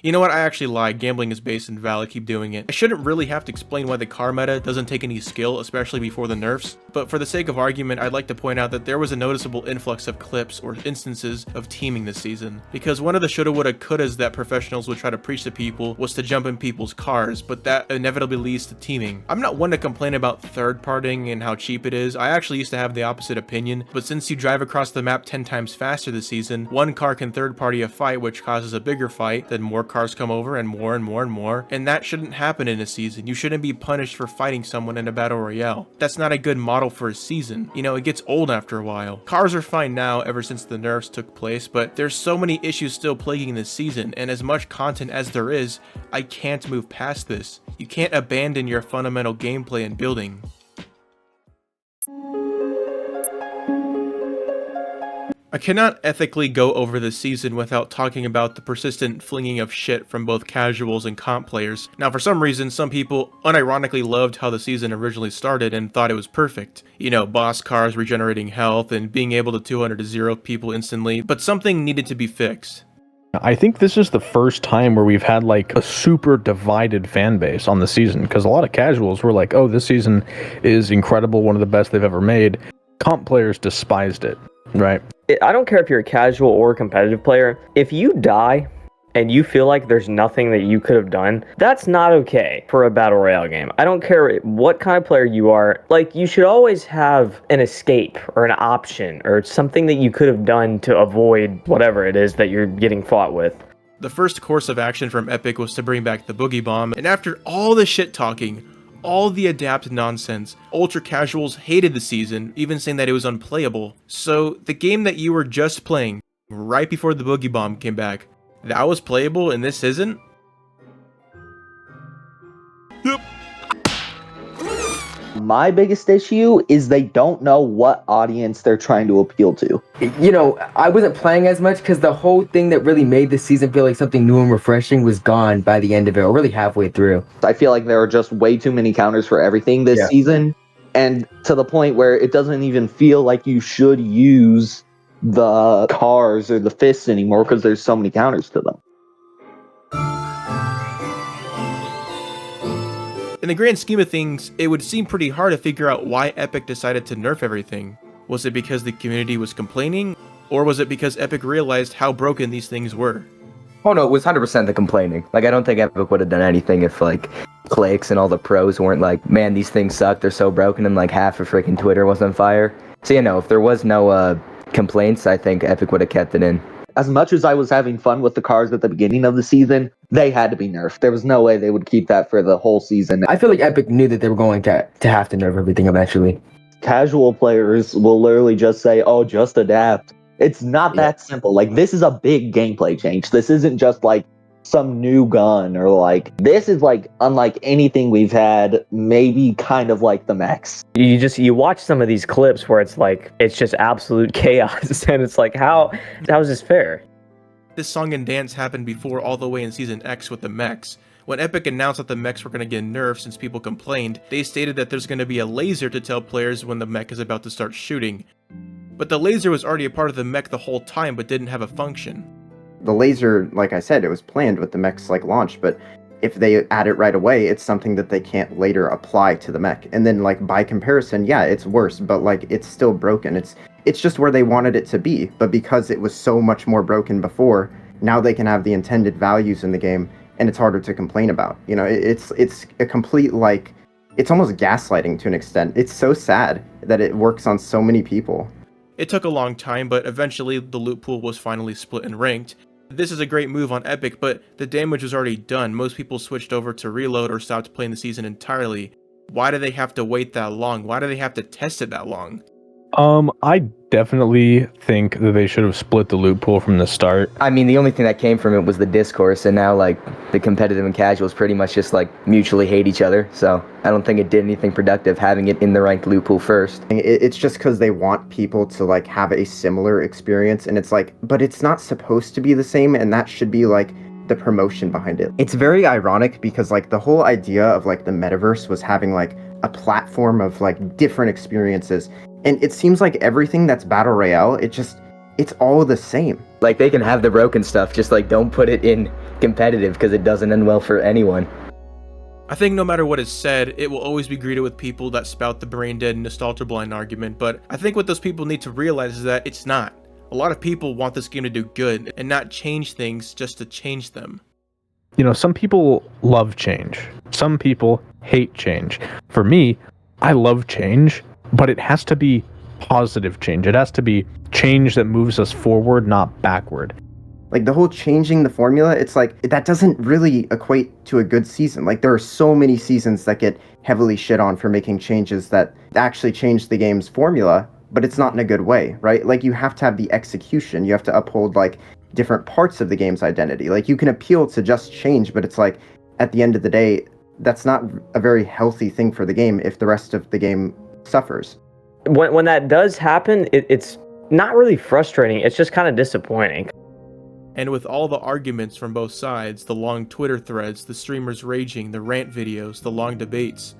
You know what, I actually lied. Gambling is based and valid, keep doing it. I shouldn't really have to explain why the car meta doesn't take any skill, especially before the nerfs, but for the sake of argument, I'd like to point out that there was a noticeable influx of clips or instances of teaming this season. Because one of the shoulda woulda couldas that professionals would try to preach to people was to jump in people's cars, but that inevitably leads to teaming. I'm not one to complain about third-partying and how cheap it is. I actually used to have the opposite opinion, but since you drive across the map 10 times faster this season, one car can third-party a fight which causes a bigger fight, then more cars come over and more and more and more, and that shouldn't happen in a season. You shouldn't be punished for fighting someone in a battle royale. That's not a good model for a season. You know, it gets old after a while. Cars are fine now ever since the nerfs took place, but there's so many issues still plaguing this season, and as much content as there is, I can't move past this. You can't abandon your fundamental gameplay and building. I cannot ethically go over this season without talking about the persistent flinging of shit from both casuals and comp players. Now, for some reason, some people unironically loved how the season originally started and thought it was perfect. You know, boss cars regenerating health and being able to 200 to 0 people instantly, but something needed to be fixed. I think this is the first time where we've had like a super divided fan base on the season, because a lot of casuals were like, oh, this season is incredible, one of the best they've ever made. Comp players despised it, right? I don't care if you're a casual or a competitive player. If you die and you feel like there's nothing that you could have done, that's not okay for a battle royale game. I don't care what kind of player you are. Like, you should always have an escape or an option or something that you could have done to avoid whatever it is that you're getting fought with. The first course of action from Epic was to bring back the Boogie Bomb, and after all the shit talking, all the adapt nonsense, ultra casuals hated the season, even saying that it was unplayable. So the game that you were just playing right before the Boogie Bomb came back, that was playable and this isn't? Yep. My biggest issue is they don't know what audience they're trying to appeal to. You know, I wasn't playing as much because the whole thing that really made the season feel like something new and refreshing was gone by the end of it, or really halfway through. I feel like there are just way too many counters for everything this season, and to the point where it doesn't even feel like you should use the cars or the fists anymore because there's so many counters to them. In the grand scheme of things, it would seem pretty hard to figure out why Epic decided to nerf everything. Was it because the community was complaining? Or was it because Epic realized how broken these things were? Oh no, it was 100% the complaining. Like, I don't think Epic would have done anything if, like, Clicks and all the pros weren't like, man, these things suck, they're so broken, and like half of freaking Twitter was on fire. So, you know, if there was no complaints, I think Epic would have kept it in. As much as I was having fun with the cars at the beginning of the season, they had to be nerfed. There was no way they would keep that for the whole season. I feel like Epic knew that they were going to have to nerf everything eventually. Casual players will literally just say, oh, just adapt. It's not that simple. Like, this is a big gameplay change. This isn't just like some new gun or like, this is like unlike anything we've had, maybe kind of like the mechs. You watch some of these clips where it's like, it's just absolute chaos, and it's like, how is this fair? This song and dance happened before all the way in Season X with the mechs. When Epic announced that the mechs were going to get nerfed since people complained, they stated that there's going to be a laser to tell players when the mech is about to start shooting. But the laser was already a part of the mech the whole time but didn't have a function. The laser, like I said, it was planned with the mech's like launch, but if they add it right away, it's something that they can't later apply to the mech. And then like by comparison, yeah, it's worse, but like it's still broken. It's just where they wanted it to be, but because it was so much more broken before, now they can have the intended values in the game, and it's harder to complain about. You know, it's a complete, like, it's almost gaslighting to an extent. It's so sad that it works on so many people. It took a long time, but eventually the loot pool was finally split and ranked. This is a great move on Epic, but the damage was already done. Most people switched over to Reload or stopped playing the season entirely. Why do they have to wait that long? Why do they have to test it that long? I definitely think that they should have split the loot pool from the start. I mean, the only thing that came from it was the discourse, and now, like, the competitive and casuals pretty much just, like, mutually hate each other, so I don't think it did anything productive having it in the ranked loot pool first. It's just because they want people to, like, have a similar experience, and it's like, but it's not supposed to be the same, and that should be, like, the promotion behind it. It's very ironic because, like, the whole idea of, like, the metaverse was having, like, a platform of, like, different experiences. And it seems like everything that's Battle Royale, it's all the same. Like, they can have the broken stuff, just like don't put it in competitive because it doesn't end well for anyone. I think no matter what is said, it will always be greeted with people that spout the brain dead nostalgia blind argument, but I think what those people need to realize is that it's not. A lot of people want this game to do good and not change things just to change them. You know, some people love change. Some people hate change. For me, I love change, but it has to be positive change. It has to be change that moves us forward, not backward. Like, the whole changing the formula, it's like, that doesn't really equate to a good season. Like, there are so many seasons that get heavily shit on for making changes that actually change the game's formula, but it's not in a good way, right? Like, you have to have the execution. You have to uphold, like, different parts of the game's identity. Like, you can appeal to just change, but it's like, at the end of the day, that's not a very healthy thing for the game if the rest of the game suffers. When that does happen, it's not really frustrating. It's just kind of disappointing. And with all the arguments from both sides, the long Twitter threads, the streamers raging, the rant videos, the long debates,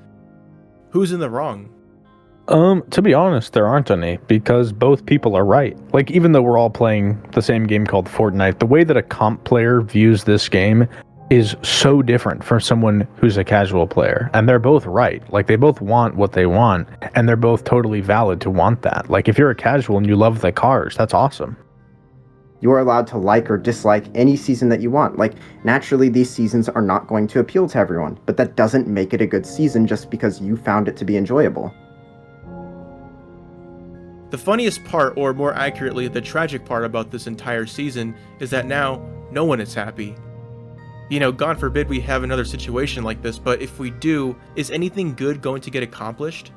who's in the wrong? To be honest, there aren't any because both people are right. Like, even though we're all playing the same game called Fortnite, the way that a comp player views this game is so different from someone who's a casual player. And they're both right. Like, they both want what they want, and they're both totally valid to want that. Like, if you're a casual and you love the cars, that's awesome. You are allowed to like or dislike any season that you want. Like, naturally, these seasons are not going to appeal to everyone, but that doesn't make it a good season just because you found it to be enjoyable. The funniest part, or more accurately, the tragic part about this entire season, is that now, no one is happy. You know, God forbid we have another situation like this, but if we do, is anything good going to get accomplished?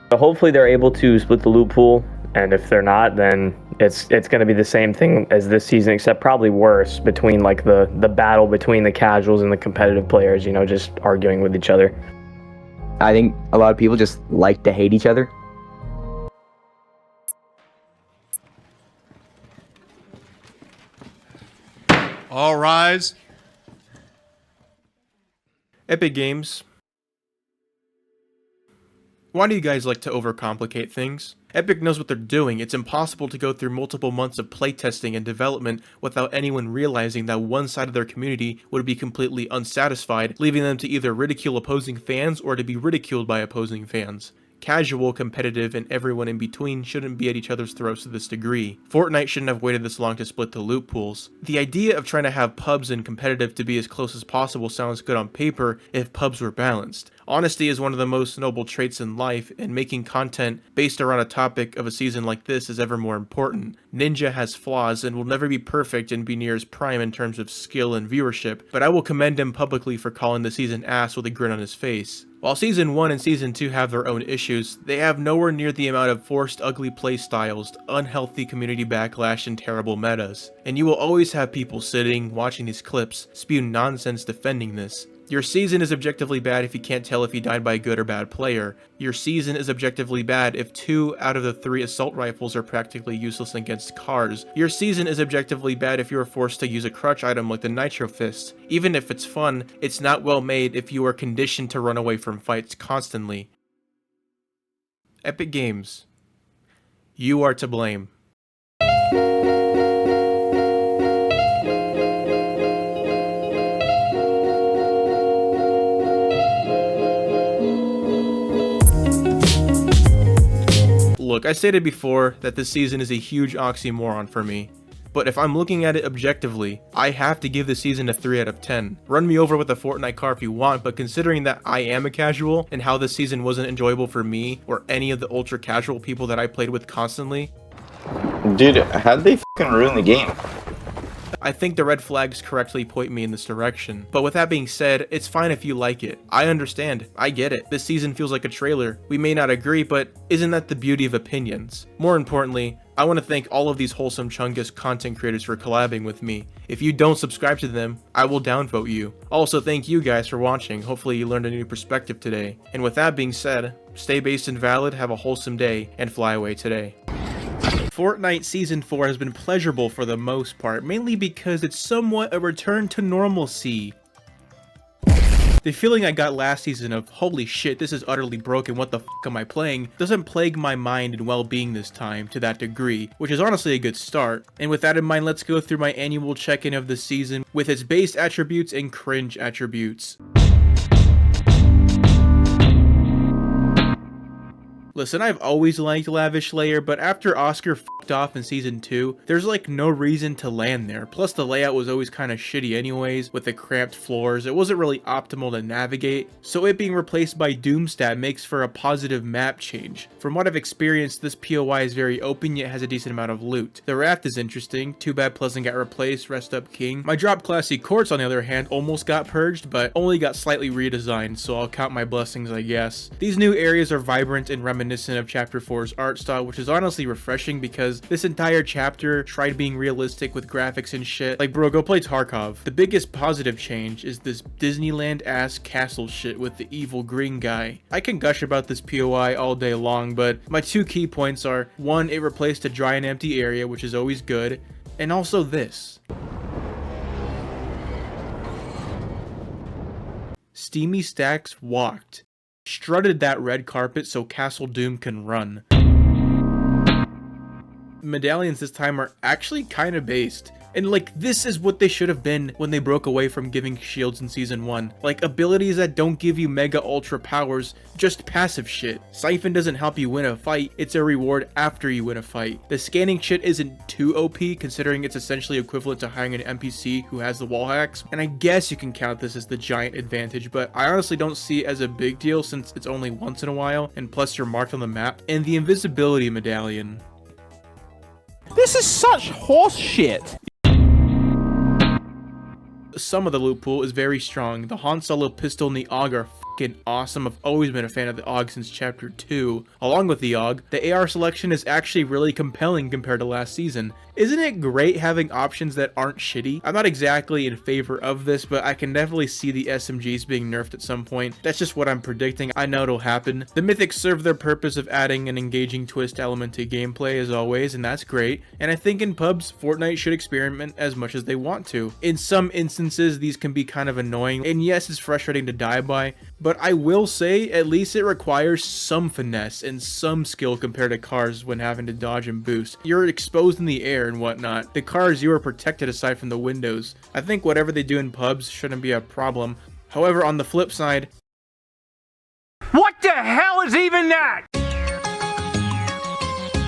So hopefully they're able to split the loophole, and if they're not, then it's going to be the same thing as this season, except probably worse, between like the battle between the casuals and the competitive players, you know, just arguing with each other. I think a lot of people just like to hate each other. All rise. Epic Games. Why do you guys like to overcomplicate things? Epic knows what they're doing. It's impossible to go through multiple months of playtesting and development without anyone realizing that one side of their community would be completely unsatisfied, leaving them to either ridicule opposing fans or to be ridiculed by opposing fans. Casual, competitive, and everyone in between shouldn't be at each other's throats to this degree. Fortnite shouldn't have waited this long to split the loot pools. The idea of trying to have pubs and competitive to be as close as possible sounds good on paper if pubs were balanced. Honesty is one of the most noble traits in life, and making content based around a topic of a season like this is ever more important. Ninja has flaws and will never be perfect and be near his prime in terms of skill and viewership, but I will commend him publicly for calling the season ass with a grin on his face. While Season 1 and Season 2 have their own issues, they have nowhere near the amount of forced ugly playstyles, unhealthy community backlash, and terrible metas. And you will always have people sitting, watching these clips, spew nonsense defending this. Your season is objectively bad if you can't tell if he died by a good or bad player. Your season is objectively bad if 2 out of the 3 assault rifles are practically useless against cars. Your season is objectively bad if you are forced to use a crutch item like the Nitro Fist. Even if it's fun, it's not well made if you are conditioned to run away from fights constantly. Epic Games. You are to blame. Look, I stated before that this season is a huge oxymoron for me, but if I'm looking at it objectively, I have to give the season a 3 out of 10. Run me over with a Fortnite car if you want, but considering that I am a casual and how this season wasn't enjoyable for me or any of the ultra casual people that I played with constantly. Dude, how'd they fucking ruin the game? I think the red flags correctly point me in this direction. But with that being said, it's fine if you like it. I understand. I get it. This season feels like a trailer. We may not agree, but isn't that the beauty of opinions? More importantly, I want to thank all of these wholesome Chungus content creators for collabing with me. If you don't subscribe to them, I will downvote you. Also, thank you guys for watching. Hopefully you learned a new perspective today. And with that being said, stay based and valid, have a wholesome day, and fly away today. Fortnite Season 4 has been pleasurable for the most part, mainly because it's somewhat a return to normalcy. The feeling I got last season of, holy shit, this is utterly broken, what the f am I playing, doesn't plague my mind and well-being this time to that degree, which is honestly a good start. And with that in mind, let's go through my annual check-in of the season with its base attributes and cringe attributes. Listen, I've always liked Lavish Layer, but after Oscar f***ed off in Season 2, there's like no reason to land there. Plus the layout was always kind of shitty anyways, with the cramped floors. It wasn't really optimal to navigate, so it being replaced by Doomstat makes for a positive map change. From what I've experienced, this POI is very open yet has a decent amount of loot. The raft is interesting, too bad Pleasant got replaced, rest up King. My drop classy courts on the other hand almost got purged, but only got slightly redesigned, so I'll count my blessings I guess. These new areas are vibrant and reminiscent of Chapter 4's art style, which is honestly refreshing because this entire chapter tried being realistic with graphics and shit. Like bro, go play Tarkov. The biggest positive change is this Disneyland-ass castle shit with the evil green guy. I can gush about this POI all day long, but my 2 key points are, 1, it replaced a dry and empty area, which is always good, and also this. Steamy Stacks walked. strutted that red carpet so Castle Doom can run. Medallions this time are actually kind of based. And like, this is what they should have been when they broke away from giving shields in season 1. Like, abilities that don't give you mega ultra powers, just passive shit. Siphon doesn't help you win a fight, it's a reward after you win a fight. The scanning shit isn't too OP considering it's essentially equivalent to hiring an NPC who has the wall hacks. And I guess you can count this as the giant advantage, but I honestly don't see it as a big deal since it's only once in a while, and plus you're marked on the map. And the invisibility medallion. This is such horse shit. Some of the loot pool is very strong. The Han Solo pistol and the AUG are fucking awesome. I've always been a fan of the AUG since chapter 2. Along with the AUG, the AR selection is actually really compelling compared to last season. Isn't it great having options that aren't shitty? I'm not exactly in favor of this, but I can definitely see the SMGs being nerfed at some point. That's just what I'm predicting. I know it'll happen. The mythics serve their purpose of adding an engaging twist element to gameplay as always, and that's great. And I think in pubs, Fortnite should experiment as much as they want to. In some instances, these can be kind of annoying, and yes, it's frustrating to die by, but I will say at least it requires some finesse and some skill compared to cars when having to dodge and boost. You're exposed in the air and whatnot. The cars, you are protected aside from the windows. I think whatever they do in pubs shouldn't be a problem. However, on the flip side, What the hell is even that?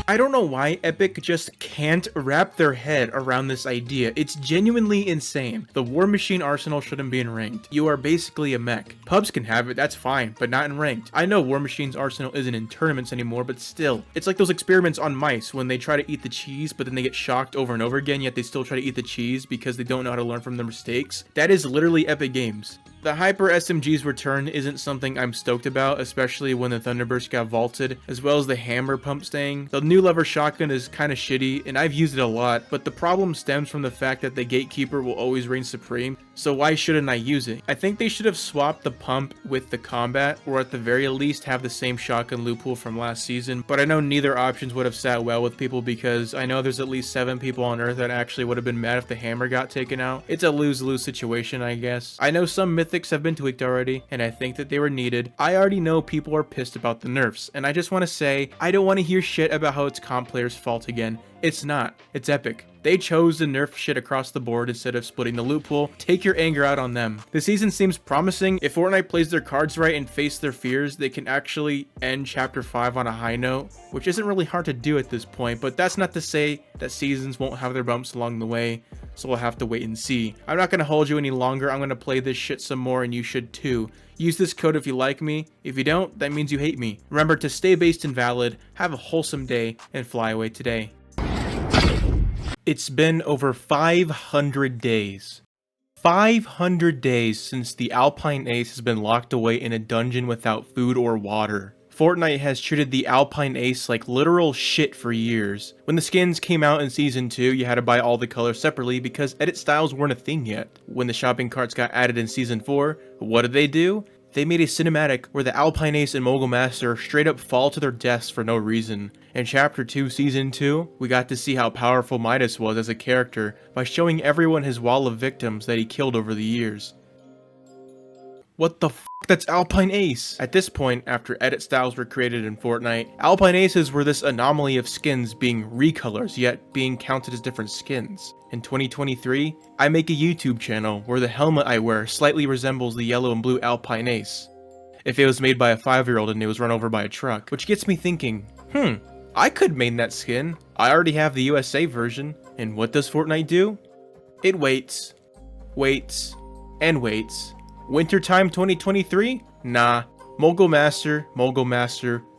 I don't know why Epic just can't wrap their head around this idea. It's genuinely insane. The War Machine arsenal shouldn't be in ranked. You are basically a mech. Pubs can have it, that's fine, but not in ranked. I know War Machine's arsenal isn't in tournaments anymore, but still. It's like those experiments on mice when they try to eat the cheese, but then they get shocked over and over again, yet they still try to eat the cheese because they don't know how to learn from their mistakes. That is literally Epic Games. The Hyper SMG's return isn't something I'm stoked about, especially when the Thunderburst got vaulted, as well as the Hammer pump staying. The new lever shotgun is kinda shitty, and I've used it a lot, but the problem stems from the fact that the Gatekeeper will always reign supreme, so why shouldn't I use it? I think they should have swapped the pump with the combat, or at the very least have the same shotgun loot pool from last season, but I know neither options would have sat well with people because I know there's at least 7 people on Earth that actually would have been mad if the Hammer got taken out. It's a lose-lose situation, I guess. I know some mythics have been tweaked already, and I think that they were needed. I already know people are pissed about the nerfs, and I just want to say, I don't want to hear shit about how it's comp players' fault again. It's not. It's Epic. They chose to nerf shit across the board instead of splitting the loot pool. Take your anger out on them. The season seems promising. If Fortnite plays their cards right and face their fears, they can actually end chapter 5 on a high note, which isn't really hard to do at this point, but that's not to say that seasons won't have their bumps along the way, so we'll have to wait and see. I'm not going to hold you any longer. I'm going to play this shit some more, and you should too. Use this code if you like me. If you don't, that means you hate me. Remember to stay based and valid, have a wholesome day, and fly away today. It's been over 500 days. 500 days since the Alpine Ace has been locked away in a dungeon without food or water. Fortnite has treated the Alpine Ace like literal shit for years. When the skins came out in Season 2, you had to buy all the colors separately because edit styles weren't a thing yet. When the shopping carts got added in Season 4, what did they do? They made a cinematic where the Alpine Ace and Mogul Master straight up fall to their deaths for no reason. In Chapter 2, Season 2, we got to see how powerful Midas was as a character by showing everyone his wall of victims that he killed over the years. What the f***? That's Alpine Ace! At this point, after edit styles were created in Fortnite, Alpine Aces were this anomaly of skins being recolors, yet being counted as different skins. In 2023, I make a YouTube channel where the helmet I wear slightly resembles the yellow and blue Alpine Ace. If it was made by a 5-year-old and it was run over by a truck. Which gets me thinking, I could main that skin. I already have the USA version. And what does Fortnite do? It waits, and waits. Wintertime 2023? Nah. Mogul Master,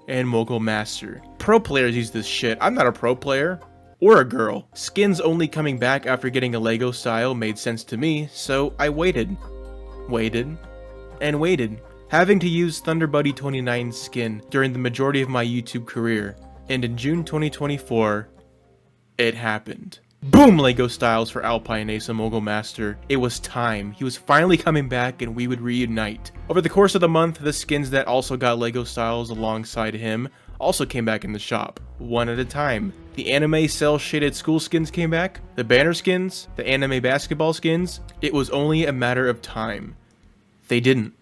and Mogul Master. Pro players use this shit. I'm not a pro player. Or a girl. Skins only coming back after getting a Lego style made sense to me, so I waited. And waited. Having to use Thunder Buddy 29's skin during the majority of my YouTube career. And in June 2024, it happened. Boom! Lego styles for Alpine Ace and Mogul Master. It was time. He was finally coming back and we would reunite. Over the course of the month, the skins that also got Lego styles alongside him also came back in the shop, one at a time. The anime cell shaded school skins came back, the banner skins, the anime basketball skins. It was only a matter of time. They didn't.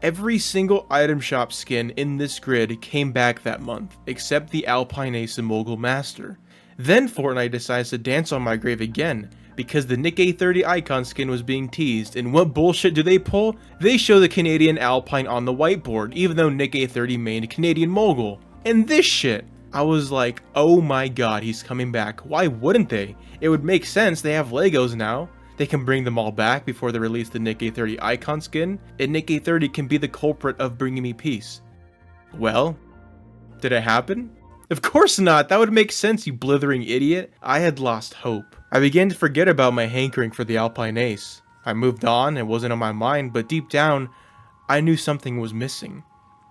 Every single item shop skin in this grid came back that month, except the Alpine Ace and Mogul Master. Then Fortnite decides to dance on my grave again, because the Nick A30 icon skin was being teased, and what bullshit do they pull? They show the Canadian Alpine on the whiteboard, even though Nick A30 mained Canadian Mogul. And this shit! I was like, oh my god, he's coming back. Why wouldn't they? It would make sense, they have Legos now. They can bring them all back before they release the Nick A30 icon skin, and Nick A30 can be the culprit of bringing me peace. Well, did it happen? Of course not, that would make sense, you blithering idiot. I had lost hope. I began to forget about my hankering for the Alpine Ace. I moved on, it wasn't on my mind, but deep down, I knew something was missing.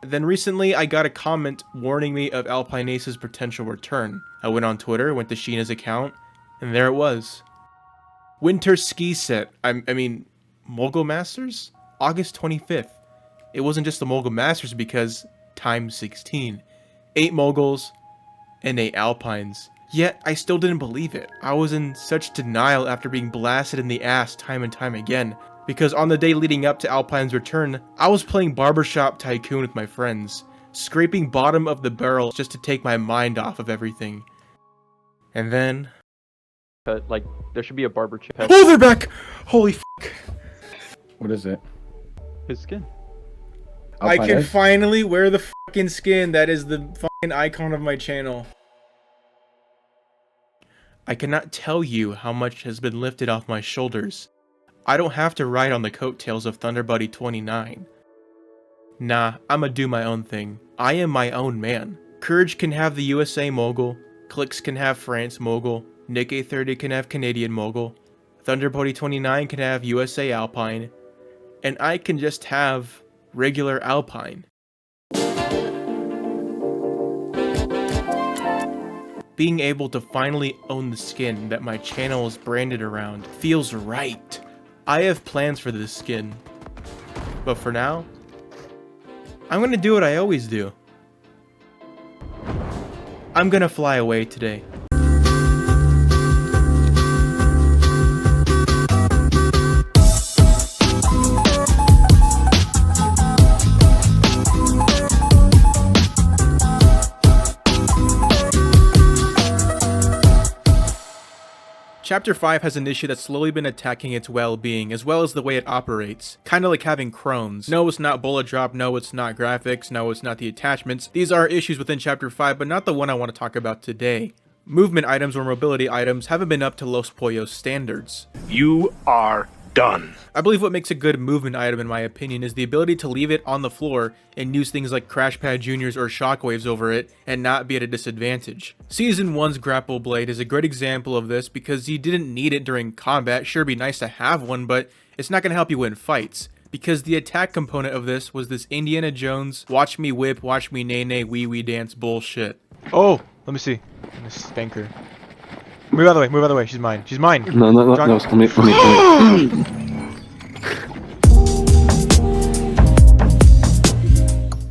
Then recently, I got a comment warning me of Alpine Ace's potential return. I went on Twitter, went to Sheena's account, and there it was. Winter Ski Set, I mean, Mogul Masters? August 25th. It wasn't just the Mogul Masters because times 16. 8 Moguls and 8 Alpines. Yet, I still didn't believe it. I was in such denial after being blasted in the ass time and time again. Because on the day leading up to Alpine's return, I was playing Barbershop Tycoon with my friends, scraping bottom of the barrel just to take my mind off of everything. And then... like, there should be a barber chip. Oh, they're back! Holy fuck. What is it? His skin. I can finally wear the fucking skin. That is the fucking icon of my channel. I cannot tell you how much has been lifted off my shoulders. I don't have to ride on the coattails of ThunderBuddy 29. Nah, I'ma do my own thing. I am my own man. Courage can have the USA Mogul, Clicks can have France Mogul, Nick A30 can have Canadian Mogul, ThunderBuddy 29 can have USA Alpine, and I can just have regular Alpine. Being able to finally own the skin that my channel is branded around feels right. I have plans for this skin, but for now, I'm gonna do what I always do. I'm gonna fly away today. Chapter 5 has an issue that's slowly been attacking its well-being, as well as the way it operates. Kinda like having Crohn's. No, it's not bullet drop, no, it's not graphics, no, it's not the attachments. These are issues within Chapter 5, but not the one I want to talk about today. Movement items or mobility items haven't been up to Los Pollos standards. You are done. I believe what makes a good movement item in my opinion is the ability to leave it on the floor and use things like Crash Pad Juniors or Shockwaves over it and not be at a disadvantage. Season 1's Grapple Blade is a great example of this because you didn't need it during combat. Sure, it'd be nice to have one, but it's not going to help you win fights. Because the attack component of this was this Indiana Jones, watch me whip, watch me nay-nay, wee-wee dance bullshit. Oh, let me see. I'm gonna spank her. Move out of the way, she's mine. She's mine! No, let me.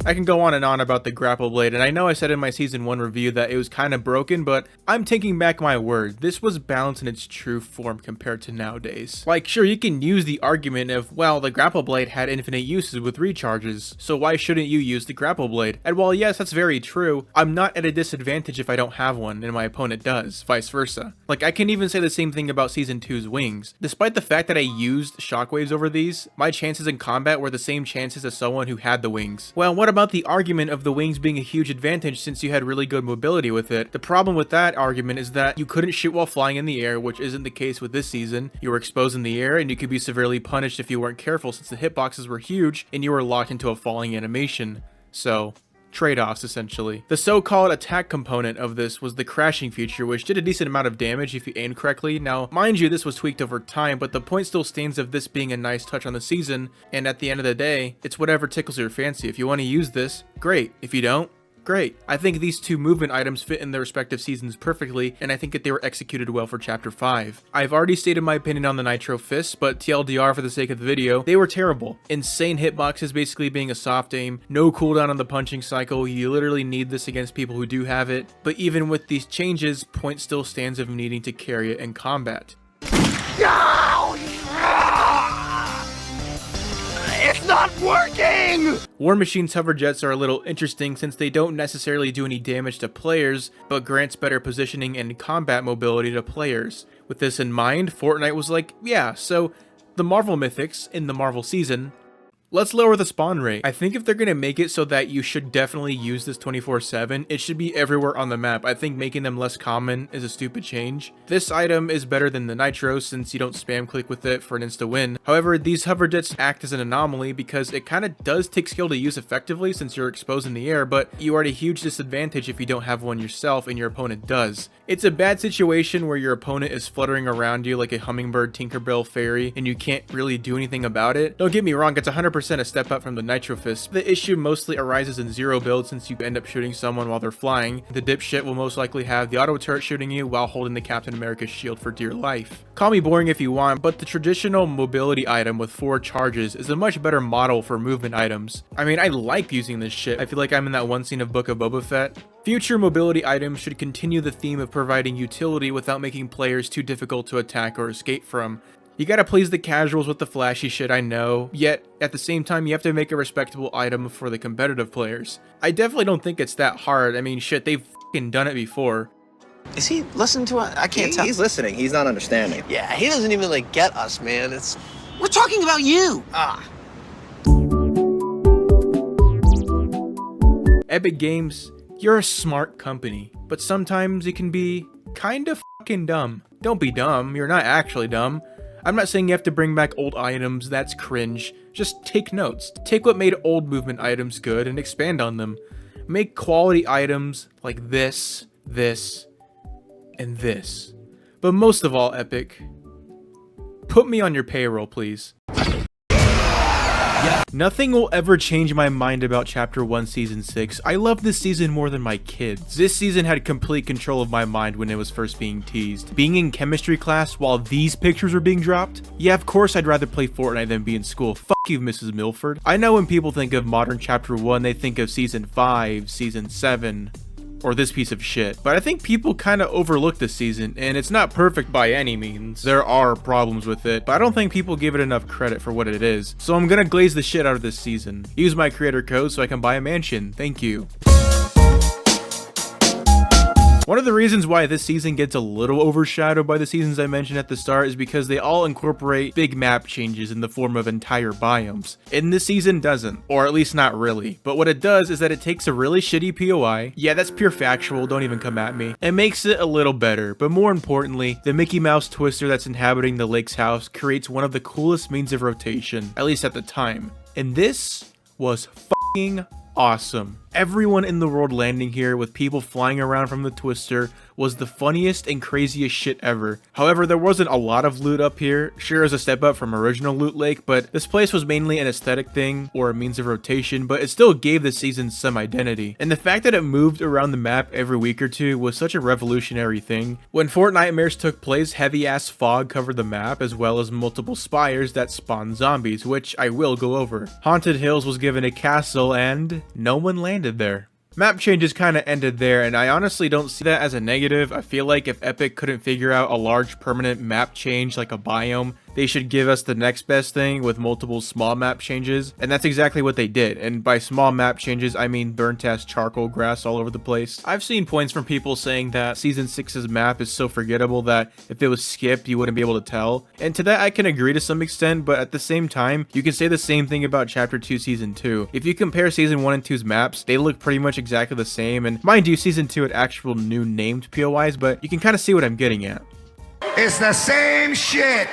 I can go on and on about the Grapple Blade, and I know I said in my Season 1 review that it was kind of broken, but I'm taking back my word. This was balanced in its true form compared to nowadays. Like, sure, you can use the argument of, well, the Grapple Blade had infinite uses with recharges, so why shouldn't you use the Grapple Blade? And while yes, that's very true, I'm not at a disadvantage if I don't have one, and my opponent does, vice versa. Like, I can even say the same thing about Season 2's wings. Despite the fact that I used Shockwaves over these, my chances in combat were the same chances as someone who had the wings. Well, what about the argument of the wings being a huge advantage since you had really good mobility with it? The problem with that argument is that you couldn't shoot while flying in the air, which isn't the case with this season. You were exposed in the air and you could be severely punished if you weren't careful since the hitboxes were huge and you were locked into a falling animation. So, trade-offs essentially. The so-called attack component of this was the crashing feature, which did a decent amount of damage if you aimed correctly. Now, mind you, this was tweaked over time, but the point still stands of this being a nice touch on the season, and at the end of the day, it's whatever tickles your fancy. If you want to use this, great. If you don't, great. I think these two movement items fit in their respective seasons perfectly, and I think that they were executed well for Chapter 5. I've already stated my opinion on the Nitro Fists, but TLDR for the sake of the video, they were terrible. Insane hitboxes basically being a soft aim, no cooldown on the punching cycle, you literally need this against people who do have it, but even with these changes, point still stands of needing to carry it in combat. It's not working! War Machine's hover jets are a little interesting since they don't necessarily do any damage to players, but grants better positioning and combat mobility to players. With this in mind, Fortnite was like, yeah, so the Marvel Mythics in the Marvel season, let's lower the spawn rate. I think if they're going to make it so that you should definitely use this 24/7, it should be everywhere on the map. I think making them less common is a stupid change. This item is better than the Nitro since you don't spam click with it for an insta win. However, these hover jets act as an anomaly because it kind of does take skill to use effectively since you're exposed in the air, but you are at a huge disadvantage if you don't have one yourself and your opponent does. It's a bad situation where your opponent is fluttering around you like a hummingbird Tinkerbell fairy and you can't really do anything about it. Don't get me wrong, it's 100% a step up from the Nitro Fist. The issue mostly arises in zero build since you end up shooting someone while they're flying. The dipshit will most likely have the auto turret shooting you while holding the Captain America shield for dear life. Call me boring if you want, but the traditional mobility item with 4 charges is a much better model for movement items. I mean, I like using this shit. I feel like I'm in that one scene of Book of Boba Fett. Future mobility items should continue the theme of providing utility without making players too difficult to attack or escape from. You gotta please the casuals with the flashy shit, I know, yet at the same time you have to make a respectable item for the competitive players. I definitely don't think it's that hard. I mean, shit, they've f***ing done it before. Is he listening to us? I can't tell. He's listening. He's not understanding. Yeah, he doesn't even like get us, man. We're talking about you. Epic Games, you're a smart company, but sometimes it can be kinda fucking dumb. Don't be dumb, you're not actually dumb. I'm not saying you have to bring back old items, that's cringe. Just take notes. Take what made old movement items good and expand on them. Make quality items like this, and this. But most of all, Epic, put me on your payroll, please. Nothing will ever change my mind about Chapter 1 Season 6. I love this season more than my kids. This season had complete control of my mind when it was first being teased. Being in chemistry class while these pictures were being dropped? Yeah, of course I'd rather play Fortnite than be in school. Fuck you, Mrs. Milford. I know when people think of modern Chapter 1, they think of Season 5, Season 7, or this piece of shit. But I think people kind of overlook this season, and it's not perfect by any means. There are problems with it, but I don't think people give it enough credit for what it is. So I'm gonna glaze the shit out of this season. Use my creator code so I can buy a mansion. Thank you. One of the reasons why this season gets a little overshadowed by the seasons I mentioned at the start is because they all incorporate big map changes in the form of entire biomes. And this season doesn't, or at least not really. But what it does is that it takes a really shitty POI, yeah, that's pure factual, don't even come at me, and makes it a little better. But more importantly, the Mickey Mouse twister that's inhabiting the lake's house creates one of the coolest means of rotation, at least at the time. And this was fucking awesome. Everyone in the world landing here with people flying around from the twister was the funniest and craziest shit ever. However, there wasn't a lot of loot up here. Sure, as a step up from original Loot Lake, but this place was mainly an aesthetic thing or a means of rotation, but it still gave the season some identity. And the fact that it moved around the map every week or two was such a revolutionary thing. When Fortnitemares took place, heavy ass fog covered the map as well as multiple spires that spawned zombies, which I will go over. Haunted Hills was given a castle and no one landed there. Map changes kind of ended there, and I honestly don't see that as a negative. I feel like if Epic couldn't figure out a large permanent map change like a biome, they should give us the next best thing with multiple small map changes, and that's exactly what they did. And by small map changes, I mean burnt ass charcoal grass all over the place. I've seen points from people saying that Season 6's map is so forgettable that if it was skipped, you wouldn't be able to tell. And to that I can agree to some extent, but at the same time, you can say the same thing about Chapter 2 Season 2. If you compare Season 1 and 2's maps, they look pretty much exactly the same, and mind you, Season 2 had actual new named POIs, but you can kind of see what I'm getting at. It's the same shit.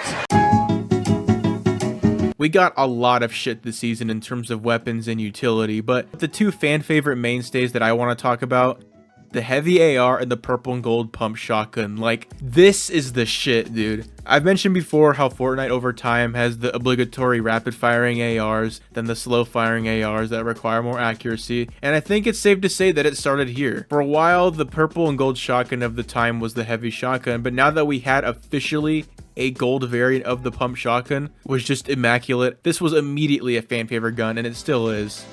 We got a lot of shit this season in terms of weapons and utility, but the two fan favorite mainstays that I want to talk about, the heavy AR and the purple and gold pump shotgun. Like, this is the shit, dude. I've mentioned before how Fortnite over time has the obligatory rapid firing ARs, then the slow firing ARs that require more accuracy, and I think it's safe to say that it started here. For a while, the purple and gold shotgun of the time was the heavy shotgun, but now that we had officially a gold variant of the pump shotgun was just immaculate. This was immediately a fan favorite gun, and it still is.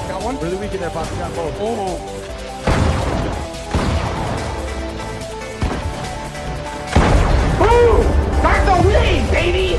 Got one? Really weak in there, Poppy. Got both. Boom! Start the win, baby!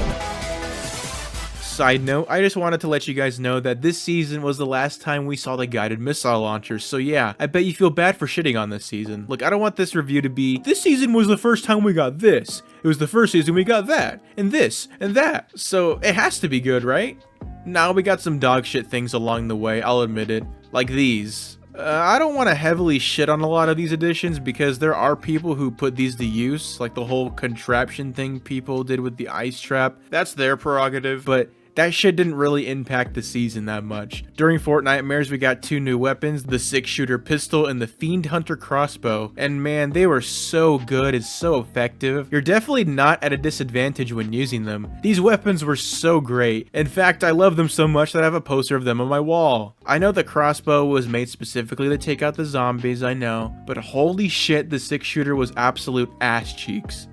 Side note, I just wanted to let you guys know that this season was the last time we saw the guided missile launchers, so yeah, I bet you feel bad for shitting on this season. Look, I don't want this review to be, this season was the first time we got this, it was the first season we got that, and this, and that, so it has to be good, right? Now we got some dog shit things along the way, I'll admit it, like these. I don't want to heavily shit on a lot of these additions because there are people who put these to use, like the whole contraption thing people did with the ice trap. That's their prerogative, but that shit didn't really impact the season that much. During Fortnitemares, we got 2 new weapons, the 6-shooter pistol and the Fiend Hunter crossbow, and man, they were so good and so effective. You're definitely not at a disadvantage when using them. These weapons were so great. In fact, I love them so much that I have a poster of them on my wall. I know the crossbow was made specifically to take out the zombies, I know, but holy shit, the 6-shooter was absolute ass cheeks.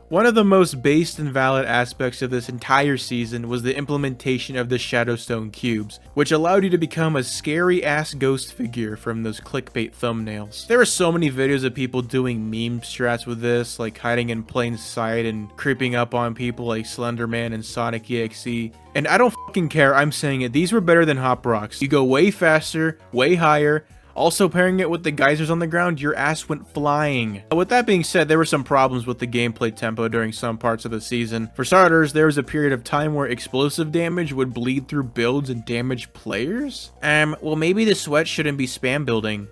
One of the most based and valid aspects of this entire season was the implementation of the Shadowstone cubes, which allowed you to become a scary ass ghost figure from those clickbait thumbnails. There are so many videos of people doing meme strats with this, like hiding in plain sight and creeping up on people like Slenderman and Sonic EXE. And I don't fucking care, I'm saying it, these were better than Hop Rocks. You go way faster, way higher. Also, pairing it with the geysers on the ground, your ass went flying. With that being said, there were some problems with the gameplay tempo during some parts of the season. For starters, there was a period of time where explosive damage would bleed through builds and damage players? Well maybe the sweat shouldn't be spam building.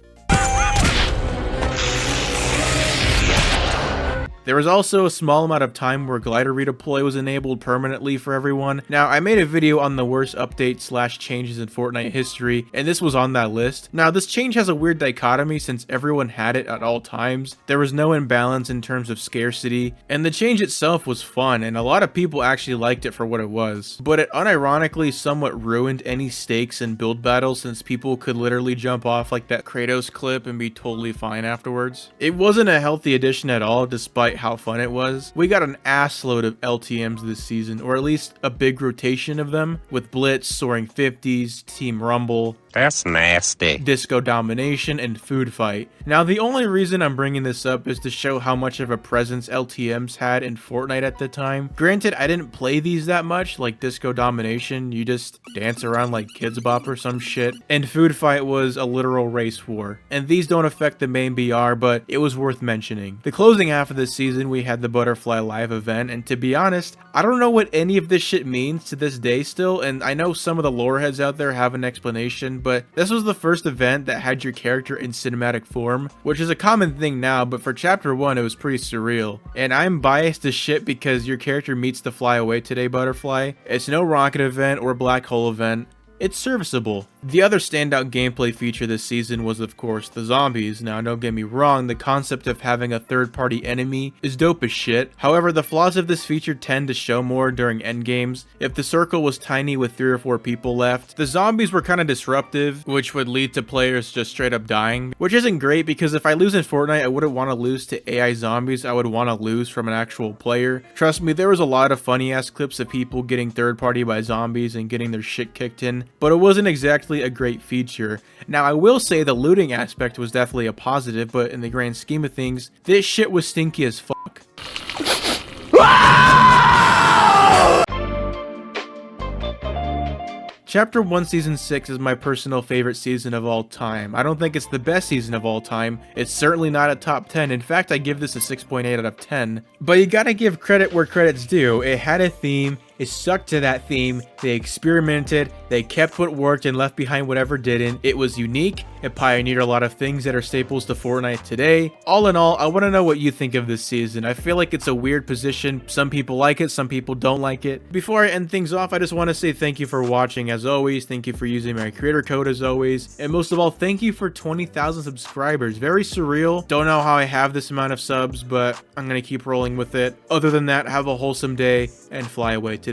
There was also a small amount of time where glider redeploy was enabled permanently for everyone. Now, I made a video on the worst updates / changes in Fortnite history, and this was on that list. Now, this change has a weird dichotomy since everyone had it at all times. There was no imbalance in terms of scarcity, and the change itself was fun, and a lot of people actually liked it for what it was. But it unironically somewhat ruined any stakes in build battles since people could literally jump off like that Kratos clip and be totally fine afterwards. It wasn't a healthy addition at all, despite how fun it was. We got an assload of LTMs this season, or at least a big rotation of them, with Blitz, Soaring 50s, Team Rumble, that's nasty, Disco Domination, and Food Fight. Now, the only reason I'm bringing this up is to show how much of a presence LTMs had in Fortnite at the time. Granted, I didn't play these that much, like Disco Domination, you just dance around like Kids Bop or some shit, and Food Fight was a literal race war. And these don't affect the main BR, but it was worth mentioning. The closing half of this season, we had the Butterfly Live event, and to be honest, I don't know what any of this shit means to this day still, and I know some of the lore heads out there have an explanation, but this was the first event that had your character in cinematic form, which is a common thing now, but for chapter 1 it was pretty surreal. And I'm biased as shit because your character meets the Fly Away Today butterfly. It's no rocket event or black hole event. It's serviceable. The other standout gameplay feature this season was of course the zombies. Now don't get me wrong, the concept of having a third-party enemy is dope as shit. However, the flaws of this feature tend to show more during endgames. If the circle was tiny with 3 or 4 people left, the zombies were kind of disruptive, which would lead to players just straight up dying, which isn't great because if I lose in Fortnite, I wouldn't want to lose to AI zombies, I would want to lose from an actual player. Trust me, there was a lot of funny ass clips of people getting third-party by zombies and getting their shit kicked in, but it wasn't exactly a great feature. Now, I will say the looting aspect was definitely a positive, but in the grand scheme of things, this shit was stinky as fuck. Chapter 1 Season 6 is my personal favorite season of all time. I don't think it's the best season of all time. It's certainly not a top 10. In fact, I give this a 6.8 out of 10. But you gotta give credit where credit's due. It had a theme. It stuck to that theme, they experimented, they kept what worked and left behind whatever didn't. It was unique, it pioneered a lot of things that are staples to Fortnite today. All in all, I want to know what you think of this season. I feel like it's a weird position. Some people like it, some people don't like it. Before I end things off, I just want to say thank you for watching as always, thank you for using my creator code as always, and most of all, thank you for 20,000 subscribers. Very surreal. Don't know how I have this amount of subs, but I'm gonna keep rolling with it. Other than that, have a wholesome day and fly away today.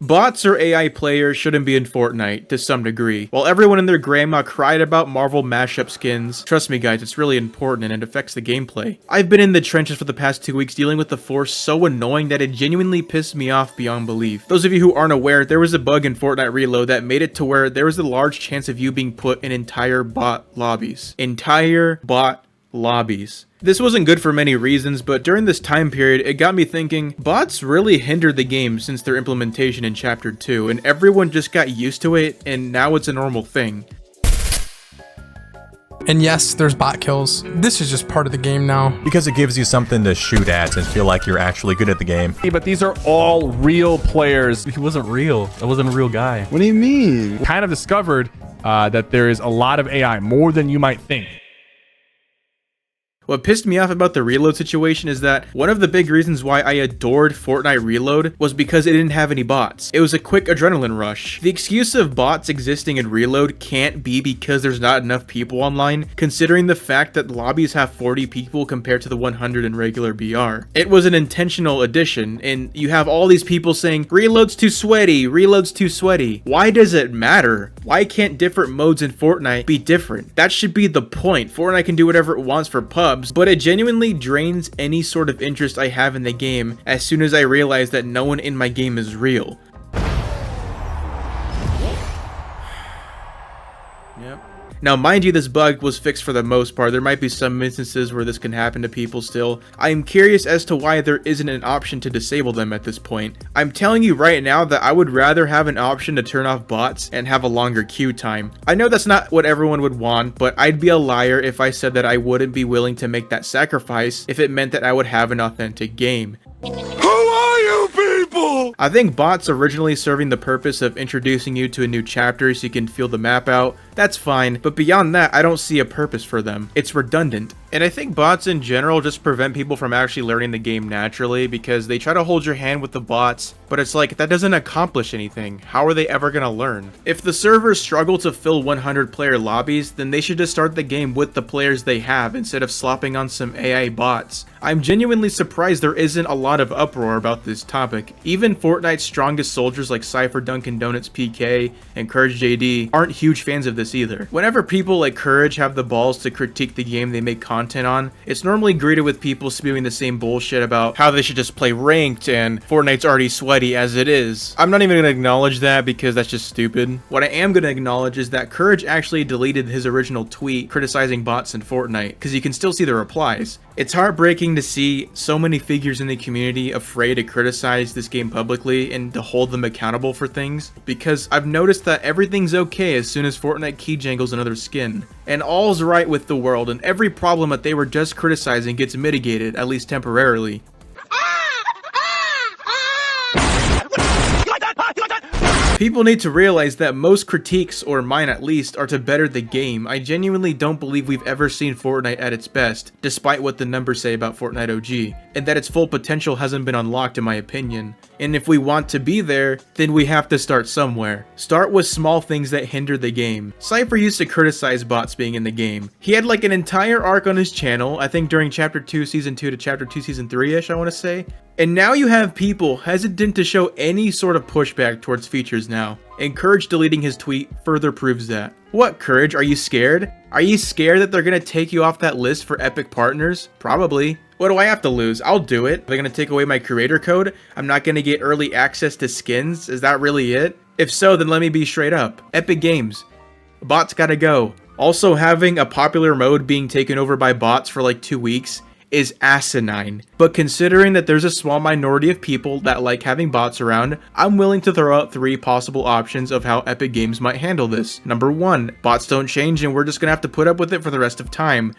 Bots or AI players shouldn't be in Fortnite, to some degree. While everyone and their grandma cried about Marvel mashup skins, trust me guys, it's really important and it affects the gameplay. I've been in the trenches for the past 2 weeks dealing with the Force so annoying that it genuinely pissed me off beyond belief. Those of you who aren't aware, there was a bug in Fortnite Reload that made it to where there was a large chance of you being put in entire bot lobbies. Entire bot lobbies. This wasn't good for many reasons, but during this time period, it got me thinking, bots really hindered the game since their implementation in Chapter 2, and everyone just got used to it, and now it's a normal thing. And yes, there's bot kills. This is just part of the game now. Because it gives you something to shoot at and feel like you're actually good at the game. But these are all real players. He wasn't real. I wasn't a real guy. What do you mean? Kind of discovered that there is a lot of AI, more than you might think. What pissed me off about the reload situation is that one of the big reasons why I adored Fortnite Reload was because it didn't have any bots. It was a quick adrenaline rush. The excuse of bots existing in Reload can't be because there's not enough people online, considering the fact that lobbies have 40 people compared to the 100 in regular BR. It was an intentional addition, and you have all these people saying, Reload's too sweaty, Reload's too sweaty. Why does it matter? Why can't different modes in Fortnite be different? That should be the point. Fortnite can do whatever it wants for pubs, but it genuinely drains any sort of interest I have in the game as soon as I realize that no one in my game is real. Yep. Now, mind you, this bug was fixed for the most part. There might be some instances where this can happen to people still. I am curious as to why there isn't an option to disable them at this point. I'm telling you right now that I would rather have an option to turn off bots and have a longer queue time. I know that's not what everyone would want, but I'd be a liar if I said that I wouldn't be willing to make that sacrifice if it meant that I would have an authentic game. Who are you people? I think bots originally serving the purpose of introducing you to a new chapter so you can feel the map out, that's fine, but beyond that, I don't see a purpose for them. It's redundant. And I think bots in general just prevent people from actually learning the game naturally because they try to hold your hand with the bots, but it's like, that doesn't accomplish anything. How are they ever gonna learn? If the servers struggle to fill 100 player lobbies, then they should just start the game with the players they have instead of slopping on some AI bots. I'm genuinely surprised there isn't a lot of uproar about this topic. Even Fortnite's strongest soldiers like Cypher, Dunkin' Donuts, PK, and Courage JD aren't huge fans of this either. Whenever people like Courage have the balls to critique the game they make content on, it's normally greeted with people spewing the same bullshit about how they should just play ranked and Fortnite's already sweaty as it is. I'm not even gonna acknowledge that because that's just stupid. What I am gonna acknowledge is that Courage actually deleted his original tweet criticizing bots in Fortnite because you can still see the replies. It's heartbreaking to see so many figures in the community afraid to criticize this game publicly and to hold them accountable for things, because I've noticed that everything's okay as soon as Fortnite key jangles another skin, and all's right with the world, and every problem that they were just criticizing gets mitigated, at least temporarily. People need to realize that most critiques, or mine at least, are to better the game. I genuinely don't believe we've ever seen Fortnite at its best, despite what the numbers say about Fortnite OG, and that its full potential hasn't been unlocked in my opinion. And if we want to be there, then we have to start somewhere. Start with small things that hinder the game. Cypher used to criticize bots being in the game. He had like an entire arc on his channel, I think during Chapter 2 Season 2 to Chapter 2 Season 3-ish, I want to say. And now you have people hesitant to show any sort of pushback towards features now. And Courage deleting his tweet further proves that. What, Courage? Are you scared? Are you scared that they're gonna take you off that list for epic partners? Probably. What do I have to lose? I'll do it. They're gonna take away my creator code? I'm not gonna get early access to skins? Is that really it? If so, then let me be straight up. Epic Games. Bots gotta go. Also, having a popular mode being taken over by bots for like 2 weeks is asinine. But considering that there's a small minority of people that like having bots around, I'm willing to throw out 3 possible options of how Epic Games might handle this. Number 1, bots don't change and we're just gonna have to put up with it for the rest of time.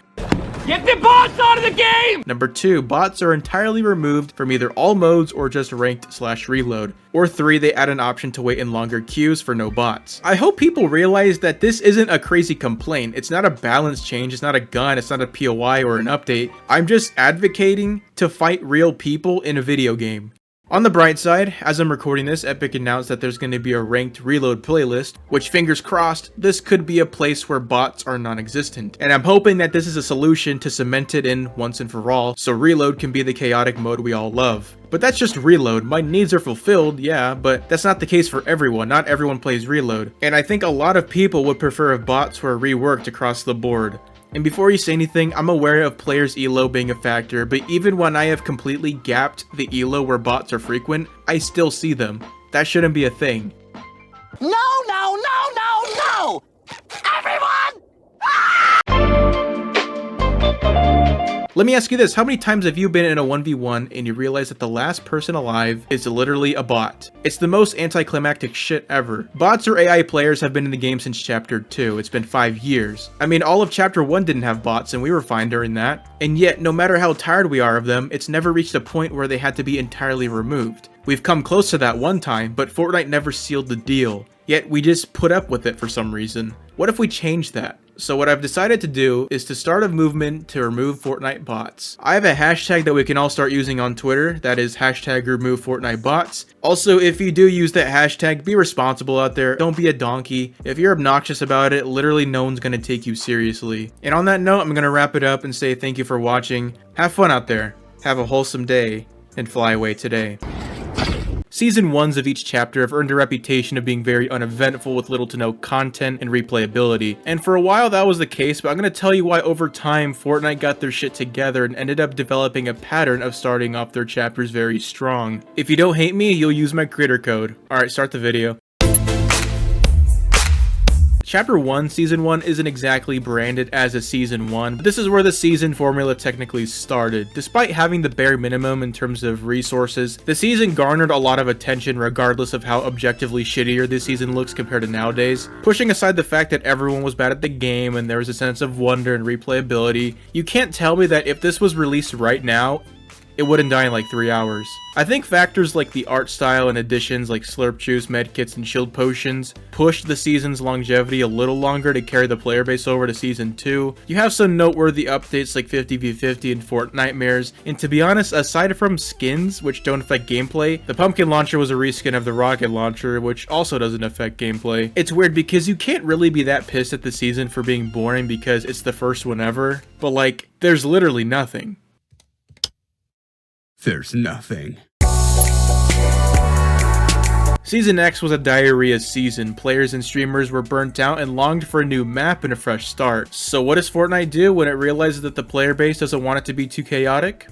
Get the bots out of the game! Number 2, bots are entirely removed from either all modes or just ranked/reload. Or 3, they add an option to wait in longer queues for no bots. I hope people realize that this isn't a crazy complaint. It's not a balance change, it's not a gun, it's not a POI or an update. I'm just advocating to fight real people in a video game. On the bright side, as I'm recording this, Epic announced that there's going to be a ranked reload playlist, which fingers crossed, this could be a place where bots are non-existent. And I'm hoping that this is a solution to cement it in once and for all, so reload can be the chaotic mode we all love. But that's just reload. My needs are fulfilled, yeah, but that's not the case for everyone. Not everyone plays reload. And I think a lot of people would prefer if bots were reworked across the board. And before you say anything, I'm aware of players' elo being a factor, but even when I have completely gapped the elo where bots are frequent, I still see them. That shouldn't be a thing. No, no, no, no, no! Everyone! Let me ask you this, how many times have you been in a 1v1 and you realize that the last person alive is literally a bot? It's the most anticlimactic shit ever. Bots or AI players have been in the game since Chapter 2. It's been 5 years. I mean, all of Chapter 1 didn't have bots and we were fine during that. And yet, no matter how tired we are of them, it's never reached a point where they had to be entirely removed. We've come close to that one time, but Fortnite never sealed the deal. Yet we just put up with it for some reason. What if we change that? So what I've decided to do is to start a movement to remove Fortnite bots. I have a hashtag that we can all start using on Twitter, that is hashtag remove Fortnite bots. Also, if you do use that hashtag, be responsible out there, don't be a donkey. If you're obnoxious about it, literally no one's gonna take you seriously. And on that note, I'm gonna wrap it up and say thank you for watching. Have fun out there, have a wholesome day, and fly away today. Season 1s of each chapter have earned a reputation of being very uneventful with little to no content and replayability, and for a while that was the case, but I'm going to tell you why over time Fortnite got their shit together and ended up developing a pattern of starting off their chapters very strong. If you don't hate me, you'll use my creator code. Alright, start the video. Chapter 1, Season 1 isn't exactly branded as a Season 1, but this is where the season formula technically started. Despite having the bare minimum in terms of resources, the season garnered a lot of attention regardless of how objectively shittier this season looks compared to nowadays. Pushing aside the fact that everyone was bad at the game and there was a sense of wonder and replayability, you can't tell me that if this was released right now, it wouldn't die in like 3 hours. I think factors like the art style and additions like slurp juice, medkits, and shield potions pushed the season's longevity a little longer to carry the player base over to Season 2. You have some noteworthy updates like 50v50 and Fortnitemares, and to be honest, aside from skins, which don't affect gameplay, the pumpkin launcher was a reskin of the rocket launcher, which also doesn't affect gameplay. It's weird because you can't really be that pissed at the season for being boring because it's the first one ever, but like, there's literally nothing. There's nothing. Season X was a diarrhea season. Players and streamers were burnt out and longed for a new map and a fresh start. So what does Fortnite do when it realizes that the player base doesn't want it to be too chaotic?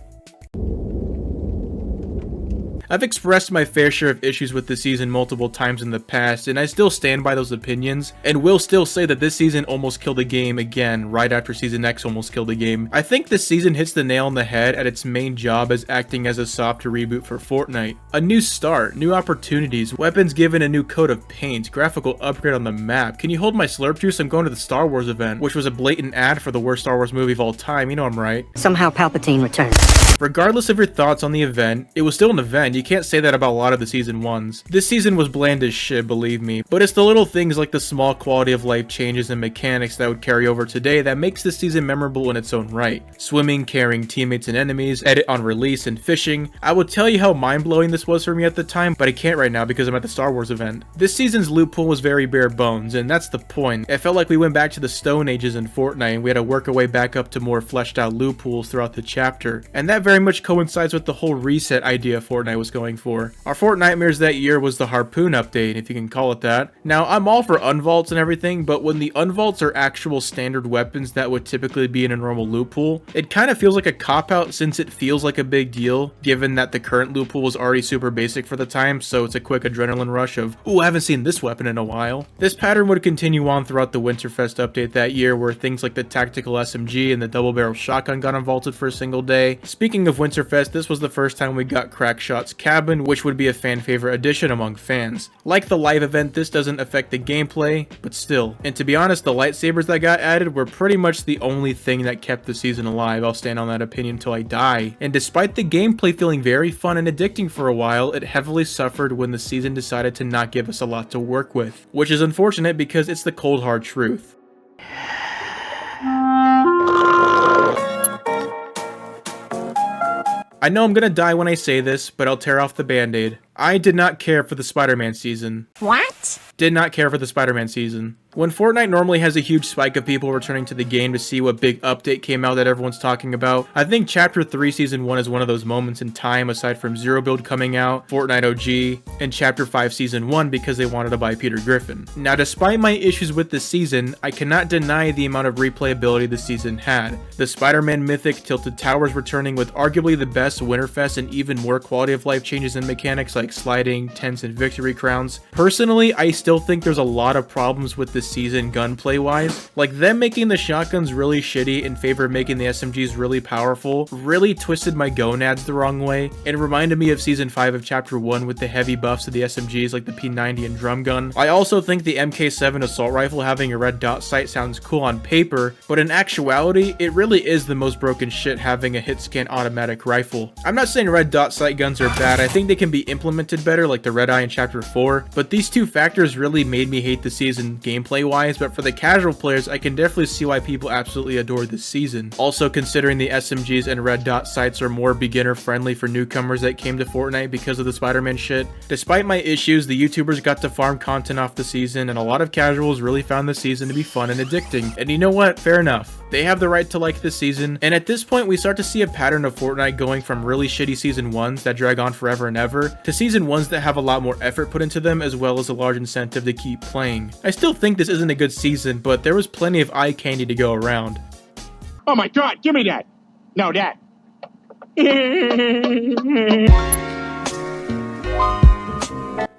I've expressed my fair share of issues with this season multiple times in the past, and I still stand by those opinions, and will still say that this season almost killed the game again, right after Season X almost killed the game. I think this season hits the nail on the head at its main job as acting as a soft reboot for Fortnite. A new start, new opportunities, weapons given a new coat of paint, graphical upgrade on the map. Can you hold my slurp juice? I'm going to the Star Wars event, which was a blatant ad for the worst Star Wars movie of all time, you know I'm right. Somehow Palpatine returned. Regardless of your thoughts on the event, it was still an event. You can't say that about a lot of the Season 1s. This season was bland as shit, believe me, but it's the little things like the small quality of life changes and mechanics that would carry over today that makes this season memorable in its own right. Swimming, carrying teammates and enemies, edit on release, and fishing. I would tell you how mind-blowing this was for me at the time, but I can't right now because I'm at the Star Wars event. This season's loophole was very bare bones, and that's the point. It felt like we went back to the Stone Ages in Fortnite and we had to work our way back up to more fleshed out loopholes throughout the chapter, and that very much coincides with the whole reset idea Fortnite was going for. Our Fortnitemares that year was the Harpoon update, if you can call it that. Now, I'm all for unvaults and everything, but when the unvaults are actual standard weapons that would typically be in a normal loophole, it kind of feels like a cop-out since it feels like a big deal, given that the current loophole was already super basic for the time, so it's a quick adrenaline rush of, ooh, I haven't seen this weapon in a while. This pattern would continue on throughout the Winterfest update that year, where things like the tactical SMG and the double-barrel shotgun got unvaulted for a single day. Speaking of Winterfest, this was the first time we got Crackshot's Cabin, which would be a fan favorite addition among fans. Like the live event, this doesn't affect the gameplay, but still. And to be honest, the lightsabers that got added were pretty much the only thing that kept the season alive. I'll stand on that opinion till I die. And despite the gameplay feeling very fun and addicting for a while, it heavily suffered when the season decided to not give us a lot to work with, which is unfortunate because it's the cold hard truth. I know I'm gonna die when I say this, but I'll tear off the band-aid. I did not care for the Spider-Man season. What? Did not care for the Spider-Man season. When Fortnite normally has a huge spike of people returning to the game to see what big update came out that everyone's talking about, I think Chapter 3 Season 1 is one of those moments in time aside from Zero Build coming out, Fortnite OG, and Chapter 5 Season 1 because they wanted to buy Peter Griffin. Now, despite my issues with this season, I cannot deny the amount of replayability the season had. The Spider-Man Mythic Tilted Towers returning with arguably the best Winterfest and even more quality of life changes and mechanics like sliding, tents, and victory crowns. Personally, I still still think there's a lot of problems with this season gunplay wise. Like them making the shotguns really shitty in favor of making the SMGs really powerful really twisted my gonads the wrong way and reminded me of season 5 of chapter 1 with the heavy buffs to the SMGs like the P90 and drum gun. I also think the MK7 assault rifle having a red dot sight sounds cool on paper, but in actuality it really is the most broken shit having a hit scan automatic rifle. I'm not saying red dot sight guns are bad, I think they can be implemented better like the red eye in chapter 4, but these two factors really made me hate the season gameplay wise, but for the casual players I can definitely see why people absolutely adore this season. Also considering the SMGs and red dot sights are more beginner friendly for newcomers that came to Fortnite because of the Spider-Man shit. Despite my issues, the YouTubers got to farm content off the season and a lot of casuals really found the season to be fun and addicting. And you know what? Fair enough. They have the right to like this season, and at this point we start to see a pattern of Fortnite going from really shitty season 1s that drag on forever and ever to season 1s that have a lot more effort put into them as well as a large incentive to keep playing. I still think this isn't a good season, but there was plenty of eye candy to go around. Oh my god, give me that! No, that.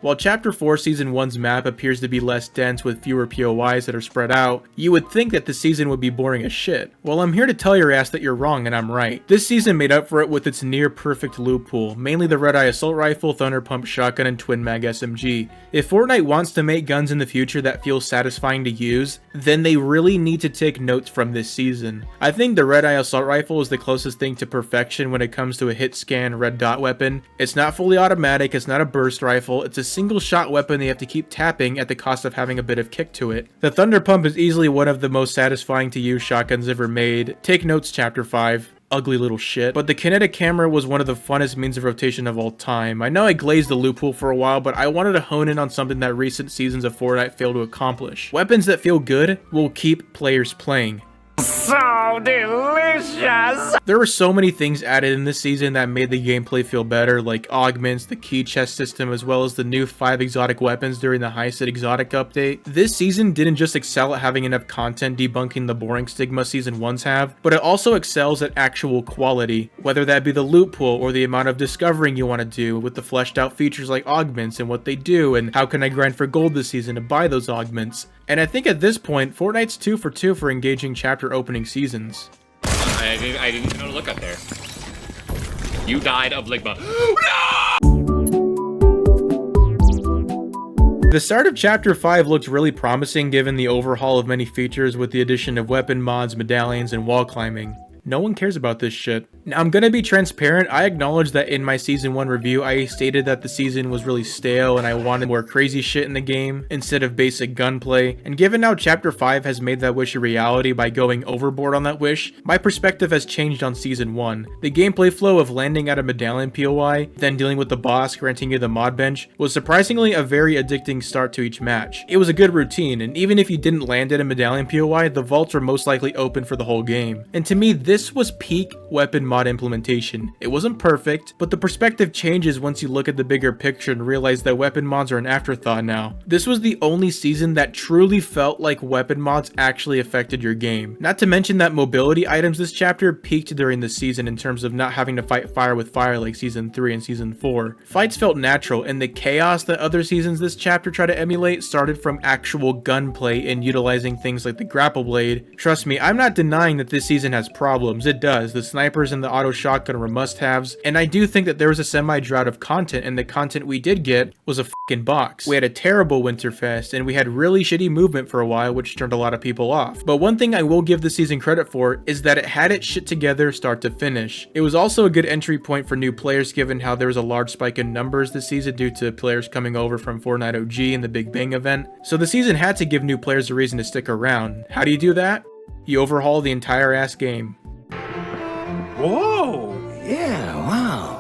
While Chapter 4 Season 1's map appears to be less dense with fewer POIs that are spread out, you would think that the season would be boring as shit. Well, I'm here to tell your ass that you're wrong and I'm right. This season made up for it with its near perfect loot pool, mainly the Red Eye Assault Rifle, Thunder Pump Shotgun, and Twin Mag SMG. If Fortnite wants to make guns in the future that feel satisfying to use, then they really need to take notes from this season. I think the Red Eye Assault Rifle is the closest thing to perfection when it comes to a hit scan red dot weapon. It's not fully automatic, it's not a burst rifle, it's a single shot weapon they have to keep tapping at the cost of having a bit of kick to it. The Thunder Pump is easily one of the most satisfying to use shotguns ever made. Take notes, Chapter 5. Ugly little shit. But the kinetic camera was one of the funnest means of rotation of all time. I know I glazed the loophole for a while, but I wanted to hone in on something that recent seasons of Fortnite failed to accomplish. Weapons that feel good will keep players playing. So delicious! There were so many things added in this season that made the gameplay feel better, like augments, the key chest system, as well as the new 5 exotic weapons during the Heisted exotic update. This season didn't just excel at having enough content debunking the boring stigma season 1s have, but it also excels at actual quality, whether that be the loot pool or the amount of discovering you want to do with the fleshed out features like augments and what they do and how can I grind for gold this season to buy those augments. And I think at this point, Fortnite's 2 for 2 for engaging chapter opening seasons. I didn't even know to look up there. You died of Ligma. The start of Chapter 5 looked really promising given the overhaul of many features with the addition of weapon mods, medallions, and wall climbing. No one cares about this shit. Now, I'm gonna be transparent. I acknowledge that in my Season 1 review, I stated that the season was really stale and I wanted more crazy shit in the game instead of basic gunplay. And given how Chapter 5 has made that wish a reality by going overboard on that wish, my perspective has changed on Season 1. The gameplay flow of landing at a medallion POI, then dealing with the boss granting you the mod bench, was surprisingly a very addicting start to each match. It was a good routine, and even if you didn't land at a medallion POI, the vaults were most likely open for the whole game. And to me, this was peak weapon mod implementation. It wasn't perfect, but the perspective changes once you look at the bigger picture and realize that weapon mods are an afterthought now. This was the only season that truly felt like weapon mods actually affected your game. Not to mention that mobility items this chapter peaked during the season in terms of not having to fight fire with fire like Season 3 and Season 4. Fights felt natural, and the chaos that other seasons this chapter try to emulate started from actual gunplay and utilizing things like the grapple blade. Trust me, I'm not denying that this season has problems. It does. The snipers and the auto shotgun were must-haves, and I do think that there was a semi-drought of content, and the content we did get was a fucking box. We had a terrible Winterfest, and we had really shitty movement for a while, which turned a lot of people off. But one thing I will give the season credit for is that it had its shit together start to finish. It was also a good entry point for new players given how there was a large spike in numbers this season due to players coming over from Fortnite OG and the Big Bang event. So the season had to give new players a reason to stick around. How do you do that? You overhaul the entire ass game. Whoa! Yeah, wow.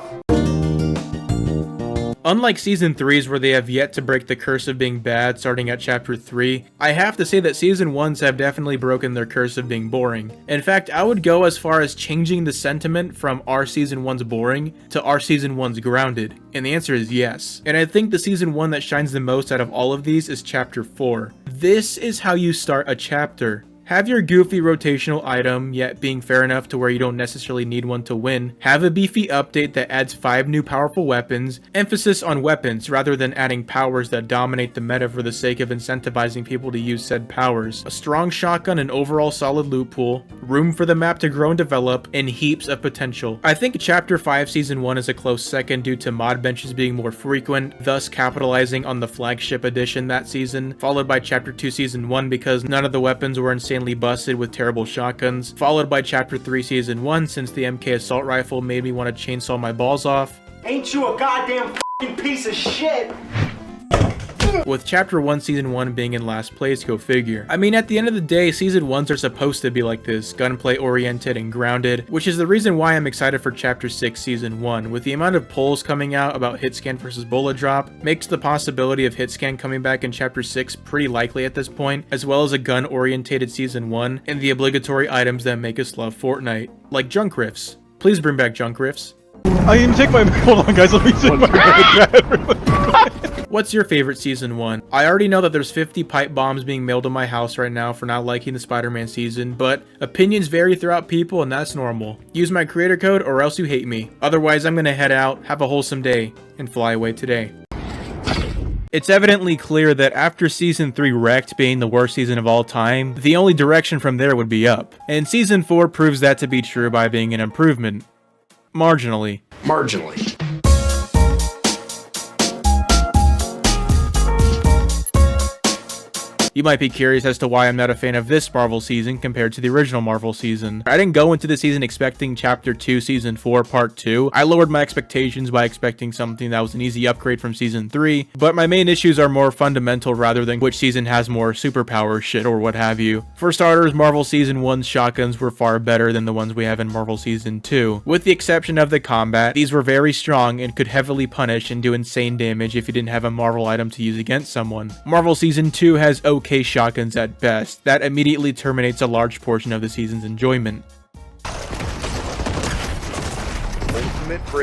Unlike Season 3's where they have yet to break the curse of being bad starting at Chapter 3, I have to say that Season 1's have definitely broken their curse of being boring. In fact, I would go as far as changing the sentiment from our Season 1's boring to our Season 1's grounded, and the answer is yes. And I think the Season 1 that shines the most out of all of these is Chapter 4. This is how you start a chapter. Have your goofy rotational item, yet being fair enough to where you don't necessarily need one to win. Have a beefy update that adds 5 new powerful weapons. Emphasis on weapons rather than adding powers that dominate the meta for the sake of incentivizing people to use said powers. A strong shotgun and overall solid loot pool. Room for the map to grow and develop, and heaps of potential. I think Chapter 5 Season 1 is a close second due to mod benches being more frequent, thus capitalizing on the flagship edition that season, followed by Chapter 2 Season 1 because none of the weapons were insanely busted with terrible shotguns, followed by Chapter 3 Season 1 since the MK assault rifle made me want to chainsaw my balls off. Ain't you a goddamn fucking piece of shit? With Chapter 1 Season 1 being in last place, go figure. I mean, at the end of the day, Season 1s are supposed to be like this, gunplay oriented and grounded, which is the reason why I'm excited for Chapter 6 Season 1. With the amount of polls coming out about hitscan versus bullet drop, makes the possibility of hitscan coming back in Chapter 6 pretty likely at this point, as well as a gun orientated Season 1, and the obligatory items that make us love Fortnite, like junk riffs. Please bring back junk riffs. I didn't take my- hold on guys, let me take my What's your favorite Season 1? I already know that there's 50 pipe bombs being mailed to my house right now for not liking the Spider-Man season, but opinions vary throughout people and that's normal. Use my creator code or else you hate me. Otherwise, I'm gonna head out, have a wholesome day, and fly away today. It's evidently clear that after Season 3 wrecked being the worst season of all time, the only direction from there would be up. And Season 4 proves that to be true by being an improvement. Marginally. Marginally. You might be curious as to why I'm not a fan of this Marvel season compared to the original Marvel season. I didn't go into the season expecting Chapter 2 Season 4 Part 2. I lowered my expectations by expecting something that was an easy upgrade from Season 3, but my main issues are more fundamental rather than which season has more superpower shit or what have you. For starters, Marvel Season 1's shotguns were far better than the ones we have in Marvel Season 2. With the exception of the combat, these were very strong and could heavily punish and do insane damage if you didn't have a Marvel item to use against someone. Marvel Season 2 has okay shotguns at best. That immediately terminates a large portion of the season's enjoyment.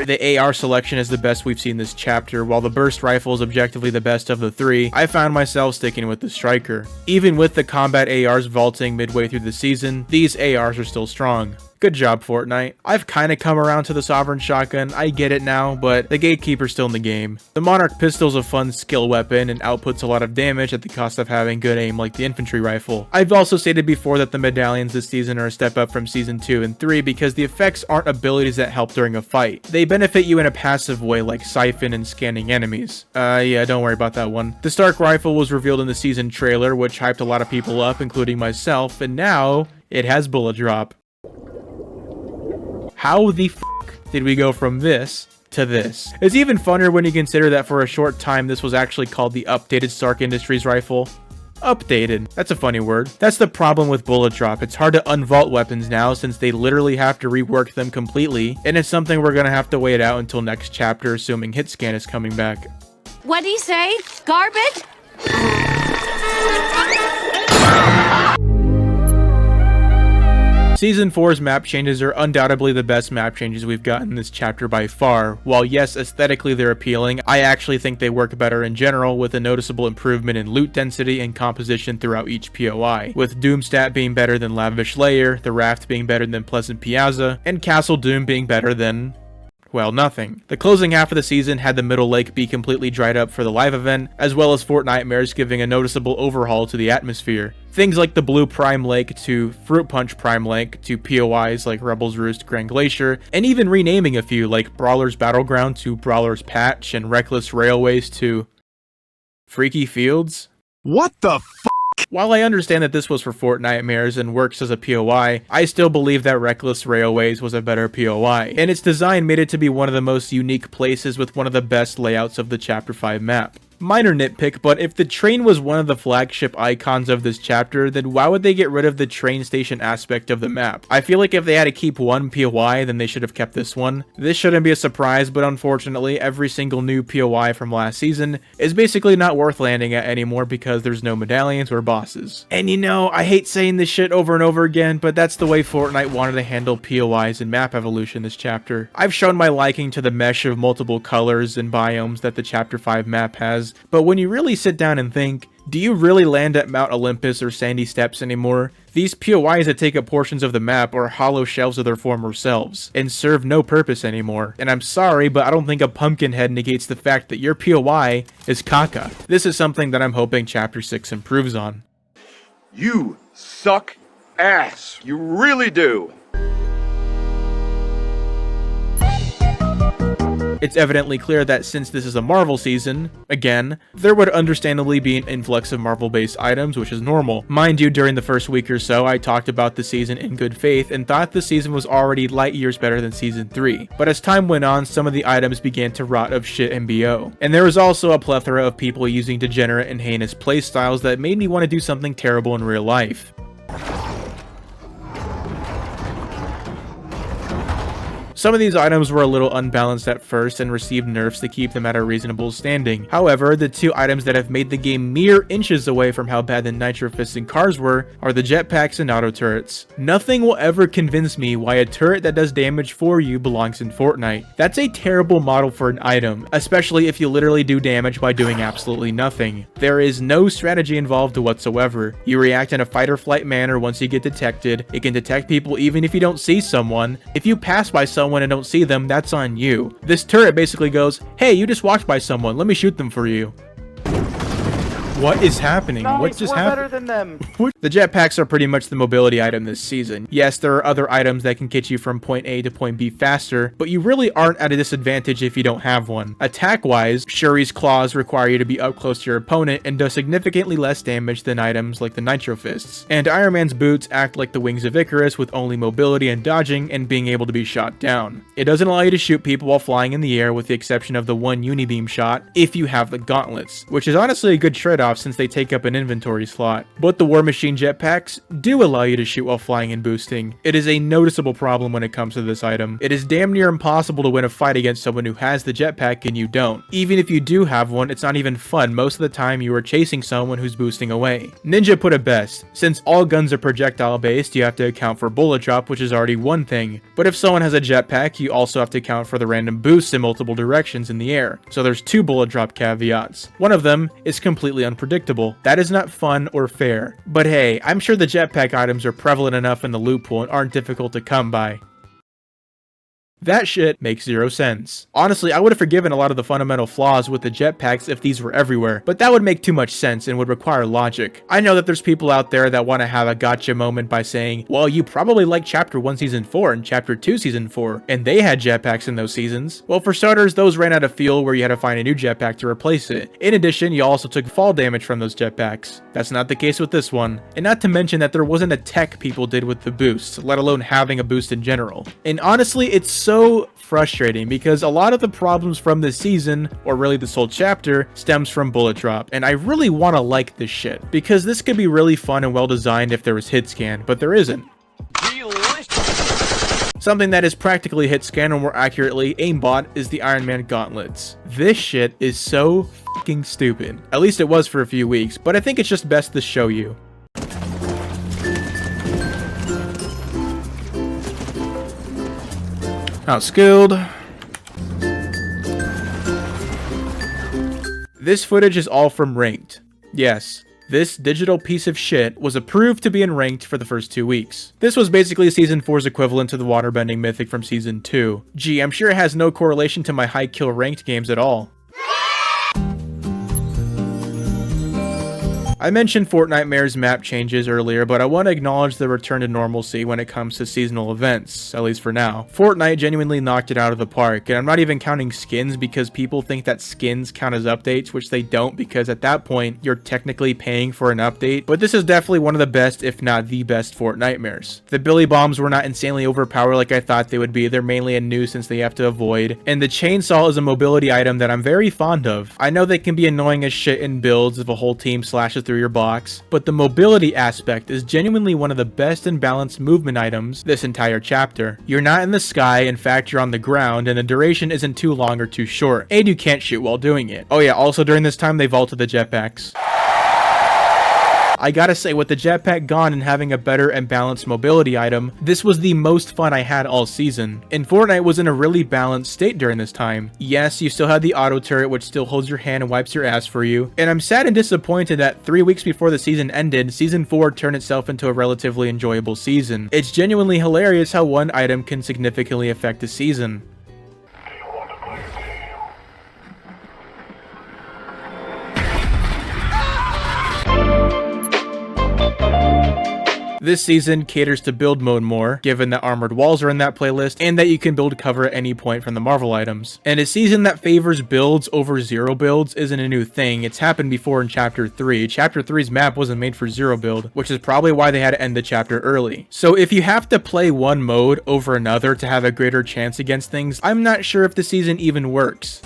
The AR selection is the best we've seen this chapter. While the burst rifle is objectively the best of the 3, I found myself sticking with the striker. Even with the combat ARs vaulting midway through the season, these ARs are still strong. Good job, Fortnite. I've kinda come around to the Sovereign Shotgun, I get it now, but the Gatekeeper's still in the game. The Monarch Pistol's a fun skill weapon and outputs a lot of damage at the cost of having good aim like the Infantry Rifle. I've also stated before that the medallions this season are a step up from Season 2 and 3 because the effects aren't abilities that help during a fight. They benefit you in a passive way like Siphon and scanning enemies. Yeah, don't worry about that one. The Stark Rifle was revealed in the season trailer, which hyped a lot of people up, including myself, and now it has bullet drop. How the f*** did we go from this to this? It's even funnier when you consider that for a short time this was actually called the updated Stark Industries rifle. Updated. That's a funny word. That's the problem with bullet drop. It's hard to unvault weapons now since they literally have to rework them completely, and it's something we're gonna have to wait out until next chapter assuming hitscan is coming back. What'd he say? Garbage? Season 4's map changes are undoubtedly the best map changes we've gotten this chapter by far. While yes, aesthetically they're appealing, I actually think they work better in general with a noticeable improvement in loot density and composition throughout each POI, with Doomstat being better than Lavish Layer, the Raft being better than Pleasant Piazza, and Castle Doom being better than... well, nothing. The closing half of the season had the Middle Lake be completely dried up for the live event, as well as Fortnitemares giving a noticeable overhaul to the atmosphere. Things like the Blue Prime Lake to Fruit Punch Prime Lake to POIs like Rebel's Roost Grand Glacier, and even renaming a few like Brawler's Battleground to Brawler's Patch and Reckless Railways to Freaky Fields. What the f***? While I understand that this was for Fortnitemares and works as a POI, I still believe that Reckless Railways was a better POI, and its design made it to be one of the most unique places with one of the best layouts of the Chapter 5 map. Minor nitpick, but if the train was one of the flagship icons of this chapter, then why would they get rid of the train station aspect of the map? I feel like if they had to keep one POI, then they should have kept this one. This shouldn't be a surprise, but unfortunately, every single new POI from last season is basically not worth landing at anymore because there's no medallions or bosses. And you know, I hate saying this shit over and over again, but that's the way Fortnite wanted to handle POIs and map evolution this chapter. I've shown my liking to the mesh of multiple colors and biomes that the Chapter 5 map has, but when you really sit down and think, Do you really land at Mount Olympus or Sandy Steps anymore? These POIs that take up portions of the map are hollow shells of their former selves, and serve no purpose anymore. And I'm sorry, but I don't think a pumpkin head negates the fact that your POI is caca. This is something that I'm hoping Chapter 6 improves on. You suck ass. You really do. It's evidently clear that since this is a Marvel season, again, there would understandably be an influx of Marvel-based items, which is normal. Mind you, during the first week or so, I talked about the season in good faith and thought the season was already light years better than Season 3. But as time went on, some of the items began to rot of shit and BO. And there was also a plethora of people using degenerate and heinous playstyles that made me want to do something terrible in real life. Some of these items were a little unbalanced at first and received nerfs to keep them at a reasonable standing. However, the two items that have made the game mere inches away from how bad the Nitro Fists and cars were are the jetpacks and auto turrets. Nothing will ever convince me why a turret that does damage for you belongs in Fortnite. That's a terrible model for an item, especially if you literally do damage by doing absolutely nothing. There is no strategy involved whatsoever. You react in a fight or flight manner once you get detected. It can detect people even if you don't see someone. If you pass by someone and don't see them, that's on you. This turret basically goes, hey, you just walked by someone, let me shoot them for you. What is happening? Nice, what just we're happened? better than them. The jetpacks are pretty much the mobility item this season. Yes, there are other items that can get you from point A to point B faster, but you really aren't at a disadvantage if you don't have one. Attack-wise, Shuri's claws require you to be up close to your opponent and do significantly less damage than items like the Nitro Fists. And Iron Man's boots act like the wings of Icarus with only mobility and dodging and being able to be shot down. It doesn't allow you to shoot people while flying in the air with the exception of the one unibeam shot if you have the gauntlets, which is honestly a good trade-off since they take up an inventory slot. But the War Machine jetpacks do allow you to shoot while flying and boosting. It is a noticeable problem when it comes to this item. It is damn near impossible to win a fight against someone who has the jetpack and you don't. Even if you do have one, it's not even fun. Most of the time you are chasing someone who's boosting away. Ninja put it best. Since all guns are projectile based, you have to account for bullet drop, which is already one thing. But if someone has a jetpack, you also have to account for the random boosts in multiple directions in the air. So there's two bullet drop caveats. One of them is completely unpredictable. That is not fun or fair. But hey, I'm sure the jetpack items are prevalent enough in the loophole and aren't difficult to come by. That shit makes zero sense. Honestly, I would have forgiven a lot of the fundamental flaws with the jetpacks if these were everywhere, but that would make too much sense and would require logic. I know that there's people out there that want to have a gotcha moment by saying, well, you probably like Chapter 1 Season 4 and Chapter 2 Season 4, and they had jetpacks in those seasons. Well, for starters, those ran out of fuel where you had to find a new jetpack to replace it. In addition, you also took fall damage from those jetpacks. That's not the case with this one. And not to mention that there wasn't a tech people did with the boost, let alone having a boost in general. And honestly, it's so frustrating because a lot of the problems from this season, or really this whole chapter, stems from bullet drop, and I really want to like this shit because this could be really fun and well designed if there was hit scan, but there isn't. Something that is practically hit scan or more accurately aimbot is the Iron Man gauntlets. This shit is so fucking stupid. At least it was for a few weeks, but I think it's just best to show you. Outskilled. This footage is all from Ranked. Yes, this digital piece of shit was approved to be in Ranked for the first 2 weeks. This was basically Season 4's equivalent to the waterbending mythic from Season 2. Gee, I'm sure it has no correlation to my high kill ranked games at all. I mentioned Fortnitemare's map changes earlier, but I want to acknowledge the return to normalcy when it comes to seasonal events, at least for now. Fortnite genuinely knocked it out of the park, and I'm not even counting skins because people think that skins count as updates, which they don't because at that point, you're technically paying for an update, but this is definitely one of the best, if not the best, Fortnitemares. The Billy Bombs were not insanely overpowered like I thought they would be. They're mainly a nuisance they have to avoid, and the chainsaw is a mobility item that I'm very fond of. I know they can be annoying as shit in builds if a whole team slashes through your box, but the mobility aspect is genuinely one of the best and balanced movement items this entire chapter. You're not in the sky, in fact you're on the ground, and the duration isn't too long or too short, and you can't shoot while doing it. Oh yeah, also during this time they vaulted the jetpacks. I gotta say, with the jetpack gone and having a better and balanced mobility item, this was the most fun I had all season. And Fortnite was in a really balanced state during this time. Yes, you still had the auto turret, which still holds your hand and wipes your ass for you. And I'm sad and disappointed that 3 weeks before the season ended, Season 4 turned itself into a relatively enjoyable season. It's genuinely hilarious how one item can significantly affect a season. This season caters to build mode more, given that armored walls are in that playlist, and that you can build cover at any point from the Marvel items. And a season that favors builds over zero builds isn't a new thing, it's happened before in Chapter 3. Chapter 3's map wasn't made for zero build, which is probably why they had to end the chapter early. So if you have to play one mode over another to have a greater chance against things, I'm not sure if the season even works.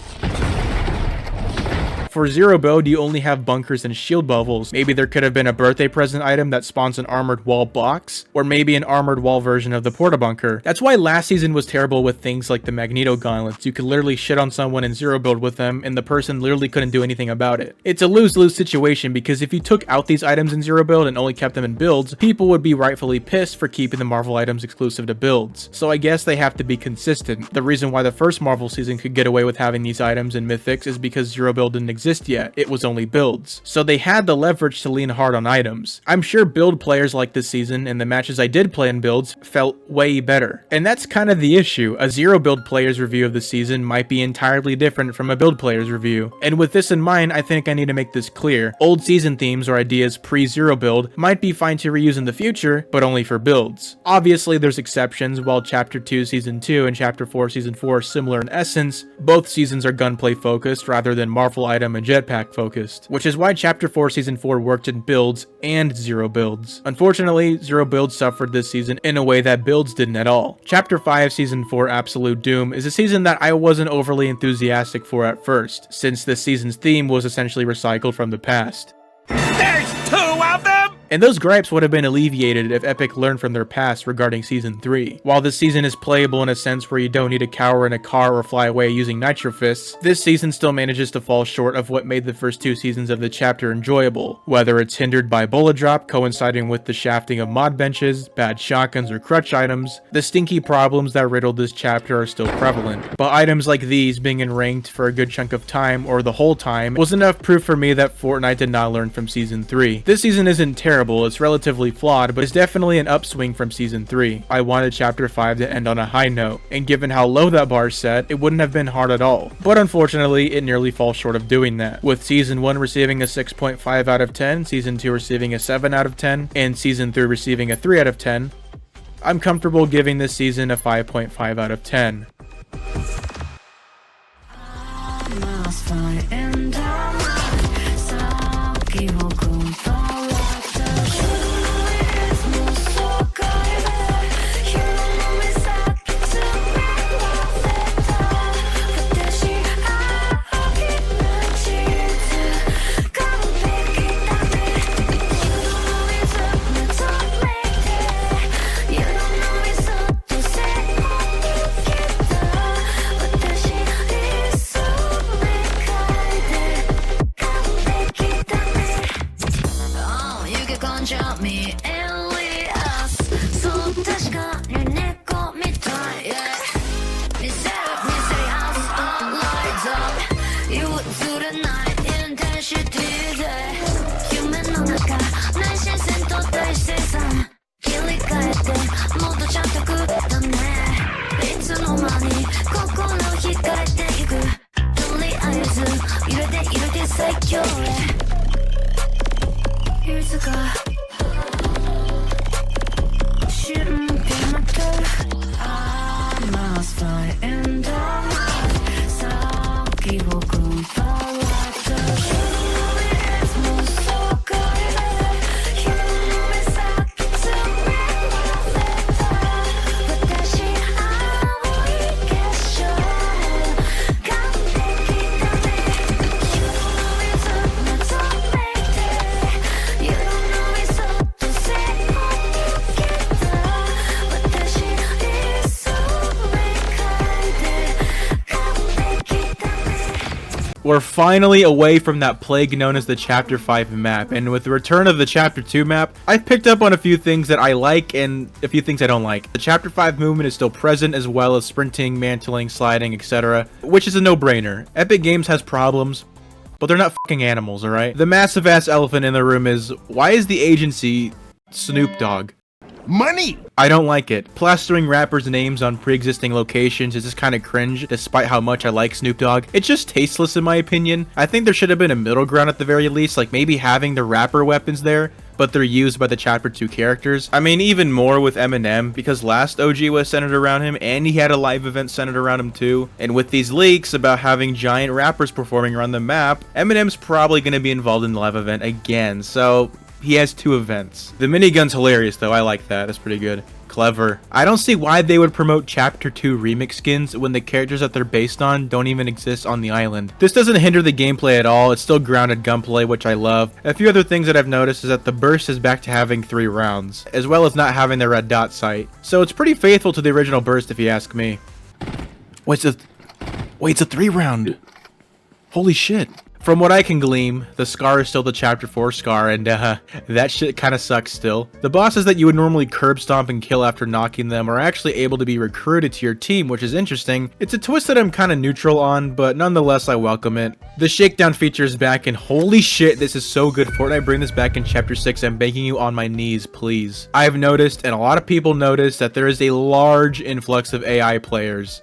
For zero build, you only have bunkers and shield bubbles. Maybe there could have been a birthday present item that spawns an armored wall box, or maybe an armored wall version of the porta bunker. That's why last season was terrible with things like the Magneto gauntlets. You could literally shit on someone in zero build with them, and the person literally couldn't do anything about it. It's a lose-lose situation because if you took out these items in zero build and only kept them in builds, people would be rightfully pissed for keeping the Marvel items exclusive to builds. So I guess they have to be consistent. The reason why the first Marvel season could get away with having these items in mythics is because zero build didn't exist yet, it was only builds. So they had the leverage to lean hard on items. I'm sure build players like this season, and the matches I did play in builds felt way better. And that's kind of the issue. A zero build player's review of the season might be entirely different from a build player's review. And with this in mind, I think I need to make this clear. Old season themes or ideas pre-zero build might be fine to reuse in the future, but only for builds. Obviously there's exceptions. While Chapter 2 Season 2 and Chapter 4 Season 4 are similar in essence, both seasons are gunplay focused rather than Marvel item and jetpack focused, which is why Chapter 4 Season 4 worked in builds and zero builds. Unfortunately, zero builds suffered this season in a way that builds didn't at all. Chapter 5 Season 4 Absolute Doom is a season that I wasn't overly enthusiastic for at first, since this season's theme was essentially recycled from the past. There's 2 of them! And those gripes would have been alleviated if Epic learned from their past regarding Season 3. While this season is playable in a sense where you don't need to cower in a car or fly away using nitro fists, this season still manages to fall short of what made the first 2 seasons of the chapter enjoyable. Whether it's hindered by bullet drop coinciding with the shafting of mod benches, bad shotguns, or crutch items, the stinky problems that riddled this chapter are still prevalent. But items like these being in ranked for a good chunk of time or the whole time was enough proof for me that Fortnite did not learn from Season 3. This season isn't terrible. It's relatively flawed, but it's definitely an upswing from Season 3. I wanted Chapter 5 to end on a high note, and given how low that bar is set, it wouldn't have been hard at all. But unfortunately, it nearly falls short of doing that, with Season 1 receiving a 6.5 out of 10, Season 2 receiving a 7 out of 10, and Season 3 receiving a 3 out of 10. I'm comfortable giving this season a 5.5 out of 10. Here's a We're finally away from that plague known as the Chapter 5 map, and with the return of the Chapter 2 map, I've picked up on a few things that I like and a few things I don't like. The Chapter 5 movement is still present, as well as sprinting, mantling, sliding, etc., which is a no-brainer. Epic Games has problems, but they're not fucking animals, alright? The massive ass elephant in the room is, why is the agency Snoop Dogg? Money! I don't like it. Plastering rappers' names on pre-existing locations is just kind of cringe, despite how much I like Snoop Dogg. It's just tasteless in my opinion. I think there should have been a middle ground at the very least, like maybe having the rapper weapons there, but they're used by the Chapter 2 characters. I mean, even more with Eminem, because last OG was centered around him, and he had a live event centered around him too. And with these leaks about having giant rappers performing around the map, Eminem's probably going to be involved in the live event again, so he has 2 events. The minigun's hilarious though, I like that, that's pretty good. Clever. I don't see why they would promote Chapter 2 remix skins when the characters that they're based on don't even exist on the island. This doesn't hinder the gameplay at all, it's still grounded gunplay, which I love. A few other things that I've noticed is that the burst is back to having 3 rounds, as well as not having the red dot sight. So it's pretty faithful to the original burst if you ask me. Wait, it's a 3 round. Holy shit. From what I can glean, the Scar is still the Chapter 4 Scar, and that shit kinda sucks still. The bosses that you would normally curb stomp and kill after knocking them are actually able to be recruited to your team, which is interesting. It's a twist that I'm kinda neutral on, but nonetheless I welcome it. The shakedown feature is back, and holy shit, this is so good. Fortnite, bring this back in Chapter 6. I'm begging you on my knees, please. I've noticed, and a lot of people noticed, that there is a large influx of AI players.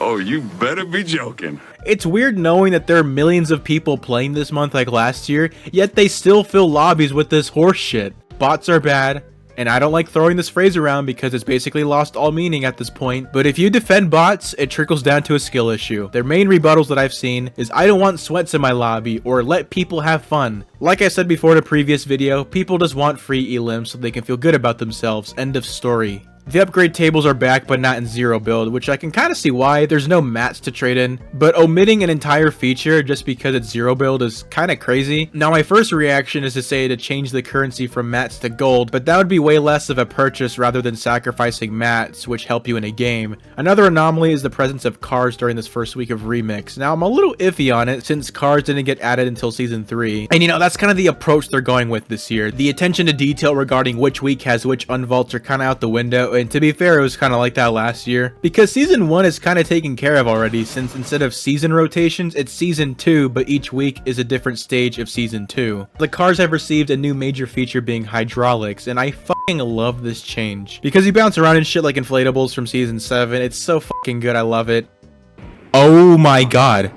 Oh, you better be joking. It's weird knowing that there are millions of people playing this month like last year, yet they still fill lobbies with this horse shit. Bots are bad, and I don't like throwing this phrase around because it's basically lost all meaning at this point, but if you defend bots, it trickles down to a skill issue. Their main rebuttals that I've seen is I don't want sweats in my lobby, or let people have fun. Like I said before in a previous video, people just want free elims so they can feel good about themselves. End of story. The upgrade tables are back, but not in zero build, which I can kind of see why. There's no mats to trade in, but omitting an entire feature just because it's zero build is kind of crazy. Now my first reaction is to say to change the currency from mats to gold, but that would be way less of a purchase rather than sacrificing mats, which help you in a game. Another anomaly is the presence of cars during this first week of Remix. Now I'm a little iffy on it since cars didn't get added until Season 3, and you know, that's kind of the approach they're going with this year. The attention to detail regarding which week has which unvaults are kind of out the window, and to be fair, it was kind of like that last year, because Season 1 is kind of taken care of already, since instead of season rotations, it's Season 2, but each week is a different stage of Season 2. The cars have received a new major feature being hydraulics, and I fucking love this change, because you bounce around and shit like inflatables from Season 7, it's so fucking good, I love it. Oh my god.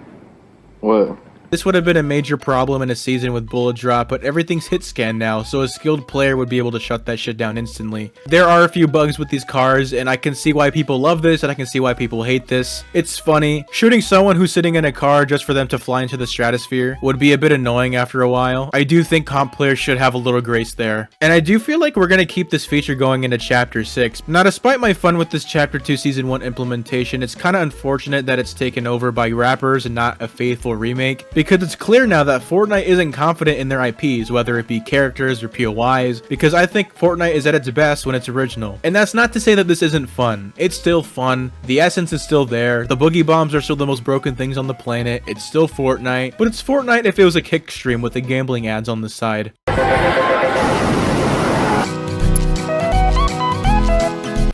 What? This would have been a major problem in a season with bullet drop, but everything's hit scan now, so a skilled player would be able to shut that shit down instantly. There are a few bugs with these cars, and I can see why people love this, and I can see why people hate this. It's funny. Shooting someone who's sitting in a car just for them to fly into the stratosphere would be a bit annoying after a while. I do think comp players should have a little grace there. And I do feel like we're gonna keep this feature going into Chapter 6. Now, despite my fun with this Chapter 2 Season 1 implementation, it's kinda unfortunate that it's taken over by rappers and not a faithful remake, because it's clear now that Fortnite isn't confident in their IPs, whether it be characters or POIs, because I think Fortnite is at its best when it's original. And that's not to say that this isn't fun. It's still fun. The essence is still there. The boogie bombs are still the most broken things on the planet. It's still Fortnite, but it's Fortnite if it was a kick stream with the gambling ads on the side.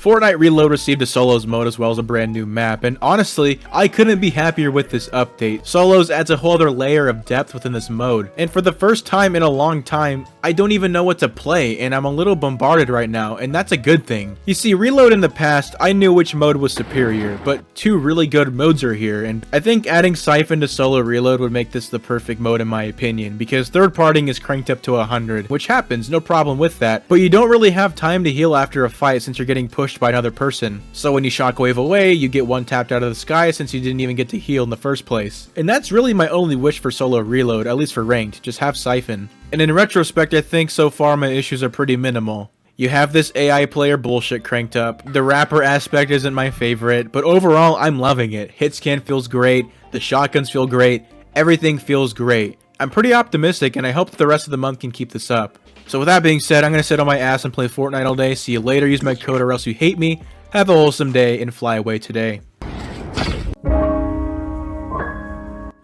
Fortnite Reload received a Solos mode as well as a brand new map, and honestly, I couldn't be happier with this update. Solos adds a whole other layer of depth within this mode, and for the first time in a long time, I don't even know what to play, and I'm a little bombarded right now, and that's a good thing. You see, Reload in the past, I knew which mode was superior, but 2 really good modes are here, and I think adding Siphon to Solo Reload would make this the perfect mode in my opinion, because third partying is cranked up to 100, which happens, no problem with that, but you don't really have time to heal after a fight since you're getting pushed by another person. So when you shockwave away, you get one tapped out of the sky since you didn't even get to heal in the first place. And that's really my only wish for Solo Reload, at least for ranked, just have Siphon. And in retrospect, I think so far my issues are pretty minimal. You have this AI player bullshit cranked up, the rapper aspect isn't my favorite, but overall I'm loving it. Hitscan feels great, the shotguns feel great, everything feels great. I'm pretty optimistic and I hope that the rest of the month can keep this up. So with that being said, I'm going to sit on my ass and play Fortnite all day. See you later. Use my code or else you hate me. Have a wholesome day and fly away today.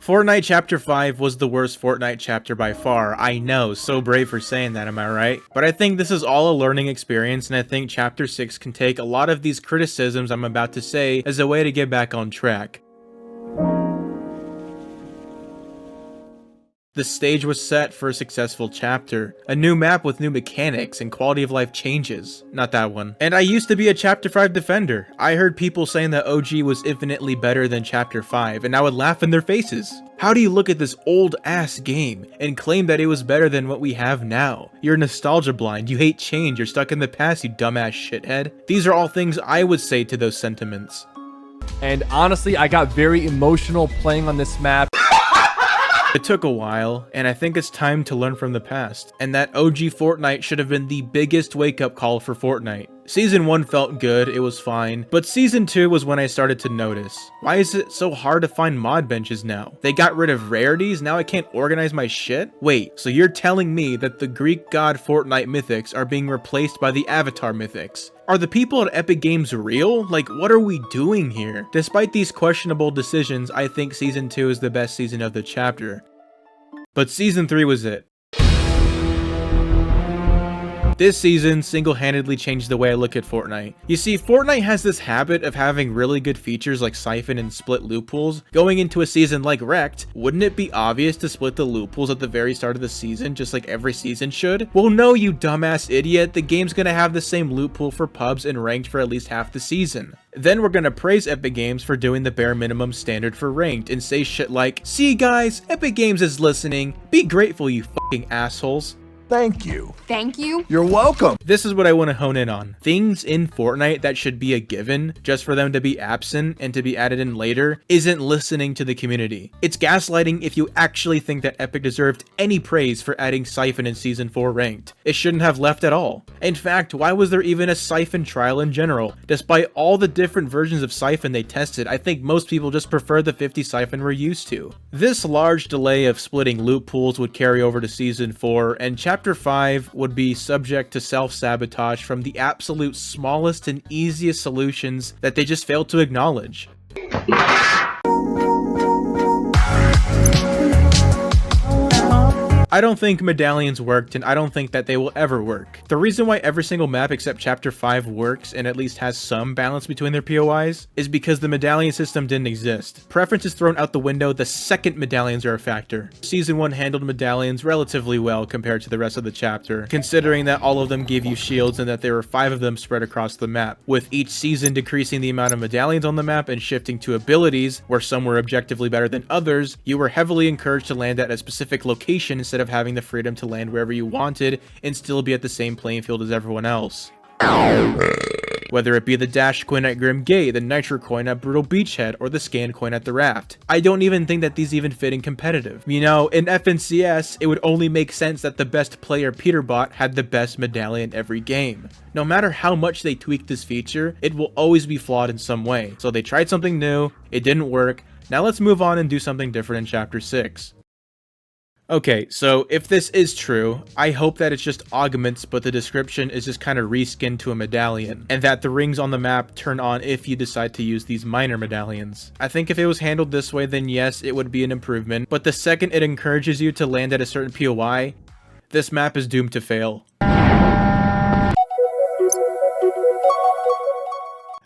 Fortnite Chapter 5 was the worst Fortnite chapter by far. I know, so brave for saying that, am I right? But I think this is all a learning experience, and I think Chapter 6 can take a lot of these criticisms I'm about to say as a way to get back on track. The stage was set for a successful chapter. A new map with new mechanics and quality of life changes. Not that one. And I used to be a Chapter 5 defender. I heard people saying that OG was infinitely better than Chapter 5, and I would laugh in their faces. How do you look at this old ass game and claim that it was better than what we have now? You're nostalgia blind, you hate change, you're stuck in the past, you dumbass shithead. These are all things I would say to those sentiments. And honestly, I got very emotional playing on this map. It took a while, and I think it's time to learn from the past, and that OG Fortnite should have been the biggest wake-up call for Fortnite. Season 1 felt good, it was fine, but Season 2 was when I started to notice. Why is it so hard to find mod benches now? They got rid of rarities, now I can't organize my shit? Wait, so you're telling me that the Greek god Fortnite mythics are being replaced by the Avatar mythics? Are the people at Epic Games real? Like, what are we doing here? Despite these questionable decisions, I think Season 2 is the best season of the chapter. But Season 3 was it. This season single-handedly changed the way I look at Fortnite. You see, Fortnite has this habit of having really good features like Siphon and split loopholes. Going into a season like Wrecked, wouldn't it be obvious to split the loopholes at the very start of the season, just like every season should? Well, no, you dumbass idiot, the game's gonna have the same loophole for pubs and ranked for at least half the season. Then we're gonna praise Epic Games for doing the bare minimum standard for ranked and say shit like, "See guys, Epic Games is listening. Be grateful, you fucking assholes." Thank you. Thank you. You're welcome. This is what I want to hone in on. Things in Fortnite that should be a given, just for them to be absent and to be added in later, isn't listening to the community. It's gaslighting if you actually think that Epic deserved any praise for adding Siphon in Season 4 ranked. It shouldn't have left at all. In fact, why was there even a Siphon trial in general? Despite all the different versions of Siphon they tested, I think most people just prefer the 50 Siphon we're used to. This large delay of splitting loot pools would carry over to Season 4, and Chapter 5 would be subject to self-sabotage from the absolute smallest and easiest solutions that they just failed to acknowledge. I don't think medallions worked, and I don't think that they will ever work. The reason why every single map except Chapter 5 works and at least has some balance between their POIs is because the medallion system didn't exist. Preference is thrown out the window the second medallions are a factor. Season 1 handled medallions relatively well compared to the rest of the chapter, considering that all of them gave you shields and that there were 5 of them spread across the map, with each season decreasing the amount of medallions on the map and shifting to abilities, where some were objectively better than others. You were heavily encouraged to land at a specific location instead of having the freedom to land wherever you wanted and still be at the same playing field as everyone else. Whether it be the Dash coin at Grim Gate, the Nitro coin at Brutal Beachhead, or the Scan coin at the Raft. I don't even think that these even fit in competitive. You know, in FNCS, it would only make sense that the best player Peterbot had the best medallion every game. No matter how much they tweak this feature, it will always be flawed in some way. So they tried something new, it didn't work, now let's move on and do something different in Chapter 6. Okay, so if this is true, I hope that it's just augments, but the description is just kind of reskinned to a medallion, and that the rings on the map turn on if you decide to use these minor medallions. I think if it was handled this way, then yes, it would be an improvement, but the second it encourages you to land at a certain POI, this map is doomed to fail.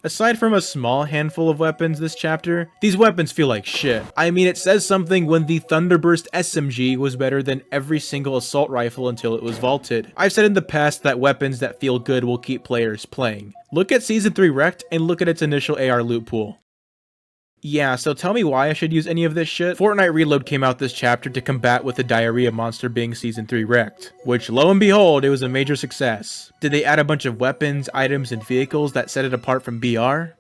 Aside from a small handful of weapons this chapter, these weapons feel like shit. I mean, it says something when the Thunderburst SMG was better than every single assault rifle until it was vaulted. I've said in the past that weapons that feel good will keep players playing. Look at Season 3 Wrecked and look at its initial AR loot pool. Yeah, so tell me why I should use any of this shit? Fortnite Reload came out this chapter to combat with the diarrhea monster being Season 3 Wrecked, which lo and behold, it was a major success. Did they add a bunch of weapons, items, and vehicles that set it apart from BR?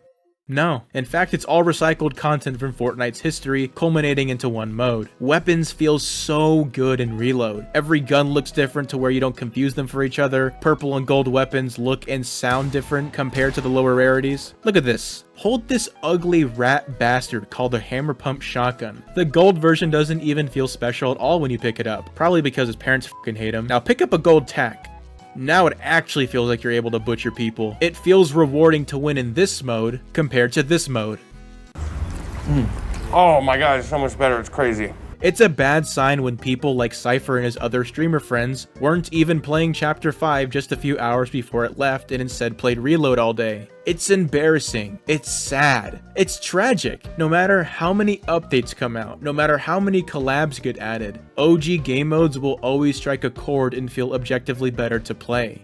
No. In fact, it's all recycled content from Fortnite's history, culminating into one mode. Weapons feel so good in Reload. Every gun looks different to where you don't confuse them for each other. Purple and gold weapons look and sound different compared to the lower rarities. Look at this. Hold this ugly rat bastard called a hammer pump shotgun. The gold version doesn't even feel special at all when you pick it up, probably because his parents fucking hate him. Now pick up a gold tack. Now it actually feels like you're able to butcher people. It feels rewarding to win in this mode compared to this mode. Oh my god, it's so much better. It's crazy. It's a bad sign when people like Cypher and his other streamer friends weren't even playing Chapter 5 just a few hours before it left and instead played Reload all day. It's embarrassing. It's sad. It's tragic. No matter how many updates come out, no matter how many collabs get added, OG game modes will always strike a chord and feel objectively better to play.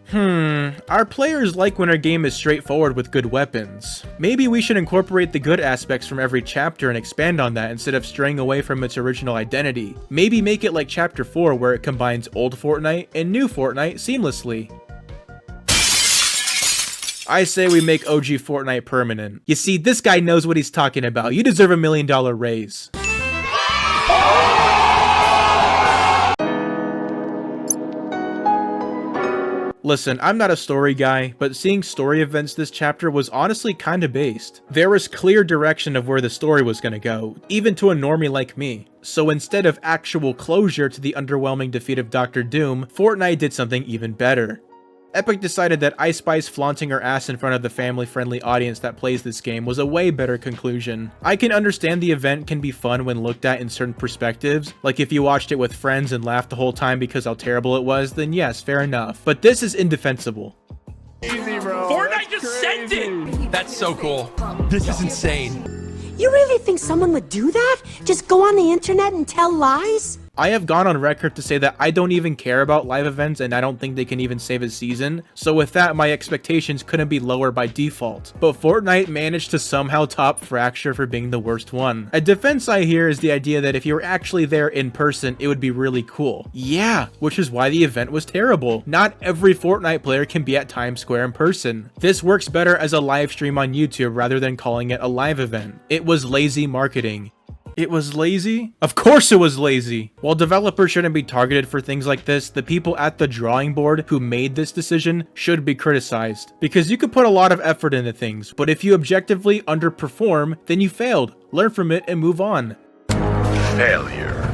Our players like when our game is straightforward with good weapons. Maybe we should incorporate the good aspects from every chapter and expand on that instead of straying away from its original identity. Maybe make it like Chapter 4 where it combines old Fortnite and new Fortnite seamlessly. I say we make OG Fortnite permanent. You see, this guy knows what he's talking about. You deserve $1 million raise. Listen, I'm not a story guy, but seeing story events this chapter was honestly kinda based. There was clear direction of where the story was gonna go, even to a normie like me. So instead of actual closure to the underwhelming defeat of Dr. Doom, Fortnite did something even better. Epic decided that Ice Spice flaunting her ass in front of the family-friendly audience that plays this game was a way better conclusion. I can understand the event can be fun when looked at in certain perspectives, like if you watched it with friends and laughed the whole time because how terrible it was, then yes, fair enough. But this is indefensible. Easy, bro. Fortnite just sent it! That's so cool. This is insane. You really think someone would do that? Just go on the internet and tell lies? I have gone on record to say that I don't even care about live events and I don't think they can even save a season, so with that my expectations couldn't be lower by default. But Fortnite managed to somehow top Fracture for being the worst one. A defense I hear is the idea that if you were actually there in person it would be really cool. Yeah, which is why the event was terrible. Not every Fortnite player can be at Times Square in person. This works better as a live stream on YouTube rather than calling it a live event. It was lazy marketing. It was lazy? Of course it was lazy! While developers shouldn't be targeted for things like this, the people at the drawing board who made this decision should be criticized. Because you could put a lot of effort into things, but if you objectively underperform, then you failed. Learn from it and move on. Failure.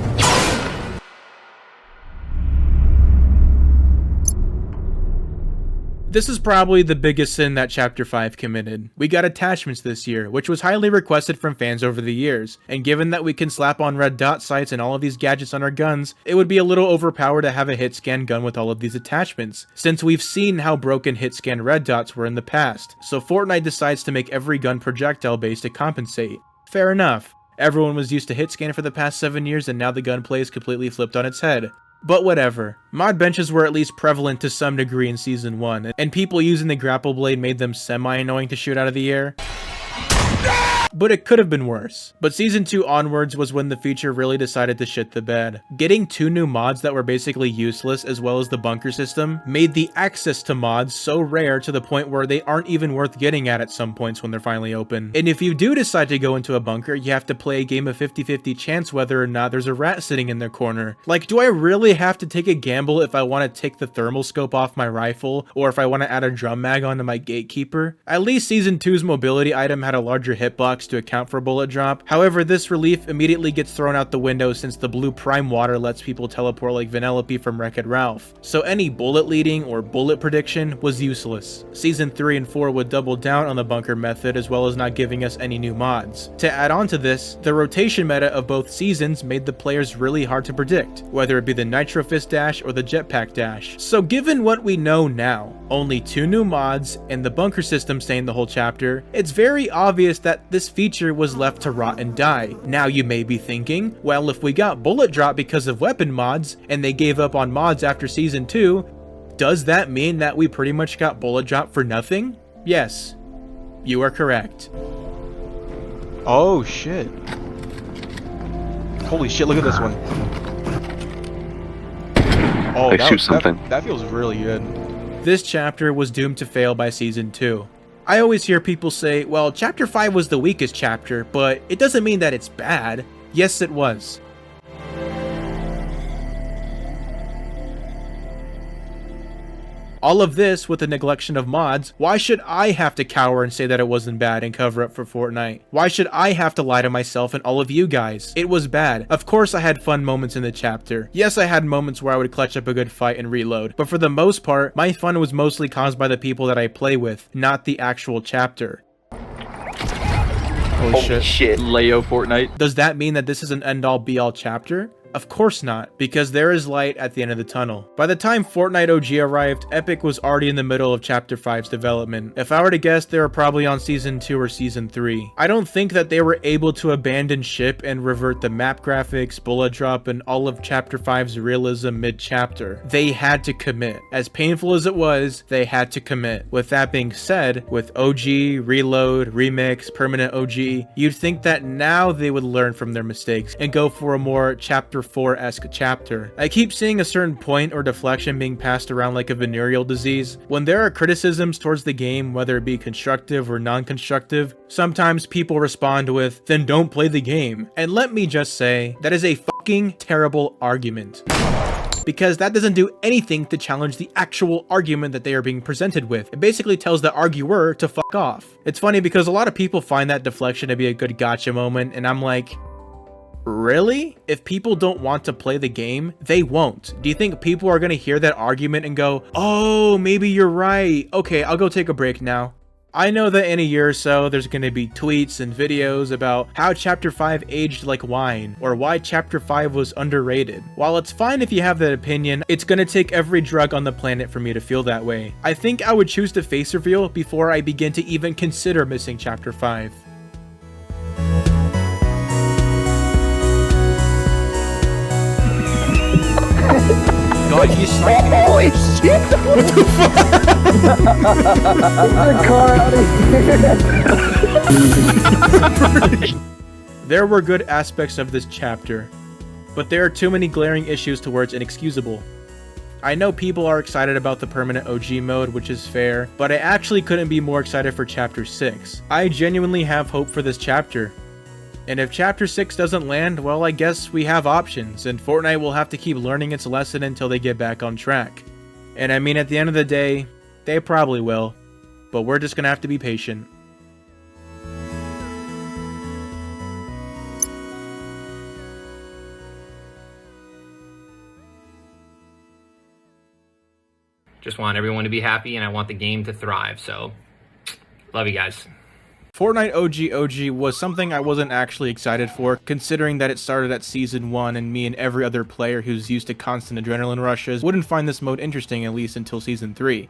This is probably the biggest sin that Chapter 5 committed. We got attachments this year, which was highly requested from fans over the years, and given that we can slap on red dot sights and all of these gadgets on our guns, it would be a little overpowered to have a hit scan gun with all of these attachments, since we've seen how broken hit scan red dots were in the past, so Fortnite decides to make every gun projectile based to compensate. Fair enough. Everyone was used to hit scan for the past 7 years and now the gunplay is completely flipped on its head. But whatever. Mod benches were at least prevalent to some degree in Season 1, and people using the grapple blade made them semi-annoying to shoot out of the air. But it could have been worse. But Season 2 onwards was when the feature really decided to shit the bed. Getting 2 new mods that were basically useless as well as the bunker system made the access to mods so rare to the point where they aren't even worth getting at some points when they're finally open. And if you do decide to go into a bunker, you have to play a game of 50-50 chance whether or not there's a rat sitting in their corner. Like, do I really have to take a gamble if I want to take the thermal scope off my rifle or if I want to add a drum mag onto my gatekeeper? At least Season 2's mobility item had a larger hitbox to account for bullet drop. However, this relief immediately gets thrown out the window since the blue prime water lets people teleport like Vanellope from Wreck-It Ralph. So any bullet leading or bullet prediction was useless. Season 3 and 4 would double down on the bunker method as well as not giving us any new mods. To add on to this, the rotation meta of both seasons made the players really hard to predict, whether it be the Nitro Fist dash or the Jetpack dash. So given what we know now, only 2 new mods and the bunker system staying the whole chapter, it's very obvious that this feature was left to rot and die. Now you may be thinking, well, if we got bullet drop because of weapon mods and they gave up on mods after Season 2, does that mean that we pretty much got bullet drop for nothing? Yes, you are correct. Oh shit. Holy shit, look at this one. Oh, that feels really good. This chapter was doomed to fail by Season 2. I always hear people say, well, Chapter 5 was the weakest chapter, but it doesn't mean that it's bad. Yes, it was. All of this with the neglection of mods, why should I have to cower and say that it wasn't bad and cover up for Fortnite? Why should I have to lie to myself and all of you guys? It was bad. Of course I had fun moments in the chapter. Yes, I had moments where I would clutch up a good fight and reload, but for the most part, my fun was mostly caused by the people that I play with, not the actual chapter. Holy shit. Leo Fortnite. Does that mean that this is an end-all be-all chapter? Of course not, because there is light at the end of the tunnel. By the time Fortnite OG arrived, Epic was already in the middle of Chapter 5's development. If I were to guess, they were probably on Season 2 or Season 3. I don't think that they were able to abandon ship and revert the map graphics, bullet drop, and all of Chapter 5's realism mid-chapter. They had to commit. As painful as it was, they had to commit. With that being said, with OG, Reload, Remix, Permanent OG, you'd think that now they would learn from their mistakes and go for a more Chapter 4-esque chapter. I keep seeing a certain point or deflection being passed around like a venereal disease. When there are criticisms towards the game, whether it be constructive or non-constructive, sometimes people respond with, then don't play the game. And let me just say, that is a fucking terrible argument. Because that doesn't do anything to challenge the actual argument that they are being presented with. It basically tells the arguer to fuck off. It's funny because a lot of people find that deflection to be a good gotcha moment, and I'm like, really? If people don't want to play the game, they won't. Do you think people are gonna hear that argument and go, oh, maybe you're right. Okay, I'll go take a break now. I know that in a year or so, there's gonna be tweets and videos about how Chapter 5 aged like wine, or why Chapter 5 was underrated. While it's fine if you have that opinion, it's gonna take every drug on the planet for me to feel that way. I think I would choose to face reveal before I begin to even consider missing Chapter 5. God, he's sniping. Holy shit! What the fuck? The car out of here. There were good aspects of this chapter, but there are too many glaring issues to where it's inexcusable. I know people are excited about the permanent OG mode, which is fair, but I actually couldn't be more excited for Chapter 6. I genuinely have hope for this chapter. And if Chapter 6 doesn't land, well, I guess we have options, and Fortnite will have to keep learning its lesson until they get back on track. And I mean, at the end of the day, they probably will, but we're just gonna have to be patient. Just want everyone to be happy, and I want the game to thrive, so love you guys. Fortnite OG was something I wasn't actually excited for, considering that it started at Season 1 and me and every other player who's used to constant adrenaline rushes wouldn't find this mode interesting at least until Season 3.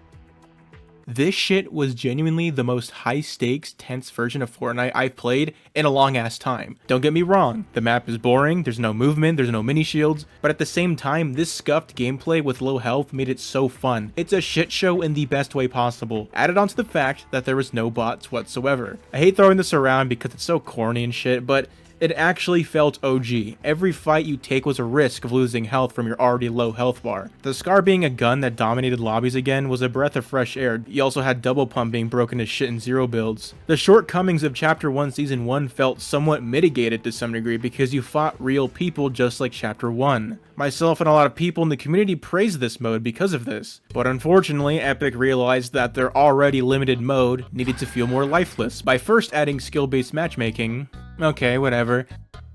This shit was genuinely the most high-stakes, tense version of Fortnite I've played in a long-ass time. Don't get me wrong, the map is boring, there's no movement, there's no mini-shields, but at the same time, this scuffed gameplay with low health made it so fun. It's a shit show in the best way possible, added onto the fact that there was no bots whatsoever. I hate throwing this around because it's so corny and shit, but it actually felt OG. Every fight you take was a risk of losing health from your already low health bar. The SCAR being a gun that dominated lobbies again was a breath of fresh air. You also had double pump being broken to shit in zero builds. The shortcomings of Chapter 1 Season 1 felt somewhat mitigated to some degree because you fought real people just like Chapter 1. Myself and a lot of people in the community praised this mode because of this. But unfortunately, Epic realized that their already limited mode needed to feel more lifeless by first adding skill-based matchmaking. Okay, whatever.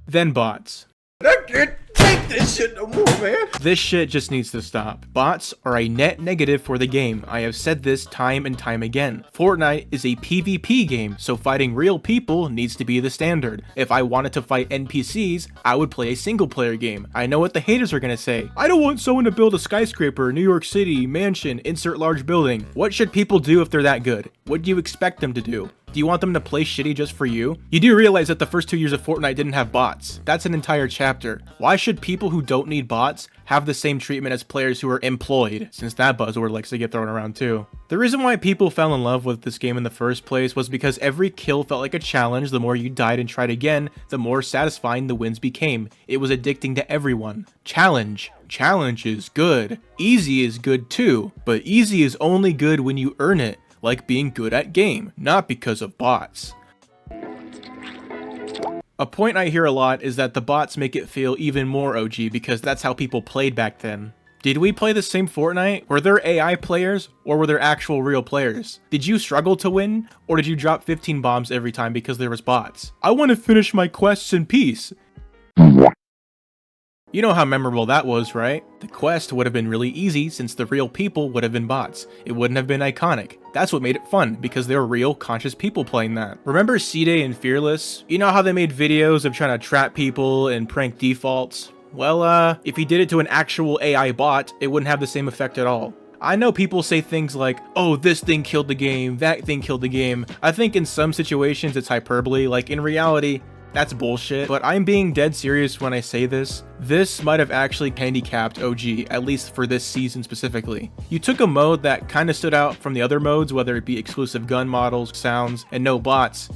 Then bots. I can't take this shit no more, man. This shit just needs to stop. Bots are a net negative for the game. I have said this time and time again. Fortnite is a PvP game, so fighting real people needs to be the standard. If I wanted to fight NPCs, I would play a single player game. I know what the haters are gonna say. I don't want someone to build a skyscraper, New York City, mansion, insert large building. What should people do if they're that good? What do you expect them to do? Do you want them to play shitty just for you? You do realize that the first 2 years of Fortnite didn't have bots. That's an entire chapter. Why should people who don't need bots have the same treatment as players who are employed, since that buzzword likes to get thrown around too? The reason why people fell in love with this game in the first place was because every kill felt like a challenge. The more you died and tried again, the more satisfying the wins became. It was addicting to everyone. Challenge. Challenge is good. Easy is good too, but easy is only good when you earn it. Like being good at game, not because of bots. A point I hear a lot is that the bots make it feel even more OG because that's how people played back then. Did we play the same Fortnite? Were there AI players or were there actual real players? Did you struggle to win or did you drop 15 bombs every time because there was bots? I want to finish my quests in peace. You know how memorable that was, right? The quest would have been really easy since the real people would have been bots. It wouldn't have been iconic. That's what made it fun, because they were real, conscious people playing that. Remember C-Day and Fearless? You know how they made videos of trying to trap people and prank defaults? Well, if he did it to an actual AI bot, it wouldn't have the same effect at all. I know people say things like, oh, this thing killed the game, that thing killed the game. I think in some situations it's hyperbole, like in reality, that's bullshit, but I'm being dead serious when I say this. This might have actually handicapped OG, at least for this season specifically. You took a mode that kinda stood out from the other modes, whether it be exclusive gun models, sounds, and no bots,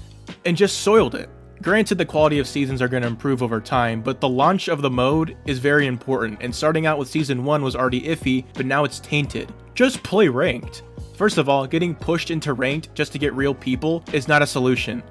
and just soiled it. Granted, the quality of seasons are going to improve over time, but the launch of the mode is very important, and starting out with season 1 was already iffy, but now it's tainted. Just play ranked. First of all, getting pushed into ranked just to get real people is not a solution.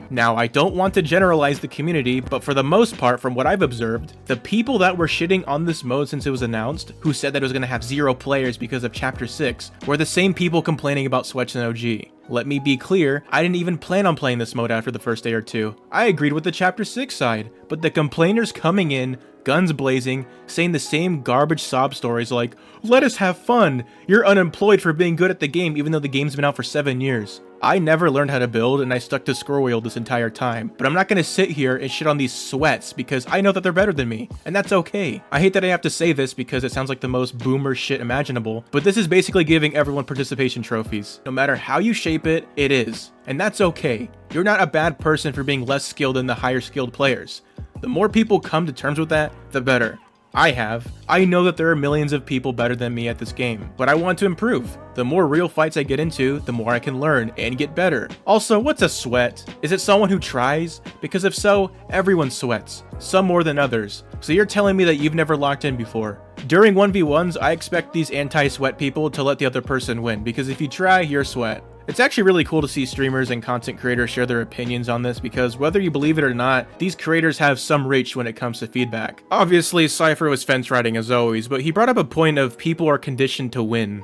Now, I don't want to generalize the community, but for the most part, from what I've observed, the people that were shitting on this mode since it was announced, who said that it was going to have 0 players because of Chapter 6, were the same people complaining about Switch and OG. Let me be clear, I didn't even plan on playing this mode after the first day or two. I agreed with the Chapter 6 side, but the complainers coming in, guns blazing, saying the same garbage sob stories like, let us have fun, you're unemployed for being good at the game even though the game's been out for 7 years. I never learned how to build and I stuck to scroll wheel this entire time, but I'm not going to sit here and shit on these sweats because I know that they're better than me, and that's okay. I hate that I have to say this because it sounds like the most boomer shit imaginable, but this is basically giving everyone participation trophies. No matter how you shape it, it is, and that's okay. You're not a bad person for being less skilled than the higher skilled players. The more people come to terms with that, the better. I know that there are millions of people better than me at this game, but I want to improve. The more real fights I get into, the more I can learn and get better. Also, what's a sweat? Is it someone who tries? Because if so, everyone sweats, some more than others. So you're telling me that you've never locked in before. During 1v1s, I expect these anti-sweat people to let the other person win, because if you try, you're a sweat. It's actually really cool to see streamers and content creators share their opinions on this because whether you believe it or not, these creators have some reach when it comes to feedback. Obviously, Cypher was fence riding as always, but he brought up a point of people are conditioned to win.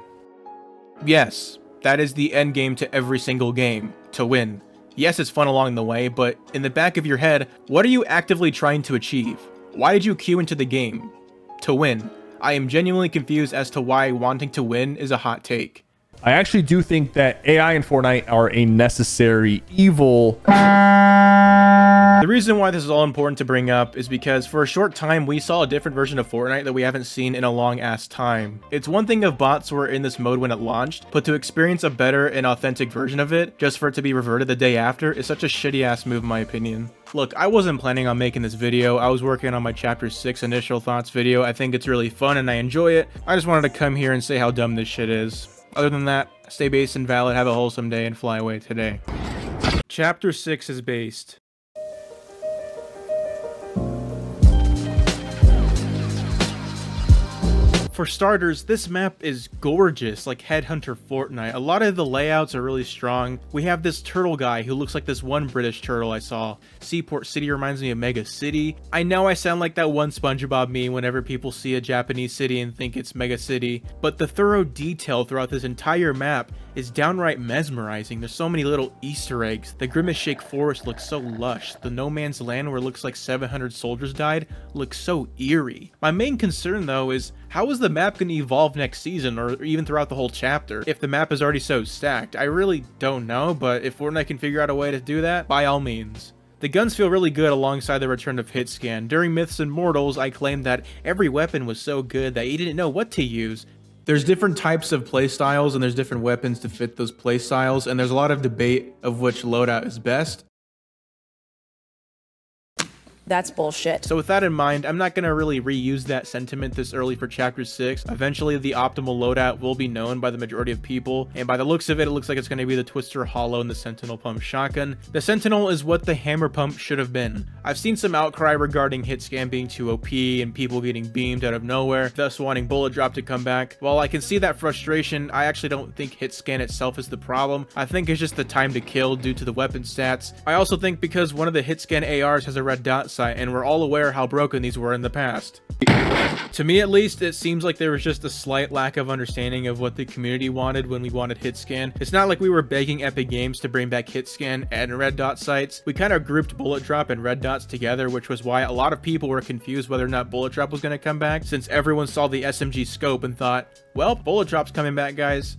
Yes, that is the end game to every single game, to win. Yes, it's fun along the way, but in the back of your head, what are you actively trying to achieve? Why did you queue into the game? To win. I am genuinely confused as to why wanting to win is a hot take. I actually do think that AI and Fortnite are a necessary evil. The reason why this is all important to bring up is because for a short time we saw a different version of Fortnite that we haven't seen in a long ass time. It's one thing if bots were in this mode when it launched, but to experience a better and authentic version of it, just for it to be reverted the day after, is such a shitty ass move in my opinion. Look, I wasn't planning on making this video. I was working on my Chapter 6 initial thoughts video. I think it's really fun and I enjoy it. I just wanted to come here and say how dumb this shit is. Other than that, stay based and valid, have a wholesome day, and fly away today. Chapter 6 is based. For starters, this map is gorgeous, like Headhunter Fortnite. A lot of the layouts are really strong. We have this turtle guy who looks like this one British turtle I saw. Seaport City reminds me of Mega City. I know I sound like that one SpongeBob meme whenever people see a Japanese city and think it's Mega City, but the thorough detail throughout this entire map is downright mesmerizing. There's so many little Easter eggs. The Grimace Shake Forest looks so lush. The No Man's Land where it looks like 700 soldiers died looks so eerie. My main concern though is, how is the map going to evolve next season or even throughout the whole chapter if the map is already so stacked? I really don't know, but if Fortnite can figure out a way to do that, by all means. The guns feel really good alongside the return of Hitscan. During Myths and Mortals, I claimed that every weapon was so good that you didn't know what to use. There's different types of playstyles and there's different weapons to fit those playstyles, and there's a lot of debate of which loadout is best. That's bullshit. So with that in mind, I'm not going to really reuse that sentiment this early for Chapter 6. Eventually, the optimal loadout will be known by the majority of people, and by the looks of it, it looks like it's going to be the Twister Hollow and the Sentinel Pump Shotgun. The Sentinel is what the Hammer Pump should have been. I've seen some outcry regarding Hitscan being too OP and people getting beamed out of nowhere, thus wanting Bullet Drop to come back. While I can see that frustration, I actually don't think Hitscan itself is the problem. I think it's just the time to kill due to the weapon stats. I also think because one of the Hitscan ARs has a red dot sign, website, and we're all aware how broken these were in the past. To me at least, it seems like there was just a slight lack of understanding of what the community wanted when we wanted hitscan. It's not like we were begging Epic Games to bring back hitscan and red dot sites. We kind of grouped bullet drop and red dots together, which was why a lot of people were confused whether or not bullet drop was going to come back, since everyone saw the SMG scope and thought, well, bullet drop's coming back, guys.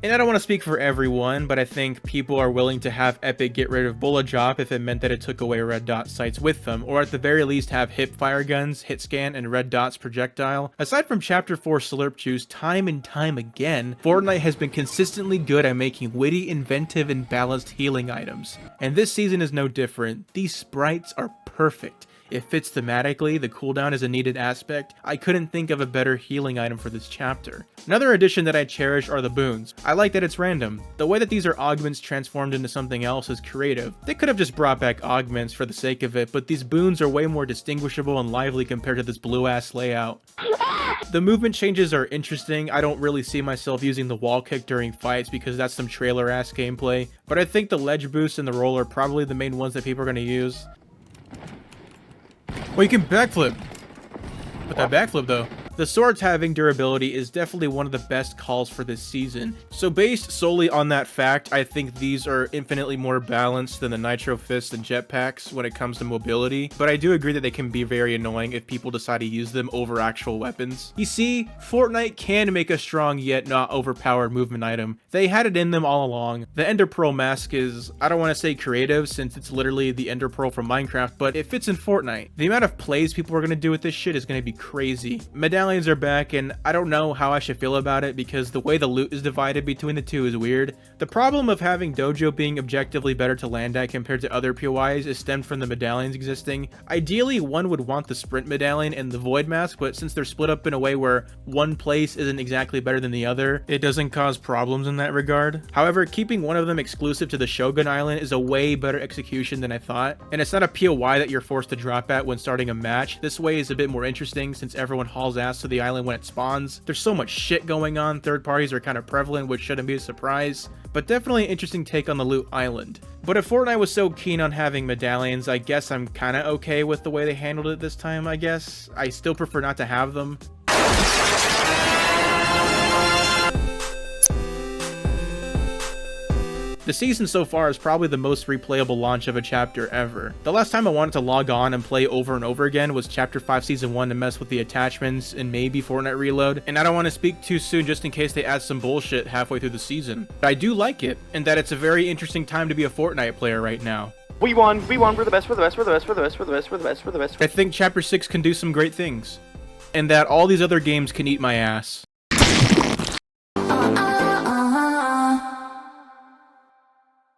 And I don't want to speak for everyone, but I think people are willing to have Epic get rid of bullet drop if it meant that it took away red dot sights with them, or at the very least have hip fire guns, hit scan, and red dots projectile. Aside from Chapter 4 Slurp Juice, time and time again, Fortnite has been consistently good at making witty, inventive, and balanced healing items. And this season is no different. These sprites are perfect. It fits thematically, the cooldown is a needed aspect. I couldn't think of a better healing item for this chapter. Another addition that I cherish are the boons. I like that it's random. The way that these are augments transformed into something else is creative. They could have just brought back augments for the sake of it, but these boons are way more distinguishable and lively compared to this blue ass layout. The movement changes are interesting. I don't really see myself using the wall kick during fights because that's some trailer ass gameplay, but I think the ledge boost and the roll are probably the main ones that people are going to use. Well, you can backflip. But that backflip though. The swords having durability is definitely one of the best calls for this season. So based solely on that fact, I think these are infinitely more balanced than the Nitro Fists and jetpacks when it comes to mobility, but I do agree that they can be very annoying if people decide to use them over actual weapons. You see, Fortnite can make a strong yet not overpowered movement item. They had it in them all along. The Ender Pearl mask is, I don't want to say creative since it's literally the Ender Pearl from Minecraft, but it fits in Fortnite. The amount of plays people are going to do with this shit is going to be crazy. Medallions are back, and I don't know how I should feel about it because the way the loot is divided between the two is weird. The problem of having Dojo being objectively better to land at compared to other POIs is stemmed from the medallions existing. Ideally, one would want the Sprint medallion and the Void mask, but since they're split up in a way where one place isn't exactly better than the other, it doesn't cause problems in that regard. However, keeping one of them exclusive to the Shogun Island is a way better execution than I thought, and it's not a POI that you're forced to drop at when starting a match. This way is a bit more interesting since everyone hauls ass to the island when it spawns. There's so much shit going on, third parties are kind of prevalent, which shouldn't be a surprise, but definitely an interesting take on the loot island. But if Fortnite was so keen on having medallions, I guess I'm kind of okay with the way they handled it this time, I guess. I still prefer not to have them. The season so far is probably the most replayable launch of a chapter ever. The last time I wanted to log on and play over and over again was Chapter 5 Season 1 to mess with the attachments and maybe Fortnite Reload, and I don't want to speak too soon just in case they add some bullshit halfway through the season. But I do like it, and that it's a very interesting time to be a Fortnite player right now. We won, we're the best, we're the best, we're the best, we're the best, we're the best, we're the best, we're the best. I think Chapter 6 can do some great things, and that all these other games can eat my ass.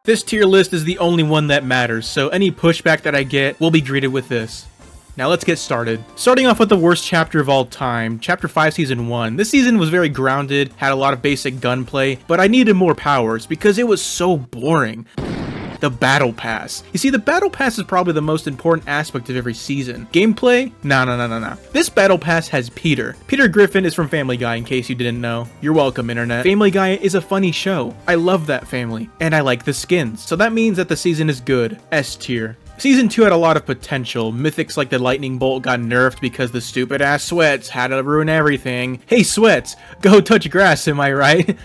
This tier list is the only one that matters, so any pushback that I get will be greeted with this. Now let's get started. Starting off with the worst chapter of all time, Chapter 5 Season 1. This season was very grounded, had a lot of basic gunplay, but I needed more powers because it was so boring. The Battle Pass. You see, the Battle Pass is probably the most important aspect of every season. Gameplay? No. This Battle Pass has Peter. Peter Griffin is from Family Guy, in case you didn't know. You're welcome, Internet. Family Guy is a funny show. I love that family, and I like the skins. So that means that the season is good. S tier. Season 2 had a lot of potential. Mythics like the Lightning Bolt got nerfed because the stupid ass Sweats had to ruin everything. Hey Sweats, go touch grass, am I right?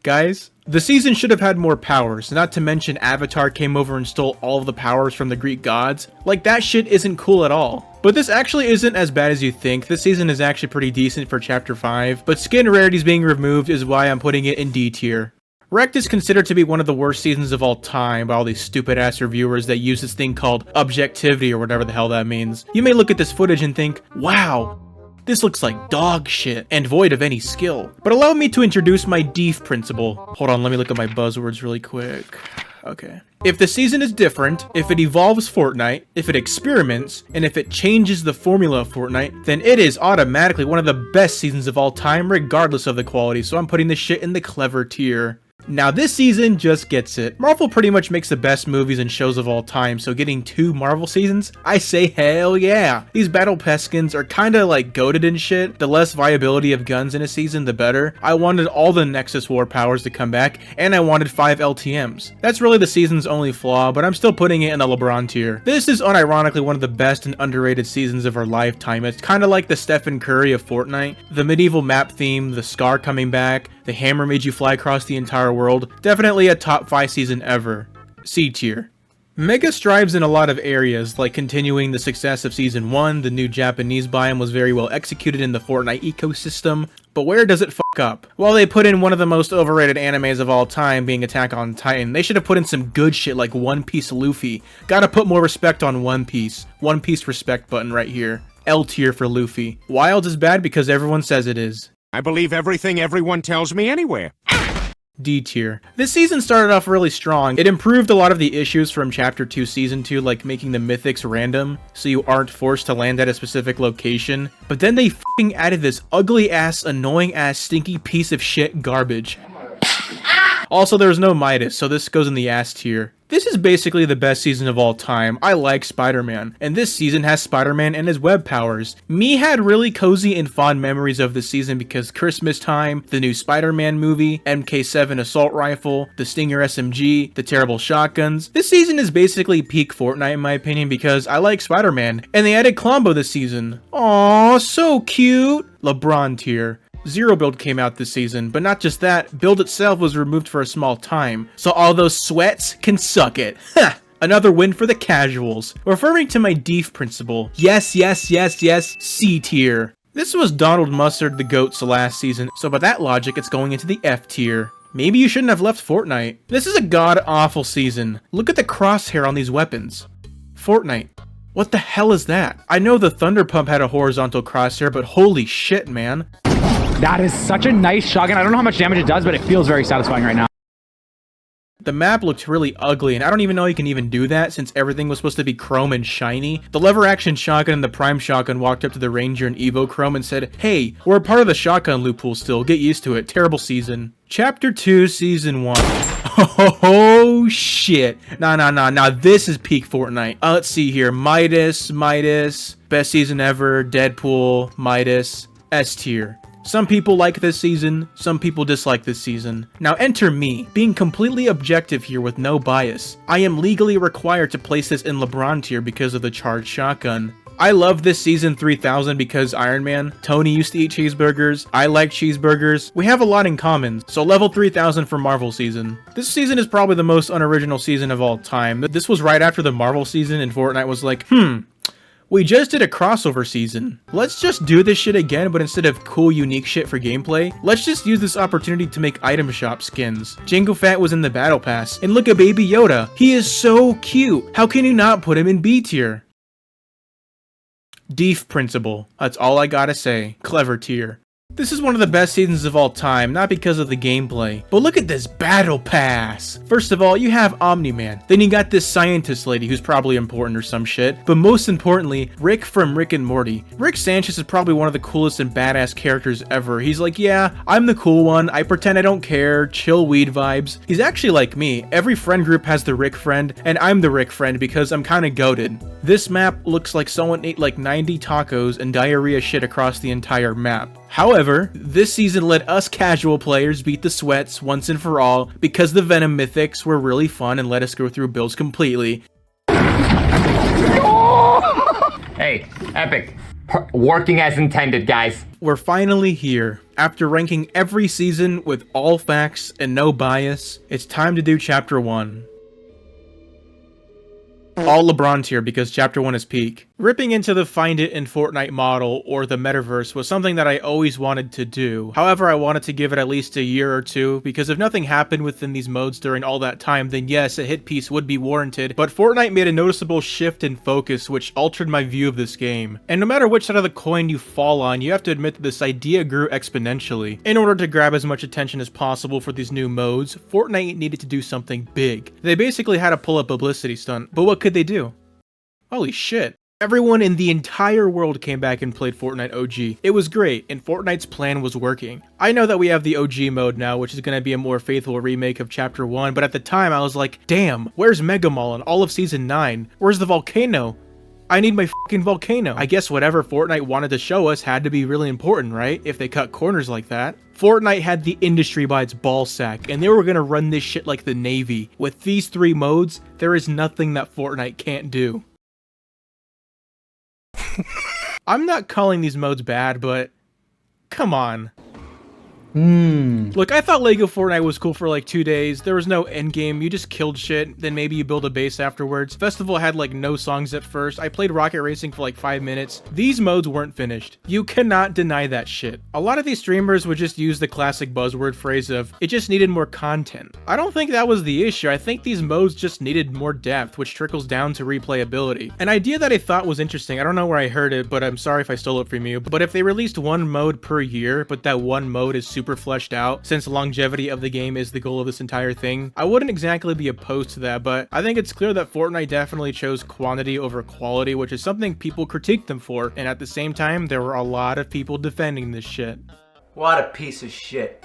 Guys? The season should have had more powers, not to mention Avatar came over and stole all of the powers from the Greek gods. Like, that shit isn't cool at all. But this actually isn't as bad as you think. This season is actually pretty decent for Chapter 5, but skin rarities being removed is why I'm putting it in D tier. Wrecked is considered to be one of the worst seasons of all time by all these stupid ass reviewers that use this thing called objectivity or whatever the hell that means. You may look at this footage and think, wow, this looks like dog shit and void of any skill. But allow me to introduce my DEEF principle. Hold on, let me look at my buzzwords really quick. Okay. If the season is different, if it evolves Fortnite, if it experiments, and if it changes the formula of Fortnite, then it is automatically one of the best seasons of all time regardless of the quality, so I'm putting this shit in the clever tier. Now this season just gets it. Marvel pretty much makes the best movies and shows of all time, so getting 2 Marvel seasons, I say hell yeah. These Battle Pass skins are kinda like goated and shit. The less viability of guns in a season, the better. I wanted all the Nexus War powers to come back, and I wanted 5 LTMs. That's really the season's only flaw, but I'm still putting it in the LeBron tier. This is unironically one of the best and underrated seasons of our lifetime. It's kinda like the Stephen Curry of Fortnite. The medieval map theme, the Scar coming back, the hammer made you fly across the entire world. Definitely a top 5 season ever. C tier. Mega strives in a lot of areas, like continuing the success of Season 1, the new Japanese biome was very well executed in the Fortnite ecosystem, but where does it fuck up? While they put in one of the most overrated animes of all time, being Attack on Titan, they should have put in some good shit like One Piece Luffy. Gotta put more respect on One Piece. One Piece respect button right here. L tier for Luffy. Wild is bad because everyone says it is. I believe everything everyone tells me anywhere. D tier. This season started off really strong. It improved a lot of the issues from Chapter 2 Season 2, like making the mythics random, so you aren't forced to land at a specific location. But then they f***ing added this ugly ass, annoying ass, stinky piece of shit garbage. Also, there's no Midas, so this goes in the ass tier. This is basically the best season of all time. I like Spider-Man, and this season has Spider-Man and his web powers. Me had really cozy and fond memories of this season because Christmas time, the new Spider-Man movie, MK7 assault rifle, the Stinger SMG, the terrible shotguns. This season is basically peak Fortnite in my opinion because I like Spider-Man, and they added Klombo this season. Aww, so cute. LeBron tier. Zero Build came out this season, but not just that, Build itself was removed for a small time, so all those sweats can suck it. Ha! Another win for the casuals. Referring to my Deef principle, yes, C tier. This was Donald Mustard the GOAT's last season, so by that logic it's going into the F tier. Maybe you shouldn't have left Fortnite. This is a god-awful season. Look at the crosshair on these weapons. Fortnite. What the hell is that? I know the Thunder Pump had a horizontal crosshair, but holy shit, man. That is such a nice shotgun. I don't know how much damage it does, but it feels very satisfying right now. The map looked really ugly, and I don't even know you can even do that since everything was supposed to be chrome and shiny. The lever action shotgun and the prime shotgun walked up to the Ranger and Evo Chrome and said, "Hey, we're a part of the shotgun loophole still, get used to it, terrible season." Chapter 2, Season 1. Oh shit. Nah, this is peak Fortnite. Let's see here, Midas, best season ever, Deadpool, Midas, S tier. Some people like this season, some people dislike this season. Now enter me, being completely objective here with no bias. I am legally required to place this in LeBron tier because of the charged shotgun. I love this season 3000 because Iron Man, Tony used to eat cheeseburgers, I like cheeseburgers, we have a lot in common, so level 3000 for Marvel season. This season is probably the most unoriginal season of all time. This was right after the Marvel season and Fortnite was like, we just did a crossover season. Let's just do this shit again, but instead of cool, unique shit for gameplay, let's just use this opportunity to make item shop skins. Jango Fett was in the Battle Pass, and look at Baby Yoda. He is so cute. How can you not put him in B tier? Deef principle. That's all I gotta say. Clever tier. This is one of the best seasons of all time, not because of the gameplay, but look at this Battle Pass! First of all, you have Omni-Man, then you got this scientist lady who's probably important or some shit, but most importantly, Rick from Rick and Morty. Rick Sanchez is probably one of the coolest and badass characters ever. He's like, yeah, I'm the cool one, I pretend I don't care, chill weed vibes. He's actually like me, every friend group has the Rick friend, and I'm the Rick friend because I'm kinda goated. This map looks like someone ate like 90 tacos and diarrhea shit across the entire map. However, this season let us casual players beat the sweats once and for all because the Venom mythics were really fun and let us go through builds completely. Hey, epic. Working as intended, guys. We're finally here. After ranking every season with all facts and no bias, it's time to do Chapter 1. All LeBron tier because Chapter 1 is peak. Ripping into the Find It in Fortnite model or the metaverse was something that I always wanted to do. However, I wanted to give it at least a year or two because if nothing happened within these modes during all that time, then yes, a hit piece would be warranted, but Fortnite made a noticeable shift in focus which altered my view of this game. And no matter which side of the coin you fall on, you have to admit that this idea grew exponentially. In order to grab as much attention as possible for these new modes, Fortnite needed to do something big. They basically had to pull a publicity stunt, but what could they do? Holy shit. Everyone in the entire world came back and played Fortnite OG. It was great, and Fortnite's plan was working. I know that we have the OG mode now, which is going to be a more faithful remake of Chapter 1, but at the time I was like, damn, where's Megamall in all of Season 9? Where's the volcano? I need my fucking volcano. I guess whatever Fortnite wanted to show us had to be really important, right? If they cut corners like that. Fortnite had the industry by its ballsack, and they were gonna run this shit like the Navy. With these 3 modes, there is nothing that Fortnite can't do. I'm not calling these modes bad, but come on. Look, I thought Lego Fortnite was cool for like 2 days. There was no endgame. You just killed shit, then maybe you build a base afterwards. Festival had like no songs at first. I played Rocket Racing for like 5 minutes. These modes weren't finished. You cannot deny that shit. A lot of these streamers would just use the classic buzzword phrase of, it just needed more content. I don't think that was the issue. I think these modes just needed more depth, which trickles down to replayability. An idea that I thought was interesting, I don't know where I heard it, but I'm sorry if I stole it from you, but if they released 1 mode per year, but that 1 mode is super fleshed out, since longevity of the game is the goal of this entire thing, I wouldn't exactly be opposed to that, but I think it's clear that Fortnite definitely chose quantity over quality, which is something people critique them for, and at the same time, there were a lot of people defending this shit. What a piece of shit.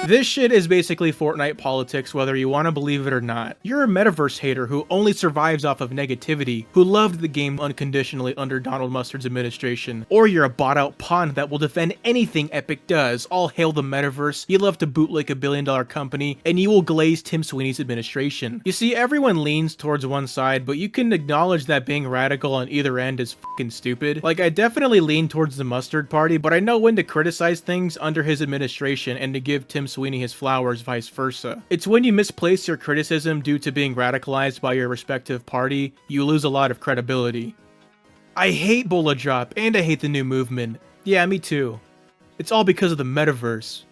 This shit is basically Fortnite politics, whether you want to believe it or not. You're a metaverse hater who only survives off of negativity, who loved the game unconditionally under Donald Mustard's administration. Or you're a bought-out pawn that will defend anything Epic does. All hail the metaverse, you love to bootleg a billion-dollar company, and you will glaze Tim Sweeney's administration. You see, everyone leans towards one side, but you can acknowledge that being radical on either end is fucking stupid. Like, I definitely lean towards the Mustard Party, but I know when to criticize things under his administration and to give Tim Sweeney his flowers, vice versa. It's when you misplace your criticism due to being radicalized by your respective party, you lose a lot of credibility. I hate Bullet Drop, and I hate the new movement. Yeah, me too. It's all because of the metaverse.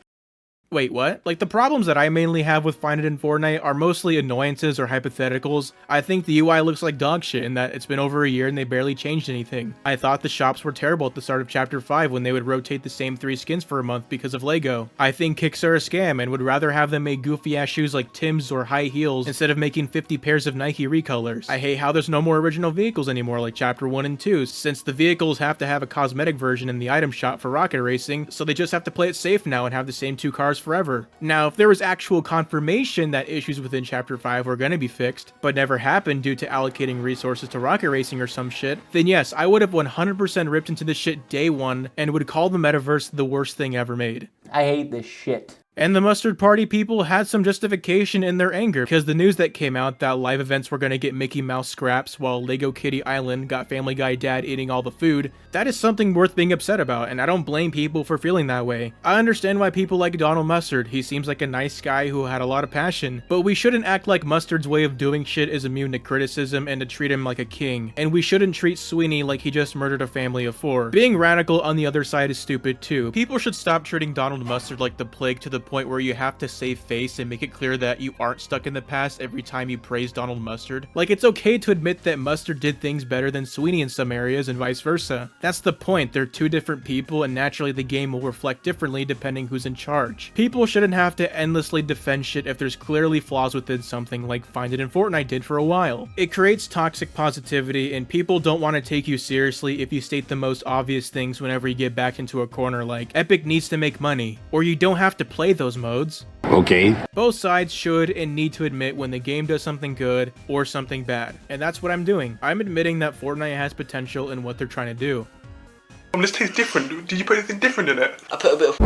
Wait, what? Like, the problems that I mainly have with Find It in Fortnite are mostly annoyances or hypotheticals. I think the UI looks like dog shit in that it's been over a year and they barely changed anything. I thought the shops were terrible at the start of Chapter 5 when they would rotate the same 3 skins for a month because of Lego. I think kicks are a scam and would rather have them make goofy ass shoes like Tim's or high heels instead of making 50 pairs of Nike recolors. I hate how there's no more original vehicles anymore like Chapter 1 and 2, since the vehicles have to have a cosmetic version in the item shop for Rocket Racing, so they just have to play it safe now and have the same 2 cars forever. Now, if there was actual confirmation that issues within Chapter 5 were gonna be fixed, but never happened due to allocating resources to Rocket Racing or some shit, then yes, I would have 100% ripped into this shit day 1 and would call the metaverse the worst thing ever made. I hate this shit. And the Mustard Party people had some justification in their anger, because the news that came out that live events were going to get Mickey Mouse scraps while Lego Kitty Island got Family Guy Dad eating all the food, that is something worth being upset about, and I don't blame people for feeling that way. I understand why people like Donald Mustard, he seems like a nice guy who had a lot of passion, but we shouldn't act like Mustard's way of doing shit is immune to criticism and to treat him like a king, and we shouldn't treat Sweeney like he just murdered a family of 4. Being radical on the other side is stupid too. People should stop treating Donald Mustard like the plague to the point where you have to save face and make it clear that you aren't stuck in the past every time you praise Donald Mustard. Like, it's okay to admit that Mustard did things better than Sweeney in some areas and vice versa. That's the point, they're 2 different people and naturally the game will reflect differently depending who's in charge. People shouldn't have to endlessly defend shit if there's clearly flaws within something like Find It in Fortnite did for a while. It creates toxic positivity and people don't want to take you seriously if you state the most obvious things whenever you get backed into a corner like, Epic needs to make money, or you don't have to play those modes. Okay. Both sides should and need to admit when the game does something good or something bad, and that's what I'm doing. I'm admitting that Fortnite has potential in what they're trying to do. This tastes different. Did you put anything different in it? I put a bit of...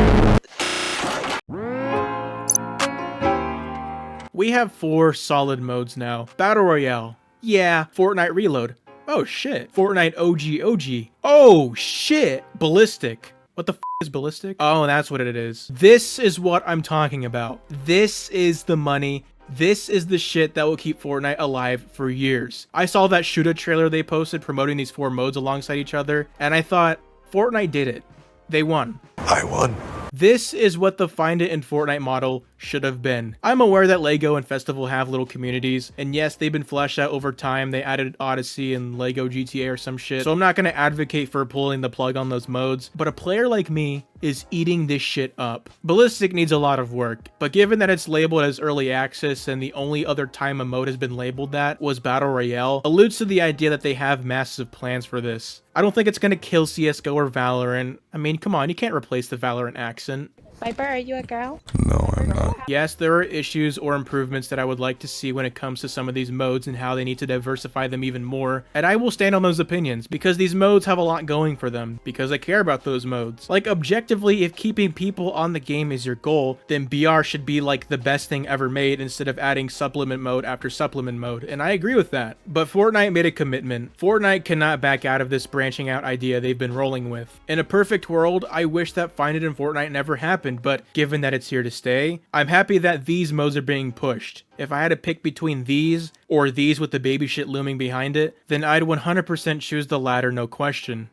We have 4 solid modes now. Battle Royale. Yeah. Fortnite Reload. Oh shit. Fortnite OG. Oh shit. Ballistic. What the f is Ballistic? Oh, that's what it is. This is what I'm talking about. This is the money. This is the shit that will keep Fortnite alive for years. I saw that Shoota trailer they posted promoting these 4 modes alongside each other, and I thought, Fortnite did it. They won. I won. This is what the Find It in Fortnite model should have been. I'm aware that LEGO and Festival have little communities, and yes, they've been fleshed out over time. They added Odyssey and LEGO GTA or some shit, so I'm not going to advocate for pulling the plug on those modes, but a player like me is eating this shit up. Ballistic needs a lot of work, but given that it's labeled as early access and the only other time a mode has been labeled that was Battle Royale, alludes to the idea that they have massive plans for this. I don't think it's going to kill CSGO or Valorant. I mean, come on, you can't replace the Valorant accent. Viper, are you a girl? No, I'm not. Yes, there are issues or improvements that I would like to see when it comes to some of these modes and how they need to diversify them even more, and I will stand on those opinions because these modes have a lot going for them, because I care about those modes. Like, objectively, if keeping people on the game is your goal, then BR should be like the best thing ever made instead of adding supplement mode after supplement mode, and I agree with that. But Fortnite made a commitment. Fortnite cannot back out of this branching out idea they've been rolling with. In a perfect world, I wish that Find It in Fortnite never happened, but given that it's here to stay, I'm happy that these modes are being pushed. If I had to pick between these or these with the baby shit looming behind it, then I'd 100% choose the latter, no question.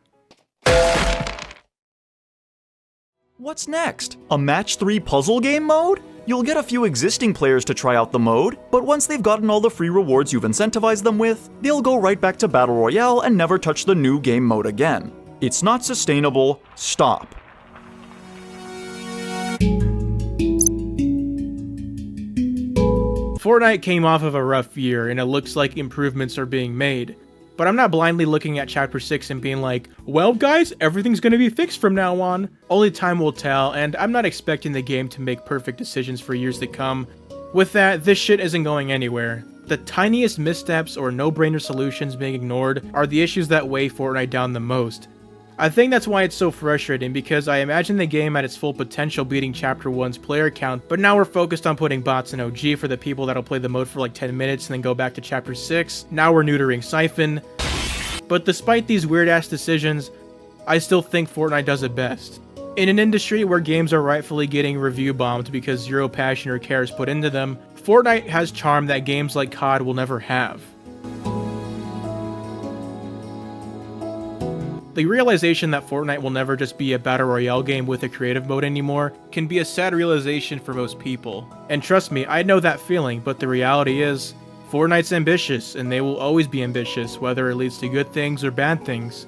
What's next? A match 3 puzzle game mode? You'll get a few existing players to try out the mode, but once they've gotten all the free rewards you've incentivized them with, they'll go right back to Battle Royale and never touch the new game mode again. It's not sustainable. Stop. Fortnite came off of a rough year, and it looks like improvements are being made. But I'm not blindly looking at Chapter 6 and being like, well guys, everything's gonna be fixed from now on. Only time will tell, and I'm not expecting the game to make perfect decisions for years to come. With that, this shit isn't going anywhere. The tiniest missteps or no-brainer solutions being ignored are the issues that weigh Fortnite down the most. I think that's why it's so frustrating, because I imagine the game at its full potential beating Chapter 1's player count, but now we're focused on putting bots in OG for the people that'll play the mode for like 10 minutes and then go back to Chapter 6. Now we're neutering Siphon. But despite these weird-ass decisions, I still think Fortnite does it best. In an industry where games are rightfully getting review bombed because zero passion or care is put into them, Fortnite has charm that games like COD will never have. The realization that Fortnite will never just be a battle royale game with a creative mode anymore can be a sad realization for most people. And trust me, I know that feeling, but the reality is, Fortnite's ambitious, and they will always be ambitious, whether it leads to good things or bad things.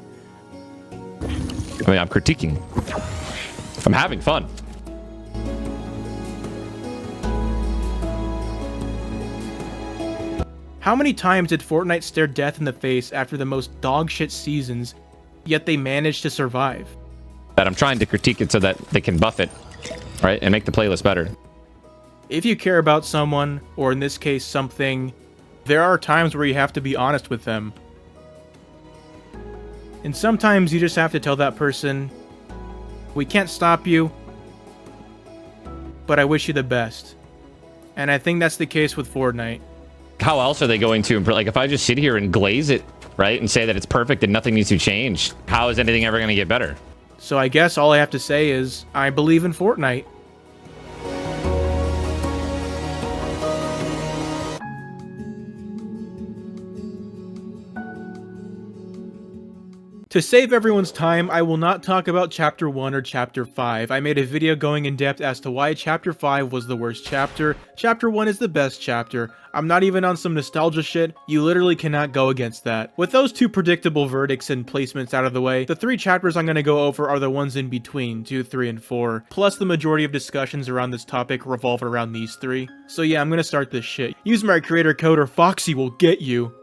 I mean, I'm critiquing. I'm having fun. How many times did Fortnite stare death in the face after the most dogshit seasons, yet they managed to survive? That I'm trying to critique it so that they can buff it, right? And make the playlist better. If you care about someone, or in this case something, there are times where you have to be honest with them. And sometimes you just have to tell that person, we can't stop you, but I wish you the best. And I think that's the case with Fortnite. How else are they going to improve? Like, if I just sit here and glaze it, right, and say that it's perfect and nothing needs to change, how is anything ever going to get better? So I guess all I have to say is, I believe in Fortnite. To save everyone's time, I will not talk about Chapter 1 or Chapter 5. I made a video going in depth as to why Chapter 5 was the worst chapter. Chapter 1 is the best chapter. I'm not even on some nostalgia shit. You literally cannot go against that. With those two predictable verdicts and placements out of the way, the 3 chapters I'm going to go over are the ones in between, 2, 3, and 4. Plus the majority of discussions around this topic revolve around these 3. So yeah, I'm going to start this shit. Use my creator code or Foxy will get you.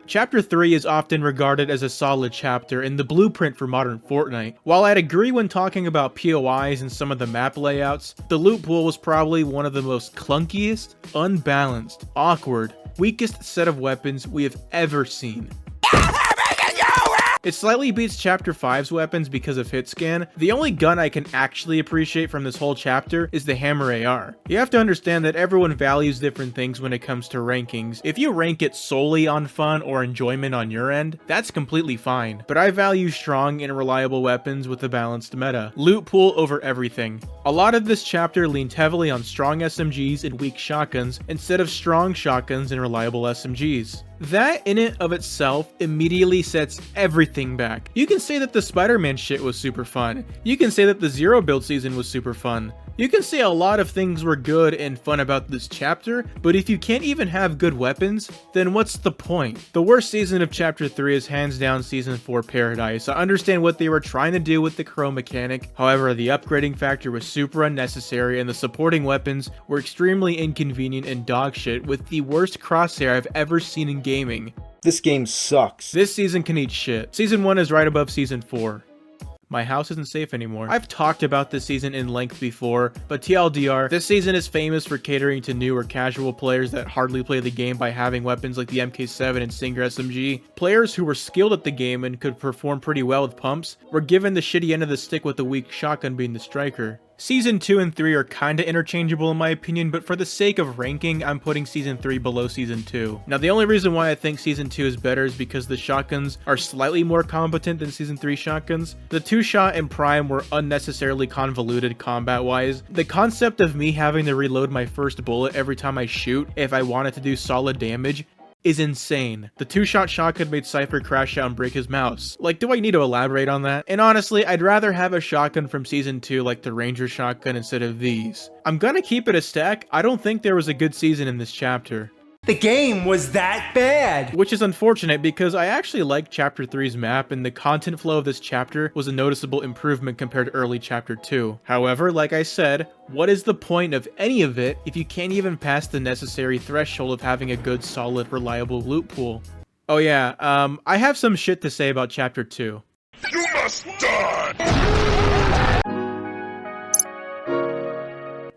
Chapter 3 is often regarded as a solid chapter and the blueprint for modern Fortnite. While I'd agree when talking about POIs and some of the map layouts, the loot pool was probably one of the most clunkiest, unbalanced, awkward, weakest set of weapons we have ever seen. It slightly beats Chapter 5's weapons because of hit scan. The only gun I can actually appreciate from this whole chapter is the hammer AR. You have to understand that everyone values different things when it comes to rankings. If you rank it solely on fun or enjoyment on your end, that's completely fine. But I value strong and reliable weapons with a balanced meta. Loot pool over everything. A lot of this chapter leaned heavily on strong SMGs and weak shotguns instead of strong shotguns and reliable SMGs. That in and of itself immediately sets everything back. You can say that the Spider-Man shit was super fun. You can say that the Zero build season was super fun. You can say a lot of things were good and fun about this chapter, but if you can't even have good weapons, then what's the point? The worst season of Chapter 3 is hands down Season 4 Paradise. I understand what they were trying to do with the crow mechanic, however the upgrading factor was super unnecessary and the supporting weapons were extremely inconvenient and dogshit with the worst crosshair I've ever seen in gaming. This game sucks. This season can eat shit. Season 1 is right above Season 4. My house isn't safe anymore. I've talked about this season in length before, but TLDR, this season is famous for catering to new or casual players that hardly play the game by having weapons like the MK7 and Stinger SMG. Players who were skilled at the game and could perform pretty well with pumps were given the shitty end of the stick with the weak shotgun being the striker. Season 2 and 3 are kinda interchangeable in my opinion, but for the sake of ranking, I'm putting Season 3 below Season 2. Now the only reason why I think Season 2 is better is because the shotguns are slightly more competent than Season 3 shotguns. The 2-shot and Prime were unnecessarily convoluted combat-wise. The concept of me having to reload my first bullet every time I shoot if I wanted to do solid damage is insane. The 2-shot shotgun made Cypher crash out and break his mouse. Like, do I need to elaborate on that? And honestly, I'd rather have a shotgun from Season 2 like the Ranger shotgun instead of these. I'm gonna keep it a stack. I don't think there was a good season in this chapter. The game was that bad! Which is unfortunate because I actually liked Chapter 3's map and the content flow of this chapter was a noticeable improvement compared to early Chapter 2. However, like I said, what is the point of any of it if you can't even pass the necessary threshold of having a good, solid, reliable loot pool? Oh yeah, I have some shit to say about Chapter 2. You must die!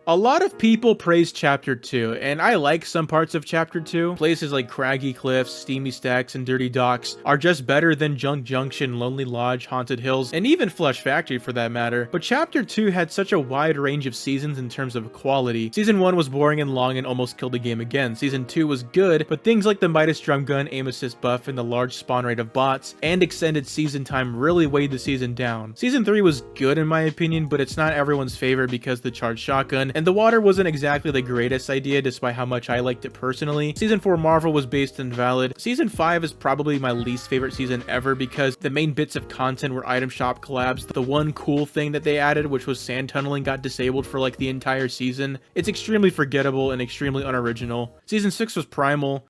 A lot of people praise Chapter 2, and I like some parts of Chapter 2. Places like Craggy Cliffs, Steamy Stacks, and Dirty Docks are just better than Junk Junction, Lonely Lodge, Haunted Hills, and even Flush Factory for that matter. But Chapter 2 had such a wide range of seasons in terms of quality. Season 1 was boring and long and almost killed the game again. Season 2 was good, but things like the Midas Drum Gun, Aim Assist buff, and the large spawn rate of bots, and extended season time really weighed the season down. Season 3 was good in my opinion, but it's not everyone's favorite because the charged shotgun, and the water wasn't exactly the greatest idea despite how much I liked it personally. Season 4 Marvel was based and valid. Season 5 is probably my least favorite season ever because the main bits of content were item shop collabs. The one cool thing that they added, which was sand tunneling, got disabled for like the entire season. It's extremely forgettable and extremely unoriginal. Season 6 was Primal.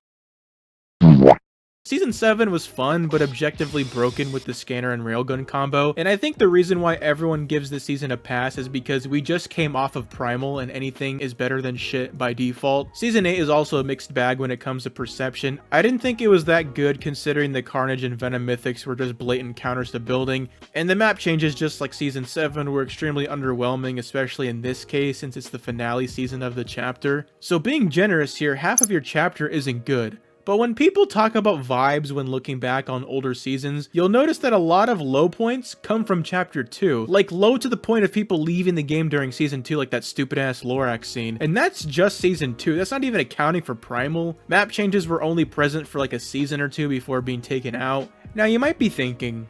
Season 7 was fun, but objectively broken with the scanner and railgun combo, and I think the reason why everyone gives this season a pass is because we just came off of Primal and anything is better than shit by default. Season 8 is also a mixed bag when it comes to perception. I didn't think it was that good considering the Carnage and Venom mythics were just blatant counters to building, and the map changes just like Season 7 were extremely underwhelming, especially in this case since it's the finale season of the chapter. So being generous here, half of your chapter isn't good. But when people talk about vibes when looking back on older seasons, you'll notice that a lot of low points come from Chapter 2. Like low to the point of people leaving the game during Season 2 like that stupid ass Lorax scene. And that's just Season 2, that's not even accounting for Primal. Map changes were only present for like a season or two before being taken out. Now you might be thinking,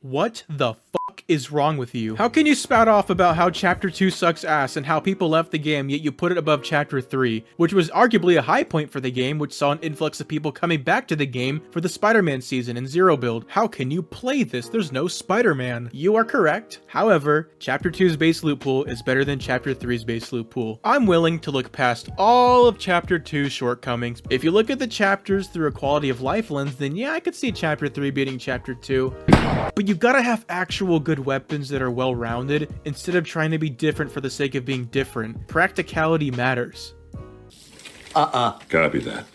what the fuck is wrong with you? How can you spout off about how Chapter 2 sucks ass and how people left the game, yet you put it above Chapter 3, which was arguably a high point for the game, which saw an influx of people coming back to the game for the Spider-Man season and Zero build? How can you play this? There's no Spider-Man. You are correct. However, Chapter 2's base loot pool is better than Chapter 3's base loot pool. I'm willing to look past all of Chapter 2's shortcomings. If you look at the chapters through a quality of life lens, then yeah, I could see Chapter 3 beating Chapter 2. But you gotta have actual good weapons that are well-rounded instead of trying to be different for the sake of being different. Practicality matters. Copy that.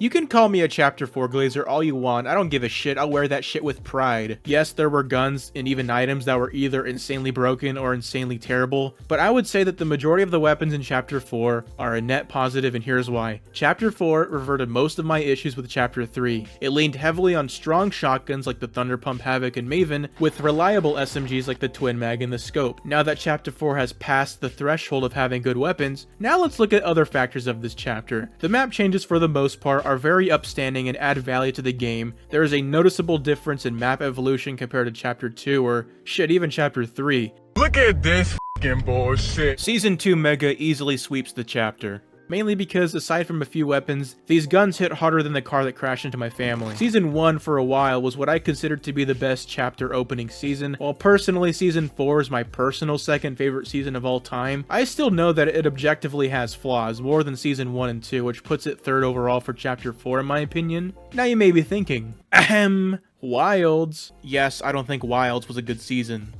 You can call me a Chapter 4 glazer all you want, I don't give a shit, I'll wear that shit with pride. Yes, there were guns and even items that were either insanely broken or insanely terrible, but I would say that the majority of the weapons in Chapter 4 are a net positive, and here's why. Chapter 4 reverted most of my issues with Chapter 3. It leaned heavily on strong shotguns like the Thunder Pump, Havoc, and Maven, with reliable SMGs like the Twin Mag and the Scope. Now that Chapter 4 has passed the threshold of having good weapons, now let's look at other factors of this chapter. The map changes for the most part are very upstanding and add value to the game. There is a noticeable difference in map evolution compared to Chapter 2 or shit, even Chapter 3. Look at this f***ing bullshit. Season 2 Mega easily sweeps the chapter. mainly because aside from a few weapons, these guns hit harder than the car that crashed into my family. Season 1 for a while was what I considered to be the best chapter opening season, while personally Season 4 is my personal second favorite season of all time. I still know that it objectively has flaws, more than Season 1 and 2, which puts it third overall for Chapter 4 in my opinion. Now you may be thinking, ahem, Wilds. Yes, I don't think Wilds was a good season.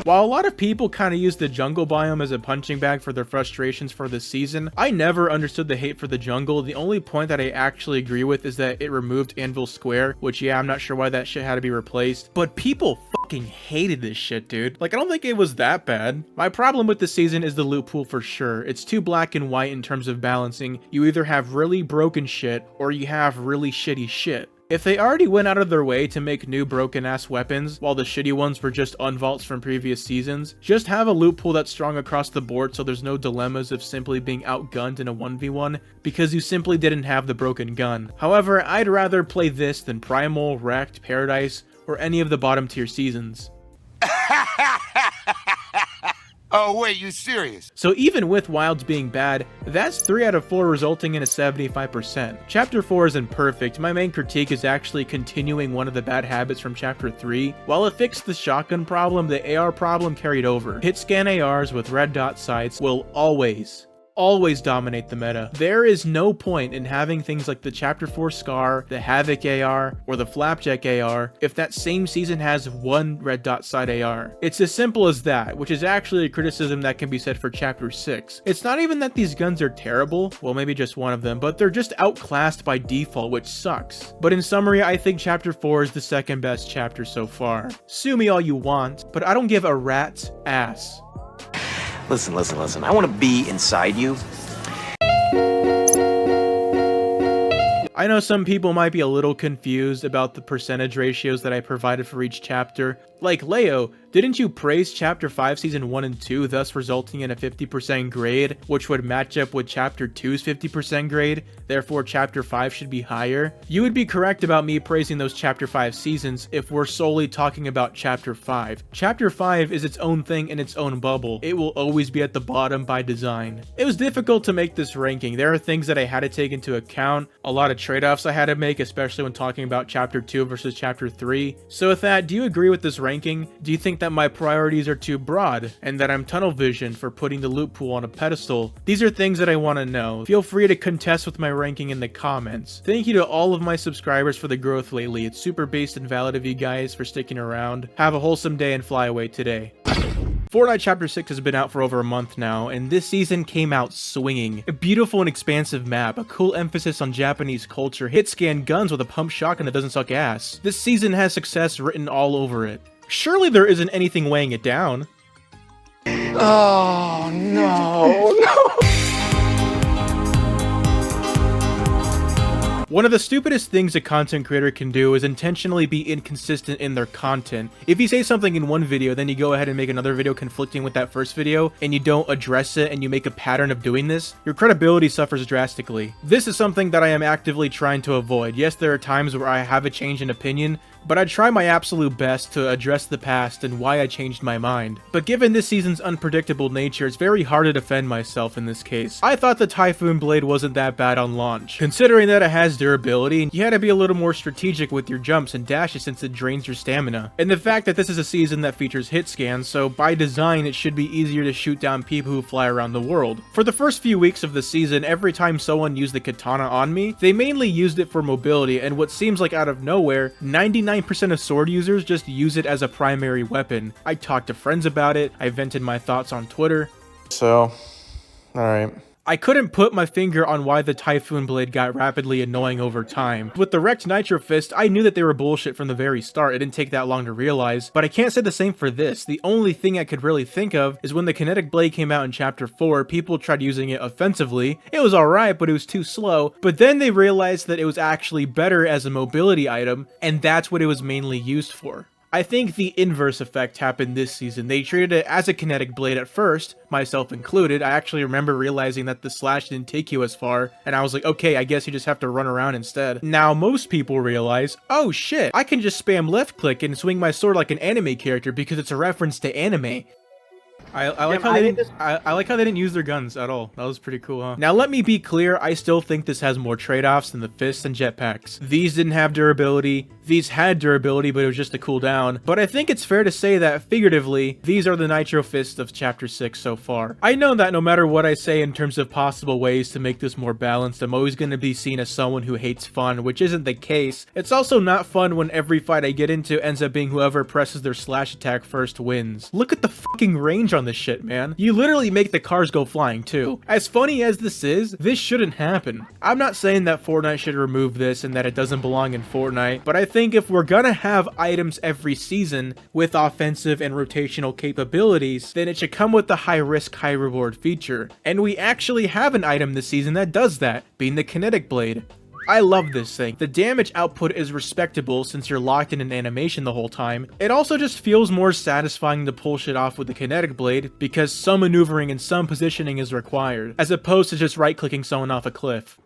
While a lot of people kind of use the jungle biome as a punching bag for their frustrations for this season, I never understood the hate for the jungle. The only point that I actually agree with is that it removed Anvil Square, which yeah, I'm not sure why that shit had to be replaced, but people fucking hated this shit, dude. Like, I don't think it was that bad. My problem with this season is the loot pool for sure. It's too black and white in terms of balancing. You either have really broken shit or you have really shitty shit. If they already went out of their way to make new broken-ass weapons, while the shitty ones were just unvaults from previous seasons, just have a loot pool that's strong across the board so there's no dilemmas of simply being outgunned in a 1v1, because you simply didn't have the broken gun. However, I'd rather play this than Primal, Wrecked, Paradise, or any of the bottom tier seasons. Oh wait, you serious? So even with Wilds being bad, that's 3 out of 4 resulting in a 75%. Chapter 4 isn't perfect. My main critique is actually continuing one of the bad habits from Chapter 3. While it fixed the shotgun problem, the AR problem carried over. Hit scan ARs with red dot sights will always dominate the meta. There is no point in having things like the Chapter 4 Scar, the Havoc AR, or the Flapjack AR if that same season has one red dot sight AR. It's as simple as that, which is actually a criticism that can be said for Chapter 6. It's not even that these guns are terrible, well maybe just one of them, but they're just outclassed by default, which sucks. But in summary, I think Chapter 4 is the second best chapter so far. Sue me all you want, but I don't give a rat's ass. Listen. I want to be inside you. I know some people might be a little confused about the percentage ratios that I provided for each chapter. Like Leo, didn't you praise Chapter 5 Season 1 and 2, thus resulting in a 50% grade, which would match up with Chapter 2's 50% grade, therefore Chapter 5 should be higher? You would be correct about me praising those Chapter 5 seasons if we're solely talking about Chapter 5. Chapter 5 is its own thing in its own bubble. It will always be at the bottom by design. It was difficult to make this ranking. There are things that I had to take into account, a lot of trade-offs I had to make, especially when talking about Chapter 2 versus Chapter 3. So with that, do you agree with this ranking? Do you think that my priorities are too broad and that I'm tunnel vision for putting the loot pool on a pedestal? These are things that I want to know. Feel free to contest with my ranking in the comments. Thank you to all of my subscribers for the growth lately. It's super based and valid of you guys for sticking around. Have a wholesome day and fly away today. Fortnite Chapter 6 has been out for over a month now, and this season came out swinging. A beautiful and expansive map, a cool emphasis on Japanese culture, hit scan guns with a pump shotgun that doesn't suck ass. This season has success written all over it. Surely there isn't anything weighing it down. Oh no. One of the stupidest things a content creator can do is intentionally be inconsistent in their content. If you say something in one video, then you go ahead and make another video conflicting with that first video, and you don't address it and you make a pattern of doing this, your credibility suffers drastically. This is something that I am actively trying to avoid. Yes, there are times where I have a change in opinion, but I try my absolute best to address the past and why I changed my mind. But given this season's unpredictable nature, it's very hard to defend myself in this case. I thought the Typhoon Blade wasn't that bad on launch. Considering that it has durability, you had to be a little more strategic with your jumps and dashes since it drains your stamina. And the fact that this is a season that features hit scans, so by design it should be easier to shoot down people who fly around the world. For the first few weeks of the season, every time someone used the katana on me, they mainly used it for mobility, and what seems like out of nowhere, 99% of sword users just use it as a primary weapon. I talked to friends about it, I vented my thoughts on Twitter. So, alright. I couldn't put my finger on why the Typhoon Blade got rapidly annoying over time. With the Wrecked Nitro Fist, I knew that they were bullshit from the very start. It didn't take that long to realize, but I can't say the same for this. The only thing I could really think of is when the Kinetic Blade came out in Chapter 4, people tried using it offensively. It was alright, but it was too slow. But then they realized that it was actually better as a mobility item, and that's what it was mainly used for. I think the inverse effect happened this season. They treated it as a kinetic blade at first, myself included. I actually remember realizing that the slash didn't take you as far, and I was like, okay, I guess you just have to run around instead. Now most people realize, oh shit, I can just spam left click and swing my sword like an anime character because it's a reference to anime. I like how I like how they didn't use their guns at all. That was pretty cool, huh? Now let me be clear, I still think this has more trade-offs than the fists and jetpacks. These didn't have durability. These had durability, but it was just a cooldown. But I think it's fair to say that figuratively, these are the Nitro Fists of Chapter 6 so far. I know that no matter what I say in terms of possible ways to make this more balanced, I'm always going to be seen as someone who hates fun, which isn't the case. It's also not fun when every fight I get into ends up being whoever presses their slash attack first wins. Look at the fucking range on this shit, man. You literally make the cars go flying too. As funny as this is, this shouldn't happen. I'm not saying that Fortnite should remove this and that it doesn't belong in Fortnite, but I think if we're gonna have items every season with offensive and rotational capabilities, then it should come with the high risk, high reward feature. And we actually have an item this season that does that, being the kinetic blade. I love this thing. The damage output is respectable since you're locked in an animation the whole time. It also just feels more satisfying to pull shit off with the kinetic blade because some maneuvering and some positioning is required, as opposed to just right-clicking someone off a cliff.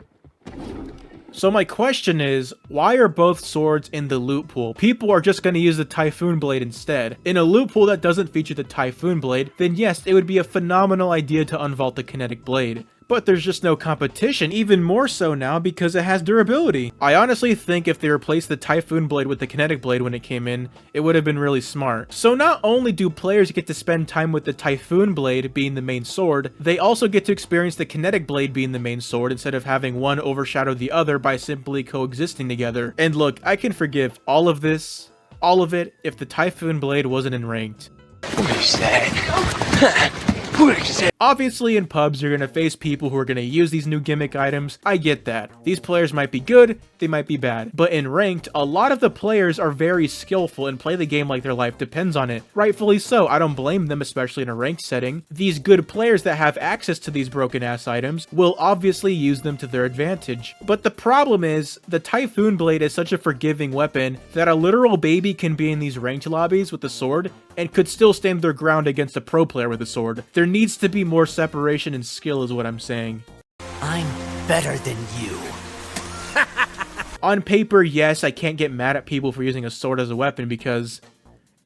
So my question is, why are both swords in the loot pool? People are just going to use the Typhoon Blade instead. In a loot pool that doesn't feature the Typhoon Blade, then yes, it would be a phenomenal idea to unvault the Kinetic Blade. But there's just no competition, even more so now because it has durability. I honestly think if they replaced the Typhoon Blade with the Kinetic Blade when it came in, it would have been really smart. So not only do players get to spend time with the Typhoon Blade being the main sword, they also get to experience the Kinetic Blade being the main sword instead of having one overshadow the other by simply coexisting together. And look, I can forgive all of this, all of it, if the Typhoon Blade wasn't in ranked. What is that? Obviously in pubs you're going to face people who are going to use these new gimmick items. I get that. These players might be good, they might be bad. But in ranked, a lot of the players are very skillful and play the game like their life depends on it. Rightfully so, I don't blame them, especially in a ranked setting. These good players that have access to these broken ass items will obviously use them to their advantage. But the problem is, the Typhoon Blade is such a forgiving weapon that a literal baby can be in these ranked lobbies with a sword and could still stand their ground against a pro player with a sword. There needs to be more separation and skill is what I'm saying. I'm better than you. On paper, yes, I can't get mad at people for using a sword as a weapon because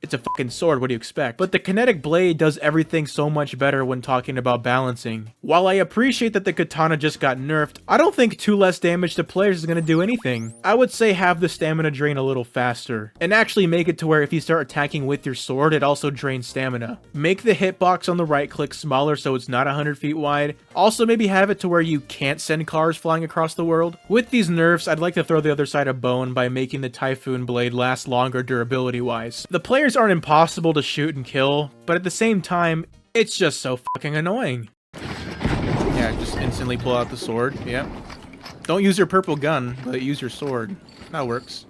it's a fucking sword, what do you expect? But the Kinetic Blade does everything so much better when talking about balancing. While I appreciate that the katana just got nerfed, I don't think 2 less damage to players is going to do anything. I would say have the stamina drain a little faster, and actually make it to where if you start attacking with your sword, it also drains stamina. Make the hitbox on the right click smaller so it's not 100 feet wide. Also maybe have it to where you can't send cars flying across the world. With these nerfs, I'd like to throw the other side a bone by making the Typhoon Blade last longer durability wise. The players aren't impossible to shoot and kill, but at the same time, it's just so fucking annoying. Yeah, just instantly pull out the sword, yep. Don't use your purple gun, but use your sword. That works.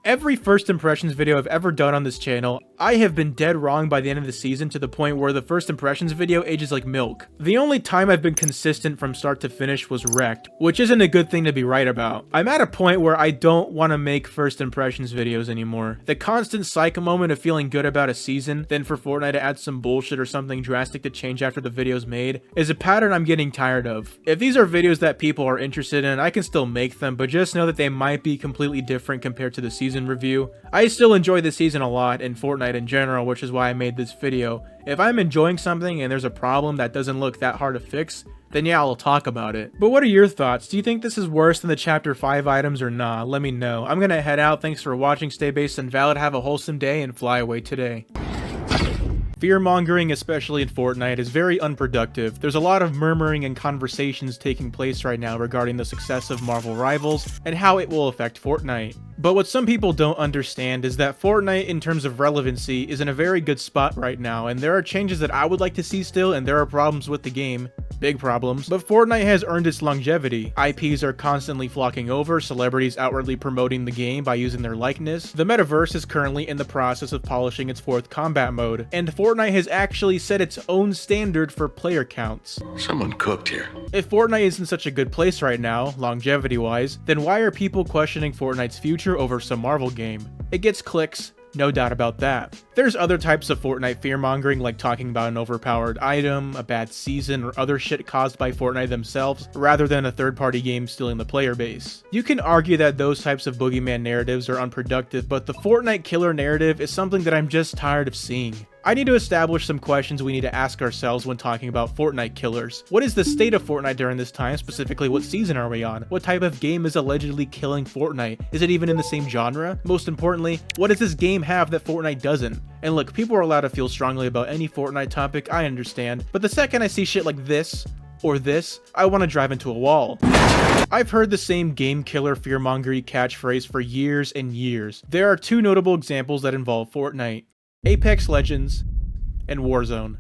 Every first impressions video I've ever done on this channel, I have been dead wrong by the end of the season to the point where the first impressions video ages like milk. The only time I've been consistent from start to finish was wrecked, which isn't a good thing to be right about. I'm at a point where I don't want to make first impressions videos anymore. The constant psycho moment of feeling good about a season, then for Fortnite to add some bullshit or something drastic to change after the video's made, is a pattern I'm getting tired of. If these are videos that people are interested in, I can still make them, but just know that they might be completely different compared to the season review. I still enjoy this season a lot and Fortnite in general, which is why I made this video. If I'm enjoying something and there's a problem that doesn't look that hard to fix, then yeah, I'll talk about it. But what are your thoughts? Do you think this is worse than the Chapter 5 items or not? Let me know. I'm gonna head out. Thanks for watching. Stay based and valid. Have a wholesome day and fly away today. Fear-mongering, especially in Fortnite, is very unproductive. There's a lot of murmuring and conversations taking place right now regarding the success of Marvel Rivals and how it will affect Fortnite. But what some people don't understand is that Fortnite, in terms of relevancy, is in a very good spot right now, and there are changes that I would like to see still, and there are problems with the game. Big problems. But Fortnite has earned its longevity. IPs are constantly flocking over, celebrities outwardly promoting the game by using their likeness. The Metaverse is currently in the process of polishing its 4th combat mode, and Fortnite has actually set its own standard for player counts. Someone cooked here. If Fortnite is in such a good place right now, longevity-wise, then why are people questioning Fortnite's future over some Marvel game? It gets clicks, no doubt about that. There's other types of Fortnite fearmongering, like talking about an overpowered item, a bad season, or other shit caused by Fortnite themselves, rather than a third-party game stealing the player base. You can argue that those types of boogeyman narratives are unproductive, but the Fortnite killer narrative is something that I'm just tired of seeing. I need to establish some questions we need to ask ourselves when talking about Fortnite killers. What is the state of Fortnite during this time? Specifically, what season are we on? What type of game is allegedly killing Fortnite? Is it even in the same genre? Most importantly, what does this game have that Fortnite doesn't? And look, people are allowed to feel strongly about any Fortnite topic, I understand, but the second I see shit like this, or this, I want to drive into a wall. I've heard the same game killer fearmongery catchphrase for years and years. There are two notable examples that involve Fortnite: Apex Legends and Warzone.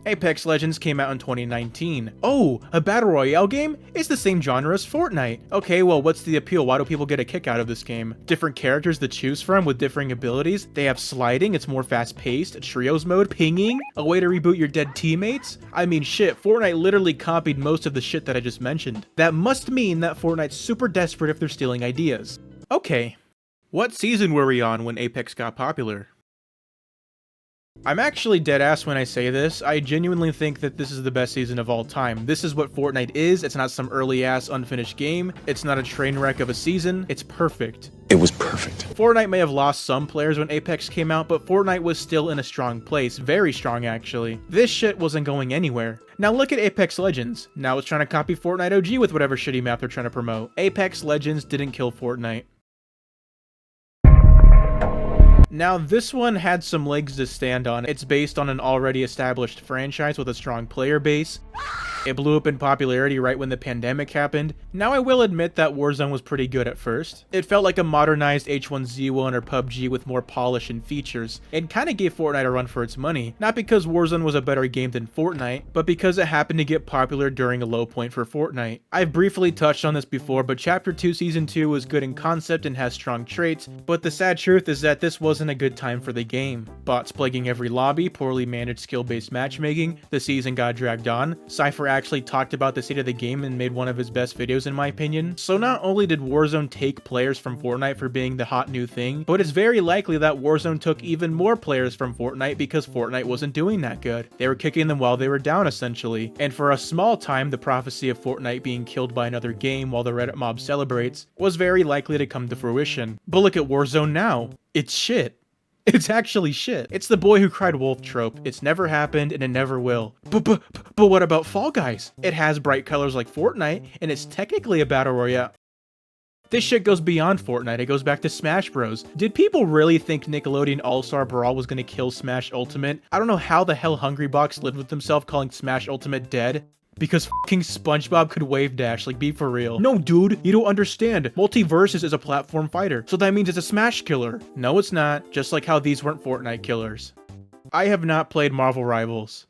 Apex Legends came out in 2019. Oh, a battle royale game? It's the same genre as Fortnite. Okay, well, what's the appeal? Why do people get a kick out of this game? Different characters to choose from with differing abilities. They have sliding, it's more fast-paced, trios mode, pinging, a way to reboot your dead teammates. I mean, shit, Fortnite literally copied most of the shit that I just mentioned. That must mean that Fortnite's super desperate if they're stealing ideas. Okay, what season were we on when Apex got popular? I'm actually dead ass when I say this. I genuinely think that this is the best season of all time. This is what Fortnite is. It's not some early ass unfinished game. It's not a train wreck of a season. It's perfect. It was perfect. Fortnite may have lost some players when Apex came out, but Fortnite was still in a strong place. Very strong, actually. This shit wasn't going anywhere. Now look at Apex Legends. Now it's trying to copy Fortnite OG with whatever shitty map they're trying to promote. Apex Legends didn't kill Fortnite. Now, this one had some legs to stand on. It's based on an already established franchise with a strong player base. It blew up in popularity right when the pandemic happened. Now, I will admit that Warzone was pretty good at first. It felt like a modernized H1Z1 or PUBG with more polish and features. It kind of gave Fortnite a run for its money. Not because Warzone was a better game than Fortnite, but because it happened to get popular during a low point for Fortnite. I've briefly touched on this before, but Chapter 2 Season 2 was good in concept and has strong traits, but the sad truth is that this wasn't a good time for the game. Bots plaguing every lobby, poorly managed skill-based matchmaking, the season got dragged on. Cypher actually talked about the state of the game and made one of his best videos in my opinion. So not only did Warzone take players from Fortnite for being the hot new thing, but it's very likely that Warzone took even more players from Fortnite because Fortnite wasn't doing that good. They were kicking them while they were down essentially. And for a small time, the prophecy of Fortnite being killed by another game while the Reddit mob celebrates was very likely to come to fruition. But look at Warzone now. It's shit. It's actually shit. It's the boy who cried wolf trope. It's never happened and it never will. But what about Fall Guys? It has bright colors like Fortnite and it's technically a battle royale. This shit goes beyond Fortnite, it goes back to Smash Bros. Did people really think Nickelodeon All-Star Brawl was gonna kill Smash Ultimate? I don't know how the hell Hungrybox lived with himself calling Smash Ultimate dead. Because fucking SpongeBob could wave dash, like be for real. No dude, you don't understand. Multiverses is a platform fighter, so that means it's a Smash killer. No it's not, just like how these weren't Fortnite killers. I have not played Marvel Rivals.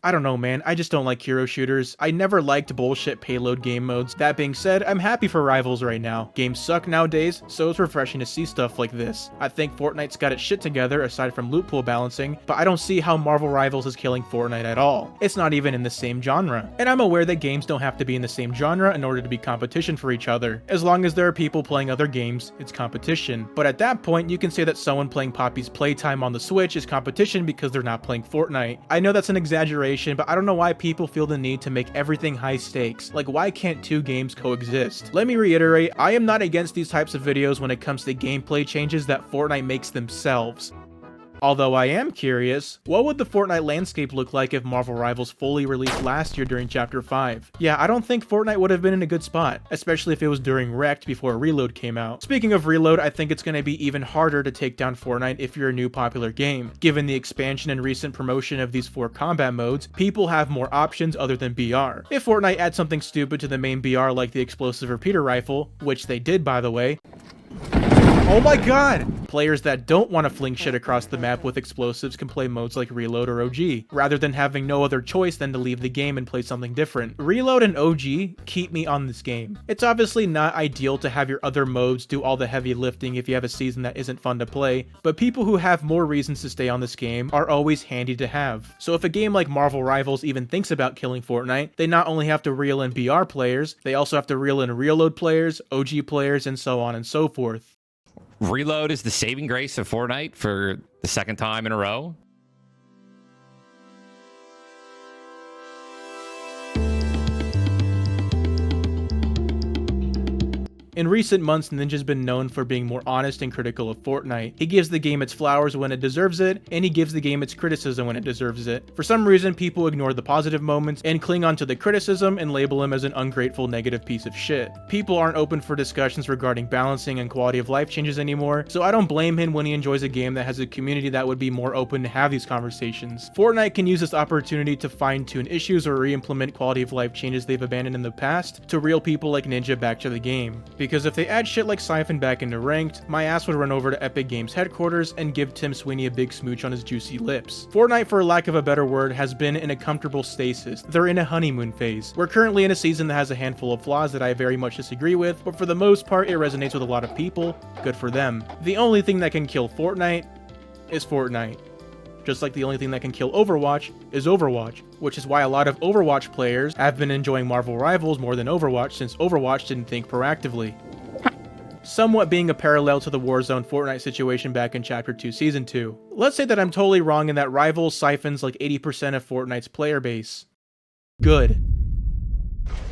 I don't know, man. I just don't like hero shooters. I never liked bullshit payload game modes. That being said, I'm happy for Rivals right now. Games suck nowadays, so it's refreshing to see stuff like this. I think Fortnite's got its shit together aside from loophole balancing, but I don't see how Marvel Rivals is killing Fortnite at all. It's not even in the same genre. And I'm aware that games don't have to be in the same genre in order to be competition for each other. As long as there are people playing other games, it's competition. But at that point, you can say that someone playing Poppy's Playtime on the Switch is competition because they're not playing Fortnite. I know that's an exaggeration, but I don't know why people feel the need to make everything high stakes. Like, why can't two games coexist? Let me reiterate, I am not against these types of videos when it comes to gameplay changes that Fortnite makes themselves. Although I am curious, what would the Fortnite landscape look like if Marvel Rivals fully released last year during Chapter 5? Yeah, I don't think Fortnite would have been in a good spot, especially if it was during Wrecked before Reload came out. Speaking of Reload, I think it's going to be even harder to take down Fortnite if you're a new popular game. Given the expansion and recent promotion of these 4 combat modes, people have more options other than BR. If Fortnite adds something stupid to the main BR like the explosive repeater rifle, which they did by the way, Oh my god! Players that don't want to fling shit across the map with explosives can play modes like Reload or OG, rather than having no other choice than to leave the game and play something different. Reload and OG keep me on this game. It's obviously not ideal to have your other modes do all the heavy lifting if you have a season that isn't fun to play, but people who have more reasons to stay on this game are always handy to have. So if a game like Marvel Rivals even thinks about killing Fortnite, they not only have to reel in BR players, they also have to reel in Reload players, OG players, and so on and so forth. Reload is the saving grace of Fortnite for the second time in a row. In recent months, Ninja's been known for being more honest and critical of Fortnite. He gives the game its flowers when it deserves it, and he gives the game its criticism when it deserves it. For some reason, people ignore the positive moments and cling onto the criticism and label him as an ungrateful, negative piece of shit. People aren't open for discussions regarding balancing and quality of life changes anymore, so I don't blame him when he enjoys a game that has a community that would be more open to have these conversations. Fortnite can use this opportunity to fine-tune issues or re-implement quality of life changes they've abandoned in the past to reel people like Ninja back to the game. Because if they add shit like Siphon back into Ranked, my ass would run over to Epic Games headquarters and give Tim Sweeney a big smooch on his juicy lips. Fortnite, for lack of a better word, has been in a comfortable stasis. They're in a honeymoon phase. We're currently in a season that has a handful of flaws that I very much disagree with, but for the most part it resonates with a lot of people. Good for them. The only thing that can kill Fortnite is Fortnite. Just like the only thing that can kill Overwatch is Overwatch, which is why a lot of Overwatch players have been enjoying Marvel Rivals more than Overwatch since Overwatch didn't think proactively. Somewhat being a parallel to the Warzone Fortnite situation back in Chapter 2 Season 2. Let's say that I'm totally wrong and that Rivals siphons like 80% of Fortnite's player base. Good.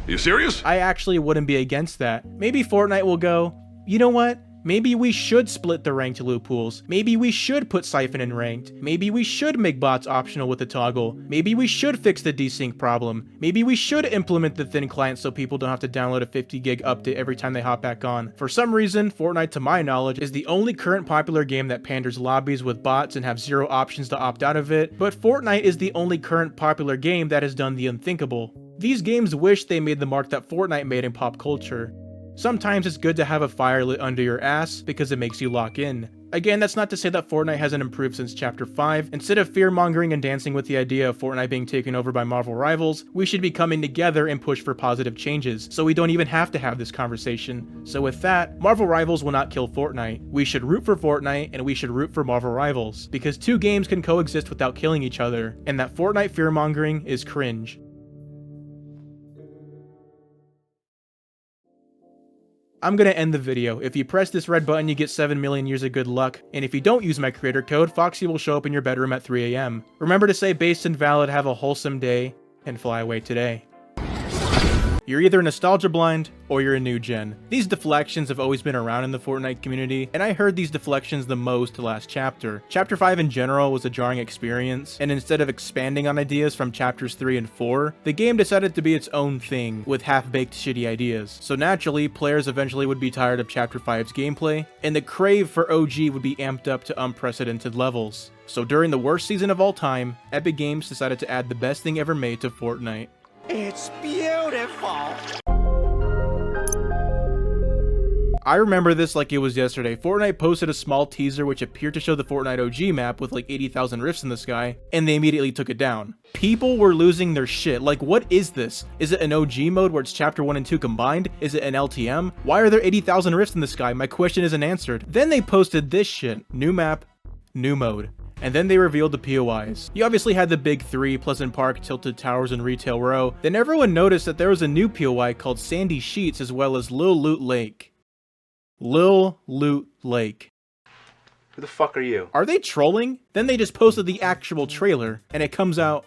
You serious? I actually wouldn't be against that. Maybe Fortnite will go, you know what? Maybe we should split the ranked loot pools. Maybe we should put Siphon in ranked. Maybe we should make bots optional with the toggle. Maybe we should fix the desync problem. Maybe we should implement the thin client so people don't have to download a 50 gig update every time they hop back on. For some reason, Fortnite, to my knowledge, is the only current popular game that panders lobbies with bots and have zero options to opt out of it, but Fortnite is the only current popular game that has done the unthinkable. These games wish they made the mark that Fortnite made in pop culture. Sometimes it's good to have a fire lit under your ass because it makes you lock in. Again, that's not to say that Fortnite hasn't improved since Chapter 5. Instead of fear-mongering and dancing with the idea of Fortnite being taken over by Marvel Rivals, we should be coming together and push for positive changes, so we don't even have to have this conversation. So with that, Marvel Rivals will not kill Fortnite. We should root for Fortnite, and we should root for Marvel Rivals, because two games can coexist without killing each other, and that Fortnite fear-mongering is cringe. I'm gonna end the video. If you press this red button, you get 7 million years of good luck, and if you don't use my creator code, Foxy will show up in your bedroom at 3 AM. Remember to say based and valid, have a wholesome day, and fly away today. You're either nostalgia blind, or you're a new gen. These deflections have always been around in the Fortnite community, and I heard these deflections the most last chapter. Chapter 5 in general was a jarring experience, and instead of expanding on ideas from chapters 3 and 4, the game decided to be its own thing, with half-baked shitty ideas. So naturally, players eventually would be tired of Chapter 5's gameplay, and the crave for OG would be amped up to unprecedented levels. So during the worst season of all time, Epic Games decided to add the best thing ever made to Fortnite. It's beautiful. I remember this like it was yesterday. Fortnite posted a small teaser which appeared to show the Fortnite OG map with like 80,000 rifts in the sky, and they immediately took it down. People were losing their shit. Like, what is this? Is it an OG mode where it's chapter 1 and 2 combined? Is it an LTM? Why are there 80,000 rifts in the sky? My question isn't answered. Then they posted this shit. New map, new mode. And then they revealed the POIs. You obviously had the big three, Pleasant Park, Tilted Towers, and Retail Row. Then everyone noticed that there was a new POI called Sandy Sheets as well as Lil Loot Lake. Lil Loot Lake. Who the fuck are you? Are they trolling? Then they just posted the actual trailer, and it comes out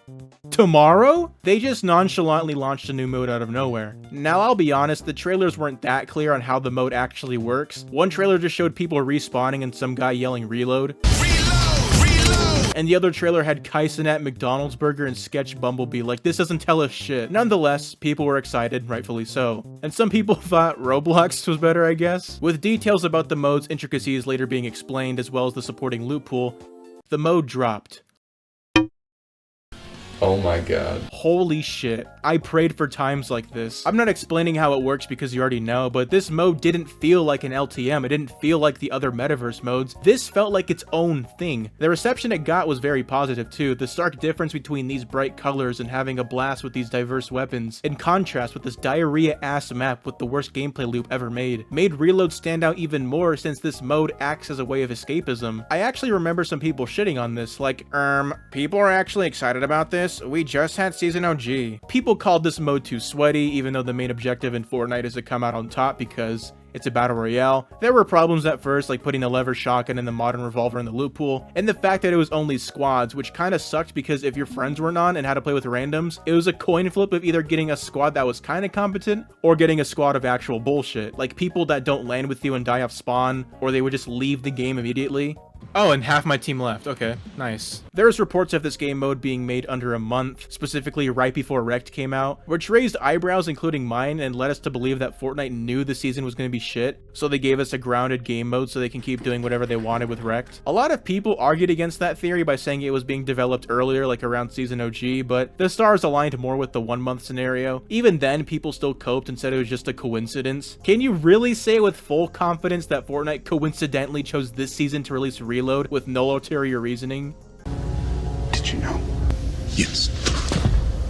tomorrow? They just nonchalantly launched a new mode out of nowhere. Now I'll be honest, the trailers weren't that clear on how the mode actually works. One trailer just showed people respawning and some guy yelling reload. And the other trailer had Kyson at McDonald's Burger and Sketch Bumblebee. Like, this doesn't tell us shit. Nonetheless, people were excited, rightfully so. And some people thought Roblox was better, I guess. With details about the mode's intricacies later being explained, as well as the supporting loot pool, the mode dropped. Oh my god. Holy shit. I prayed for times like this. I'm not explaining how it works because you already know, but this mode didn't feel like an LTM. It didn't feel like the other metaverse modes. This felt like its own thing. The reception it got was very positive too. The stark difference between these bright colors and having a blast with these diverse weapons, in contrast with this diarrhea-ass map with the worst gameplay loop ever made Reload stand out even more since this mode acts as a way of escapism. I actually remember some people shitting on this, like, people are actually excited about this? We just had Season OG. People called this mode too sweaty, even though the main objective in Fortnite is to come out on top because it's a battle royale. There were problems at first, like putting the lever shotgun and the modern revolver in the loophole, and the fact that it was only squads, which kinda sucked because if your friends weren't on and had to play with randoms, it was a coin flip of either getting a squad that was kinda competent, or getting a squad of actual bullshit, like people that don't land with you and die off spawn, or they would just leave the game immediately. Oh, and half my team left. Okay, nice. There's reports of this game mode being made under a month, specifically right before Wrecked came out, which raised eyebrows, including mine, and led us to believe that Fortnite knew the season was going to be shit, so they gave us a grounded game mode so they can keep doing whatever they wanted with Wrecked. A lot of people argued against that theory by saying it was being developed earlier, like around Season OG, but the stars aligned more with the 1 month scenario. Even then, people still coped and said it was just a coincidence. Can you really say with full confidence that Fortnite coincidentally chose this season to release Reload with no ulterior reasoning? Did you know? Yes.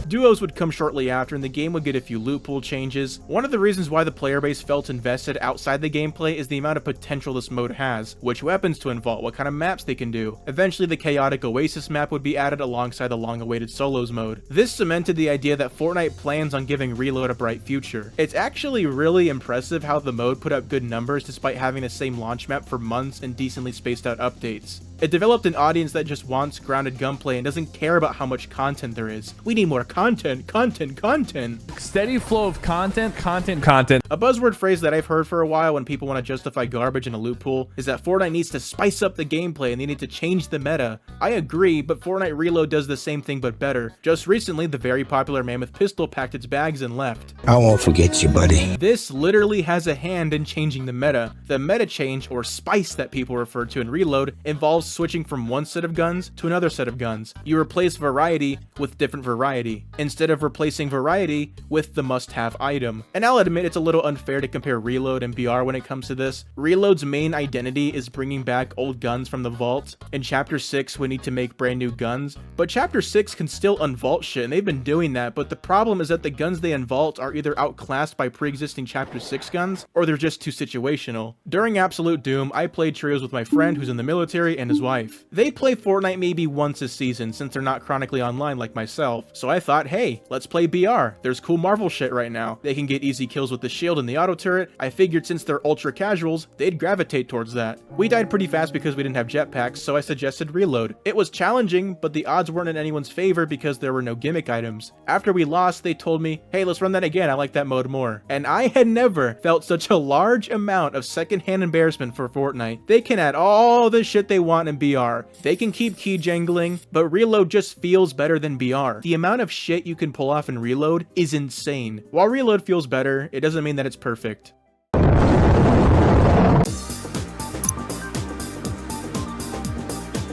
Duos would come shortly after, and the game would get a few loophole changes. One of the reasons why the player base felt invested outside the gameplay is the amount of potential this mode has, which weapons to involve, what kind of maps they can do. Eventually, the chaotic Oasis map would be added alongside the long-awaited solos mode. This cemented the idea that Fortnite plans on giving Reload a bright future. It's actually really impressive how the mode put up good numbers despite having the same launch map for months and decently spaced out updates. It developed an audience that just wants grounded gunplay and doesn't care about how much content there is. We need more content. Steady flow of content. A buzzword phrase that I've heard for a while when people want to justify garbage in a loophole is that Fortnite needs to spice up the gameplay and they need to change the meta. I agree, but Fortnite Reload does the same thing but better. Just recently, the very popular Mammoth pistol packed its bags and left. I won't forget you, buddy. This literally has a hand in changing the meta. The meta change, or spice that people refer to in Reload, involves switching from one set of guns to another set of guns. You replace variety with different variety, instead of replacing variety with the must-have item. And I'll admit it's a little unfair to compare Reload and BR when it comes to this. Reload's main identity is bringing back old guns from the vault. In Chapter 6, we need to make brand new guns, but Chapter 6 can still unvault shit, and they've been doing that, but the problem is that the guns they unvault are either outclassed by pre-existing Chapter 6 guns, or they're just too situational. During Absolute Doom, I played trios with my friend who's in the military and his wife. They play Fortnite maybe once a season since they're not chronically online like myself, so I thought, hey, let's play BR. There's cool Marvel shit right now. They can get easy kills with the shield and the auto turret. I figured since they're ultra casuals, they'd gravitate towards that. We died pretty fast because we didn't have jetpacks, so I suggested Reload. It was challenging, but the odds weren't in anyone's favor because there were no gimmick items. After we lost, they told me, hey, let's run that again, I like that mode more. And I had never felt such a large amount of secondhand embarrassment for Fortnite. They can add all the shit they want in BR. They can keep key jangling, but Reload just feels better than BR. The amount of shit you can pull off in Reload is insane. While Reload feels better, it doesn't mean that it's perfect.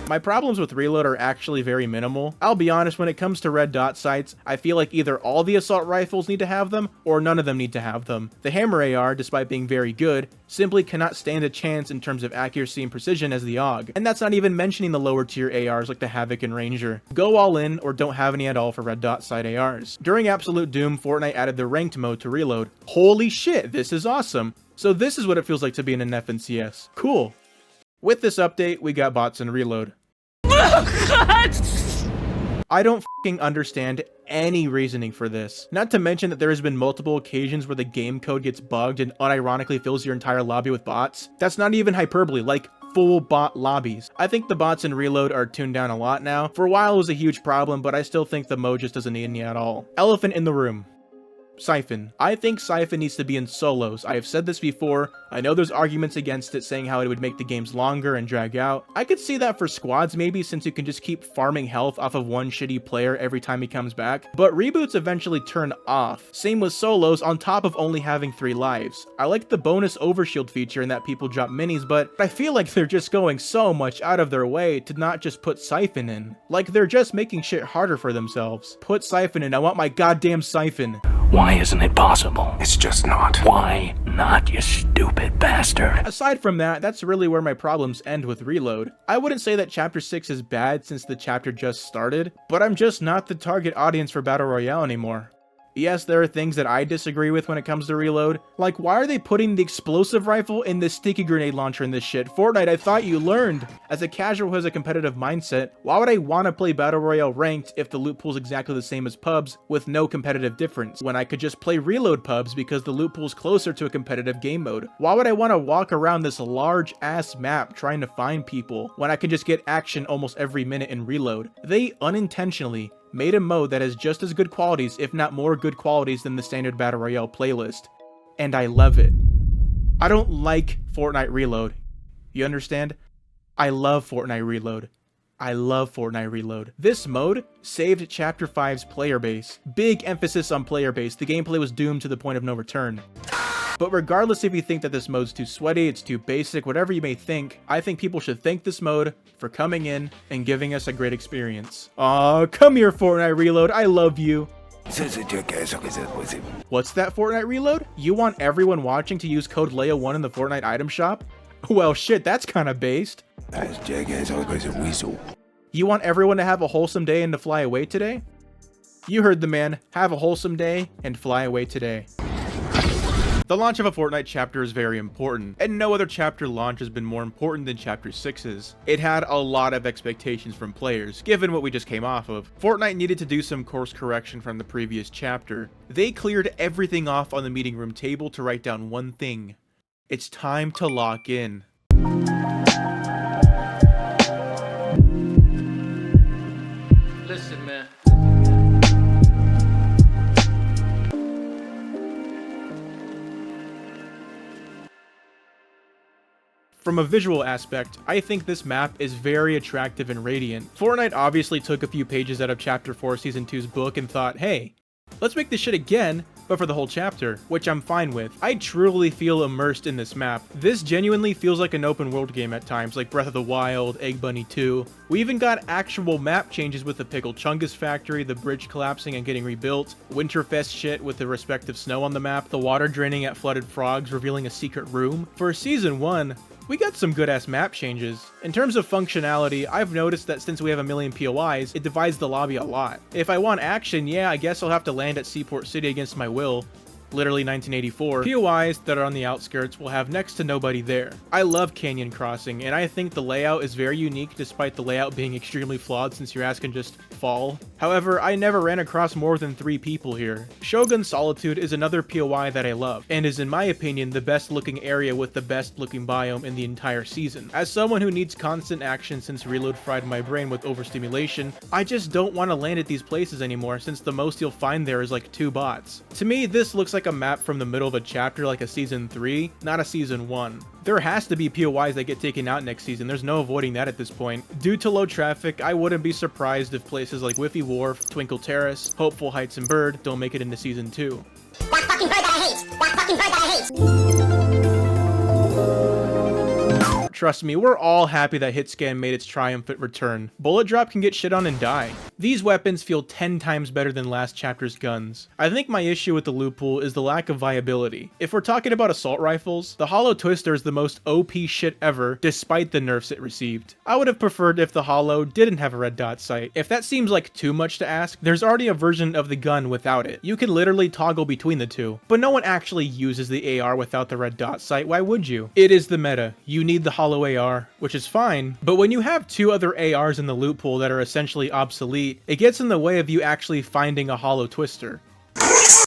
My problems with Reload are actually very minimal. I'll be honest, when it comes to red dot sights, I feel like either all the assault rifles need to have them, or none of them need to have them. The hammer AR, despite being very good, simply cannot stand a chance in terms of accuracy and precision as the AUG. And that's not even mentioning the lower tier ARs like the Havoc and Ranger. Go all in, or don't have any at all for red dot sight ARs. During Absolute Doom, Fortnite added the ranked mode to Reload. Holy shit, this is awesome. So this is what it feels like to be in an FNCS. Cool. With this update, we got bots in Reload. I don't f***ing understand any reasoning for this. Not to mention that there has been multiple occasions where the game code gets bugged and unironically fills your entire lobby with bots. That's not even hyperbole, like full bot lobbies. I think the bots in Reload are tuned down a lot now. For a while it was a huge problem, but I still think the mode just doesn't need any at all. Elephant in the room. Siphon. I think Siphon needs to be in solos. I have said this before. I know there's arguments against it saying how it would make the games longer and drag out. I could see that for squads maybe, since you can just keep farming health off of one shitty player every time he comes back, but reboots eventually turn off. Same with solos on top of only having 3 lives. I like the bonus overshield feature and that people drop minis, but I feel like they're just going so much out of their way to not just put Siphon in. Like they're just making shit harder for themselves. Put Siphon in, I want my goddamn Siphon. Why isn't it possible? It's just not. Why not, you stupid bastard? Aside from that, that's really where my problems end with Reload. I wouldn't say that Chapter 6 is bad since the chapter just started, but I'm just not the target audience for Battle Royale anymore. Yes, there are things that I disagree with when it comes to Reload. Like, why are they putting the explosive rifle and the sticky grenade launcher in this shit? Fortnite, I thought you learned. As a casual who has a competitive mindset, why would I want to play Battle Royale ranked if the loot pool is exactly the same as pubs with no competitive difference, when I could just play Reload pubs because the loot pool is closer to a competitive game mode? Why would I want to walk around this large ass map trying to find people when I could just get action almost every minute in Reload? They unintentionally made a mode that has just as good qualities, if not more good qualities, than the standard Battle Royale playlist. And I love it. I don't like Fortnite Reload. You understand? I love Fortnite Reload. I love Fortnite Reload. This mode saved Chapter 5's player base. Big emphasis on player base. The gameplay was doomed to the point of no return. But regardless if you think that this mode's too sweaty, it's too basic, whatever you may think, I think people should thank this mode for coming in and giving us a great experience. Aw, come here Fortnite Reload, I love you. What's that, Fortnite Reload? You want everyone watching to use code Leo1 in the Fortnite item shop? Well shit, that's kinda based. You want everyone to have a wholesome day and to fly away today? You heard the man, have a wholesome day and fly away today. The launch of a Fortnite chapter is very important, and no other chapter launch has been more important than Chapter 6's. It had a lot of expectations from players, given what we just came off of. Fortnite needed to do some course correction from the previous chapter. They cleared everything off on the meeting room table to write down one thing. It's time to lock in. Listen, man. From a visual aspect, I think this map is very attractive and radiant. Fortnite obviously took a few pages out of Chapter 4 Season 2's book and thought, hey, let's make this shit again, but for the whole chapter, which I'm fine with. I truly feel immersed in this map. This genuinely feels like an open world game at times, like Breath of the Wild, Egg Bunny 2. We even got actual map changes with the Pickle Chungus factory, the bridge collapsing and getting rebuilt, Winterfest shit with the respective snow on the map, the water draining at Flooded Frogs revealing a secret room. For Season 1, we got some good-ass map changes. In terms of functionality, I've noticed that since we have a million POIs, it divides the lobby a lot. If I want action, yeah, I guess I'll have to land at Seaport City against my will. Literally 1984. POIs that are on the outskirts will have next to nobody there. I love Canyon Crossing, and I think the layout is very unique despite the layout being extremely flawed since your ass can just fall. However, I never ran across more than 3 people here. Shogun Solitude is another POI that I love, and is in my opinion the best looking area with the best looking biome in the entire season. As someone who needs constant action since Reload fried my brain with overstimulation, I just don't want to land at these places anymore since the most you'll find there is like 2 bots. To me, this looks like a map from the middle of a chapter like a Season 3, not a Season 1. There has to be POIs that get taken out next season, there's no avoiding that at this point. Due to low traffic, I wouldn't be surprised if places like Whiffy Wharf, Twinkle Terrace, Hopeful Heights, and Bird don't make it into Season 2. That fucking bird that I hate! That fucking bird that I hate! Trust me, we're all happy that Hitscan made its triumphant return. Bullet Drop can get shit on and die. These weapons feel 10 times better than last chapter's guns. I think my issue with the loot pool is the lack of viability. If we're talking about assault rifles, the Hollow Twister is the most OP shit ever, despite the nerfs it received. I would have preferred if the Hollow didn't have a red dot sight. If that seems like too much to ask, there's already a version of the gun without it. You can literally toggle between the two, but no one actually uses the AR without the red dot sight, why would you? It is the meta. You need the Hollow AR, which is fine, but when you have 2 other ARs in the loot pool that are essentially obsolete, it gets in the way of you actually finding a Hollow Twister.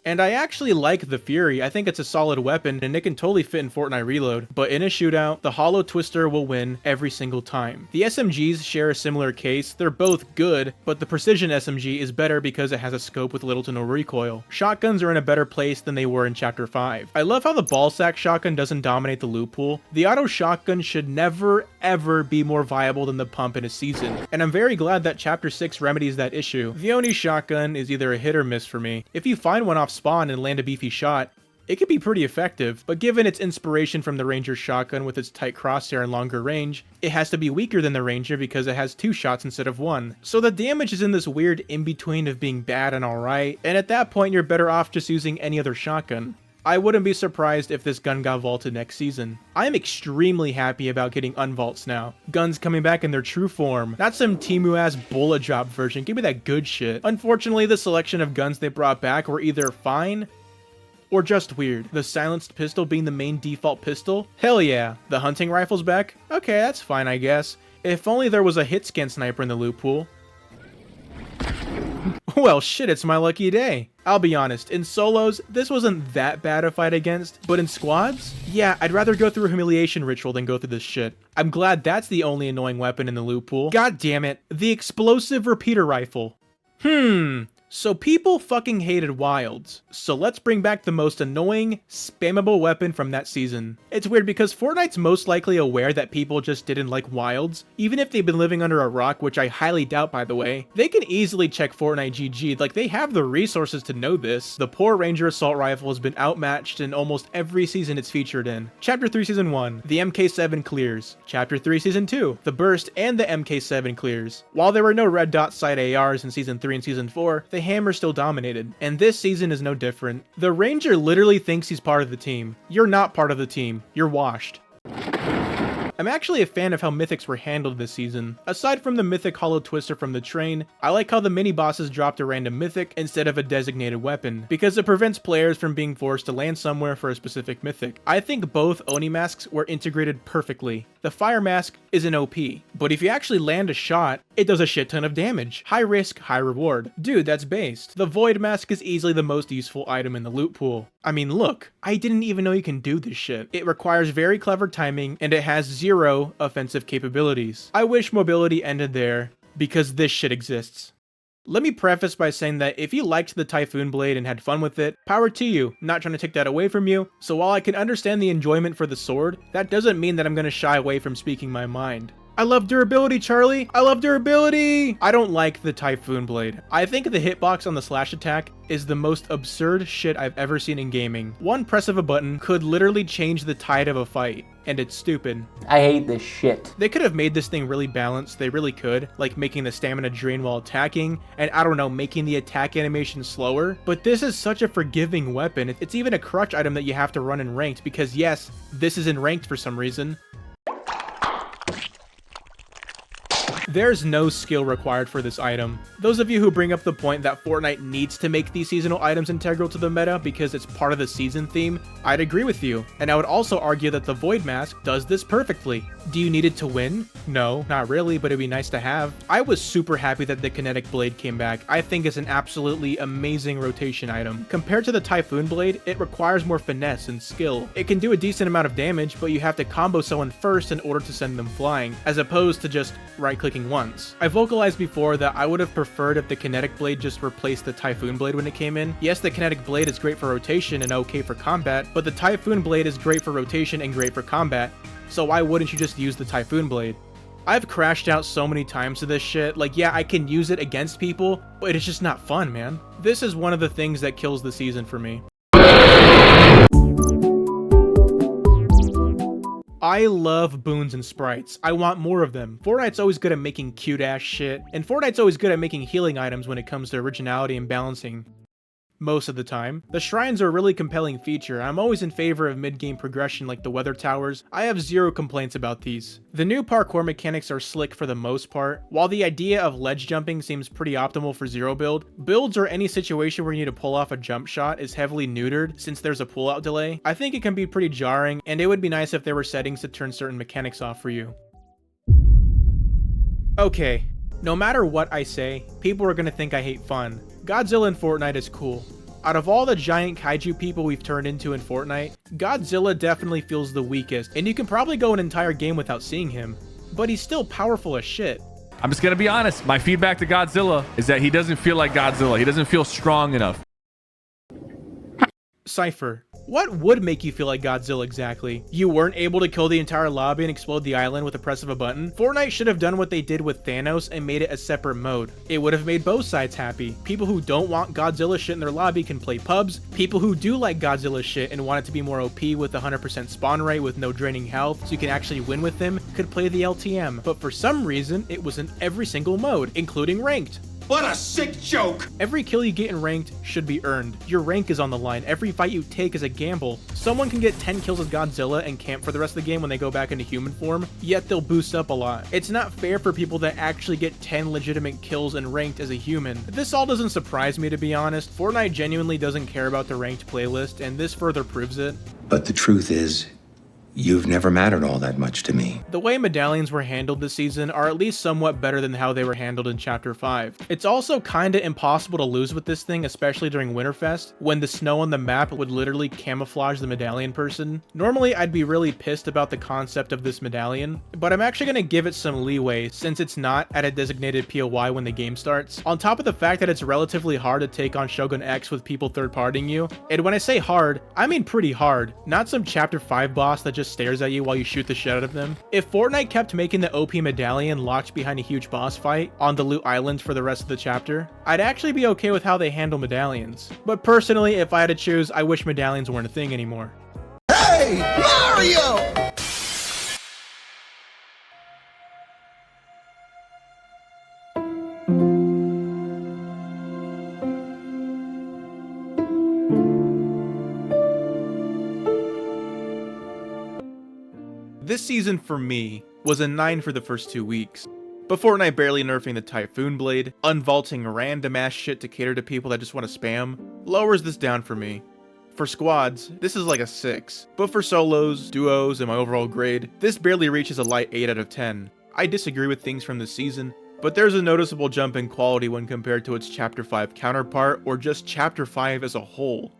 And I actually like the Fury. I think it's a solid weapon and it can totally fit in Fortnite Reload. But in a shootout, the Hollow Twister will win every single time. The SMGs share a similar case. They're both good, but the Precision SMG is better because it has a scope with little to no recoil. Shotguns are in a better place than they were in Chapter 5. I love how the ballsack shotgun doesn't dominate the loot pool. The auto shotgun should never ever be more viable than the pump in a season. And I'm very glad that Chapter 6 remedies that issue. The Oni shotgun is either a hit or miss for me. If you find one off spawn and land a beefy shot, it can be pretty effective, but given its inspiration from the Ranger shotgun with its tight crosshair and longer range, it has to be weaker than the Ranger because it has 2 shots instead of 1. So the damage is in this weird in-between of being bad and alright, and at that point you're better off just using any other shotgun. I wouldn't be surprised if this gun got vaulted next season. I am extremely happy about getting unvaults now. Guns coming back in their true form. Not some Temu-ass bullet drop version, give me that good shit. Unfortunately, the selection of guns they brought back were either fine or just weird. The silenced pistol being the main default pistol? Hell yeah. The hunting rifle's back? Okay, that's fine I guess. If only there was a hit scan sniper in the loot pool. Well shit, it's my lucky day. I'll be honest, in solos, this wasn't that bad a fight against, but in squads? Yeah, I'd rather go through a humiliation ritual than go through this shit. I'm glad that's the only annoying weapon in the loot pool. God damn it, the explosive repeater rifle. So people fucking hated wilds. So let's bring back the most annoying, spammable weapon from that season. It's weird because Fortnite's most likely aware that people just didn't like wilds, even if they've been living under a rock, which I highly doubt by the way. They can easily check Fortnite GG, like they have the resources to know this. The poor Ranger assault rifle has been outmatched in almost every season it's featured in. Chapter 3 Season 1, the MK7 clears. Chapter 3 Season 2, the Burst and the MK7 clears. While there were no red dot sight ARs in Season 3 and Season 4, the Hammer still dominated, and this season is no different. The Ranger literally thinks he's part of the team. You're not part of the team. You're washed. I'm actually a fan of how mythics were handled this season. Aside from the mythic Hollow Twister from the train, I like how the mini bosses dropped a random mythic instead of a designated weapon, because it prevents players from being forced to land somewhere for a specific mythic. I think both Oni masks were integrated perfectly. The fire mask is an OP, but if you actually land a shot, it does a shit ton of damage. High risk, high reward. Dude, that's based. The void mask is easily the most useful item in the loot pool. I mean, look, I didn't even know you can do this shit. It requires very clever timing, and it has 0 offensive capabilities. I wish mobility ended there, because this shit exists. Let me preface by saying that if you liked the Typhoon Blade and had fun with it, power to you. I'm not trying to take that away from you. So while I can understand the enjoyment for the sword, that doesn't mean that I'm gonna shy away from speaking my mind. I love durability, Charlie! I love durability! I don't like the Typhoon Blade. I think the hitbox on the slash attack is the most absurd shit I've ever seen in gaming. One press of a button could literally change the tide of a fight, and it's stupid. I hate this shit. They could have made this thing really balanced, they really could, like making the stamina drain while attacking, and I don't know, making the attack animation slower, but this is such a forgiving weapon. It's even a crutch item that you have to run in ranked, because yes, this is in ranked for some reason. There's no skill required for this item. Those of you who bring up the point that Fortnite needs to make these seasonal items integral to the meta because it's part of the season theme, I'd agree with you. And I would also argue that the Void Mask does this perfectly. Do you need it to win? No, not really, but it'd be nice to have. I was super happy that the Kinetic Blade came back. I think it's an absolutely amazing rotation item. Compared to the Typhoon Blade, it requires more finesse and skill. It can do a decent amount of damage, but you have to combo someone first in order to send them flying, as opposed to just right-clicking once. I vocalized before that I would have preferred if the Kinetic Blade just replaced the Typhoon Blade when it came in. Yes, the Kinetic Blade is great for rotation and okay for combat, but the Typhoon Blade is great for rotation and great for combat, so why wouldn't you just use the Typhoon Blade? I've crashed out so many times to this shit, like yeah, I can use it against people, but it's just not fun, man. This is one of the things that kills the season for me. I love boons and sprites. I want more of them. Fortnite's always good at making cute ass shit, and Fortnite's always good at making healing items when it comes to originality and balancing. Most of the time. The shrines are a really compelling feature. I'm always in favor of mid-game progression like the weather towers. I have zero complaints about these. The new parkour mechanics are slick for the most part. While the idea of ledge jumping seems pretty optimal for zero builds or any situation where you need to pull off a jump shot is heavily neutered since there's a pullout delay. I think it can be pretty jarring, and it would be nice if there were settings to turn certain mechanics off for you. Okay, no matter what I say, people are gonna think I hate fun. Godzilla in Fortnite is cool. Out of all the giant kaiju people we've turned into in Fortnite, Godzilla definitely feels the weakest, and you can probably go an entire game without seeing him, but he's still powerful as shit. I'm just gonna be honest. My feedback to Godzilla is that he doesn't feel like Godzilla. He doesn't feel strong enough. Cypher, what would make you feel like Godzilla exactly? You weren't able to kill the entire lobby and explode the island with the press of a button? Fortnite should have done what they did with Thanos and made it a separate mode. It would have made both sides happy. People who don't want Godzilla shit in their lobby can play pubs. People who do like Godzilla shit and want it to be more OP with 100% spawn rate with no draining health so you can actually win with them could play the LTM. But for some reason, it was in every single mode, including ranked. What a sick joke! Every kill you get in ranked should be earned. Your rank is on the line. Every fight you take is a gamble. Someone can get 10 kills with Godzilla and camp for the rest of the game when they go back into human form, yet they'll boost up a lot. It's not fair for people that actually get 10 legitimate kills in ranked as a human. This all doesn't surprise me, to be honest. Fortnite genuinely doesn't care about the ranked playlist, and this further proves it. But the truth is, you've never mattered all that much to me. The way medallions were handled this season are at least somewhat better than how they were handled in Chapter 5. It's also kinda impossible to lose with this thing, especially during Winterfest, when the snow on the map would literally camouflage the medallion person. Normally, I'd be really pissed about the concept of this medallion, but I'm actually gonna give it some leeway since it's not at a designated POI when the game starts. On top of the fact that it's relatively hard to take on Shogun X with people third-partying you, and when I say hard, I mean pretty hard, not some Chapter 5 boss that just stares at you while you shoot the shit out of them. If Fortnite kept making the OP medallion locked behind a huge boss fight on the loot island for the rest of the chapter, I'd actually be okay with how they handle medallions. But personally, if I had to choose, I wish medallions weren't a thing anymore. Hey, Mario! This season for me was a 9 for the first 2 weeks. But Fortnite barely nerfing the Typhoon Blade, unvaulting random ass shit to cater to people that just want to spam, lowers this down for me. For squads, this is like a 6, but for solos, duos, and my overall grade, this barely reaches a light 8 out of 10. I disagree with things from this season, but there's a noticeable jump in quality when compared to its Chapter 5 counterpart or just Chapter 5 as a whole.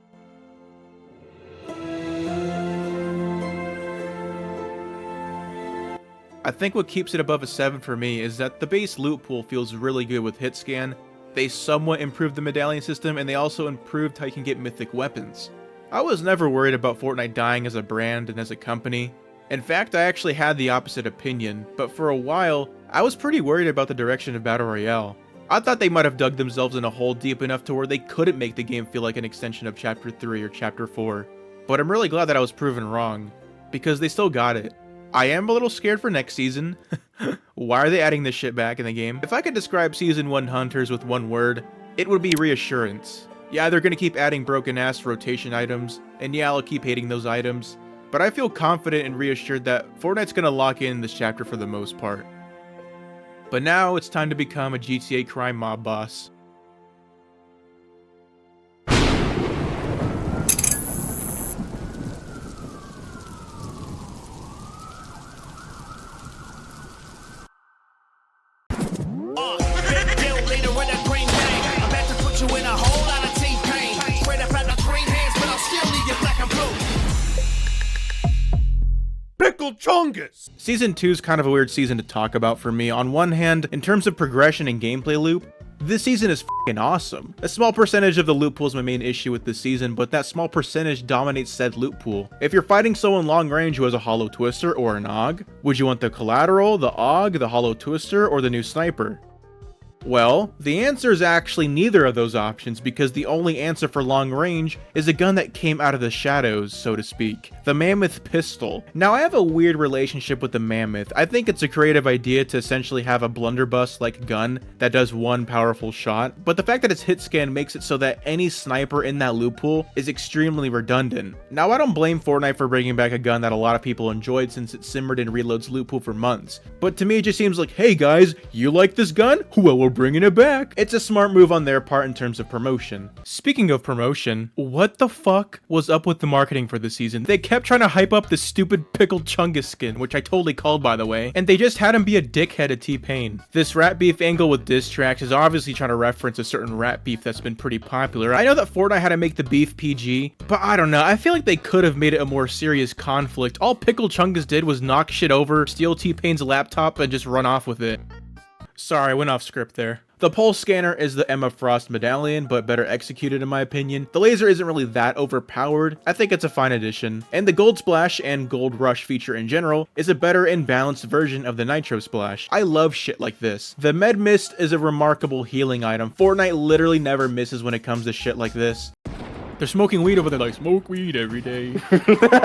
I think what keeps it above a 7 for me is that the base loot pool feels really good with hit scan. They somewhat improved the medallion system, and they also improved how you can get mythic weapons. I was never worried about Fortnite dying as a brand and as a company. In fact, I actually had the opposite opinion, but for a while, I was pretty worried about the direction of Battle Royale. I thought they might have dug themselves in a hole deep enough to where they couldn't make the game feel like an extension of Chapter 3 or Chapter 4. But I'm really glad that I was proven wrong, because they still got it. I am a little scared for next season. Why are they adding this shit back in the game? If I could describe Season 1 Hunters with one word, it would be reassurance. Yeah, they're gonna keep adding broken ass rotation items, and yeah, I'll keep hating those items, but I feel confident and reassured that Fortnite's gonna lock in this chapter for the most part. But now it's time to become a GTA crime mob boss. Chungus! Season 2 is kind of a weird season to talk about for me. On one hand, in terms of progression and gameplay loop, this season is f***ing awesome. A small percentage of the loot pool is my main issue with this season, but that small percentage dominates said loot pool. If you're fighting someone long range who has a hollow twister or an AUG, would you want the collateral, the AUG, the hollow twister, or the new sniper? Well, the answer is actually neither of those options, because the only answer for long range is a gun that came out of the shadows, so to speak. The Mammoth pistol. Now, I have a weird relationship with the Mammoth. I think it's a creative idea to essentially have a blunderbuss-like gun that does one powerful shot, but the fact that it's hit scan makes it so that any sniper in that loot pool is extremely redundant. Now, I don't blame Fortnite for bringing back a gun that a lot of people enjoyed since it simmered in Reload's loot pool for months, but to me it just seems like, hey guys, you like this gun? Well, we're bringing it back. It's a smart move on their part in terms of promotion. Speaking of promotion, what the fuck was up with the marketing for this season? They kept trying to hype up the stupid pickled Chungus skin, which I totally called by the way, and they just had him be a dickhead at T-Pain. This rat beef angle with diss tracks is obviously trying to reference a certain rat beef that's been pretty popular. I know that Fortnite had to make the beef PG, but I don't know, I feel like they could have made it a more serious conflict. All Pickled Chungus did was knock shit over, steal T-Pain's laptop, and just run off with it. Sorry, I went off script there. The pulse scanner is the Emma Frost medallion, but better executed in my opinion. The laser isn't really that overpowered. I think it's a fine addition. And the Gold Splash and Gold Rush feature in general is a better and balanced version of the Nitro Splash. I love shit like this. The Med Mist is a remarkable healing item. Fortnite literally never misses when it comes to shit like this. They're smoking weed over there like, smoke weed every day.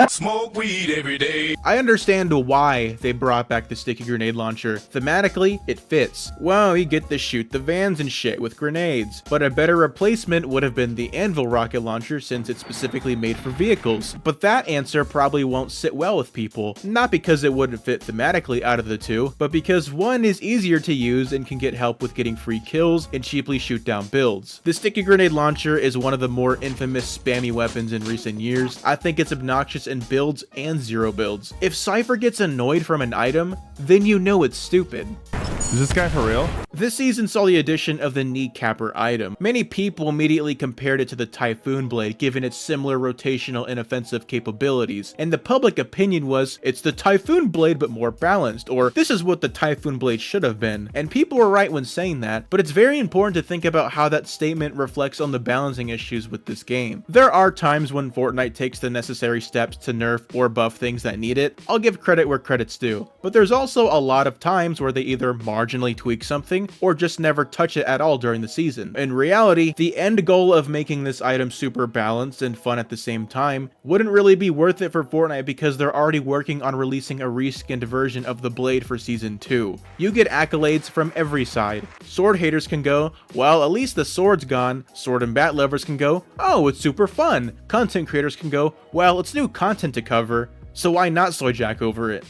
Smoke weed every day. I understand why they brought back the sticky grenade launcher. Thematically, it fits. Wow, you get to shoot the vans and shit with grenades. But a better replacement would have been the Anvil rocket launcher since it's specifically made for vehicles. But that answer probably won't sit well with people. Not because it wouldn't fit thematically out of the two, but because one is easier to use and can get help with getting free kills and cheaply shoot down builds. The sticky grenade launcher is one of the more infamous spammy weapons in recent years. I think it's obnoxious in builds and zero builds. If Cypher gets annoyed from an item, then you know it's stupid. Is this guy for real? This season saw the addition of the kneecapper item. Many people immediately compared it to the Typhoon Blade given its similar rotational and offensive capabilities, and the public opinion was, it's the Typhoon Blade but more balanced, or this is what the Typhoon Blade should have been. And people were right when saying that, but it's very important to think about how that statement reflects on the balancing issues with this game. There are times when Fortnite takes the necessary steps to nerf or buff things that need it. I'll give credit where credit's due. But there's also a lot of times where they either marginally tweak something or just never touch it at all during the season. In reality, the end goal of making this item super balanced and fun at the same time wouldn't really be worth it for Fortnite because they're already working on releasing a reskinned version of the Blade for Season 2. You get accolades from every side. Sword haters can go, well, at least the sword's gone. Sword and bat lovers can go, oh, it's super fun. Content creators can go, well, it's new content to cover, so why not soy jack over it?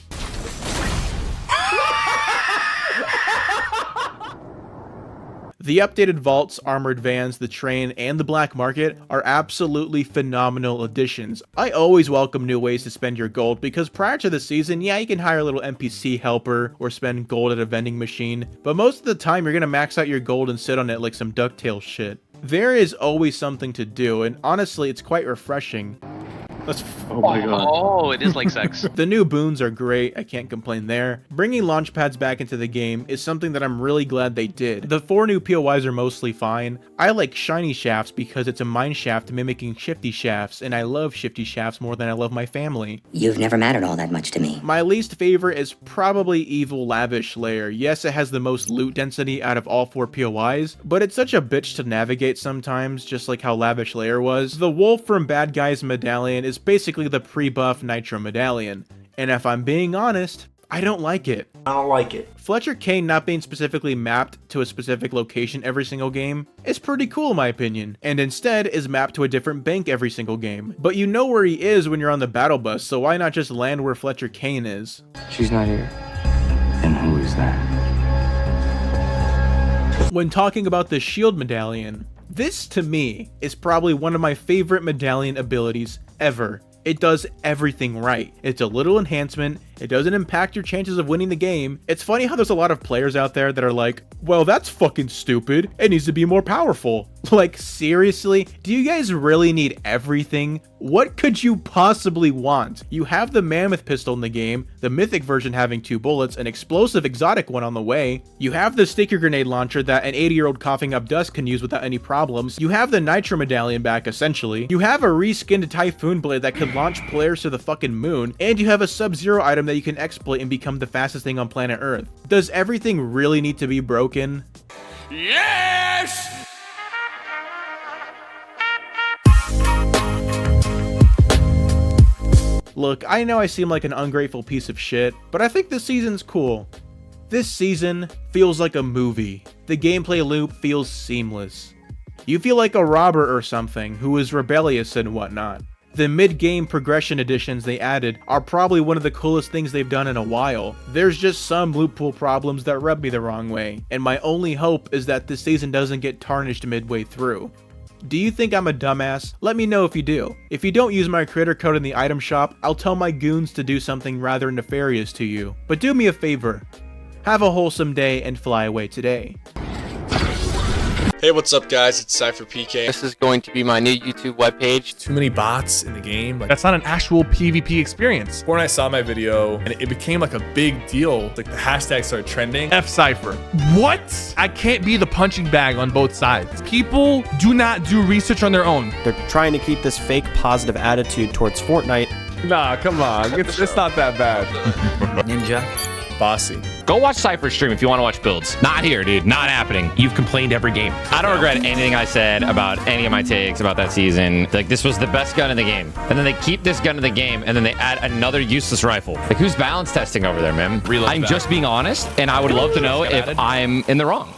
The updated vaults, armored vans, the train, and the black market are absolutely phenomenal additions. I always welcome new ways to spend your gold because prior to the season, yeah, you can hire a little NPC helper or spend gold at a vending machine, but most of the time you're gonna max out your gold and sit on it like some DuckTales shit. There is always something to do, and honestly, it's quite refreshing. Oh my god. Oh, it is like sex. The new boons are great, I can't complain there. Bringing launch pads back into the game is something that I'm really glad they did. The 4 new POIs are mostly fine. I like shiny shafts because it's a mine shaft mimicking shifty shafts, and I love shifty shafts more than I love my family. You've never mattered all that much to me. My least favorite is probably Evil Lavish Lair. Yes, it has the most loot density out of all 4 POIs, but it's such a bitch to navigate sometimes, just like how Lavish Lair was. The Wolf from Bad Guys Medallion is basically the pre-buff Nitro Medallion, and if I'm being honest, I don't like it. I don't like it. Fletcher Kane not being specifically mapped to a specific location every single game is pretty cool in my opinion, and instead is mapped to a different bank every single game. But you know where he is when you're on the battle bus, so why not just land where Fletcher Kane is? She's not here. And who is that? When talking about the Shield Medallion, this to me is probably one of my favorite medallion abilities ever. It does everything right. It's a little enhancement, it doesn't impact your chances of winning the game. It's funny how there's a lot of players out there that are like, well, that's fucking stupid, it needs to be more powerful. Like, seriously? Do you guys really need everything? What could you possibly want? You have the mammoth pistol in the game, the mythic version having 2 bullets, an explosive exotic one on the way. You have the sticker grenade launcher that an 80-year-old coughing up dust can use without any problems. You have the Nitro Medallion back essentially. You have a reskinned Typhoon Blade that could launch players to the fucking moon. And you have a Sub-Zero item that you can exploit and become the fastest thing on planet Earth. Does everything really need to be broken? Yes! Look, I know I seem like an ungrateful piece of shit, but I think this season's cool. This season feels like a movie. The gameplay loop feels seamless. You feel like a robber or something who is rebellious and whatnot. The mid-game progression additions they added are probably one of the coolest things they've done in a while. There's just some loophole problems that rub me the wrong way, and my only hope is that this season doesn't get tarnished midway through. Do you think I'm a dumbass? Let me know if you do. If you don't use my creator code in the item shop, I'll tell my goons to do something rather nefarious to you. But do me a favor. Have a wholesome day and fly away today. Hey, what's up guys? It's CypherPK. This is going to be my new YouTube webpage. Too many bots in the game. That's not an actual PvP experience. Fortnite saw my video and it became like a big deal. Like the hashtag started trending. F Cypher. What? I can't be the punching bag on both sides. People do not do research on their own. They're trying to keep this fake positive attitude towards Fortnite. Nah, come on. It's not that bad. Ninja. Bossy. Go watch Cypher's stream if you want to watch builds. Not here, dude. Not happening. You've complained every game. I don't regret anything I said about any of my takes about that season. Like, this was the best gun in the game. And then they keep this gun in the game, and then they add another useless rifle. Like, who's balance testing over there, man? I'm just being honest, and I would love to know if I'm in the wrong.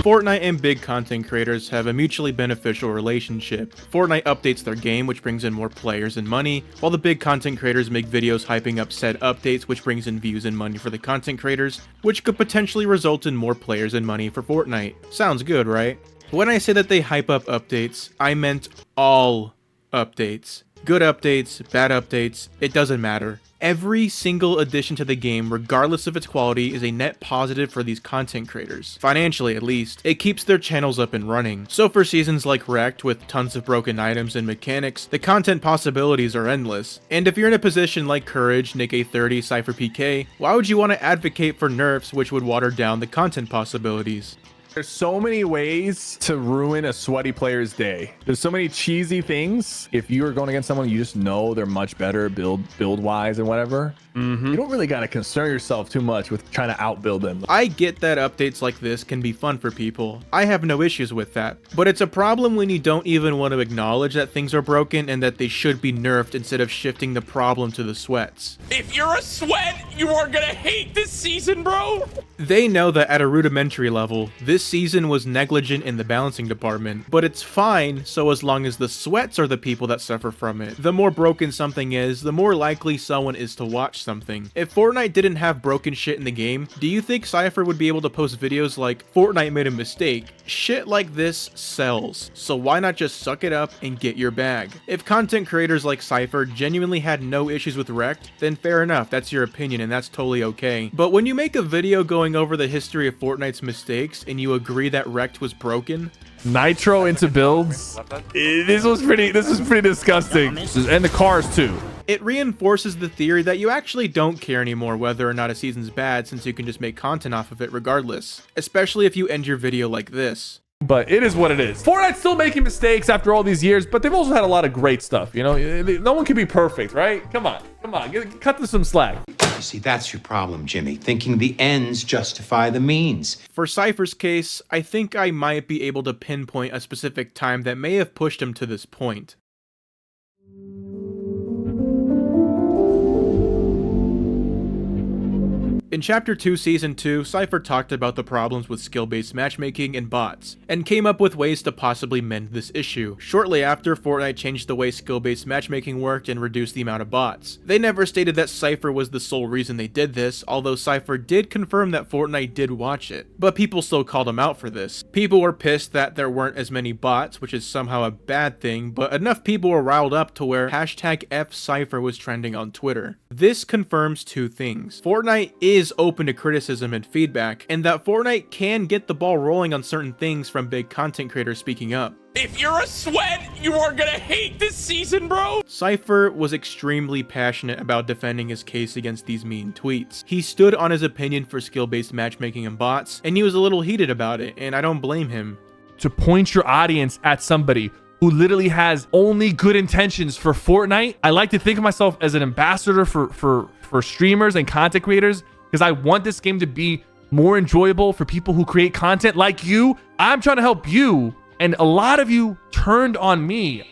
Fortnite and big content creators have a mutually beneficial relationship. Fortnite updates their game, which brings in more players and money, while the big content creators make videos hyping up said updates, which brings in views and money for the content creators, which could potentially result in more players and money for Fortnite. Sounds good, right? When I say that they hype up updates, I meant all updates. Good updates, bad updates, it doesn't matter. Every single addition to the game, regardless of its quality, is a net positive for these content creators. Financially, at least. It keeps their channels up and running. So for seasons like Wrecked, with tons of broken items and mechanics, the content possibilities are endless. And if you're in a position like Courage, Nick830, CypherPK, why would you want to advocate for nerfs which would water down the content possibilities? There's so many ways to ruin a sweaty player's day. There's so many cheesy things. If you are going against someone you just know they're much better build wise and whatever, you don't really got to concern yourself too much with trying to outbuild them. I get that updates like this can be fun for people. I have no issues with that. But it's a problem when you don't even want to acknowledge that things are broken and that they should be nerfed instead of shifting the problem to the sweats. If you're a sweat, you are gonna hate this season, bro. They know that at a rudimentary level, this season was negligent in the balancing department, but it's fine so as long as the sweats are the people that suffer from it. The more broken something is, the more likely someone is to watch something. If Fortnite didn't have broken shit in the game, do you think Cypher would be able to post videos like, Fortnite made a mistake? Shit like this sells, so why not just suck it up and get your bag? If content creators like Cypher genuinely had no issues with Wrecked, then fair enough, that's your opinion and that's totally okay. But when you make a video going over the history of Fortnite's mistakes and you agree that Wrecked was broken, Nitro into builds. This was pretty disgusting. And the cars too. it reinforces the theory that you actually don't care anymore whether or not a season's bad, since you can just make content off of it regardless. Especially if you end your video like this. But it is what it is. Fortnite's still making mistakes after all these years, but they've also had a lot of great stuff. You know, no one can be perfect, right? Come on, cut to some slack. You see, that's your problem, Jimmy. Thinking the ends justify the means. For Cypher's case, I think I might be able to pinpoint a specific time that may have pushed him to this point. In Chapter 2, Season 2, Cypher talked about the problems with skill-based matchmaking and bots, and came up with ways to possibly mend this issue. Shortly after, Fortnite changed the way skill-based matchmaking worked and reduced the amount of bots. They never stated that Cypher was the sole reason they did this, although Cypher did confirm that Fortnite did watch it. But people still called him out for this. People were pissed that there weren't as many bots, which is somehow a bad thing, but enough people were riled up to where #FCypher was trending on Twitter. This confirms two things. Fortnite is open to criticism and feedback, and that Fortnite can get the ball rolling on certain things from big content creators speaking up. If you're a sweat, you are gonna hate this season, bro! Cypher was extremely passionate about defending his case against these mean tweets. He stood on his opinion for skill-based matchmaking and bots, and he was a little heated about it, and I don't blame him. To point your audience at somebody who literally has only good intentions for Fortnite, I like to think of myself as an ambassador for streamers and content creators, because I want this game to be more enjoyable for people who create content like you. I'm trying to help you, and a lot of you turned on me.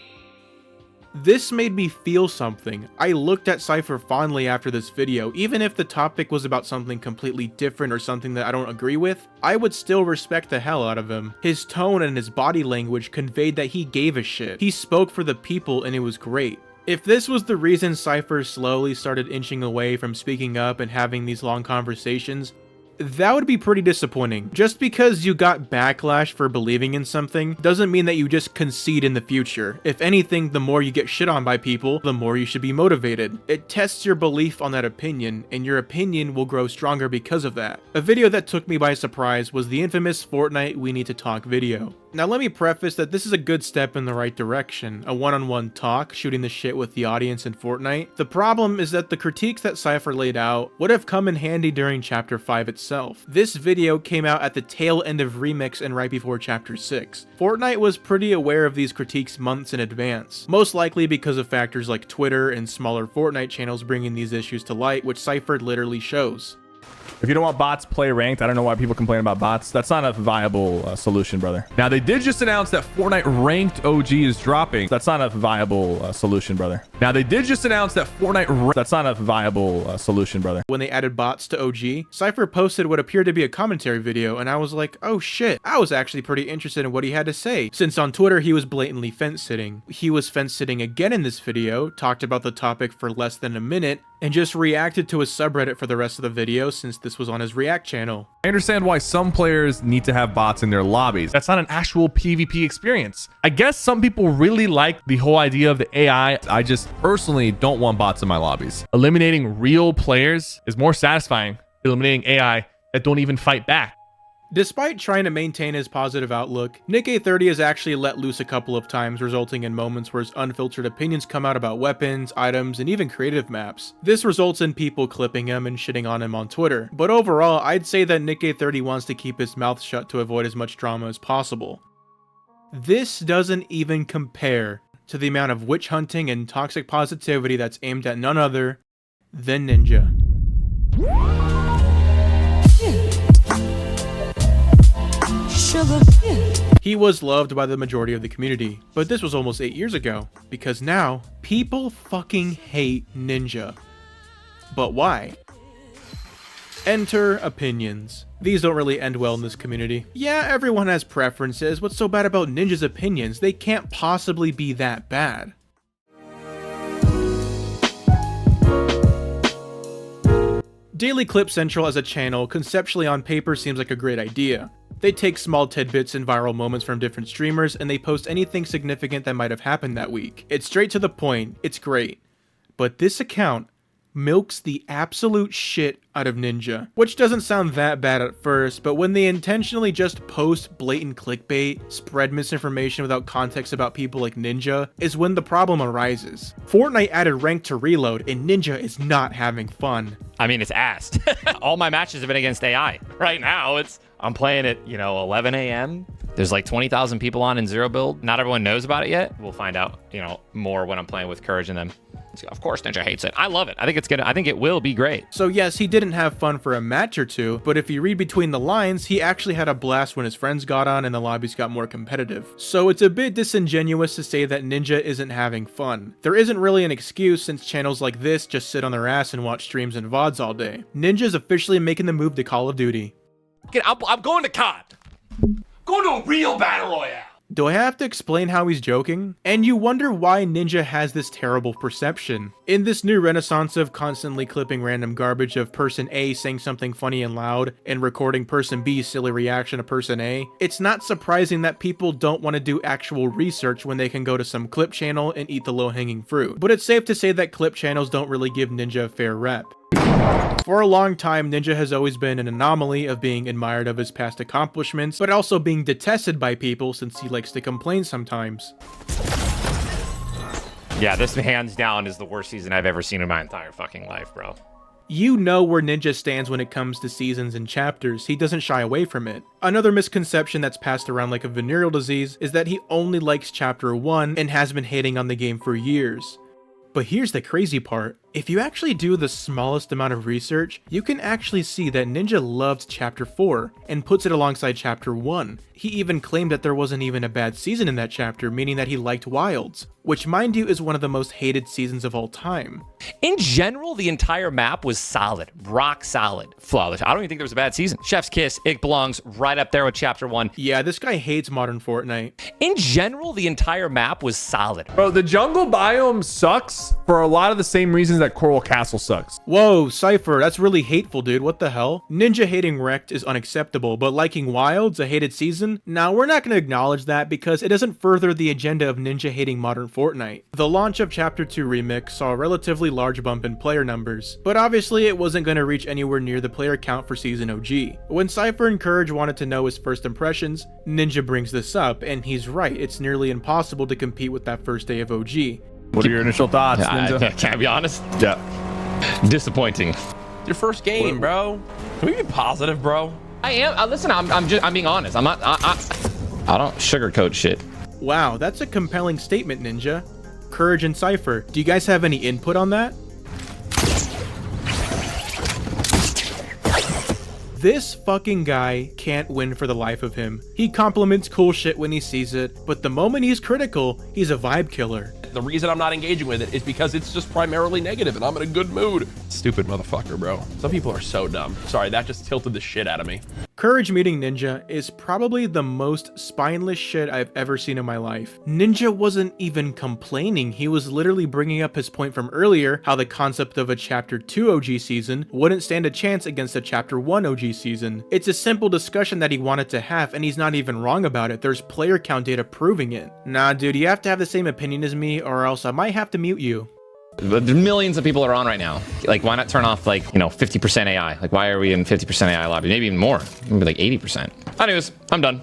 This made me feel something. I looked at Cypher fondly after this video. Even if the topic was about something completely different or something that I don't agree with, I would still respect the hell out of him. His tone and his body language conveyed that he gave a shit. He spoke for the people and it was great. If this was the reason Cypher slowly started inching away from speaking up and having these long conversations, that would be pretty disappointing. Just because you got backlash for believing in something doesn't mean that you just concede in the future. If anything, the more you get shit on by people, the more you should be motivated. It tests your belief on that opinion, and your opinion will grow stronger because of that. A video that took me by surprise was the infamous Fortnite We Need to Talk video. Now let me preface that this is a good step in the right direction, a one-on-one talk, shooting the shit with the audience in Fortnite. The problem is that the critiques that Cypher laid out would have come in handy during Chapter 5 itself. This video came out at the tail end of Remix and right before Chapter 6. Fortnite was pretty aware of these critiques months in advance, most likely because of factors like Twitter and smaller Fortnite channels bringing these issues to light, which Cypher literally shows. If you don't want bots, play ranked. I don't know why people complain about bots. That's not a viable solution, brother. Now, they did just announce that Fortnite ranked OG is dropping. That's not a viable solution, brother. Now, they did just announce that That's not a viable solution, brother. When they added bots to OG, Cypher posted what appeared to be a commentary video, and I was like, oh shit. I was actually pretty interested in what he had to say, since on Twitter he was blatantly fence-sitting. He was fence-sitting again in this video, talked about the topic for less than a minute, and just reacted to his subreddit for the rest of the video since this was on his React channel. I understand why some players need to have bots in their lobbies. That's not an actual PvP experience. I guess some people really like the whole idea of the AI. I just personally don't want bots in my lobbies. Eliminating real players is more satisfying than eliminating AI that don't even fight back. Despite trying to maintain his positive outlook, Nick830 has actually let loose a couple of times, resulting in moments where his unfiltered opinions come out about weapons, items, and even creative maps. This results in people clipping him and shitting on him on Twitter. But overall, I'd say that Nick830 wants to keep his mouth shut to avoid as much drama as possible. This doesn't even compare to the amount of witch hunting and toxic positivity that's aimed at none other than Ninja. He was loved by the majority of the community, but this was almost 8 years ago, because now, people fucking hate Ninja. But why? Enter opinions. These don't really end well in this community. Yeah, everyone has preferences. What's so bad about Ninja's opinions? They can't possibly be that bad. Daily Clip Central as a channel, conceptually on paper, seems like a great idea. They take small tidbits and viral moments from different streamers and they post anything significant that might have happened that week. It's straight to the point, it's great. But this account milks the absolute shit out of Ninja. Which doesn't sound that bad at first, but when they intentionally just post blatant clickbait, spread misinformation without context about people like Ninja, is when the problem arises. Fortnite added rank to reload and Ninja is not having fun. I mean, it's asked. All my matches have been against AI. Right now, I'm playing at, 11 a.m. There's like 20,000 people on in zero build. Not everyone knows about it yet. We'll find out, more when I'm playing with Courage and them. Of course, Ninja hates it. I love it. I think it will be great. So yes, he didn't have fun for a match or two, but if you read between the lines, he actually had a blast when his friends got on and the lobbies got more competitive. So it's a bit disingenuous to say that Ninja isn't having fun. There isn't really an excuse since channels like this just sit on their ass and watch streams and VODs all day. Ninja's officially making the move to Call of Duty. I'm going to COD. Going to a real battle royale. Do I have to explain how he's joking? And you wonder why Ninja has this terrible perception. In this new renaissance of constantly clipping random garbage of person A saying something funny and loud, and recording person B's silly reaction to person A, it's not surprising that people don't want to do actual research when they can go to some clip channel and eat the low-hanging fruit. But it's safe to say that clip channels don't really give Ninja a fair rep. For a long time, Ninja has always been an anomaly of being admired of his past accomplishments, but also being detested by people since he likes to complain sometimes. Yeah, this hands down is the worst season I've ever seen in my entire fucking life, bro. You know where Ninja stands when it comes to seasons and chapters. He doesn't shy away from it. Another misconception that's passed around like a venereal disease is that he only likes chapter 1 and has been hating on the game for years. But here's the crazy part. If you actually do the smallest amount of research, you can actually see that Ninja loved Chapter 4 and puts it alongside Chapter 1. He even claimed that there wasn't even a bad season in that chapter, meaning that he liked Wilds, which mind you is one of the most hated seasons of all time. In general, the entire map was solid, rock solid, flawless. I don't even think there was a bad season. Chef's Kiss, it belongs right up there with Chapter 1. Yeah, this guy hates modern Fortnite. In general, the entire map was solid. Bro, the jungle biome sucks for a lot of the same reasons that Coral Castle sucks. Whoa, Cypher, that's really hateful, dude. What the hell? Ninja hating Wrecked is unacceptable, but liking Wilds, a hated season? Now, we're not going to acknowledge that because it doesn't further the agenda of Ninja hating modern Fortnite. The launch of Chapter 2 Remix saw a relatively large bump in player numbers, but obviously it wasn't going to reach anywhere near the player count for Season OG. When Cypher and Courage wanted to know his first impressions, Ninja brings this up, and he's right, it's nearly impossible to compete with that first day of OG. What are your initial thoughts, Ninja? Can I be honest? Yeah. Disappointing. Your first game, bro. Can we be positive, bro? I am. Listen, I'm being honest. I'm not. I don't sugarcoat shit. Wow, that's a compelling statement, Ninja. Courage and Cypher, do you guys have any input on that? This fucking guy can't win for the life of him. He compliments cool shit when he sees it, but the moment he's critical, he's a vibe killer. The reason I'm not engaging with it is because it's just primarily negative and I'm in a good mood. Stupid motherfucker, bro. Some people are so dumb. Sorry, that just tilted the shit out of me. Courage meeting Ninja is probably the most spineless shit I've ever seen in my life. Ninja wasn't even complaining, he was literally bringing up his point from earlier, how the concept of a Chapter 2 OG season wouldn't stand a chance against a Chapter 1 OG season. It's a simple discussion that he wanted to have, and he's not even wrong about it. There's player count data proving it. Nah, dude, you have to have the same opinion as me, or else I might have to mute you. Millions of people are on right now. Like, why not turn off, like, 50% AI? Like, why are we in 50% AI lobby? Maybe even more. Maybe like 80%. Anyways, I'm done.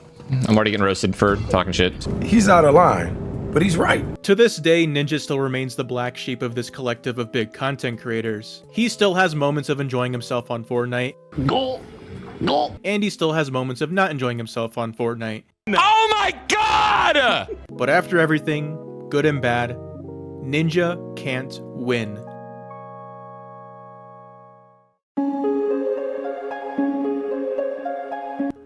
I'm already getting roasted for talking shit. He's out of line, but he's right. To this day, Ninja still remains the black sheep of this collective of big content creators. He still has moments of enjoying himself on Fortnite. Goal. And he still has moments of not enjoying himself on Fortnite. Oh my god! But after everything, good and bad, Ninja can't win.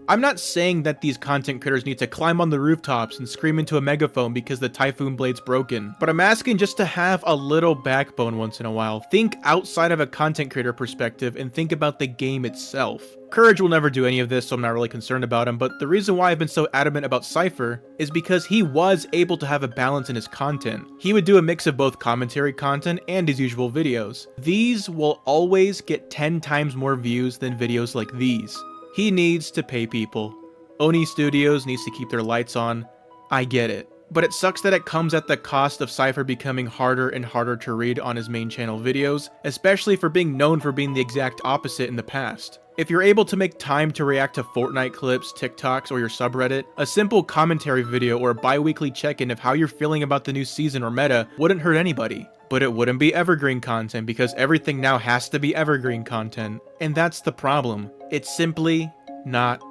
I'm not saying that these content creators need to climb on the rooftops and scream into a megaphone because the Typhoon Blade's broken, but I'm asking just to have a little backbone once in a while. Think outside of a content creator perspective and think about the game itself. Courage will never do any of this, so I'm not really concerned about him, but the reason why I've been so adamant about Cypher is because he was able to have a balance in his content. He would do a mix of both commentary content and his usual videos. These will always get 10 times more views than videos like these. He needs to pay people. Oni Studios needs to keep their lights on. I get it. But it sucks that it comes at the cost of Cypher becoming harder and harder to read on his main channel videos, especially for being known for being the exact opposite in the past. If you're able to make time to react to Fortnite clips, TikToks, or your subreddit, a simple commentary video or a bi-weekly check-in of how you're feeling about the new season or meta wouldn't hurt anybody. But it wouldn't be evergreen content because everything now has to be evergreen content. And that's the problem. It's simply not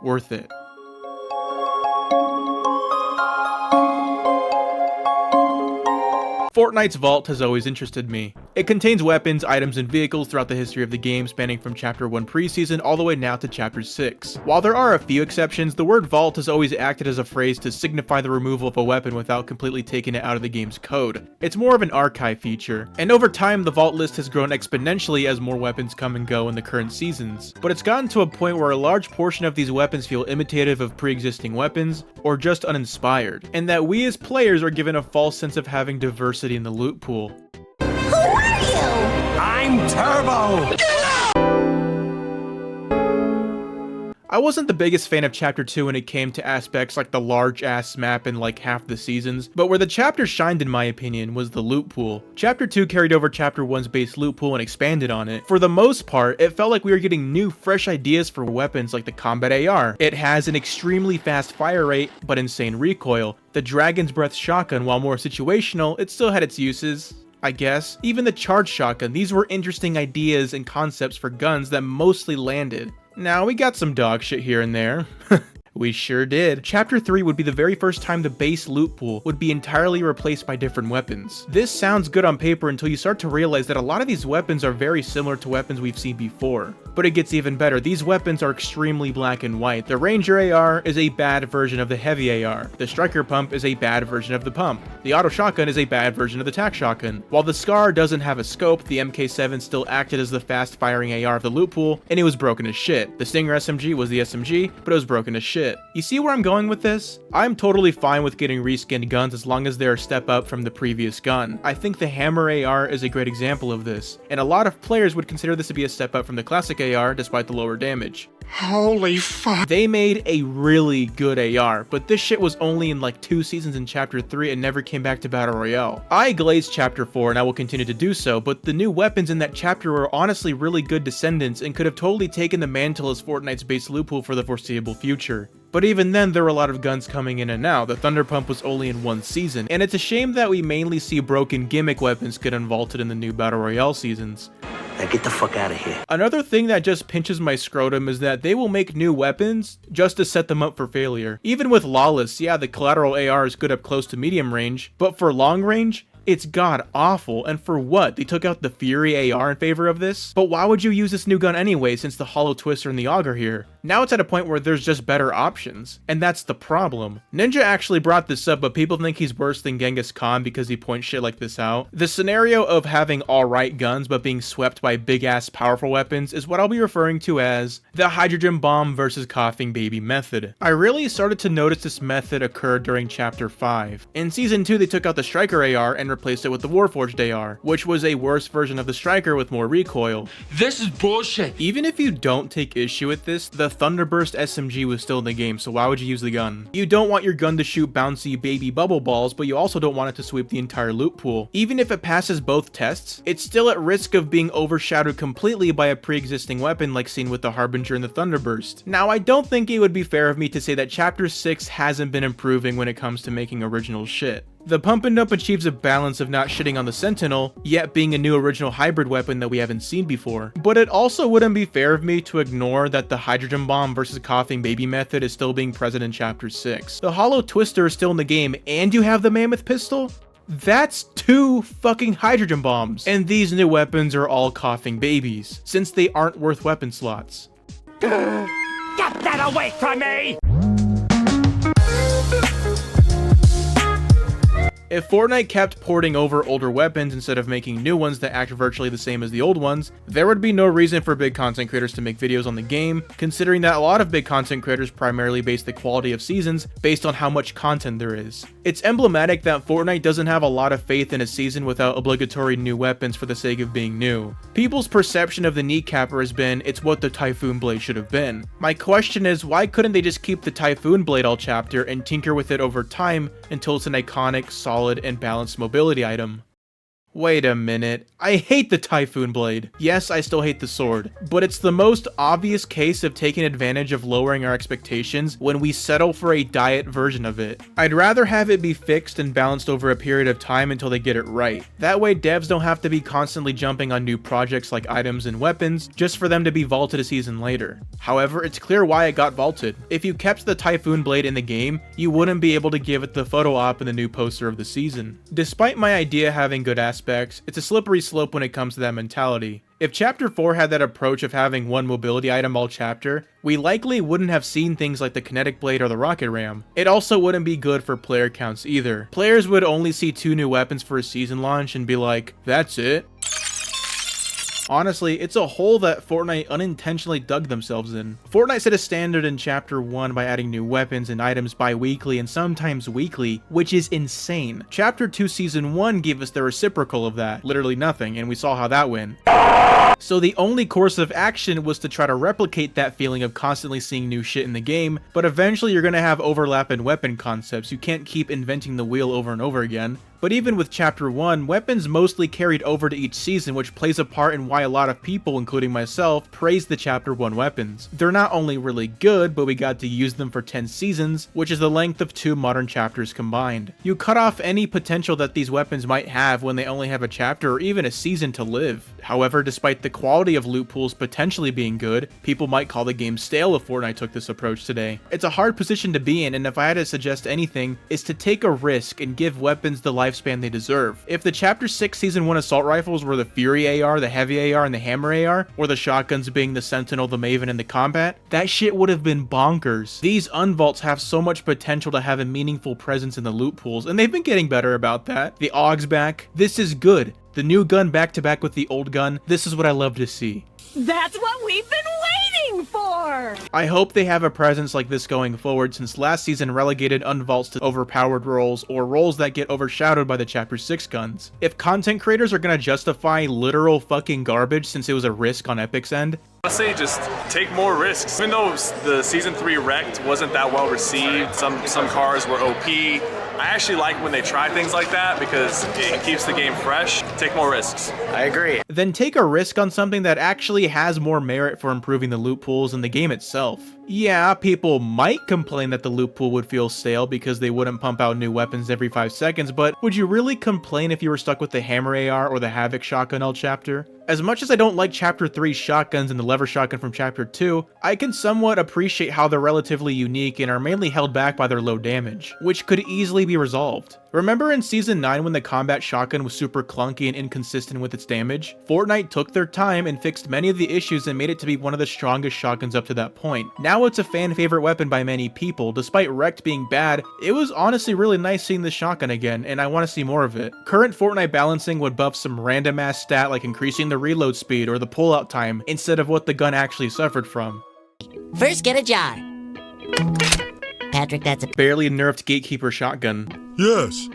worth it. Fortnite's vault has always interested me. It contains weapons, items, and vehicles throughout the history of the game, spanning from Chapter 1 preseason all the way now to Chapter 6. While there are a few exceptions, the word vault has always acted as a phrase to signify the removal of a weapon without completely taking it out of the game's code. It's more of an archive feature, and over time the vault list has grown exponentially as more weapons come and go in the current seasons. But it's gotten to a point where a large portion of these weapons feel imitative of pre-existing weapons, or just uninspired, and that we as players are given a false sense of having diversity in the loot pool. Who are you? I'm Turbo! I wasn't the biggest fan of Chapter 2 when it came to aspects like the large-ass map and like half the seasons, but where the chapter shined in my opinion was the loot pool. Chapter 2 carried over Chapter 1's base loot pool and expanded on it. For the most part, it felt like we were getting new, fresh ideas for weapons like the combat AR. It has an extremely fast fire rate, but insane recoil. The Dragon's Breath shotgun, while more situational, it still had its uses, I guess. Even the charged shotgun, these were interesting ideas and concepts for guns that mostly landed. Now, we got some dog shit here and there. We sure did. Chapter 3 would be the very first time the base loot pool would be entirely replaced by different weapons. This sounds good on paper until you start to realize that a lot of these weapons are very similar to weapons we've seen before. But it gets even better. These weapons are extremely black and white. The Ranger AR is a bad version of the Heavy AR. The Striker Pump is a bad version of the Pump. The Auto Shotgun is a bad version of the Tac Shotgun. While the Scar doesn't have a scope, the MK7 still acted as the fast-firing AR of the loot pool, and it was broken as shit. The Stinger SMG was the SMG, but it was broken as shit. You see where I'm going with this? I'm totally fine with getting reskinned guns as long as they're a step up from the previous gun. I think the Hammer AR is a great example of this, and a lot of players would consider this to be a step up from the classic AR despite the lower damage. Holy fuck. They made a really good AR, but this shit was only in like 2 seasons in Chapter 3 and never came back to Battle Royale. I glazed Chapter 4 and I will continue to do so, but the new weapons in that chapter were honestly really good descendants and could have totally taken the mantle as Fortnite's base loot pool for the foreseeable future. But even then, there were a lot of guns coming in and out. The Thunder Pump was only in 1 season, and it's a shame that we mainly see broken gimmick weapons get unvaulted in the new Battle Royale seasons. Now get the fuck out of here. Another thing that just pinches my scrotum is that they will make new weapons just to set them up for failure. Even with Lawless, yeah, the Collateral AR is good up close to medium range, but for long range, it's god awful. And for what? They took out the Fury AR in favor of this? But why would you use this new gun anyway, since the Hollow Twister and the Auger here? Now it's at a point where there's just better options, and that's the problem. Ninja actually brought this up, but people think he's worse than Genghis Khan because he points shit like this out. The scenario of having alright guns but being swept by big ass powerful weapons is what I'll be referring to as the hydrogen bomb versus coughing baby method. I really started to notice this method occur during Chapter 5. In Season 2 they took out the Striker AR and replaced it with the Warforged AR, which was a worse version of the Striker with more recoil. This is bullshit. Even if you don't take issue with this, the Thunderburst SMG was still in the game, so why would you use the gun? You don't want your gun to shoot bouncy baby bubble balls, but you also don't want it to sweep the entire loot pool. Even if it passes both tests, it's still at risk of being overshadowed completely by a pre-existing weapon like seen with the Harbinger and the Thunderburst. Now, I don't think it would be fair of me to say that Chapter 6 hasn't been improving when it comes to making original shit. The Pump and Dump achieves a balance of not shitting on the Sentinel, yet being a new original hybrid weapon that we haven't seen before. But it also wouldn't be fair of me to ignore that the Hydrogen Bomb versus Coughing Baby method is still being present in Chapter 6. The Hollow Twister is still in the game, and you have the Mammoth Pistol? That's 2 fucking hydrogen bombs. And these new weapons are all coughing babies, since they aren't worth weapon slots. Get that away from me! If Fortnite kept porting over older weapons instead of making new ones that act virtually the same as the old ones, there would be no reason for big content creators to make videos on the game, considering that a lot of big content creators primarily base the quality of seasons based on how much content there is. It's emblematic that Fortnite doesn't have a lot of faith in a season without obligatory new weapons for the sake of being new. People's perception of the Kneecapper has been, it's what the Typhoon Blade should have been. My question is, why couldn't they just keep the Typhoon Blade all chapter and tinker with it over time until it's an iconic, solid, and balanced mobility item? Wait a minute, I hate the Typhoon Blade. Yes, I still hate the sword, but it's the most obvious case of taking advantage of lowering our expectations when we settle for a diet version of it. I'd rather have it be fixed and balanced over a period of time until they get it right. That way devs don't have to be constantly jumping on new projects like items and weapons just for them to be vaulted a season later. However, it's clear why it got vaulted. If you kept the Typhoon Blade in the game, you wouldn't be able to give it the photo op in the new poster of the season. Despite my idea having good aspects, it's a slippery slope when it comes to that mentality. If Chapter 4 had that approach of having one mobility item all chapter, we likely wouldn't have seen things like the Kinetic Blade or the Rocket Ram. It also wouldn't be good for player counts either. Players would only see 2 new weapons for a season launch and be like, that's it. Honestly, it's a hole that Fortnite unintentionally dug themselves in. Fortnite set a standard in Chapter 1 by adding new weapons and items bi-weekly and sometimes weekly, which is insane. Chapter 2 Season 1 gave us the reciprocal of that, literally nothing, and we saw how that went. So the only course of action was to try to replicate that feeling of constantly seeing new shit in the game, but eventually you're gonna have overlap in weapon concepts. You can't keep inventing the wheel over and over again. But even with Chapter 1, weapons mostly carried over to each season, which plays a part in why a lot of people, including myself, praise the Chapter 1 weapons. They're not only really good, but we got to use them for 10 seasons, which is the length of 2 modern chapters combined. You cut off any potential that these weapons might have when they only have a chapter or even a season to live. However, despite the quality of loot pools potentially being good, people might call the game stale if Fortnite took this approach today. It's a hard position to be in, and if I had to suggest anything, is to take a risk and give weapons the lifespan they deserve. If the Chapter 6 Season 1 assault rifles were the Fury AR, the Heavy AR, and the Hammer AR, or the shotguns being the Sentinel, the Maven, and the Combat, that shit would have been bonkers. These unvaults have so much potential to have a meaningful presence in the loot pools, and they've been getting better about that. The AUG's back. This is good. The new gun back to back with the old gun. This is what I love to see. That's what we've been waiting for! I hope they have a presence like this going forward, since last season relegated unvaults to overpowered roles or roles that get overshadowed by the Chapter 6 guns. If content creators are gonna justify literal fucking garbage since it was a risk on Epic's end, Honestly, just take more risks. Even though the Season 3 Wrecked wasn't that well received, some cars were OP, I actually like when they try things like that because it keeps the game fresh. Take more risks. I agree. Then take a risk on something that actually has more merit for improving the loot pools and the game itself. Yeah, people might complain that the loot pool would feel stale because they wouldn't pump out new weapons every 5 seconds, but would you really complain if you were stuck with the Hammer AR or the Havoc shotgun all chapter? As much as I don't like Chapter 3's shotguns and the lever shotgun from Chapter 2, I can somewhat appreciate how they're relatively unique and are mainly held back by their low damage, which could easily be resolved. Remember in Season 9 when the combat shotgun was super clunky and inconsistent with its damage? Fortnite took their time and fixed many of the issues and made it to be one of the strongest shotguns up to that point. Now it's a fan favorite weapon by many people. Despite Wrecked being bad, it was honestly really nice seeing the shotgun again, and I want to see more of it. Current Fortnite balancing would buff some random ass stat like increasing the reload speed or the pullout time instead of what the gun actually suffered from. First, get a jar. Patrick, that's a barely nerfed Gatekeeper shotgun. Yes.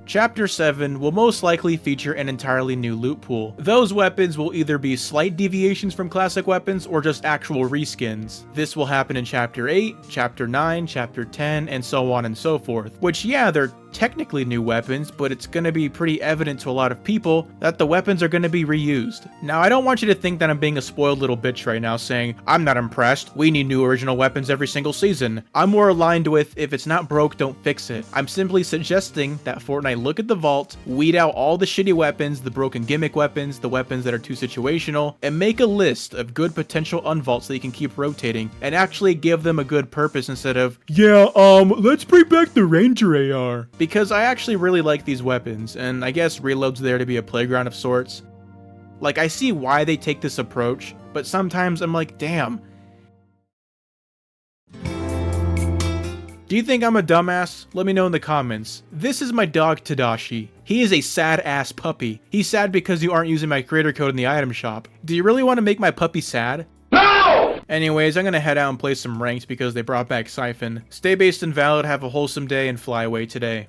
Chapter 7 will most likely feature an entirely new loot pool. Those weapons will either be slight deviations from classic weapons or just actual reskins. This will happen in Chapter 8, Chapter 9, Chapter 10, and so on and so forth. Which, yeah, they're technically new weapons, but it's going to be pretty evident to a lot of people that the weapons are going to be reused. Now, I don't want you to think that I'm being a spoiled little bitch right now saying, I'm not impressed, we need new original weapons every single season. I'm more aligned with, if it's not broke, don't fix it. I'm simply suggesting that Fortnite look at the vault, weed out all the shitty weapons, the broken gimmick weapons, the weapons that are too situational, and make a list of good potential unvaults that you can keep rotating, and actually give them a good purpose instead of, yeah, let's bring back the Ranger AR. Because I actually really like these weapons, and I guess Reload's there to be a playground of sorts. Like, I see why they take this approach, but sometimes I'm like, damn. Do you think I'm a dumbass? Let me know in the comments. This is my dog Tadashi. He is a sad ass puppy. He's sad because you aren't using my creator code in the item shop. Do you really want to make my puppy sad? No! Anyways, I'm gonna head out and play some ranked because they brought back Siphon. Stay based and valid, have a wholesome day, and fly away today.